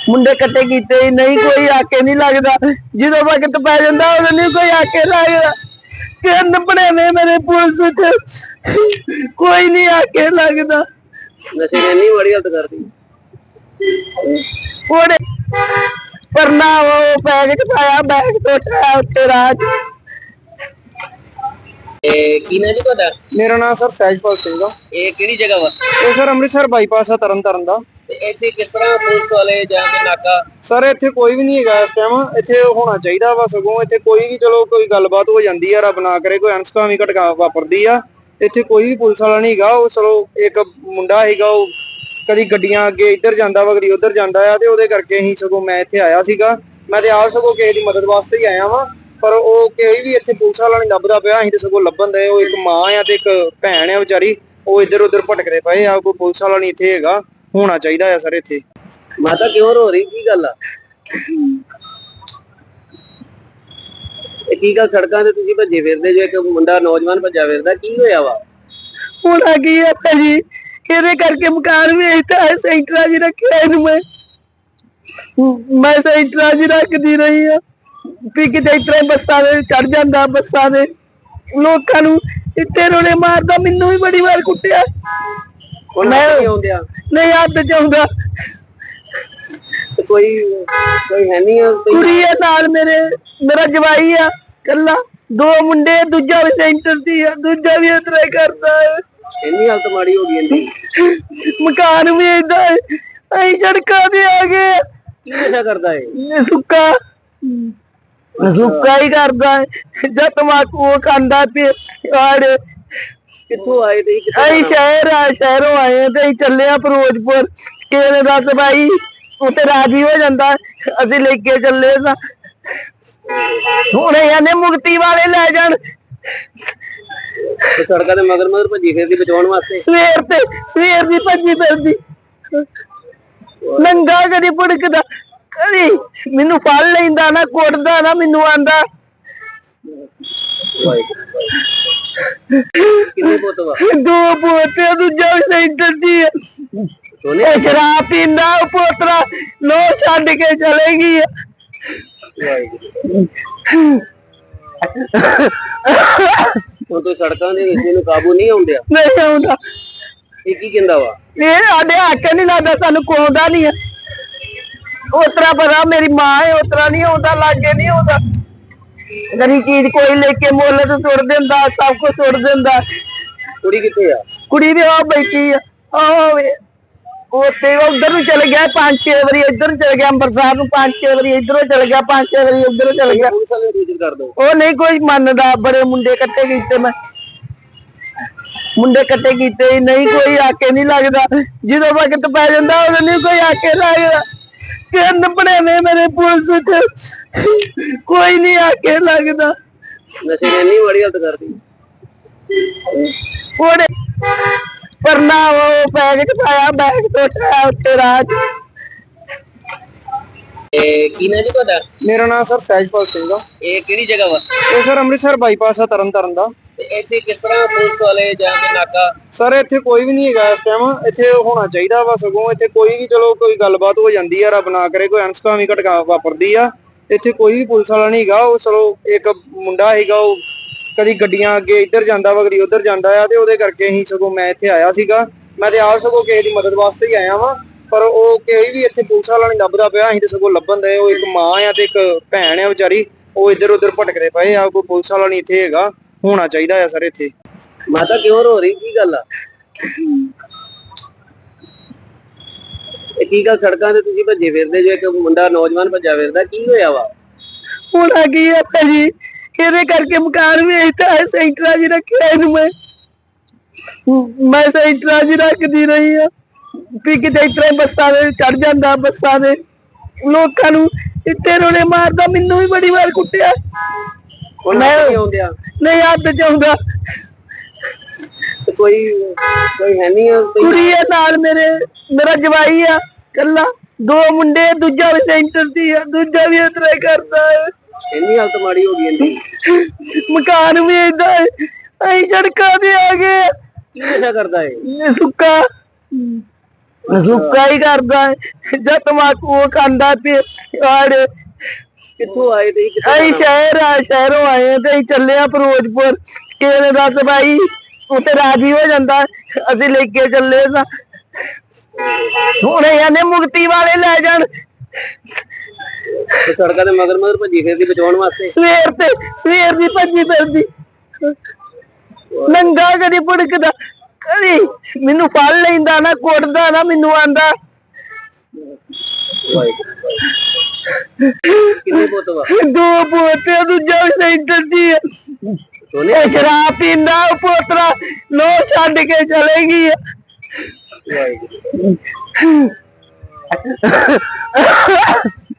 ਮੁੰਡੇ ਇਕੱਠੇ ਕੀਤੇ, ਨਹੀਂ ਕੋਈ ਆਕੇ ਨਹੀਂ ਲੱਗਦਾ। ਜਦੋਂ ਵਕਤ ਪੈ ਜਾਂਦਾ ਉਦੋਂ ਨਹੀਂ ਕੋਈ ਆਕੇ ਲੱਗਦਾ। ਤਿੰਨ ਬਣੇਵੇਂ ਮੇਰੇ ਪੁਲਿਸ ਚ, ਕੋਈ ਨਹੀਂ ਆਕੇ ਲੱਗਦਾ। ਨਸ਼ੇ ਨੇ ਇੰਨੀ ਮਾੜੀ ਹਾਲਤ ਕਰਦੀ। ਉਹਨੇ ਪਰਨਾ ਉਹ ਬੈਗ ਚ ਪਾਇਆ, ਬੈਗ ਟੋਟਿਆ ਉੱਤੇ ਰਾਹ ਚ। ਕੀ ਨਾਂ ਜੀ ਤੁਹਾਡਾ? ਮੇਰਾ ਨਾਮ ਸਰ ਸਹਿਜਪਾਲ ਸਿੰਘ ਆ। ਇਹ ਕਿਹੜੀ ਜਗ੍ਹਾ ਵਾ? ਇਹ ਸਰ ਅੰਮ੍ਰਿਤਸਰ ਬਾਈਪਾਸ ਆ ਤਰਨਤਾਰਨ ਦਾ। ਤੇ ਇੱਥੇ ਕਿਸ ਤਰ੍ਹਾਂ ਪੁਲਿਸ ਵਾਲੇ ਜਾਂ ਕੋਈ ਨਾਕਾ? ਸਰ ਇੱਥੇ ਕੋਈ ਵੀ ਨਹੀਂ ਹੈਗਾ ਇਸ ਟਾਈਮ। ਇੱਥੇ ਹੋਣਾ ਚਾਹੀਦਾ ਵਾ, ਸਗੋਂ ਇੱਥੇ ਕੋਈ ਵੀ ਚਲੋ ਕੋਈ ਗੱਲਬਾਤ ਹੋ ਜਾਂਦੀ ਆ, ਰੱਬ ਨਾ ਕਰੇ ਕੋਈ ਅਣਸੁਖਾਵੀਂ ਘਟਨਾ ਵਾਪਰਦੀ ਆ, ਇੱਥੇ ਕੋਈ ਵੀ ਪੁਲਿਸ ਵਾਲਾ ਨਹੀਂ ਹੈਗਾ। ਉਹ ਚਲੋ ਇੱਕ ਮੁੰਡਾ ਹੈਗਾ, ਉਹ ਕਦੀ ਗੱਡੀਆਂ ਅੱਗੇ ਇੱਧਰ ਜਾਂਦਾ ਵਾ, ਕਦੀ ਉੱਧਰ ਜਾਂਦਾ ਆ, ਤੇ ਉਹਦੇ ਕਰਕੇ ਅਸੀਂ ਸਗੋਂ ਮੈਂ ਇੱਥੇ ਆਇਆ ਸੀਗਾ। ਮੈਂ ਤੇ ਆਪ ਸਗੋਂ ਕਿਸੇ ਦੀ ਮਦਦ ਵਾਸਤੇ ਹੀ ਆਇਆ ਵਾਂ, ਪਰ ਉਹ ਕੋਈ ਵੀ ਇੱਥੇ ਪੁਲਿਸ ਵਾਲਾ ਨਹੀਂ ਲੱਭਦਾ ਪਿਆ। ਅਸੀਂ ਤੇ ਸਗੋਂ ਲੱਭਣ ਦੇ। ਉਹ ਇੱਕ ਮਾਂ ਆ ਤੇ ਇੱਕ ਭੈਣ ਆ ਵਿਚਾਰੀ, ਉਹ ਇੱਧਰ ਉੱਧਰ ਭਟਕਦੇ ਪਏ ਆ। ਕੋਈ ਪੁਲਿਸ ਵਾਲਾ ਨਹੀਂ ਇੱਥੇ ਹੈਗਾ, ਹੋਣਾ ਚਾਹੀਦਾ ਆ ਸਰ ਇੱਥੇ। ਮਾਤਾ ਕਿਉਂ ਰੋ ਰਹੀ, ਕੀ ਗੱਲ ਆ? ਇਹ ਕੀ ਗੱਲ, ਸੜਕਾਂ ਤੇ ਤੁਸੀਂ ਭੱਜੇ ਫਿਰਦੇ ਜੋ, ਇੱਕ ਮੁੰਡਾ ਨੌਜਵਾਨ ਭੱਜਾ ਫਿਰਦਾ, ਕੀ ਹੋਇਆ ਵਾ? ਹੁਣ ਆ ਗਈ ਆ ਭਾਜੀ, ਇਹਦੇ ਕਰਕੇ ਮਕਾਨ ਵੇਚਤਾ ਹੈ। ਸੈਂਟਰਾਂ 'ਚ ਰੱਖਿਆ ਇਹਨੂੰ ਮੈਂ ਸੈਂਟਰਾਂ 'ਚ ਰੱਖਦੀ ਰਹੀ ਆ ਵੀ ਕਿਤੇ ਇਸ ਤਰ੍ਹਾਂ ਬੱਸਾਂ ਦੇ ਚੜ ਜਾਂਦਾ, ਬੱਸਾਂ ਦੇ ਲੋਕਾਂ ਨੂੰ ਇੱਥੇ ਰੋਲੇ ਮਾਰਦਾ। ਮੈਨੂੰ ਵੀ ਬੜੀ ਵਾਰ ਕੁੱਟਿਆ। ਹੁਣ ਮੈਂ ਨਹੀਂ ਆਉਂਦਿਆ ਨਹੀਂ ਹੱਥ ਚਾਹੁੰਦਾ। ਕੋਈ ਕੋਈ ਹੈ ਨਹੀਂ ਆ? ਕੁੜੀ ਆ ਨਾਲ ਮੇਰਾ ਜਵਾਈ ਆ ਕੱਲਾ, 2 ਮੁੰਡੇ, ਦੂਜਾ ਵੀ ਸੈਂਟਰ ਦੀ ਆ, ਦੂਜਾ ਵੀ ਇਸ ਤਰ੍ਹਾਂ ਕਰਦਾ ਹੈ। ਇੰਨੀ ਹਾਲਤ ਮਾੜੀ ਹੋ ਗਈ ਇੰਨੀ? ਮਕਾਨ ਵੇਚਦਾ ਹੈ, ਅਸੀਂ ਸੜਕਾਂ ਤੇ ਆ ਗਏ। ਕੀ ਨਸ਼ਾ ਕਰਦਾ ਹੈ? ਸੁੱਕਾ ਹੀ ਕਰਦਾ ਹੈ ਜਾਂ ਤਮਾਕੂ ਉਹ ਖਾਂਦਾ ਤੇ ਆੜ। ਕਿੱਥੋਂ ਆਏ ਤੇ ਅਸੀਂ ਸ਼ਹਿਰੋਂ ਆਏ ਆ ਤੇ ਅਸੀਂ ਚੱਲੇ ਆ ਫਿਰੋਜ਼ਪੁਰ। ਕਿਸੇ ਨੇ ਦੱਸ ਭਾਈ ਉੱਥੇ ਰਾਜੀ ਹੋ ਜਾਂਦਾ, ਅਸੀਂ ਲੈ ਕੇ ਚੱਲੇ ਸਾਂ। ਹੁਣ ਇਹਨੇ ਮੁਕਤੀ ਵਾਲੇ ਲੈ ਜਾਣ। ਸੜਕਾਂ ਦੇ ਮਗਰ ਮਗਰ ਭੱਜੀ ਫਿਰਦੀ ਬਚਾਉਣ ਵਾਸਤੇ? ਸਵੇਰ ਦੀ ਭੱਜੀ ਫਿਰਦੀ, ਨੰਗਾ ਕਦੀ ਭੁੜਕਦਾ, ਕਦੀ ਮੈਨੂੰ ਫੜ ਲੈਂਦਾ, ਨਾ ਕੁੱਟਦਾ ਨਾ ਮੈਨੂੰ ਆਂਦਾ। ਕਿੰਨੇ ਪੁੱਤ ਵਾ? 2 ਪੋਤੇ, ਦੂਜਾ ਵੀ ਸੈਂਟਰ ਦੀ ਆ। ਸ਼ਰਾਬ ਪੀਂਦਾ ਉਹ ਪੋਤਰਾ, ਲੋ ਛੱਡ ਕੇ ਚਲੇਗੀ। ਹੁਣ ਤੂੰ ਸੜਕਾਂ ਦੇ ਵਿੱਚ ਇਹਨੂੰ ਕਾਬੂ ਨਹੀਂ ਆਉਂਦਿਆ? ਨਹੀਂ ਆਉਂਦਾ। ਇਹ ਕੀ ਕਹਿੰਦਾ ਵਾ? ਇਹ ਸਾਡੇ ਹੱਕ ਨਹੀਂ ਲੱਗਦਾ, ਸਾਨੂੰ ਕੋਉਂਦਾ ਨਹੀਂ ਹੈ। ਉਤਰਾ ਪਤਾ ਮੇਰੀ ਮਾਂ ਹੈ, ਉਤਰਾ ਨਹੀਂ ਆਉਂਦਾ, ਲਾਗੇ ਨਹੀਂ ਆਉਂਦਾ। ਗਰੀ ਚੀਜ਼ ਕੋਈ ਲੈ ਕੇ ਮੁੱਲ ਤੇ ਸੁੱਟ ਦਿੰਦਾ, ਸਭ ਕੁਝ ਸੁੱਟ ਦਿੰਦਾ। ਕੁੜੀ ਕਿੱਥੇ ਆ? ਕੁੜੀ ਵੀ ਆ ਬੈਠੀ ਆ, ਉੱਥੇ ਉਧਰ ਨੂੰ ਚਲ ਗਿਆ 5-6 ਵਾਰੀ, ਇੱਧਰ ਨੂੰ ਚਲ ਗਿਆ ਅੰਮ੍ਰਿਤਸਰ ਨੂੰ 5-6 ਵਾਰੀ, ਇੱਧਰੋਂ ਚਲ ਗਿਆ 5-6 ਵਾਰੀ, ਉੱਧਰੋਂ ਚਲ ਗਿਆ। ਪੁਲਿਸ ਵਾਲੇ ਨੂੰ ਕਰ ਦੋ। ਉਹ ਨਹੀਂ ਕੋਈ ਮੰਨਦਾ। ਬੜੇ ਮੁੰਡੇ ਇਕੱਠੇ ਕੀਤੇ, ਮੈਂ ਮੁੰਡੇ ਇਕੱਠੇ ਕੀਤੇ, ਨਹੀਂ ਕੋਈ ਆਕੇ ਨਹੀਂ ਲੱਗਦਾ। ਜਦੋਂ ਵਕਤ ਪੈ ਜਾਂਦਾ ਉਦੋਂ ਨਹੀਂ ਕੋਈ ਆਕੇ ਲੱਗਦਾ। ਕਿੰਨ ਬਣੇ ਨੇ ਮੇਰੇ ਪੁਲਿਸ ਚ, ਕੋਈ ਨਹੀਂ ਆਕੇ ਲੱਗਦਾ। ਨਸ਼ੇ ਨੇ ਇੰਨੀ ਮਾੜੀ ਹਾਲਤ ਕਰਦੀ। ਉਹਨੇ ਪਰਨਾ ਉਹ ਬੈਗ ਚ ਪਾਇਆ, ਬੈਗ ਤੋਂ ਉਠਾਇਆ ਉੱਤੇ ਰਾਹ ਚ। ਕੀ ਨਾਂ ਜੀ ਤੁਹਾਡਾ? ਮੇਰਾ ਨਾਮ ਸਰ ਸਹਿਜਪਾਲ ਸਿੰਘ ਆ। ਇਹ ਕਿਹੜੀ ਜਗ੍ਹਾ ਵਾ? ਇਹ ਸਰ ਅੰਮ੍ਰਿਤਸਰ ਬਾਈਪਾਸ ਆ ਤਰਨਤਾਰਨ ਦਾ। ਤੇ ਇੱਥੇ ਕਿਸ ਤਰ੍ਹਾਂ ਪੁਲਿਸ ਵਾਲੇ ਜਾਂ ਕੋਈ ਨਾਕਾ? ਸਰ ਇੱਥੇ ਕੋਈ ਵੀ ਨਹੀਂ ਹੈਗਾ ਇਸ ਟਾਈਮ। ਇੱਥੇ ਹੋਣਾ ਚਾਹੀਦਾ ਵਾ, ਸਗੋਂ ਇੱਥੇ ਕੋਈ ਵੀ ਚਲੋ ਕੋਈ ਗੱਲਬਾਤ ਹੋ ਜਾਂਦੀ ਆ, ਰੱਬ ਨਾ ਕਰੇ ਕੋਈ ਅਣਸੁਖਾਵੀਂ ਘਟਨਾ ਵਾਪਰਦੀ ਆ, ਇੱਥੇ ਕੋਈ ਵੀ ਪੁਲਿਸ ਵਾਲਾ ਨਹੀਂ ਹੈਗਾ। ਉਹ ਚਲੋ ਇੱਕ ਮੁੰਡਾ ਹੈਗਾ, ਉਹ ਕਦੀ ਗੱਡੀਆਂ ਅੱਗੇ ਇੱਧਰ ਜਾਂਦਾ ਵਾ, ਕਦੀ ਉੱਧਰ ਜਾਂਦਾ ਆ, ਤੇ ਉਹਦੇ ਕਰਕੇ ਅਸੀਂ ਸਗੋਂ ਮੈਂ ਇੱਥੇ ਆਇਆ ਸੀਗਾ। ਮੈਂ ਤੇ ਆਪ ਸਗੋਂ ਕਿਸੇ ਦੀ ਮਦਦ ਵਾਸਤੇ ਹੀ ਆਇਆ ਵਾਂ, ਪਰ ਉਹ ਕੋਈ ਵੀ ਇੱਥੇ ਪੁਲਿਸ ਵਾਲਾ ਨਹੀਂ ਲੱਭਦਾ ਪਿਆ। ਅਸੀਂ ਤੇ ਸਗੋਂ ਲੱਭਣ ਦੇ। ਉਹ ਇੱਕ ਮਾਂ ਆ ਤੇ ਇੱਕ ਭੈਣ ਆ ਵਿਚਾਰੀ, ਉਹ ਇੱਧਰ ਉੱਧਰ ਭਟਕਦੇ ਪਏ ਆ। ਕੋਈ ਪੁਲਿਸ ਵਾਲਾ ਨਹੀਂ ਇੱਥੇ ਹੈਗਾ, ਹੋਣਾ ਚਾਹੀਦਾ ਆ ਸਰ ਇੱਥੇ। ਮਾਤਾ ਕਿਉਂ ਰੋ ਰਹੀ, ਕੀ ਗੱਲ ਆ? ਇਹ ਕੀ ਗੱਲ, ਸੜਕਾਂ ਤੇ ਤੁਸੀਂ ਭੱਜੇ ਫਿਰਦੇ ਜੋ, ਇੱਕ ਮੁੰਡਾ ਨੌਜਵਾਨ ਭੱਜਾ ਫਿਰਦਾ, ਕੀ ਹੋਇਆ ਵਾ? ਹੁਣ ਆ ਗਈ ਆ ਭਾਜੀ, ਇਹਦੇ ਕਰਕੇ ਮਕਾਨ ਵੇਚਤਾ ਹੈ। ਸੈਂਟਰਾਂ 'ਚ ਰੱਖਿਆ ਇਹਨੂੰ ਮੈਂ ਸੈਂਟਰਾਂ 'ਚ ਰੱਖਦੀ ਰਹੀ ਆ ਵੀ ਕਿਤੇ ਇਸ ਤਰ੍ਹਾਂ ਬੱਸਾਂ ਦੇ ਚੜ ਜਾਂਦਾ, ਬੱਸਾਂ ਦੇ ਲੋਕਾਂ ਨੂੰ ਇੱਥੇ ਰੋਲੇ ਮਾਰਦਾ। ਮੈਨੂੰ ਵੀ ਬੜੀ ਵਾਰ ਕੁੱਟਿਆ। ਹੁਣ ਨਹੀਂ ਆਉਂਦਿਆ? ਨਹੀਂ ਹੱਥ ਚਾਹੁੰਦਾ। ਕੋਈ ਹੈ ਨਹੀਂ ਆ? ਕੁੜੀ ਆ ਨਾਲ ਮੇਰਾ ਜਵਾਈ ਆ ਕੱਲਾ, 2 ਮੁੰਡੇ, ਦੂਜਾ ਵੀ ਸੈਂਟਰ ਦੀ ਆ, ਦੂਜਾ ਵੀ ਇਸ ਤਰ੍ਹਾਂ ਕਰਦਾ ਹੈ। ਇੰਨੀ ਹਾਲਤ ਮਾੜੀ ਹੋ ਗਈ ਇੰਨੀ? ਮਕਾਨ ਵੇਚਦਾ ਹੈ, ਅਸੀਂ ਸੜਕਾਂ ਤੇ ਆ ਗਏ। ਕੀ ਨਸ਼ਾ ਕਰਦਾ ਹੈ? ਸੁੱਕਾ ਹੀ ਕਰਦਾ ਹੈ ਜਾਂ ਤਮਾਕੂ ਉਹ ਖਾਂਦਾ ਤੇ ਆੜ। ਕਿੱਥੋਂ ਆਏ ਤੇ ਅਸੀਂ ਸ਼ਹਿਰੋਂ ਆਏ ਆ ਤੇ ਅਸੀਂ ਚੱਲੇ ਆ ਫਿਰੋਜ਼ਪੁਰ। ਕਿਸੇ ਨੇ ਦੱਸ ਭਾਈ ਉੱਥੇ ਰਾਜੀ ਹੋ ਜਾਂਦਾ, ਅਸੀਂ ਲੈ ਕੇ ਚੱਲੇ ਸਾਂ। ਹੁਣ ਇਹਨੇ ਮੁਕਤੀ ਵਾਲੇ ਲੈ ਜਾਣ। ਸੜਕਾਂ ਦੇ ਮਗਰ ਮਗਰ ਭੱਜੀ ਫਿਰਦੀ ਬਚਾਉਣ ਵਾਸਤੇ? ਸਵੇਰ ਦੀ ਭੱਜੀ ਫਿਰਦੀ, ਨੰਗਾ ਕਦੀ ਭੁੜਕਦਾ ਕਦੀ ਮੈਨੂੰ ਫੜ ਲੈਂਦਾ ਨਾ ਕੁੱਟਦਾ ਨਾ ਮੈਨੂੰ ਆਂਦਾ ਕਿੰਨੇ ਪੁੱਤ ਵਾ? ਦੋ ਪੋਤੇ ਦੂਜਾ ਵੀ ਸੈਂਟਰ ਦੀ ਆ। ਸੋਨੇ ਇਹ ਸ਼ਰਾਬ ਪੀਂਦਾ ਉਹ ਪੋਤਰਾ ਨੋ ਛੱਡ ਕੇ ਚਲੇ ਗਈ ਆ।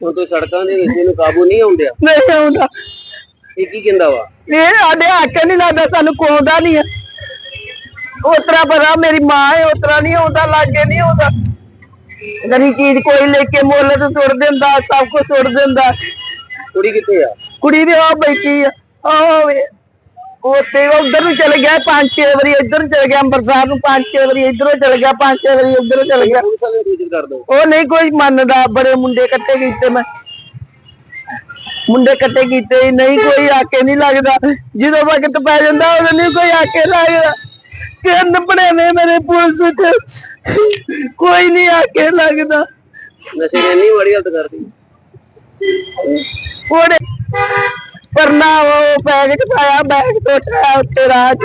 ਹੁਣ ਤੋਂ ਸੜਕਾਂ ਦੇ ਵਿੱਚ ਇਹਨੂੰ ਕਾਬੂ ਨਹੀਂ ਆਉਂਦਿਆ। ਨਹੀਂ ਆਉਂਦਾ ਇਹ ਕੀ ਕਹਿੰਦਾ ਵਾ? ਇਹ ਸਾਡੇ ਹੱਕ ਨਹੀਂ ਲੱਗਦਾ ਸਾਨੂੰ ਕੋਉਂਦਾ ਨਹੀਂ ਆ। ਉਤਰਾ ਪਤਾ ਮੇਰੀ ਮਾਂ ਹੈ ਉਤਰਾ ਨਹੀਂ ਆਉਂਦਾ ਲਾਗੇ ਨਹੀਂ ਆਉਂਦਾ। ਗਰੀ ਚੀਜ਼ ਕੋਈ ਲੈ ਕੇ ਮੁੱਲ ਤੇ ਸੁੱਟ ਦਿੰਦਾ ਸਭ ਕੁਝ ਸੁੱਟ ਦਿੰਦਾ। ਕੁੜੀ ਕਿੱਥੇ ਆ? ਕੁੜੀ ਦੇ ਆ ਬੈਠੀ ਆ ਉੱਥੇ ਉਧਰ ਨੂੰ ਚਲੇ ਗਿਆ 5-6 ਵਾਰੀ ਇੱਧਰ ਨੂੰ ਚਲੇ ਗਿਆ ਅੰਮ੍ਰਿਤਸਰ ਨੂੰ 5-6 ਵਾਰੀ ਇੱਧਰੋਂ ਚਲੇ ਗਿਆ 5-6 ਵਾਰੀ ਉੱਧਰੋਂ ਚਲੇ ਗਿਆ। ਪੁਲਿਸ ਵਾਲੇ ਨੂੰ ਸੂਚਿਤ ਕਰ ਦੋ। ਉਹ ਨਹੀਂ ਕੋਈ ਮੰਨਦਾ। ਬੜੇ ਮੁੰਡੇ ਇਕੱਠੇ ਕੀਤੇ ਮੈਂ ਮੁੰਡੇ ਇਕੱਠੇ ਕੀਤੇ ਨਹੀਂ ਕੋਈ ਆਕੇ ਨਹੀਂ ਲੱਗਦਾ। ਜਦੋਂ ਵਕਤ ਪੈ ਜਾਂਦਾ ਉਦੋਂ ਨਹੀਂ ਕੋਈ ਆਕੇ ਲੱਗਦਾ। ਕੰਨ ਬਣੇ ਨੇ ਮੇਰੇ ਪੁਲਿਸ ਚ ਕੋਈ ਨਹੀਂ ਆਕੇ ਲੱਗਦਾ। ਨਸ਼ੇ ਨੇ ਇੰਨੀ ਮਾੜੀ ਹਾਲਤ ਕਰਦੀ। ਉਹਨੇ ਪਰਨਾ ਉਹ ਬੈਗ ਚ ਪਾਇਆ ਬੈਗ ਟੋਟਿਆ ਉੱਤੇ ਰਾਜ।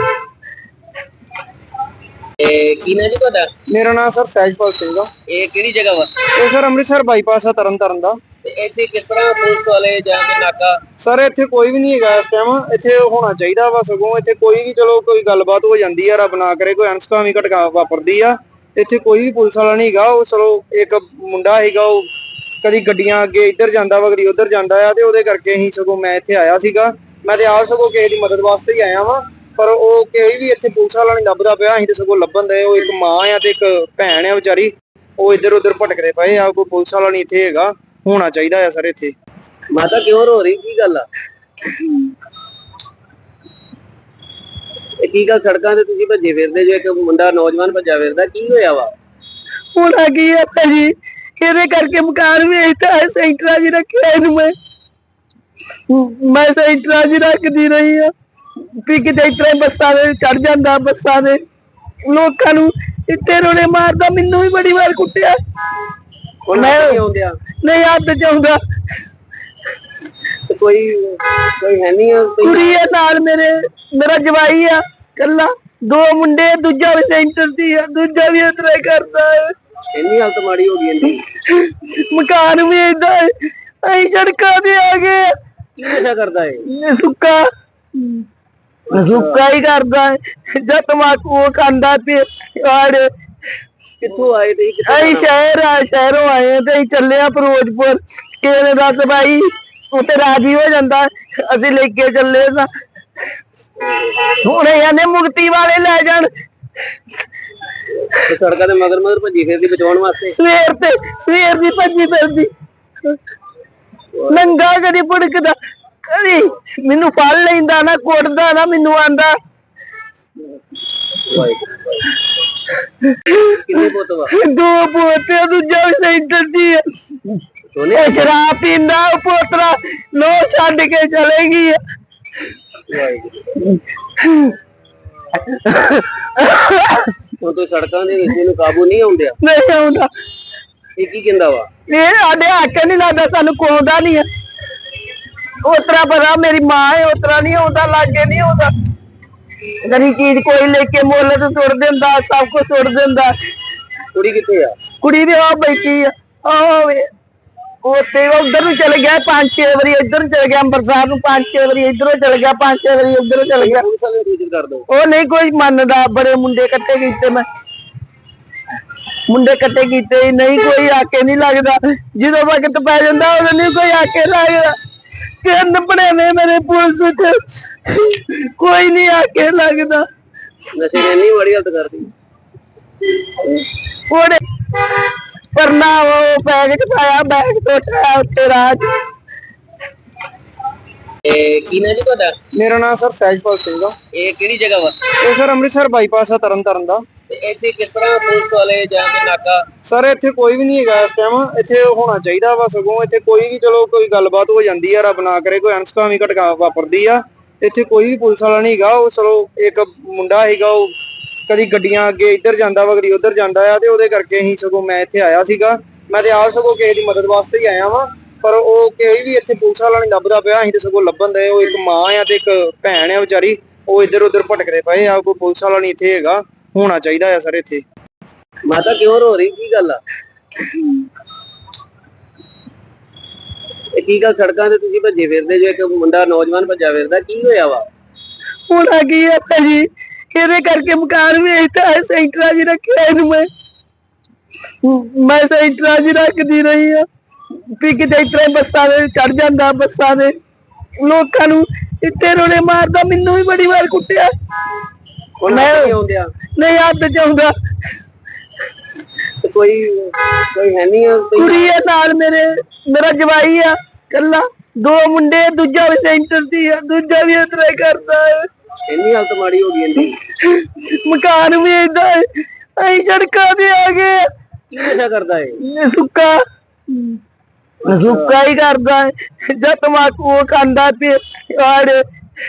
ਕੀ ਨਾ ਜੀ ਤੁਹਾਡਾ? ਮੇਰਾ ਨਾਮ ਸਰ ਸਹਿਜਪਾਲ ਸਿੰਘ ਆ। ਇਹ ਕਿਹੜੀ ਜਗ੍ਹਾ ਵਾ? ਇਹ ਸਰ ਅੰਮ੍ਰਿਤਸਰ ਬਾਈਪਾਸ ਆ ਤਰਨਤਾਰਨ ਦਾ। ਤੇ ਇੱਥੇ ਕਿਸ ਤਰ੍ਹਾਂ ਪੁਲਿਸ ਵਾਲੇ ਜਾਂ ਕੇ ਨਾਕਾ? ਸਰ ਇੱਥੇ ਕੋਈ ਵੀ ਨਹੀਂ ਹੈਗਾ ਇਸ ਟਾਈਮ। ਇੱਥੇ ਹੋਣਾ ਚਾਹੀਦਾ ਵਾ ਸਗੋਂ ਇੱਥੇ ਕੋਈ ਵੀ ਚਲੋ ਕੋਈ ਗੱਲਬਾਤ ਹੋ ਜਾਂਦੀ ਆ ਰੱਬ ਨਾ ਕਰੇ ਕੋਈ ਅਣਸੁਖਾਵੀਂ ਘਟਨਾ ਵਾਪਰਦੀ ਆ। ਇੱਥੇ ਕੋਈ ਵੀ ਪੁਲਿਸ ਵਾਲਾ ਨਹੀਂ ਹੈਗਾ। ਉਹ ਚਲੋ ਇੱਕ ਮੁੰਡਾ ਹੈਗਾ ਉਹ ਕਦੀ ਗੱਡੀਆਂ ਅੱਗੇ ਇੱਧਰ ਜਾਂਦਾ ਵਾ ਕਦੀ ਉੱਧਰ ਜਾਂਦਾ ਆ ਤੇ ਉਹਦੇ ਕਰਕੇ ਅਸੀਂ ਸਗੋਂ ਮੈਂ ਇੱਥੇ ਆਇਆ ਸੀਗਾ। ਮੈਂ ਤੇ ਆਪ ਸਗੋਂ ਕਿਸੇ ਦੀ ਮਦਦ ਵਾਸਤੇ ਹੀ ਆਇਆ ਵਾਂ ਪਰ ਉਹ ਕੋਈ ਵੀ ਇੱਥੇ ਪੁਲਿਸ ਵਾਲਾ ਨਹੀਂ ਲੱਭਦਾ ਪਿਆ। ਅਸੀਂ ਤੇ ਸਗੋਂ ਲੱਭਣ ਦੇ। ਉਹ ਇੱਕ ਮਾਂ ਆ ਤੇ ਇੱਕ ਭੈਣ ਆ ਵਿਚਾਰੀ ਉਹ ਇੱਧਰ ਉੱਧਰ ਭਟਕਦੇ ਪਏ ਆ। ਕੋਈ ਪੁਲਿਸ ਵਾਲਾ ਨਹੀਂ ਇੱਥੇ ਹੈਗਾ। ਹੋਣਾ ਚਾਹੀਦਾ ਆ ਸਰ ਇੱਥੇ। ਮਾਤਾ ਕਿਉਂ ਰੋ ਰਹੀ? ਕੀ ਗੱਲ ਆ? ਇਹ ਕੀ ਗੱਲ ਸੜਕਾਂ ਤੇ ਤੁਸੀਂ ਭੱਜੇ ਫਿਰਦੇ ਜੋ ਇੱਕ ਮੁੰਡਾ ਨੌਜਵਾਨ ਭੱਜਾ ਫਿਰਦਾ ਕੀ ਹੋਇਆ ਵਾ? ਹੁਣ ਆ ਗਈ ਆ ਭਾਜੀ ਇਹਦੇ ਕਰਕੇ ਮਕਾਨ ਵੇਚਦਾ ਹੈ ਸੈਂਟਰਾਂ 'ਚ ਰੱਖਿਆ ਇਹਨੂੰ ਮੈਂ ਸੈਂਟਰਾਂ 'ਚ ਰੱਖਦੀ ਰਹੀ ਆ ਵੀ ਕਿਤੇ ਇਸ ਤਰ੍ਹਾਂ ਬੱਸਾਂ ਦੇ ਚੜ ਜਾਂਦਾ ਬੱਸਾਂ ਦੇ ਲੋਕਾਂ ਨੂੰ ਇੱਥੇ ਰੋਲੇ ਮਾਰਦਾ। ਮੈਨੂੰ ਵੀ ਬੜੀ ਵਾਰ ਕੁੱਟਿਆ। ਮੈਂ ਆਉਂਦਿਆ ਨਹੀਂ ਹੱਥ ਚ ਆਉਂਦਾ। ਕੋਈ ਹੈ ਨਹੀਂ ਆ? ਕੁੜੀ ਆ ਨਾਲ ਮੇਰਾ ਜਵਾਈ ਆ ਕੱਲਾ। ਦੋ ਮੁੰਡੇ ਦੂਜਾ ਵੀ ਸੈਂਟਰ ਦੀ ਆ ਦੂਜਾ ਵੀ ਇਸ ਤਰ੍ਹਾਂ ਹੀ ਕਰਦਾ ਹੈ। ਇੰਨੀ ਹਾਲਤ ਮਾੜੀ ਹੋ ਗਈ ਇਹਦੀ। ਮਕਾਨ ਵੀ ਏਦਾਂ ਅਸੀਂ ਸੜਕਾਂ ਤੇ ਆ ਗਏ। ਕੀ ਨਸ਼ਾ ਕਰਦਾ ਹੈ? ਸੁੱਕਾ ਹੀ ਕਰਦਾ ਹੈ ਜਦ ਤਮਾਕੂ ਖਾਂਦਾ ਤੇ ਕਿੱਥੋਂ ਆਏ ਤੇ ਅਸੀਂ ਸ਼ਹਿਰੋਂ ਆਏ ਤੇ ਅਸੀਂ ਚੱਲੇ ਆ ਫਿਰੋਜ਼ਪੁਰ। ਕਿਸੇ ਨੇ ਦੱਸ ਭਾਈ ਉੱਥੇ ਰਾਜੀ ਹੋ ਜਾਂਦਾ ਅਸੀਂ ਲੈ ਕੇ ਚੱਲੇ ਸਾਂ। ਹੁਣ ਇਹਨੇ ਮੁਕਤੀ ਵਾਲੇ ਲੈ ਜਾਣ। ਸੜਕਾਂ ਦੇ ਮਗਰ ਮਗਰ ਭੱਜੀ ਫਿਰਦੀ ਬਚਾਉਣ ਵਾਸਤੇ। ਸਵੇਰ ਦੀ ਭੱਜੀ ਫਿਰਦੀ ਨੰਗਾ ਕਦੀ ਭੁੜਕਦਾ ਕਦੀ ਮੈਨੂੰ ਫੜ ਲੈਂਦਾ ਨਾ ਕੁੱਟਦਾ ਨਾ ਮੈਨੂੰ ਆਂਦਾ। ਕਿੰਨੇ ਪੁੱਤ ਵਾ? ਦੋ ਪੋਤੇ ਦੂਜਾ ਵੀ ਸੈਂਟਰ ਦੀ ਆ। ਸੋਨੇ ਇਹ ਸ਼ਰਾਬ ਪੀਂਦਾ ਉਹ ਪੋਤਰਾ ਨੋ ਛੱਡ ਕੇ ਚਲੇ ਗਈ ਆ। ਹੁਣ ਤੋਂ ਸੜਕਾਂ ਦੇ ਵਿੱਚ ਇਹਨੂੰ ਕਾਬੂ ਨਹੀਂ ਆਉਂਦਿਆ। ਨਹੀਂ ਆਉਂਦਾ ਇਹ ਕੀ ਕਹਿੰਦਾ ਵਾ? ਇਹ ਸਾਡੇ ਹੱਕ ਨਹੀਂ ਲੱਗਦਾ ਸਾਨੂੰ ਕੋਉਂਦਾ ਨਹੀਂ ਆ। ਉਤਰਾ ਪਤਾ ਮੇਰੀ ਮਾਂ ਹੈ ਉਤਰਾ ਨਹੀਂ ਆਉਂਦਾ ਲਾਗੇ ਨਹੀਂ ਆਉਂਦਾ। ਗਰੀ ਚੀਜ਼ ਕੋਈ ਲੈ ਕੇ ਮੁੱਲ ਤੇ ਸੁੱਟ ਦਿੰਦਾ ਸਭ ਕੁਝ ਸੁੱਟ ਦਿੰਦਾ। ਕੁੜੀ ਕਿੱਥੇ ਆ? ਕੁੜੀ ਦੇ ਆ ਬੈਠੀ ਆ ਉੱਥੇ ਉਧਰ ਨੂੰ ਚਲੇ ਗਿਆ 5-6 ਵਾਰੀ ਇੱਧਰ ਨੂੰ ਚਲੇ ਗਿਆ ਅੰਮ੍ਰਿਤਸਰ ਨੂੰ 5-6 ਵਾਰੀ ਇੱਧਰੋਂ ਚਲੇ ਗਿਆ 5-6 ਵਾਰੀ ਉੱਧਰੋਂ ਚਲੇ ਗਿਆ। ਪੁਲਿਸ ਵਾਲੇ ਨੂੰ ਸੂਚਿਤ ਕਰ ਦੋ। ਉਹ ਨਹੀਂ ਕੋਈ ਮੰਨਦਾ। ਬੜੇ ਮੁੰਡੇ ਇਕੱਠੇ ਕੀਤੇ ਮੈਂ ਮੁੰਡੇ ਇਕੱਠੇ ਕੀਤੇ ਨਹੀਂ ਕੋਈ ਆਕੇ ਨਹੀਂ ਲੱਗਦਾ। ਜਦੋਂ ਵਕਤ ਪੈ ਜਾਂਦਾ ਉਦੋਂ ਨਹੀਂ ਕੋਈ ਆਕੇ ਲੱਗਦਾ। ਕੰਨ ਬਣੇ ਨੇ ਮੇਰੇ ਪੁਲਿਸ ਚ ਕੋਈ ਨਹੀਂ ਆਕੇ ਲੱਗਦਾ। ਨਸ਼ੇ ਨੇ ਇੰਨੀ ਮਾੜੀ ਹਾਲਤ ਕਰਦੀ। ਉਹਨੇ ਪਰਨਾ ਉਹ ਬੈਗ ਚ ਪਾਇਆ ਬੈਗ ਟੋਟਿਆ ਉੱਤੇ ਰਾਜ। ਕੀ ਨਾ ਜੀ ਤੁਹਾਡਾ? ਮੇਰਾ ਨਾਮ ਸਰ ਸਹਿਜਪਾਲ ਸਿੰਘ ਆ। ਇਹ ਕਿਹੜੀ ਜਗ੍ਹਾ ਵਾ? ਇਹ ਸਰ ਅੰਮ੍ਰਿਤਸਰ ਬਾਈਪਾਸ ਆ ਤਰਨਤਾਰਨ ਦਾ। ਤੇ ਇੱਥੇ ਕਿਸ ਤਰ੍ਹਾਂ ਪੁਲਿਸ ਵਾਲੇ ਜਾਂ ਕੇ ਨਾਕਾ? ਸਰ ਇੱਥੇ ਕੋਈ ਵੀ ਨਹੀਂ ਹੈਗਾ ਇਸ ਟਾਈਮ। ਇੱਥੇ ਹੋਣਾ ਚਾਹੀਦਾ ਵਾ ਸਗੋਂ ਇੱਥੇ ਕੋਈ ਵੀ ਚਲੋ ਕੋਈ ਗੱਲਬਾਤ ਹੋ ਜਾਂਦੀ ਆ ਰੱਬ ਨਾ ਕਰੇ ਕੋਈ ਅਣਸੁਖਾਵੀਂ ਘਟਨਾ ਵਾਪਰਦੀ ਆ। ਇੱਥੇ ਕੋਈ ਵੀ ਪੁਲਿਸ ਵਾਲਾ ਨਹੀਂ ਹੈਗਾ। ਉਹ ਚਲੋ ਇੱਕ ਮੁੰਡਾ ਹੈਗਾ ਉਹ ਕਦੀ ਗੱਡੀਆਂ ਅੱਗੇ ਇੱਧਰ ਜਾਂਦਾ ਵਾ ਕਦੀ ਉੱਧਰ ਜਾਂਦਾ ਆ ਤੇ ਉਹਦੇ ਕਰਕੇ ਅਸੀਂ ਸਗੋਂ ਮੈਂ ਇੱਥੇ ਆਇਆ ਸੀਗਾ। ਮੈਂ ਤੇ ਆਪ ਸਗੋਂ ਕਿਸੇ ਦੀ ਮਦਦ ਵਾਸਤੇ ਹੀ ਆਇਆ ਵਾਂ ਪਰ ਉਹ ਕੋਈ ਵੀ ਇੱਥੇ ਪੁਲਿਸ ਵਾਲਾ ਨਹੀਂ ਲੱਭਦਾ ਪਿਆ। ਅਸੀਂ ਤੇ ਸਗੋਂ ਲੱਭਣ ਦੇ। ਉਹ ਇੱਕ ਮਾਂ ਆ ਤੇ ਇੱਕ ਭੈਣ ਆ ਵਿਚਾਰੀ ਉਹ ਇੱਧਰ ਉੱਧਰ ਭਟਕਦੇ ਪਏ ਆ, ਕੋਈ ਪੁਲਿਸ ਵਾਲਾ ਨਹੀਂ ਇੱਥੇ ਹੈਗਾ, ਹੋਣਾ ਚਾਹੀਦਾ ਆ ਸਰ ਇੱਥੇ। ਮਾਤਾ ਕਿਉਂ ਰੋ ਰਹੀ, ਕੀ ਗੱਲ ਆ? ਕੀ ਗੱਲ ਸੜਕਾਂ ਤੇ ਤੁਸੀਂ ਭੱਜੇ ਫਿਰਦੇ ਜੋ, ਇੱਕ ਮੁੰਡਾ ਨੌਜਵਾਨ ਭੱਜਾ ਫਿਰਦਾ, ਕੀ ਹੋਇਆ ਵਾ? ਹੁਣ ਆ ਗਈ ਆ ਭਾਜੀ, ਇਹਦੇ ਕਰਕੇ ਮਕਾਨ ਵੇਚਤਾ ਹੈ, ਸੈਂਟਰਾਂ 'ਚ ਰੱਖਿਆ ਇਹਨੂੰ ਮੈਂ ਸੈਂਟਰਾਂ 'ਚ ਰੱਖਦੀ ਰਹੀ ਆ ਵੀ ਕਿਤੇ ਇਸ ਤਰ੍ਹਾਂ ਬੱਸਾਂ ਦੇ ਚੜ ਜਾਂਦਾ, ਬੱਸਾਂ ਦੇ ਲੋਕਾਂ ਨੂੰ ਇੱਥੇ ਰੋਣੇ ਮਾਰਦਾ, ਮੈਨੂੰ ਵੀ ਬੜੀ ਵਾਰ ਕੁੱਟਿਆ। ਮੈਂ ਆਉਂਦਿਆ ਨਹੀਂ ਹੱਥ ਚ ਆਉਂਦਾ, ਕੋਈ ਹੈ ਨਹੀਂ ਕੁੜੀ ਆ ਨਾਲ ਮੇਰਾ ਜਵਾਈ ਆ ਕੱਲਾ, 2 ਮੁੰਡੇ, ਦੂਜਾ ਵੀ ਸੈਂਟਰ ਦੀ ਆ, ਦੂਜਾ ਵੀ ਇਸ ਤਰ੍ਹਾਂ ਕਰਦਾ ਹੈ। ਇੰਨੀ ਹਾਲਤ ਮਾੜੀ ਹੋ ਗਈ ਇੰਨੀ, ਮਕਾਨ ਵੀ ਏਦਾਂ ਹੈ, ਅਸੀਂ ਸੜਕਾਂ ਤੇ ਆ ਗਏ। ਕੀ ਨਸ਼ਾ ਕਰਦਾ ਹੈ? ਸੁੱਕਾ ਹੀ ਕਰਦਾ ਹੈ, ਜਦ ਤਮਾਕੂ ਉਹ ਖਾਂਦਾ ਤੇ ਆੜੇ।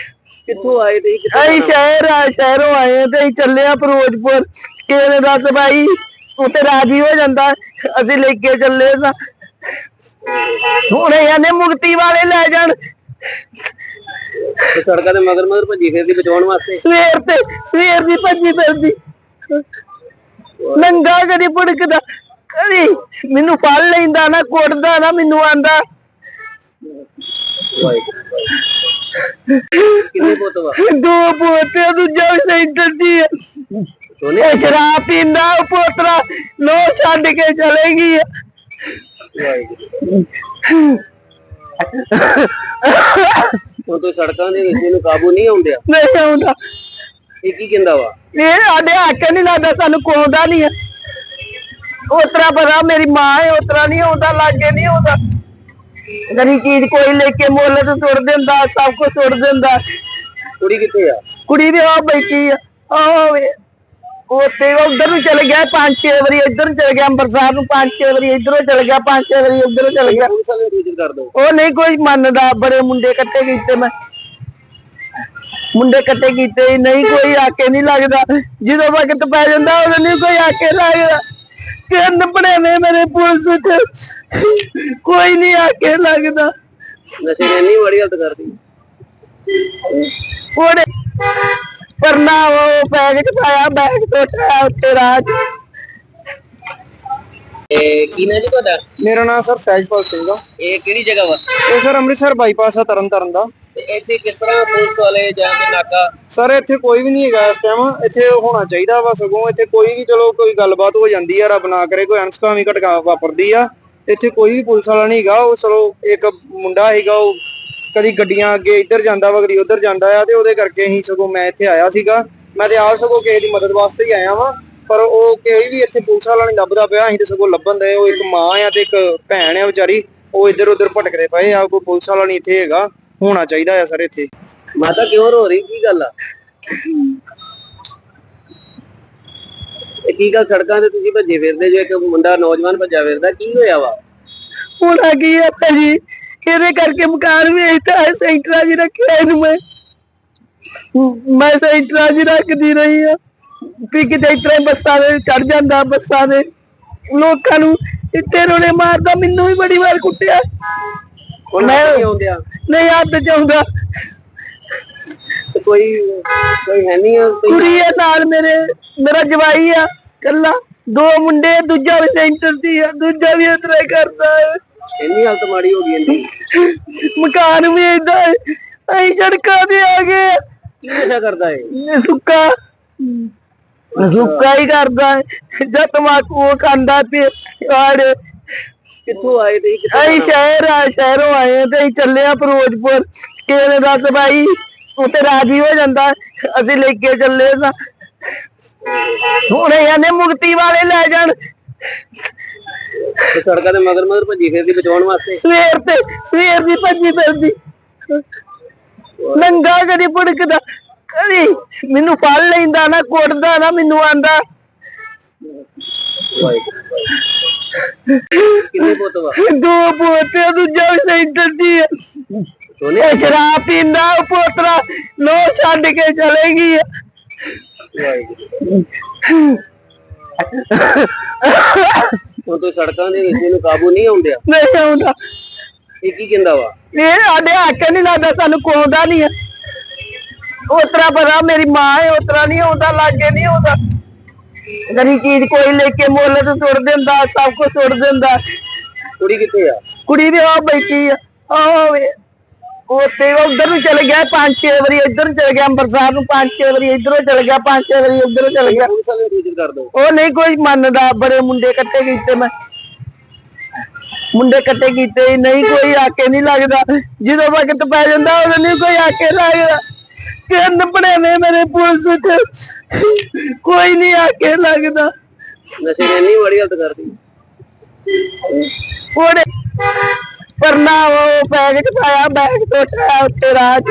ਕਿੱਥੋਂ ਆਏ ਤੇ ਅਸੀਂ ਸ਼ਹਿਰੋਂ ਆਏ ਆ ਤੇ ਅਸੀਂ ਚੱਲੇ ਆ ਫਿਰੋਜ਼ਪੁਰ। ਕਿਸੇ ਨੇ ਦੱਸ ਭਾਈ ਉੱਥੇ ਰਾਜੀ ਹੋ ਜਾਂਦਾ, ਅਸੀਂ ਲੈ ਕੇ ਚੱਲੇ ਸਾਂ। ਹੁਣ ਇਹਨੇ ਮੁਕਤੀ ਵਾਲੇ ਲੈ ਜਾਣ। ਸੜਕਾਂ ਦੇ ਮਗਰ ਭੱਜੀ ਫਿਰਦੀ ਬਚਾਉਣ ਵਾਸਤੇ, ਸਵੇਰ ਦੀ ਭੱਜੀ ਫਿਰਦੀ, ਨੰਗਾ ਕਦੀ ਭੁੜਕਦਾ, ਕਦੀ ਮੈਨੂੰ ਫੜ ਲੈਂਦਾ ਨਾ, ਕੁੱਟਦਾ ਨਾ, ਮੈਨੂੰ ਆਂਦਾ। ਕਿੰਨੇ ਪੁੱਤ ਵਾ? 2 ਪੋਤੇ, ਦੂਜਾ ਵੀ ਸੈਂਟਰ ਦੀ ਆ। ਉਹ ਸ਼ਰਾਬ ਪੀਂਦਾ, ਉਹ ਪੋਤਰਾ ਨੋ ਛੱਡ ਕੇ ਚਲੇ ਗਈ ਆ। ਹੁਣ ਤੂੰ ਸੜਕਾਂ ਦੇ ਵਿੱਚ ਇਹਨੂੰ ਕਾਬੂ ਨਹੀਂ ਆਉਂਦਿਆ? ਨਹੀਂ ਆਉਂਦਾ। ਇਹ ਕੀ ਕਹਿੰਦਾ ਵਾ? ਇਹ ਸਾਡੇ ਹੱਕ ਨਹੀਂ ਲੱਗਦਾ, ਸਾਨੂੰ ਕੋਉਂਦਾ ਨਹੀਂ ਆ। ਉਤਰਾ ਪਤਾ ਮੇਰੀ ਮਾਂ ਹੈ, ਉਤਰਾ ਨਹੀਂ ਆਉਂਦਾ, ਲਾਗੇ ਨਹੀਂ ਆਉਂਦਾ। ਗਰੀ ਚੀਜ਼ ਕੋਈ ਲੈ ਕੇ ਮੁੱਲ ਤੇ ਸੁੱਟ ਦਿੰਦਾ, ਸਭ ਕੁਝ ਸੁੱਟ ਦਿੰਦਾ। ਕੁੜੀ ਕਿੱਥੇ ਆ? ਕੁੜੀ ਦੇ ਆ ਬੈਠੀ ਆ, ਉੱਥੇ ਉਧਰ ਨੂੰ ਚਲੇ ਗਿਆ 5-6 ਵਾਰੀ, ਇੱਧਰ ਨੂੰ ਚਲੇ ਗਿਆ ਅੰਮ੍ਰਿਤਸਰ ਨੂੰ 5-6 ਵਾਰੀ, ਇੱਧਰੋਂ ਚਲੇ ਗਿਆ 5-6 ਵਾਰੀ, ਉੱਧਰੋਂ ਚਲੇ ਗਿਆ। ਪੁਲਿਸ ਵਾਲੇ ਨੂੰ ਸੂਚਿਤ ਕਰ ਦੋ। ਉਹ ਨਹੀਂ ਕੋਈ ਮੰਨਦਾ, ਬੜੇ ਮੁੰਡੇ ਇਕੱਠੇ ਕੀਤੇ, ਮੈਂ ਮੁੰਡੇ ਇਕੱਠੇ ਕੀਤੇ, ਨਹੀਂ ਕੋਈ ਆਕੇ ਨਹੀਂ ਲੱਗਦਾ। ਜਦੋਂ ਵਕਤ ਪੈ ਜਾਂਦਾ ਉਦੋਂ ਨਹੀਂ ਕੋਈ ਆਕੇ ਲੱਗਦਾ। ਕਿੰਨ ਬਣੇ ਨੇ ਮੇਰੇ ਪੁਲਿਸ ਚ, ਕੋਈ ਨਹੀਂ ਆਕੇ ਲੱਗਦਾ। ਨਸ਼ੇ ਨੇ ਇੰਨੀ ਮਾੜੀ ਹਾਲਤ ਕਰਦੀ। ਉਹਨੇ ਪਰਨਾ ਉਹ ਬੈਗ ਚ ਪਾਇਆ, ਬੈਗ ਟੋਟਿਆ ਉੱਤੇ ਰਾਹ ਚ। ਕੀ ਨਾਂ ਜੀ ਤੁਹਾਡਾ? ਮੇਰਾ ਨਾਮ ਸਰ ਸਹਿਜਪਾਲ ਸਿੰਘ ਆ। ਇਹ ਕਿਹੜੀ ਜਗ੍ਹਾ ਵਾ? ਇਹ ਸਰ ਅੰਮ੍ਰਿਤਸਰ ਬਾਈਪਾਸ ਆ, ਤਰਨਤਾਰਨ ਦਾ। ਤੇ ਇੱਥੇ ਕਿਸ ਤਰ੍ਹਾਂ ਪੁਲਿਸ ਵਾਲੇ ਜਾਂ ਕੇ ਨਾਕਾ? ਸਰ ਇੱਥੇ ਕੋਈ ਵੀ ਨਹੀਂ ਹੈਗਾ ਇਸ ਟਾਈਮ, ਇੱਥੇ ਹੋਣਾ ਚਾਹੀਦਾ ਵਾ ਸਗੋਂ। ਇੱਥੇ ਕੋਈ ਵੀ ਚਲੋ ਕੋਈ ਗੱਲਬਾਤ ਹੋ ਜਾਂਦੀ ਆ, ਰੱਬ ਨਾ ਕਰੇ ਕੋਈ ਅਣਸੁਖਾਵੀਂ ਘਟਨਾ ਵਾਪਰਦੀ ਆ, ਇੱਥੇ ਕੋਈ ਵੀ ਪੁਲਿਸ ਵਾਲਾ ਨਹੀਂ ਹੈਗਾ। ਉਹ ਚਲੋ ਇੱਕ ਮੁੰਡਾ ਹੈਗਾ, ਉਹ ਕਦੀ ਗੱਡੀਆਂ ਅੱਗੇ ਇੱਧਰ ਜਾਂਦਾ ਵਾ, ਕਦੀ ਉੱਧਰ ਜਾਂਦਾ ਆ, ਤੇ ਉਹਦੇ ਕਰਕੇ ਅਸੀਂ ਸਗੋਂ ਮੈਂ ਇੱਥੇ ਆਇਆ ਸੀਗਾ। ਮੈਂ ਤੇ ਆਪ ਸਗੋਂ ਕਿਸੇ ਦੀ ਮਦਦ ਵਾਸਤੇ ਹੀ ਆਇਆ ਵਾਂ, ਪਰ ਉਹ ਕੋਈ ਵੀ ਇੱਥੇ ਪੁਲਿਸ ਵਾਲਾ ਨਹੀਂ ਲੱਭਦਾ ਪਿਆ। ਅਸੀਂ ਤੇ ਸਗੋਂ ਲੱਭਣ ਦੇ। ਉਹ ਇੱਕ ਮਾਂ ਆ ਤੇ ਇੱਕ ਭੈਣ ਆ ਵਿਚਾਰੀ, ਉਹ ਇੱਧਰ ਉੱਧਰ ਭਟਕਦੇ ਪਏ ਆ, ਕੋਈ ਪੁਲਿਸ ਵਾਲਾ ਨਹੀਂ ਇੱਥੇ ਹੈਗਾ, ਹੋਣਾ ਚਾਹੀਦਾ ਆ ਸਰ ਇੱਥੇ। ਮਾਤਾ ਕਿਉਂ ਰੋ ਰਹੀ, ਕੀ ਗੱਲ ਆ? ਕੀ ਗੱਲ ਸੜਕਾਂ ਤੇ ਤੁਸੀਂ ਭੱਜੇ ਫਿਰਦੇ ਜੋ, ਇੱਕ ਮੁੰਡਾ ਨੌਜਵਾਨ ਭੱਜਾ ਫਿਰਦਾ, ਕੀ ਹੋਇਆ ਵਾ? ਹੁਣ ਆ ਗਈ ਆ ਭਾਜੀ, ਇਹਦੇ ਕਰਕੇ ਮਕਾਨ ਵੇਚਤਾ ਹੈ, ਸੈਂਟਰਾਂ 'ਚ ਰੱਖਿਆ ਇਹਨੂੰ ਮੈਂ ਸੈਂਟਰਾਂ 'ਚ ਰੱਖਦੀ ਰਹੀ ਆ ਵੀ ਕਿਤੇ ਇਸ ਤਰ੍ਹਾਂ ਬੱਸਾਂ ਦੇ ਚੜ ਜਾਂਦਾ, ਬੱਸਾਂ ਦੇ ਲੋਕਾਂ ਨੂੰ ਇੱਥੇ ਰੋਣੇ ਮਾਰਦਾ, ਮੈਨੂੰ ਵੀ ਬੜੀ ਵਾਰ ਕੁੱਟਿਆ। ਮੈਂ ਆਉਂਦਿਆ ਨਹੀਂ ਹੱਥ ਚ ਆਉਂਦਾ, ਕੋਈ ਹੈ ਨਹੀਂ ਕੁੜੀ ਆ ਨਾਲ ਮੇਰਾ ਜਵਾਈ ਆ ਕੱਲਾ, 2 ਮੁੰਡੇ, ਦੂਜਾ ਵੀ ਸੈਂਟਰ ਦੀ ਆ, ਦੂਜਾ ਵੀ ਇਸ ਤਰ੍ਹਾਂ ਕਰਦਾ ਹੈ। ਇੰਨੀ ਹਾਲਤ ਮਾੜੀ ਹੋ ਗਈ ਇੰਨੀ, ਮਕਾਨ ਵੀ ਏਦਾਂ ਹੈ, ਅਸੀਂ ਸੜਕਾਂ ਤੇ ਆ ਗਏ। ਕੀ ਨਸ਼ਾ ਕਰਦਾ ਹੈ? ਸੁੱਕਾ ਹੀ ਕਰਦਾ ਹੈ, ਜਦ ਤਮਾਕੂ ਉਹ ਖਾਂਦਾ ਤੇ ਆੜੇ। ਕਿੱਥੋਂ ਆਏ ਤੇ? ਅਸੀਂ ਸ਼ਹਿਰੋਂ ਆਏ ਆ ਤੇ ਅਸੀਂ ਚੱਲੇ ਆ ਫਿਰੋਜ਼ਪੁਰ। ਕਿਸੇ ਨੇ ਦੱਸ ਭਾਈ ਉੱਥੇ ਰਾਜੀ ਹੋ ਜਾਂਦਾ, ਅਸੀਂ ਲੈ ਕੇ ਚੱਲੇ ਸਾਂ। ਹੁਣ ਇਹਨੇ ਮੁਕਤੀ ਵਾਲੇ ਲੈ ਜਾਣ। ਸੜਕਾਂ ਦੇ ਮਗਰ ਭੱਜੀ ਫਿਰਦੀ ਬਚਾਉਣ ਵਾਸਤੇ, ਸਵੇਰ ਦੀ ਭੱਜੀ ਫਿਰਦੀ, ਨੰਗਾ ਕਦੀ ਭੁੜਕਦਾ, ਕਦੀ ਮੈਨੂੰ ਫੜ ਲੈਂਦਾ ਨਾ, ਕੁੱਟਦਾ ਨਾ, ਮੈਨੂੰ ਆਂਦਾ। ਕਿੰਨੇ ਪੁੱਤ ਵਾ? 2 ਪੋਤੇ, ਦੂਜਾ ਵੀ ਸੈਂਟਰ ਦੀ ਆ। ਉਹ ਸ਼ਰਾਬ ਪੀਂਦਾ, ਉਹ ਪੋਤਰਾ ਨੋ ਛੱਡ ਕੇ ਚਲੇ ਗਈ ਆ। ਹੁਣ ਤੂੰ ਸੜਕਾਂ ਦੇ ਵਿੱਚ ਇਹਨੂੰ ਕਾਬੂ ਨਹੀਂ ਆਉਂਦਿਆ? ਨਹੀਂ ਆਉਂਦਾ। ਇਹ ਕੀ ਕਹਿੰਦਾ ਵਾ? ਇਹ ਸਾਡੇ ਹੱਕ ਨਹੀਂ ਲੱਗਦਾ, ਸਾਨੂੰ ਕੋਉਂਦਾ ਨਹੀਂ ਆ। ਉਤਰਾ ਪਤਾ ਮੇਰੀ ਮਾਂ ਹੈ, ਉਤਰਾ ਨਹੀਂ ਆਉਂਦਾ, ਲਾਗੇ ਨਹੀਂ ਆਉਂਦਾ। ਗਰੀ ਚੀਜ਼ ਕੋਈ ਲੈ ਕੇ ਮੁੱਲ ਤੇ ਸੁੱਟ ਦਿੰਦਾ, ਸਭ ਕੁਝ ਸੁੱਟ ਦਿੰਦਾ। ਕੁੜੀ ਕਿੱਥੇ ਆ? ਕੁੜੀ ਦੇ ਆ ਬੈਠੀ ਆ, ਉੱਥੇ ਉਧਰ ਨੂੰ ਚਲੇ ਗਿਆ 5-6 ਵਾਰੀ, ਇੱਧਰ ਨੂੰ ਚਲੇ ਗਿਆ ਅੰਮ੍ਰਿਤਸਰ ਨੂੰ 5-6 ਵਾਰੀ, ਇੱਧਰੋਂ ਚਲੇ ਗਿਆ 5-6 ਵਾਰੀ, ਉੱਧਰੋਂ ਚਲੇ ਗਿਆ। ਪੁਲਿਸ ਵਾਲੇ ਨੂੰ ਸੂਚਿਤ ਕਰ ਦਿਓ। ਉਹ ਨਹੀਂ ਕੋਈ ਮੰਨਦਾ, ਬੜੇ ਮੁੰਡੇ ਇਕੱਠੇ ਕੀਤੇ ਮੈਂ, ਮੁੰਡੇ ਇਕੱਠੇ ਕੀਤੇ, ਨਹੀਂ ਕੋਈ ਆਕੇ ਨਹੀਂ ਲੱਗਦਾ। ਜਦੋਂ ਵਕਤ ਪੈ ਜਾਂਦਾ ਉਦੋਂ ਨਹੀਂ ਕੋਈ ਆਕੇ ਲੱਗਦਾ। ਕਿੰਨ ਬਣੇ ਨੇ ਮੇਰੇ ਪੁਲਿਸ ਚ, ਕੋਈ ਨਹੀਂ ਆਕੇ ਲੱਗਦਾ। ਨਸ਼ੇ ਨੇ ਇੰਨੀ ਮਾੜੀ ਹਾਲਤ ਕਰਦੀ। ਉਹਨੇ ਪਰਨਾ ਉਹ ਬੈਗ ਚ ਪਾਇਆ, ਬੈਗ ਤੋਂ ਉਠਾਇਆ ਉੱਤੇ ਰਾਹ ਚ।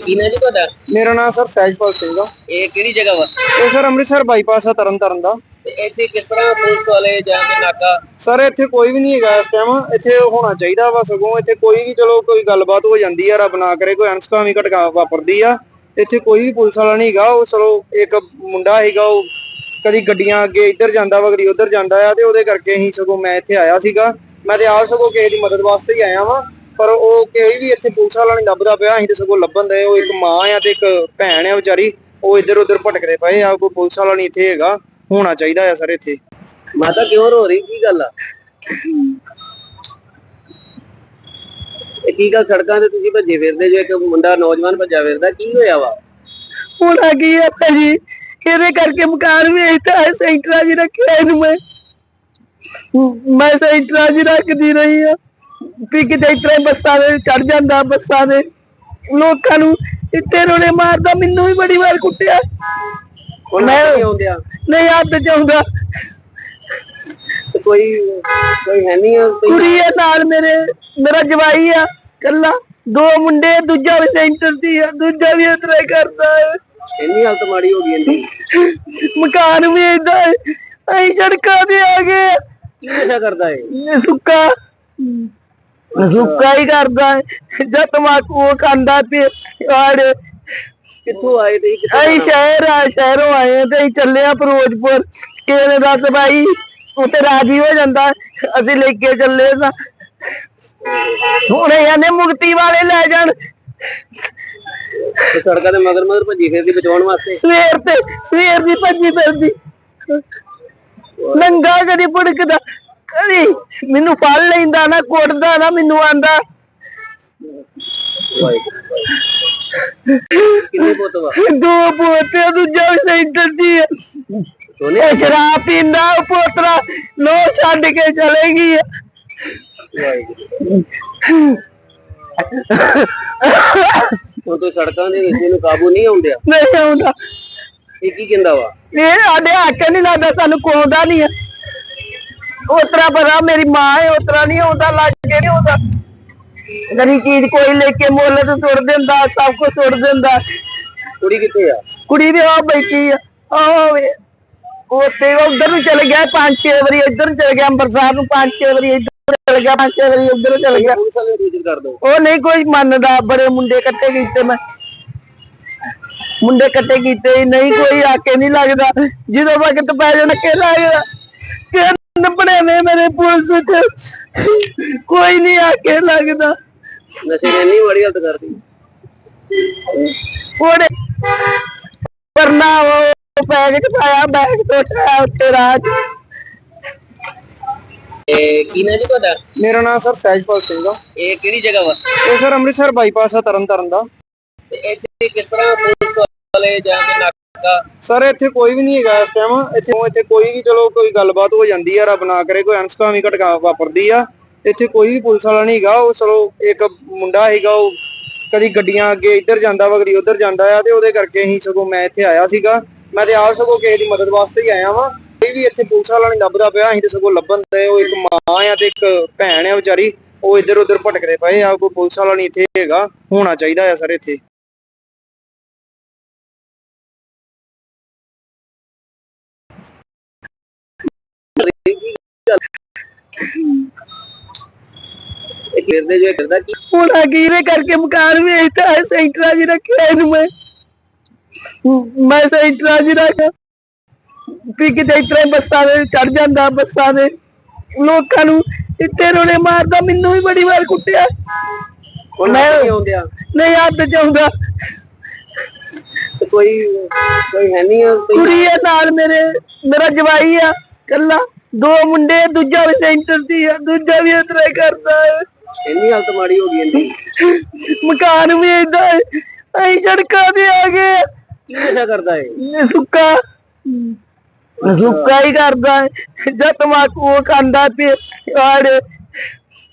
ਕੀ ਨਾਂ ਜੀ ਤੁਹਾਡਾ? ਮੇਰਾ ਨਾਮ ਸਰ ਸਹਿਜਪਾਲ ਸਿੰਘ ਆ। ਇਹ ਕਿਹੜੀ ਜਗ੍ਹਾ ਵਾ? ਇਹ ਸਰ ਅੰਮ੍ਰਿਤਸਰ ਬਾਈਪਾਸ ਆ ਤਰਨਤਾਰਨ ਦਾ। ਤੇ ਇੱਥੇ ਕਿਸ ਤਰ੍ਹਾਂ ਪੁਲਿਸ ਵਾਲੇ ਜਾਂ ਕੇ ਨਾਕਾ? ਸਰ ਇੱਥੇ ਕੋਈ ਵੀ ਨਹੀਂ ਹੈਗਾ ਇਸ ਟਾਈਮ, ਇੱਥੇ ਹੋਣਾ ਚਾਹੀਦਾ ਵਾ। ਸਗੋਂ ਇੱਥੇ ਕੋਈ ਵੀ ਚਲੋ ਕੋਈ ਗੱਲਬਾਤ ਹੋ ਜਾਂਦੀ ਆ, ਰੱਬ ਨਾ ਕਰੇ ਕੋਈ ਅਣਸੁਖਾਵੀਂ ਘਟਨਾ ਵਾਪਰਦੀ ਆ, ਇੱਥੇ ਕੋਈ ਵੀ ਪੁਲਿਸ ਵਾਲਾ ਨਹੀਂ ਹੈਗਾ। ਉਹ ਚਲੋ ਇੱਕ ਮੁੰਡਾ ਹੈਗਾ, ਉਹ ਕਦੀ ਗੱਡੀਆਂ ਅੱਗੇ ਇੱਧਰ ਜਾਂਦਾ ਵਾ, ਕਦੀ ਉੱਧਰ ਜਾਂਦਾ ਆ, ਤੇ ਉਹਦੇ ਕਰਕੇ ਹੀ ਸਗੋਂ ਮੈਂ ਇੱਥੇ ਆਇਆ ਸੀਗਾ। ਮੈਂ ਤੇ ਆਪ ਸਗੋਂ ਕਿਸੇ ਦੀ ਮਦਦ ਵਾਸਤੇ ਹੀ ਆਇਆ ਵਾਂ, ਪਰ ਉਹ ਕੋਈ ਵੀ ਇੱਥੇ ਪੁਲਿਸ ਵਾਲਾ ਨਹੀਂ ਲੱਭਦਾ ਪਿਆ। ਅਸੀਂ ਤੇ ਸਗੋਂ ਲੱਭਣ ਦੇ। ਉਹ ਇੱਕ ਮਾਂ ਆ ਤੇ ਇੱਕ ਭੈਣ ਆ ਵਿਚਾਰੀ, ਉਹ ਇੱਧਰ ਉੱਧਰ ਭਟਕਦੇ ਪਏ ਆ। ਕੋਈ ਪੁਲਿਸ ਵਾਲਾ ਨਹੀਂ ਇੱਥੇ ਹੈਗਾ, ਹੋਣਾ ਚਾਹੀਦਾ ਆ ਸਰ ਇੱਥੇ। ਮਾਤਾ ਕਿਉਂ ਰੋ ਰਹੀ, ਕੀ ਗੱਲ ਆ? ਇਹ ਕੀ ਗੱਲ ਸੜਕਾਂ ਤੇ ਤੁਸੀਂ ਭੱਜੇ ਫਿਰਦੇ ਜੋ, ਇੱਕ ਮੁੰਡਾ ਨੌਜਵਾਨ ਭੱਜਾ ਫਿਰਦਾ, ਕੀ ਹੋਇਆ ਵਾ? ਹੁਣ ਆ ਗਈ ਆ ਭਾਜੀ, ਇਹਦੇ ਕਰਕੇ ਮਕਾਨ ਵੇਚਤਾ ਹੈ, ਸੈਂਟਰਾਂ 'ਚ ਰੱਖਿਆ ਇਹਨੂੰ ਮੈਂ ਸੈਂਟਰਾਂ 'ਚ ਰੱਖਦੀ ਰਹੀ ਆ ਵੀ ਕਿਤੇ ਇਸ ਤਰ੍ਹਾਂ ਬੱਸਾਂ ਦੇ ਚੜ ਜਾਂਦਾ, ਬੱਸਾਂ ਦੇ ਲੋਕਾਂ ਨੂੰ ਇੱਥੇ ਰੋਲੇ ਮਾਰਦਾ। ਮੈਨੂੰ ਵੀ ਬੜੀ ਵਾਰ ਕੁੱਟਿਆ। ਮੈਂ ਆਉਂਦਿਆ ਨਹੀਂ ਹੱਥ ਚ ਆਉਂਦਾ। ਕੋਈ ਹੈ ਨਹੀਂ ਆ? ਕੁੜੀ ਆ ਨਾਲ ਮੇਰਾ ਜਵਾਈ ਆ ਕੱਲਾ, 2 ਮੁੰਡੇ, ਦੂਜਾ ਵੀ ਸੈਂਟਰ ਦੀ ਆ, ਦੂਜਾ ਵੀ ਇਸ ਤਰ੍ਹਾਂ ਕਰਦਾ ਹੈ। ਇੰਨੀ ਹਾਲਤ ਮਾੜੀ ਹੋ ਗਈ ਇੰਨੀ। ਮਕਾਨ ਵੀ ਏਦਾਂ ਹੈ, ਅਸੀਂ ਸੜਕਾਂ ਤੇ ਆ ਗਏ। ਕੀ ਨਸ਼ਾ ਕਰਦਾ ਹੈ? ਸੁੱਕਾ ਹੀ ਕਰਦਾ ਹੈ, ਜਦ ਤਮਾਕੂ ਉਹ ਖਾਂਦਾ ਤੇ ਆੜੇ। ਕਿੱਥੋਂ ਆਏ ਤੇ ਅਸੀਂ ਸ਼ਹਿਰੋਂ ਆਏ ਆ ਤੇ ਅਸੀਂ ਚੱਲੇ ਆ ਫਿਰੋਜ਼ਪੁਰ। ਕਿਸੇ ਨੇ ਦੱਸ ਭਾਈ ਉੱਥੇ ਰਾਜੀ ਹੋ ਜਾਂਦਾ, ਅਸੀਂ ਲੈ ਕੇ ਚੱਲੇ ਸਾਂ। ਹੁਣ ਇਹਨੇ ਮੁਕਤੀ ਵਾਲੇ ਲੈ ਜਾਣ। ਸੜਕਾਂ ਦੇ ਮਗਰ ਭੱਜੀ ਫਿਰਦੀ ਬਚਾਉਣ ਵਾਸਤੇ। ਸਵੇਰ ਦੀ ਭੱਜੀ ਫਿਰਦੀ, ਨੰਗਾ ਕਦੀ ਭੁੜਕਦਾ, ਕਦੀ ਮੈਨੂੰ ਫੜ ਲੈਂਦਾ ਨਾ, ਕੁੱਟਦਾ ਨਾ, ਮੈਨੂੰ ਆਂਦਾ। ਕਿੰਨੇ ਪੁੱਤ ਵਾ? 2 ਪੋਤੇ, ਦੂਜਾ ਵੀ ਸੈਂਟਰ ਦੀ ਹੈ। ਇਹ ਸ਼ਰਾਬ ਪੀਂਦਾ, ਉਹ ਪੋਤਰਾ ਨੋ ਛੱਡ ਕੇ ਚਲੇ ਗਈ। ਹੁਣ ਤੋਂ ਸੜਕਾਂ ਦੇ ਵਿੱਚ ਇਹਨੂੰ ਕਾਬੂ ਨਹੀਂ ਆਉਂਦਿਆ? ਨਹੀਂ ਆਉਂਦਾ। ਇਹ ਕੀ ਕਹਿੰਦਾ ਵਾ? ਇਹ ਸਾਡੇ ਹੱਕ ਨਹੀਂ ਲੱਗਦਾ, ਸਾਨੂੰ ਕੋਉਂਦਾ ਨਹੀਂ ਹੈ। ਉਤਰਾ ਪਤਾ ਮੇਰੀ ਮਾਂ ਹੈ, ਉਤਰਾ ਨਹੀਂ ਆਉਂਦਾ, ਲਾਗੇ ਨਹੀਂ ਆਉਂਦਾ। ਗਰੀ ਚੀਜ਼ ਕੋਈ ਲੈ ਕੇ ਮੁੱਲ ਤੇ ਸੁੱਟ ਦਿੰਦਾ, ਸਭ ਕੁਝ ਸੁੱਟ ਦਿੰਦਾ। ਕੁੜੀ ਕਿੱਥੇ ਆ? ਕੁੜੀ ਦੇ ਆ ਬੈਠੀ ਆ, ਉੱਥੇ ਉਧਰ ਨੂੰ ਚਲੇ ਗਿਆ 5-6 ਵਾਰੀ, ਇੱਧਰ ਨੂੰ ਚਲੇ ਗਿਆ ਅੰਮ੍ਰਿਤਸਰ ਨੂੰ 5-6 ਵਾਰੀ, ਇੱਧਰ ਚਲੇ ਗਿਆ 5-6 ਵਾਰੀ, ਉੱਧਰ ਚਲੇ ਗਿਆ। ਪੁਲਿਸ ਵਾਲੇ ਨੂੰ ਸੂਚਿਤ ਕਰ ਦਿਓ। ਉਹ ਨਹੀਂ ਕੋਈ ਮੰਨਦਾ, ਬੜੇ ਮੁੰਡੇ ਇਕੱਠੇ ਕੀਤੇ ਮੈਂ, ਮੁੰਡੇ ਇਕੱਠੇ ਕੀਤੇ, ਨਹੀਂ ਕੋਈ ਆਕੇ ਨਹੀਂ ਲੱਗਦਾ। ਜਦੋਂ ਵਕਤ ਪੈ ਜਾਂਦਾ ਕਿ ਲੱਗਦਾ। ਕਿੰਨ ਬਣੇ ਨੇ ਮੇਰੇ ਪੁਲਿਸ ਚ, ਕੋਈ ਨਹੀਂ ਆਕੇ ਲੱਗਦਾ। ਨਸ਼ੇ ਨੇ ਇੰਨੀ ਮਾੜੀ ਹਾਲਤ ਕਰਦੀ। ਉਹਨੇ ਪਰਨਾ ਉਹ ਬੈਗ ਚ ਪਾਇਆ, ਬੈਗ ਤੋਂ ਉਠਾਇਆ ਉੱਤੇ ਰਾਹ ਚ। ਕੀ ਨਾਂ ਜੀ ਤੁਹਾਡਾ? ਮੇਰਾ ਨਾਮ ਸਰ ਸਹਿਜਪਾਲ ਸਿੰਘ ਆ। ਇਹ ਕਿਹੜੀ ਜਗ੍ਹਾ ਵਾ? ਇਹ ਸਰ ਅੰਮ੍ਰਿਤਸਰ ਬਾਈਪਾਸ ਆ ਤਰਨਤਾਰਨ ਦਾ। ਤੇ ਇੱਥੇ ਕਿਸ ਤਰ੍ਹਾਂ ਪੁਲਿਸ ਵਾਲੇ ਜਾਂ ਕੇ ਨਾਕਾ? ਸਰ ਇੱਥੇ ਕੋਈ ਵੀ ਨਹੀਂ ਹੈਗਾ ਇਸ ਟਾਈਮ, ਇੱਥੇ ਕੋਈ ਵੀ ਚਲੋ ਕੋਈ ਗੱਲਬਾਤ ਹੋ ਜਾਂਦੀ ਆ, ਰੱਬ ਨਾ ਕਰੇ ਕੋਈ ਅਣਸੁਖਾਵੀਂ ਘਟਨਾ ਵਾਪਰਦੀ ਆ, ਇੱਥੇ ਕੋਈ ਵੀ ਪੁਲਿਸ ਵਾਲਾ ਨਹੀਂ ਹੈਗਾ। ਉਹ ਚਲੋ ਇੱਕ ਮੁੰਡਾ ਹੈਗਾ, ਉਹ ਕਦੀ ਗੱਡੀਆਂ ਅੱਗੇ ਇੱਧਰ ਜਾਂਦਾ ਵਾ, ਕਦੀ ਉੱਧਰ ਜਾਂਦਾ ਆ, ਤੇ ਉਹਦੇ ਕਰਕੇ ਹੀ ਸਗੋਂ ਮੈਂ ਇੱਥੇ ਆਇਆ ਸੀਗਾ। ਮੈਂ ਤੇ ਆਪ ਸਗੋਂ ਕਿਸੇ ਦੀ ਮਦਦ ਵਾਸਤੇ ਹੀ ਆਇਆ ਵਾਂ। ਕੋਈ ਵੀ ਇੱਥੇ ਪੁਲਿਸ ਵਾਲਾ ਨਹੀਂ ਲੱਭਦਾ ਪਿਆ, ਅਸੀਂ ਤੇ ਸਗੋਂ ਲੱਭਣ ਦੇ। ਉਹ ਇੱਕ ਮਾਂ ਆ ਤੇ ਇੱਕ ਭੈਣ ਆ ਵਿਚਾਰੀ, ਉਹ ਇੱਧਰ ਉੱਧਰ ਭਟਕਦੇ ਪਏ ਆ। ਕੋਈ ਪੁਲਿਸ ਵਾਲਾ ਨਹੀਂ ਇੱਥੇ ਹੈਗਾ, ਹੋਣਾ ਚਾਹੀਦਾ ਆ ਸਰ ਇੱਥੇ। ਫਿਰਦੇ ਜੋ ਕਰਦਾ ਕੀ? ਹੁਣ ਆ ਗਈ, ਇਹਦੇ ਕਰਕੇ ਮਕਾਨ ਵੇਚਤਾ ਹੈ, ਸੈਂਟਰਾਂ 'ਚ ਰੱਖਿਆ ਇਹਨੂੰ ਮੈਂ ਸੈਂਟਰਾਂ 'ਚ ਰੱਖਿਆ ਵੀ ਕਿਤੇ ਇਸ ਤਰ੍ਹਾਂ ਬੱਸਾਂ ਦੇ ਚੜ ਜਾਂਦਾ, ਬੱਸਾਂ ਦੇ ਲੋਕਾਂ ਨੂੰ ਇੱਥੇ ਰੋਲੇ ਮਾਰਦਾ। ਮੈਨੂੰ ਵੀ ਬੜੀ ਵਾਰ ਕੁੱਟਿਆ। ਮੈਂ ਆਉਂਦਿਆ ਨਹੀਂ ਹੱਥ ਚ ਆਉਂਦਾ। ਤੇ ਕੋਈ ਕੋਈ ਹੈ ਨਹੀਂ ਆ ਕੁੜੀ ਆ ਨਾਲ ਮੇਰਾ ਜਵਾਈ ਆ ਕੱਲਾ, 2 ਮੁੰਡੇ, ਦੂਜਾ ਵੀ ਸੈਂਟਰ ਦੀ ਆ, ਦੂਜਾ ਵੀ ਇਸ ਤਰ੍ਹਾਂ ਹੀ ਕਰਦਾ ਹੈ। ਇੰਨੀ ਹਾਲਤ ਮਾੜੀ ਹੋ ਗਈ ਇਹਦੀ। ਮਕਾਨ ਵੀ ਏਦਾਂ ਹੈ, ਅਸੀਂ ਸੜਕਾਂ ਤੇ ਆ ਗਏ। ਕੀ ਨਸ਼ਾ ਕਰਦਾ ਹੈ? ਸੁੱਕਾ ਹੀ ਕਰਦਾ ਹੈ, ਜਦ ਤਮਾਕੂ ਉਹ ਖਾਂਦਾ ਤੇ ਆੜੇ।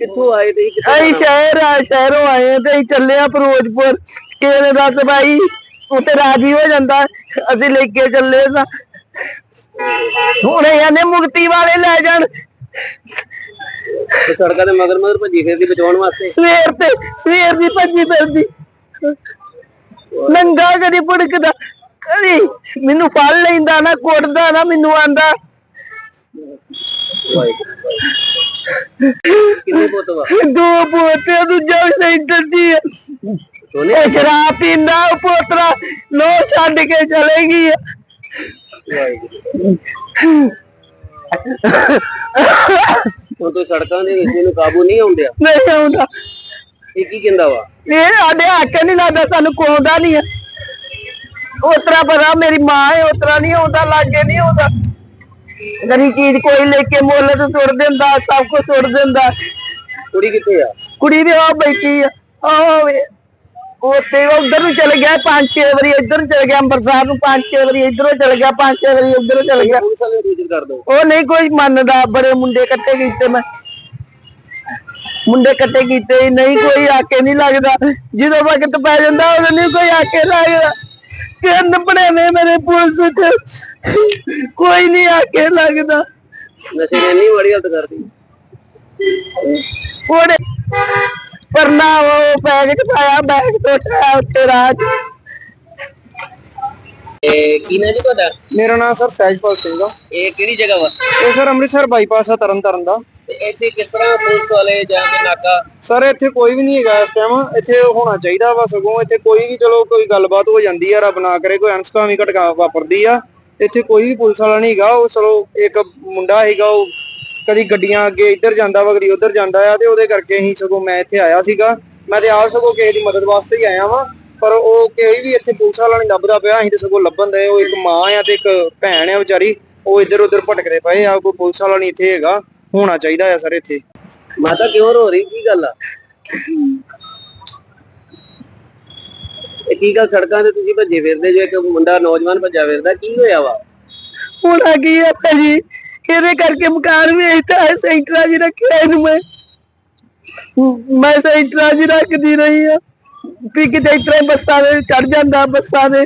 ਕਿੱਥੋਂ ਆਏ ਤੇ ਅਸੀਂ ਸ਼ਹਿਰੋਂ ਆਏ ਆ ਤੇ ਅਸੀਂ ਚੱਲੇ ਆ ਫਿਰੋਜ਼ਪੁਰ। ਕਿਸੇ ਨੇ ਦੱਸ ਭਾਈ ਉੱਥੇ ਰਾਜੀ ਹੋ ਜਾਂਦਾ, ਅਸੀਂ ਲੈ ਕੇ ਚੱਲੇ ਸਾਂ। ਹੁਣ ਇਹਨੇ ਮੁਕਤੀ ਵਾਲੇ ਲੈ ਜਾਣ। ਸੜਕਾਂ ਤੇ ਮਗਰ ਮਗਰ ਭੱਜੀ ਫਿਰਦੀ ਬਚਾਉਣ ਵਾਸਤੇ। ਸਵੇਰ ਦੀ ਭੱਜੀ ਫਿਰਦੀ, ਨੰਗਾ ਕਦੀ ਭੁੜਕਦਾ, ਕਦੀ ਮੈਨੂੰ ਫੜ ਲੈਂਦਾ ਨਾ, ਕੁੱਟਦਾ ਨਾ, ਮੈਨੂੰ ਆਂਦਾ। ਕਿੰਨੇ ਪੁੱਤ ਵਾ? 2 ਪੋਤੇ, ਦੂਜਾ ਵੀ ਸੈਂਟਰ ਦੀ ਆ। ਇਹ ਸ਼ਰਾਬ ਪੀਂਦਾ, ਉਹ ਪੋਤਰਾ ਨੋ ਛੱਡ ਕੇ ਚਲੇ ਗਈ। ਹੁਣ ਤੋਂ ਸੜਕਾਂ ਦੇ ਵਿੱਚ ਇਹਨੂੰ ਕਾਬੂ ਨਹੀਂ ਆਉਂਦਿਆ। ਨਹੀਂ ਆਉਂਦਾ। ਇਹ ਕੀ ਕਹਿੰਦਾ ਵਾ? ਇਹ ਸਾਡੇ ਹੱਕ ਨਹੀਂ ਲੱਗਦਾ, ਸਾਨੂੰ ਕੋਉਂਦਾ ਨਹੀਂ ਹੈ। ਉਤਰਾ ਪਤਾ ਮੇਰੀ ਮਾਂ ਹੈ, ਉਤਰਾ ਨਹੀਂ ਆਉਂਦਾ, ਲਾਗੇ ਨਹੀਂ ਆਉਂਦਾ। ਗਰੀ ਚੀਜ਼ ਕੋਈ ਲੈ ਕੇ ਮੁੱਲ ਤੇ ਸੁੱਟ ਦਿੰਦਾ, ਸਭ ਕੁਝ ਸੁੱਟ ਦਿੰਦਾ। ਕੁੜੀ ਕਿੱਥੇ ਆ? ਕੁੜੀ ਵੀ ਆ ਬੈਠੀ ਆ, ਉੱਥੇ ਉਧਰ ਨੂੰ ਚਲੇ ਗਿਆ 5-6 ਵਾਰੀ, ਇੱਧਰ ਨੂੰ ਚਲੇ ਗਿਆ ਅੰਮ੍ਰਿਤਸਰ ਨੂੰ 5-6 ਵਾਰੀ, ਇੱਧਰੋਂ ਚਲੇ ਗਿਆ 5-6 ਵਾਰੀ, ਉੱਧਰੋਂ ਚਲੇ ਗਿਆ। ਪੁਲਿਸ ਵਾਲੇ ਨੂੰ ਸੂਚਿਤ ਕਰ ਦੋ। ਉਹ ਨਹੀਂ ਕੋਈ ਮੰਨਦਾ। ਬੜੇ ਮੁੰਡੇ ਇਕੱਠੇ ਕੀਤੇ ਮੈਂ, ਮੁੰਡੇ ਇਕੱਠੇ ਕੀਤੇ, ਨਹੀਂ ਕੋਈ ਆਕੇ ਨਹੀਂ ਲੱਗਦਾ। ਜਦੋਂ ਵਕਤ ਪੈ ਜਾਂਦਾ ਉਦੋਂ ਨਹੀਂ ਕੋਈ ਆਕੇ ਲੱਗਦਾ। ਤਿੰਨ ਭਣੇਵੇਂ ਮੇਰੇ ਪੁਲਿਸ ਚ, ਕੋਈ ਨਹੀਂ ਆਕੇ ਲੱਗਦਾ। ਨਸ਼ੇ ਨੇ ਇੰਨੀ ਮਾੜੀ ਹਾਲਤ ਕਰਦੀ। ਉਹਨੇ ਪਰਨਾ ਉਹ ਬੈਗ ਚ ਪਾਇਆ, ਬੈਗ ਟੁੱਟਿਆ ਉੱਤੇ ਰਾਹ ਚ। ਕੀ ਨਾ ਜੀ ਤੁਹਾਡਾ? ਮੇਰਾ ਨਾਮ ਸਰ ਸਹਿਜਪਾਲ ਸਿੰਘ ਆ। ਇਹ ਕਿਹੜੀ ਜਗ੍ਹਾ ਵਾ? ਇਹ ਸਰ ਅੰਮ੍ਰਿਤਸਰ ਬਾਈਪਾਸ ਆ ਤਰਨਤਾਰਨ ਦਾ। ਤੇ ਇੱਥੇ ਕਿਸ ਤਰ੍ਹਾਂ ਪੁਲਿਸ ਵਾਲੇ ਜਾਂ ਕੇ ਨਾਕਾ? ਸਰ ਇੱਥੇ ਕੋਈ ਵੀ ਨਹੀਂ ਹੈਗਾ ਇਸ ਟਾਈਮ, ਇੱਥੇ ਹੋਣਾ ਚਾਹੀਦਾ ਵਾ। ਸਗੋਂ ਇੱਥੇ ਕੋਈ ਵੀ ਚਲੋ ਕੋਈ ਗੱਲਬਾਤ ਹੋ ਜਾਂਦੀ ਆ, ਰੱਬ ਨਾ ਕਰੇ ਕੋਈ ਅਣਸੁਖਾਵੀਂ ਘਟਨਾ ਵਾਪਰਦੀ ਆ, ਇੱਥੇ ਕੋਈ ਵੀ ਪੁਲਿਸ ਵਾਲਾ ਨਹੀਂ ਹੈਗਾ। ਉਹ ਚਲੋ ਇੱਕ ਮੁੰਡਾ ਹੈਗਾ, ਉਹ ਕਦੀ ਗੱਡੀਆਂ ਅੱਗੇ ਇੱਧਰ ਜਾਂਦਾ ਵਾ, ਕਦੀ ਉੱਧਰ ਜਾਂਦਾ ਆ, ਤੇ ਉਹਦੇ ਕਰਕੇ ਹੀ ਸਗੋਂ ਮੈਂ ਇੱਥੇ ਆਇਆ ਸੀਗਾ। ਮੈਂ ਤੇ ਆਪ ਸਗੋਂ ਕਿਸੇ ਦੀ ਮਦਦ ਵਾਸਤੇ ਹੀ ਆਇਆ ਵਾਂ, ਪਰ ਉਹ ਕੋਈ ਵੀ ਇੱਥੇ ਪੁਲਿਸ ਵਾਲਾ ਨਹੀਂ ਲੱਭਦਾ ਪਿਆ। ਅਸੀਂ ਤੇ ਸਗੋਂ ਲੱਭਣ ਦੇ। ਉਹ ਇੱਕ ਮਾਂ ਆ ਤੇ ਇੱਕ ਭੈਣ ਆ ਵਿਚਾਰੀ, ਉਹ ਇੱਧਰ ਉੱਧਰ ਭਟਕਦੇ ਪਏ ਆ। ਕੋਈ ਪੁਲਿਸ ਵਾਲਾ ਨਹੀਂ ਇੱਥੇ ਹੈਗਾ, ਹੋਣਾ ਚਾਹੀਦਾ ਆ ਸਰ ਇੱਥੇ। ਮਾਤਾ ਕਿਉਂ ਰੋ ਰਹੀ? ਕੀ ਗੱਲ ਆ? ਇਹ ਕੀ ਗੱਲ ਸੜਕਾਂ ਤੇ ਤੁਸੀਂ ਭੱਜੇ ਫਿਰਦੇ ਜੋ, ਇੱਕ ਮੁੰਡਾ ਨੌਜਵਾਨ ਭੱਜਾ ਫਿਰਦਾ, ਕੀ ਹੋਇਆ ਵਾ? ਹੋਣਾ ਕੀ ਹੈ ਭਾਜੀ, ਇਹਦੇ ਕਰਕੇ ਮਕਾਨ ਵੇਚਦਾ ਹੈ। ਸੈਂਟਰਾਂ 'ਚ ਰੱਖਿਆ ਇਹਨੂੰ ਮੈਂ ਸੈਂਟਰਾਂ 'ਚ ਰੱਖਦੀ ਰਹੀ ਆ ਵੀ ਕਿਤੇ ਇਸ ਤਰ੍ਹਾਂ ਬੱਸਾਂ ਦੇ ਚੜ ਜਾਂਦਾ, ਬੱਸਾਂ ਦੇ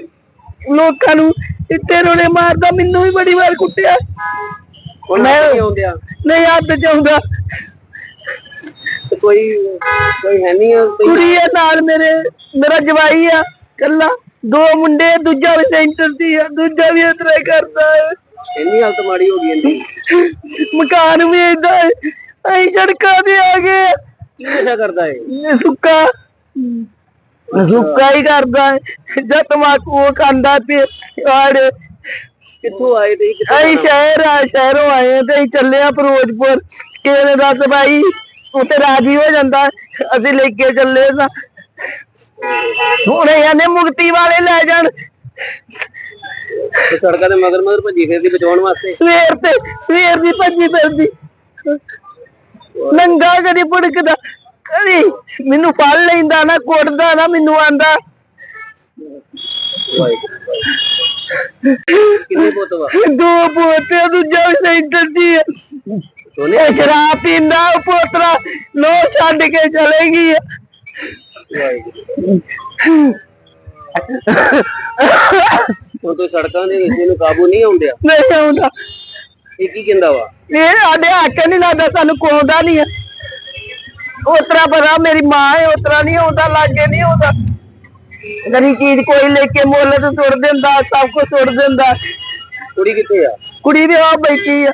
ਲੋਕਾਂ ਨੂੰ ਇੱਥੇ ਰੋਲੇ ਮਾਰਦਾ। ਮੈਨੂੰ ਵੀ ਬੜੀ ਵਾਰ ਕੁੱਟਿਆ। ਮੈਂ ਆਉਂਦਿਆ ਨਹੀਂ ਹੱਥ ਚ ਆਉਂਦਾ। ਕੋਈ ਹੈ ਨਹੀਂ ਆ ਕੁੜੀ ਆ ਨਾਲ ਮੇਰਾ ਜਵਾਈ ਆ ਕੱਲਾ, 2 ਮੁੰਡੇ, ਦੂਜਾ ਵੀ ਸੈਂਟਰ ਦੀ ਆ, ਦੂਜਾ ਵੀ ਇਸ ਤਰ੍ਹਾਂ ਹੀ ਕਰਦਾ ਹੈ। ਇੰਨੀ ਹਾਲਤ ਮਾੜੀ ਹੋ ਗਈ ਇਹਦੀ। ਮਕਾਨ ਵੀ ਏਦਾਂ ਹੈ, ਅਸੀਂ ਸੜਕਾਂ ਤੇ ਆ ਗਏ। ਕੀ ਨਸ਼ਾ ਕਰਦਾ ਹੈ? ਸੁੱਕਾ ਹੀ ਕਰਦਾ ਹੈ, ਜਦ ਤਮਾਕੂ ਉਹ ਖਾਂਦਾ ਤੇ ਆੜੇ। ਕਿੱਥੋਂ ਆਏ ਤੇ ਅਸੀਂ ਸ਼ਹਿਰੋਂ ਆਏ ਆ ਤੇ ਅਸੀਂ ਚੱਲੇ ਆ ਫਿਰੋਜ਼ਪੁਰ। ਕਿਸੇ ਨੇ ਦੱਸ ਭਾਈ ਉੱਥੇ ਰਾਜੀ ਹੋ ਜਾਂਦਾ, ਅਸੀਂ ਲੈ ਕੇ ਚੱਲੇ ਸਾਂ। ਹੁਣ ਇਹਨੇ ਮੁਕਤੀ ਵਾਲੇ ਲੈ ਜਾਣ। ਸੜਕਾਂ ਤੇ ਮਗਰ ਮਗਰ ਭੱਜੀ ਫਿਰਦੀ ਬਚਾਉਣ ਵਾਸਤੇ। ਸਵੇਰ ਦੀ ਭੱਜੀ ਫਿਰਦੀ, ਨੰਗਾ ਕਦੀ ਭੁੜਕਦਾ, ਕਦੀ ਮੈਨੂੰ ਫੜ ਲੈਂਦਾ ਨਾ, ਕੁੱਟਦਾ ਨਾ, ਮੈਨੂੰ ਆਂਦਾ। ਕਿੰਨੇ ਪੁੱਤ ਵਾ? 2 ਪੋਤੇ, ਦੂਜਾ ਵੀ ਸੈਂਟਰ ਦੀ ਆ। ਇਹ ਸ਼ਰਾਬ ਪੀਂਦਾ, ਉਹ ਪੋਤਰਾ ਨੋ ਛੱਡ ਕੇ ਚਲੇ ਗਈ। ਹੁਣ ਤੋਂ ਸੜਕਾਂ ਦੇ ਵਿੱਚ ਇਹਨੂੰ ਕਾਬੂ ਨਹੀਂ ਆਉਂਦਿਆ। ਨਹੀਂ ਆਉਂਦਾ। ਇਹ ਕੀ ਕਹਿੰਦਾ ਵਾ? ਇਹ ਸਾਡੇ ਹੱਕ ਨਹੀਂ ਲੱਗਦਾ, ਸਾਨੂੰ ਕੋਉਂਦਾ ਨਹੀਂ ਹੈ। ਉਤਰਾ ਪਤਾ ਮੇਰੀ ਮਾਂ ਹੈ, ਉਤਰਾ ਨਹੀਂ ਆਉਂਦਾ, ਲਾਗੇ ਨਹੀਂ ਆਉਂਦਾ। ਗਰੀ ਚੀਜ਼ ਕੋਈ ਲੈ ਕੇ ਮੁੱਲ ਤੇ ਸੁੱਟ ਦਿੰਦਾ, ਸਭ ਕੁਝ ਸੁੱਟ ਦਿੰਦਾ। ਕੁੜੀ ਕਿੱਥੇ ਆ? ਕੁੜੀ ਵੀ ਆ ਬੈਠੀ ਆ,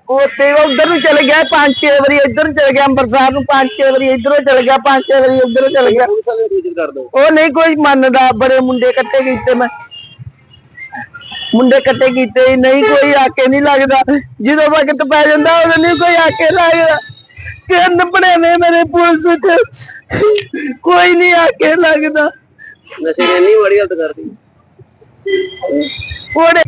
ਉੱਥੇ ਉਧਰ ਨੂੰ ਚਲੇ ਗਿਆ 5-6 ਵਾਰੀ, ਇੱਧਰ ਨੂੰ ਚਲੇ ਗਿਆ ਅੰਮ੍ਰਿਤਸਰ ਨੂੰ 5-6 ਵਾਰੀ, ਇੱਧਰੋਂ ਚਲੇ ਗਿਆ 5-6 ਵਾਰੀ, ਉੱਧਰੋਂ ਚਲੇ ਗਿਆ। ਪੁਲਿਸ ਵਾਲੇ ਨੂੰ ਸੂਚਿਤ ਕਰ ਦੋ। ਉਹ ਨਹੀਂ ਕੋਈ ਮੰਨਦਾ। ਬੜੇ ਮੁੰਡੇ ਇਕੱਠੇ ਕੀਤੇ ਮੈਂ, ਮੁੰਡੇ ਇਕੱਠੇ ਕੀਤੇ, ਨਹੀਂ ਕੋਈ ਆਕੇ ਨਹੀਂ ਲੱਗਦਾ। ਜਦੋਂ ਵਕਤ ਪੈ ਜਾਂਦਾ ਉਦੋਂ ਨਹੀਂ ਕੋਈ ਆਕੇ ਲੱਗਦਾ। ਤਿੰਨ ਭਣੇਵੇਂ ਮੇਰੇ ਪੁਲਿਸ ਚ, ਕੋਈ ਨਹੀਂ ਆਕੇ ਲੱਗਦਾ। ਨਸ਼ੇ ਨੇ ਇੰਨੀ ਮਾੜੀ ਹਾਲਤ ਕਰਦੀ। ਉਹਨੇ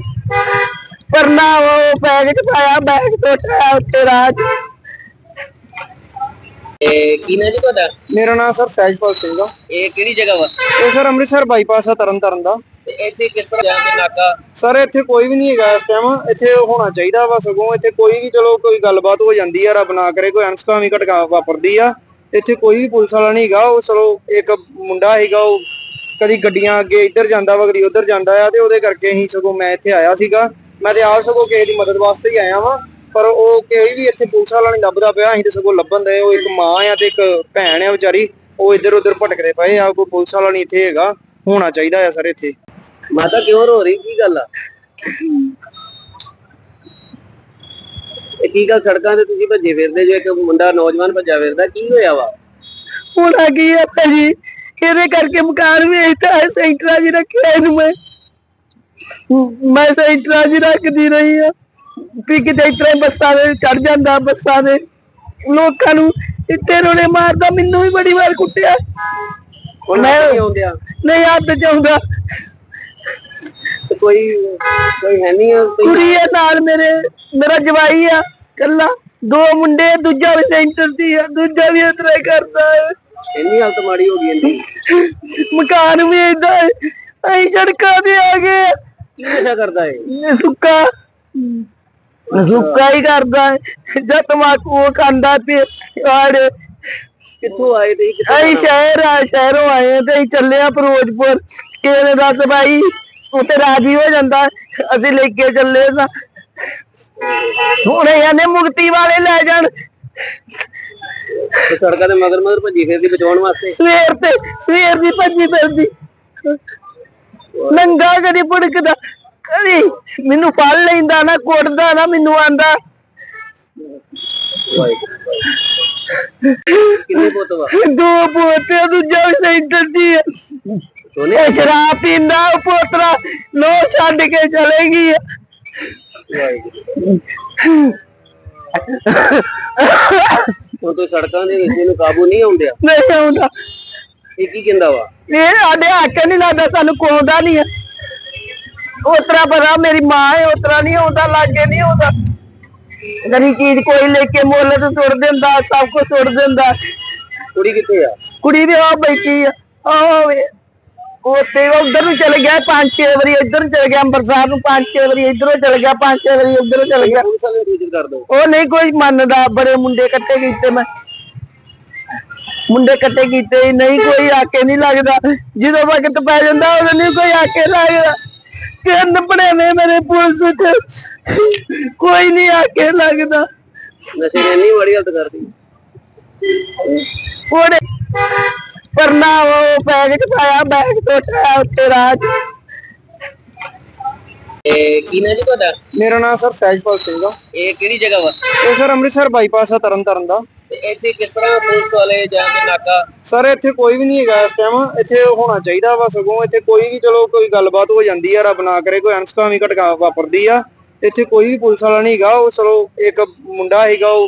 ਪਰਨਾ ਉਹ ਬੈਗ ਚ ਪਾਇਆ, ਬੈਗ ਤੋਂ ਉਠਾਇਆ ਉੱਤੇ ਰਾਹ ਚ। ਕੀ ਨਾ ਜੀ ਤੁਹਾਡਾ? ਮੇਰਾ ਨਾਮ ਸਰ ਸਹਿਜਪਾਲ ਸਿੰਘ ਆ। ਇਹ ਕਿਹੜੀ ਜਗ੍ਹਾ ਵਾ? ਇਹ ਸਰ ਅੰਮ੍ਰਿਤਸਰ ਬਾਈਪਾਸ ਆ ਤਰਨਤਾਰਨ ਦਾ। ਤੇ ਇੱਥੇ ਕਿਸ ਤਰ੍ਹਾਂ ਜਾ ਕੇ ਨਾਕਾ? ਸਰ ਇੱਥੇ ਕੋਈ ਵੀ ਨਹੀਂ ਹੈਗਾ ਇਸ ਟਾਈਮ, ਇੱਥੇ ਹੋਣਾ ਚਾਹੀਦਾ ਵਾ ਸਗੋਂ। ਇੱਥੇ ਕੋਈ ਵੀ ਚਲੋ ਕੋਈ ਗੱਲਬਾਤ ਹੋ ਜਾਂਦੀ ਆ, ਰੱਬ ਨਾ ਕਰੇ ਕੋਈ ਅਣਸੁਖਾਵੀਂ ਘਟਨਾ ਵਾਪਰਦੀ ਆ, ਇੱਥੇ ਕੋਈ ਵੀ ਪੁਲਿਸ ਵਾਲਾ ਨਹੀਂ ਹੈਗਾ। ਉਹ ਚਲੋ ਇੱਕ ਮੁੰਡਾ ਹੈਗਾ, ਉਹ ਕਦੀ ਗੱਡੀਆਂ ਅੱਗੇ ਇੱਧਰ ਜਾਂਦਾ ਵਾ, ਕਦੀ ਉੱਧਰ ਜਾਂਦਾ ਆ, ਤੇ ਉਹਦੇ ਕਰਕੇ ਹੀ ਸਗੋਂ ਮੈਂ ਇੱਥੇ ਆਇਆ ਸੀਗਾ। ਮੈਂ ਤੇ ਆਪ ਸਗੋਂ ਕਿਸੇ ਦੀ ਮਦਦ ਵਾਸਤੇ ਹੀ ਆਇਆ ਵਾਂ, ਪਰ ਉਹ ਕੋਈ ਵੀ ਇੱਥੇ ਪੁਲਿਸ ਵਾਲਾ ਨਹੀਂ ਲੱਭਦਾ ਪਿਆ। ਅਸੀਂ ਤੇ ਸਗੋਂ ਲੱਭਣ ਦੇ। ਉਹ ਇੱਕ ਮਾਂ ਆ ਤੇ ਇੱਕ ਭੈਣ ਆ ਵਿਚਾਰੀ, ਉਹ ਇੱਧਰ ਉੱਧਰ ਭਟਕਦੇ ਪਏ ਆ। ਕੋਈ ਪੁਲਿਸ ਵਾਲਾ ਨਹੀਂ ਇੱਥੇ ਹੈਗਾ, ਹੋਣਾ ਚਾਹੀਦਾ ਆ ਸਰ ਇੱਥੇ। ਮਾਤਾ ਕਿਉਂ ਰੋ ਰਹੀ, ਕੀ ਗੱਲ ਆ? ਇਹ ਕੀ ਗੱਲ ਸੜਕਾਂ ਤੇ ਤੁਸੀਂ ਭੱਜੇ ਫਿਰਦੇ ਜੋ, ਇੱਕ ਮੁੰਡਾ ਨੌਜਵਾਨ ਭੱਜਾ ਫਿਰਦਾ, ਕੀ ਹੋਇਆ ਵਾ? ਹੁਣ ਆ ਗਈ ਆ ਭਾਜੀ, ਇਹਦੇ ਕਰਕੇ ਮਕਾਨ ਵੇਚਤਾ ਹੈ। ਸੈਂਟਰਾਂ 'ਚ ਰੱਖਿਆ ਇਹਨੂੰ ਮੈਂ ਸੈਂਟਰਾਂ 'ਚ ਰੱਖਦੀ ਰਹੀ ਆ ਵੀ ਕਿਤੇ ਇਸ ਤਰ੍ਹਾਂ ਬੱਸਾਂ ਦੇ ਚੜ ਜਾਂਦਾ, ਬੱਸਾਂ ਦੇ ਲੋਕਾਂ ਨੂੰ ਇੱਥੇ ਰੋਲੇ ਮਾਰਦਾ। ਮੈਨੂੰ ਵੀ ਬੜੀ ਵਾਰ ਕੁੱਟਿਆ। ਹੁਣ ਮੈਂ ਨਹੀਂ ਆਉਂਦਿਆ ਨਹੀਂ ਹੱਥ ਚਾਹੁੰਦਾ। ਕੋਈ ਹੈ ਨਹੀਂ ਆ? ਕੁੜੀ ਆ ਨਾਲ ਮੇਰਾ ਜਵਾਈ ਆ ਕੱਲਾ, ਦੋ ਮੁੰਡੇ, ਦੂਜਾ ਵੀ ਸੈਂਟਰ ਦੀ ਆ, ਦੂਜਾ ਵੀ ਇਸ ਤਰ੍ਹਾਂ ਕਰਦਾ ਹੈ। ਇੰਨੀ ਹਾਲਤ ਮਾੜੀ ਹੋ ਗਈ ਇਹਦੀ। ਮਕਾਨ ਵੀ ਏਦਾਂ ਹੈ, ਅਸੀਂ ਸੜਕਾਂ ਤੇ ਆ ਗਏ। ਕੀ ਨਸ਼ਾ ਕਰਦਾ ਹੈ? ਸੁੱਕਾ ਹੀ ਕਰਦਾ ਹੈ, ਜਦ ਤਮਾਕੂ ਉਹ ਖਾਂਦਾ ਤੇ ਆੜੇ। ਕਿੱਥੋਂ ਆਏ ਤੇ ਅਸੀਂ ਸ਼ਹਿਰੋਂ ਆਏ ਆ ਤੇ ਅਸੀਂ ਚੱਲੇ ਆ ਫਿਰੋਜ਼ਪੁਰ। ਕਿਸੇ ਨੇ ਦੱਸ ਭਾਈ ਉੱਥੇ ਰਾਜੀ ਹੋ ਜਾਂਦਾ, ਅਸੀਂ ਲੈ ਕੇ ਚੱਲੇ ਸਾਂ। ਹੁਣ ਇਹਨੇ ਮੁਕਤੀ ਵਾਲੇ ਲੈ ਜਾਣ। ਸੜਕਾਂ ਦੇ ਮਗਰ ਭੱਜੀ ਫਿਰਦੀ ਬਚਾਉਣ ਵਾਸਤੇ। ਸਵੇਰ ਦੀ ਭੱਜੀ ਫਿਰਦੀ, ਨੰਗਾ ਕਦੀ ਭੁੜਕਦਾ, ਕਦੀ ਮੈਨੂੰ ਫੜ ਲੈਂਦਾ ਨਾ, ਕੁੱਟਦਾ ਨਾ, ਮੈਨੂੰ ਆਂਦਾ। ਕਿੰਨੇ ਪੁੱਤ ਵਾ? ਦੋ ਪੋਤੇ, ਦੂਜਾ ਵੀ ਸੈਂਟਰ ਦੀ ਹੈ। ਇਹ ਸ਼ਰਾਬ ਪੀਂਦਾ, ਉਹ ਪੋਤਰਾ ਨੋ ਛੱਡ ਕੇ ਚਲੇ ਗਈ ਆ। ਹੁਣ ਤੋਂ ਸੜਕਾਂ ਦੇ ਵਿੱਚ ਇਹਨੂੰ ਕਾਬੂ ਨਹੀਂ ਆਉਂਦਿਆ? ਨਹੀਂ ਆਉਂਦਾ। ਇਹ ਕੀ ਕਹਿੰਦਾ ਵਾ? ਇਹ ਸਾਡੇ ਹੱਕ ਨਹੀਂ ਲੱਗਦਾ, ਸਾਨੂੰ ਕੋਉਂਦਾ ਨਹੀਂ ਹੈ। ਉਤਰਾ ਪਤਾ ਮੇਰੀ ਮਾਂ ਹੈ, ਉਤਰਾ ਨਹੀਂ ਆਉਂਦਾ, ਲਾਗੇ ਨਹੀਂ ਆਉਂਦਾ। ਗਰੀ ਚੀਜ਼ ਕੋਈ ਲੈ ਕੇ ਮੁੱਲ ਤੇ ਸੁੱਟ ਦਿੰਦਾ, ਸਭ ਕੁਝ ਸੁੱਟ ਦਿੰਦਾ। ਕੁੜੀ ਕਿੱਥੇ ਆ? ਕੁੜੀ ਦੇ ਆ ਬੈਠੀ ਆ, ਉੱਥੇ ਉਧਰ ਨੂੰ ਚਲੇ ਗਿਆ 5-6 ਵਾਰੀ, ਇੱਧਰ ਨੂੰ ਚਲੇ ਗਿਆ ਅੰਮ੍ਰਿਤਸਰ ਨੂੰ 5-6 ਵਾਰੀ, ਇੱਧਰੋਂ ਚਲੇ ਗਿਆ 5-6 ਵਾਰੀ, ਉੱਧਰੋਂ ਚਲੇ ਗਿਆ। ਪੁਲਿਸ ਵਾਲੇ ਨੂੰ ਸੂਚਿਤ ਕਰ ਦਿਓ। ਉਹ ਨਹੀਂ ਕੋਈ ਮੰਨਦਾ। ਬੜੇ ਮੁੰਡੇ ਇਕੱਠੇ ਕੀਤੇ, ਮੈਂ ਮੁੰਡੇ ਇਕੱਠੇ ਕੀਤੇ, ਨਹੀਂ ਕੋਈ ਆਕੇ ਨਹੀਂ ਲੱਗਦਾ। ਜਦੋਂ ਵਕਤ ਪੈ ਜਾਂਦਾ ਉਦੋਂ ਨਹੀਂ ਕੋਈ ਆਕੇ ਲੱਗਦਾ। ਤਿੰਨ ਭਣੇਵੇਂ ਮੇਰੇ ਪੁਲਿਸ ਚ, ਕੋਈ ਨਹੀਂ ਆਕੇ ਲੱਗਦਾ। ਨਸ਼ੇ ਨੇ ਇੰਨੀ ਮਾੜੀ ਹਾਲਤ ਕਰਦੀ। ਉਹਨੇ ਪਰਨਾ ਉਹ ਬੈਗ ਚ ਪਾਇਆ, ਬੈਗ ਤੋਂ ਉਠਾਇਆ ਉੱਤੇ ਰਾਹ ਚ। ਕੀ ਨਾ ਜੀ ਤੁਹਾਡਾ? ਮੇਰਾ ਨਾਮ ਸਰ ਸਹਿਜਪਾਲ ਸਿੰਘ ਆ। ਇਹ ਕਿਹੜੀ ਜਗ੍ਹਾ ਵਾ? ਇਹ ਸਰ ਅੰਮ੍ਰਿਤਸਰ ਬਾਈਪਾਸ ਆ ਤਰਨਤਾਰਨ ਦਾ। ਤੇ ਇੱਥੇ ਕਿਸ ਤਰ੍ਹਾਂ ਪੁਲਿਸ ਵਾਲੇ ਜਾ ਕੇ ਨਾਕਾ? ਸਰ ਇੱਥੇ ਕੋਈ ਵੀ ਨਹੀਂ ਹੈਗਾ ਇਸ ਟਾਈਮ, ਇੱਥੇ ਹੋਣਾ ਚਾਹੀਦਾ ਵਾ ਸਗੋਂ। ਇੱਥੇ ਕੋਈ ਵੀ ਚਲੋ ਕੋਈ ਗੱਲਬਾਤ ਹੋ ਜਾਂਦੀ ਆ, ਰੱਬ ਨਾ ਕਰੇ ਕੋਈ ਅਣਸੁਖਾਵੀਂ ਘਟਨਾ ਵਾਪਰਦੀ ਆ, ਇੱਥੇ ਕੋਈ ਵੀ ਪੁਲਿਸ ਵਾਲਾ ਨਹੀਂ ਹੈਗਾ। ਉਹ ਚਲੋ ਇੱਕ ਮੁੰਡਾ ਹੈਗਾ, ਉਹ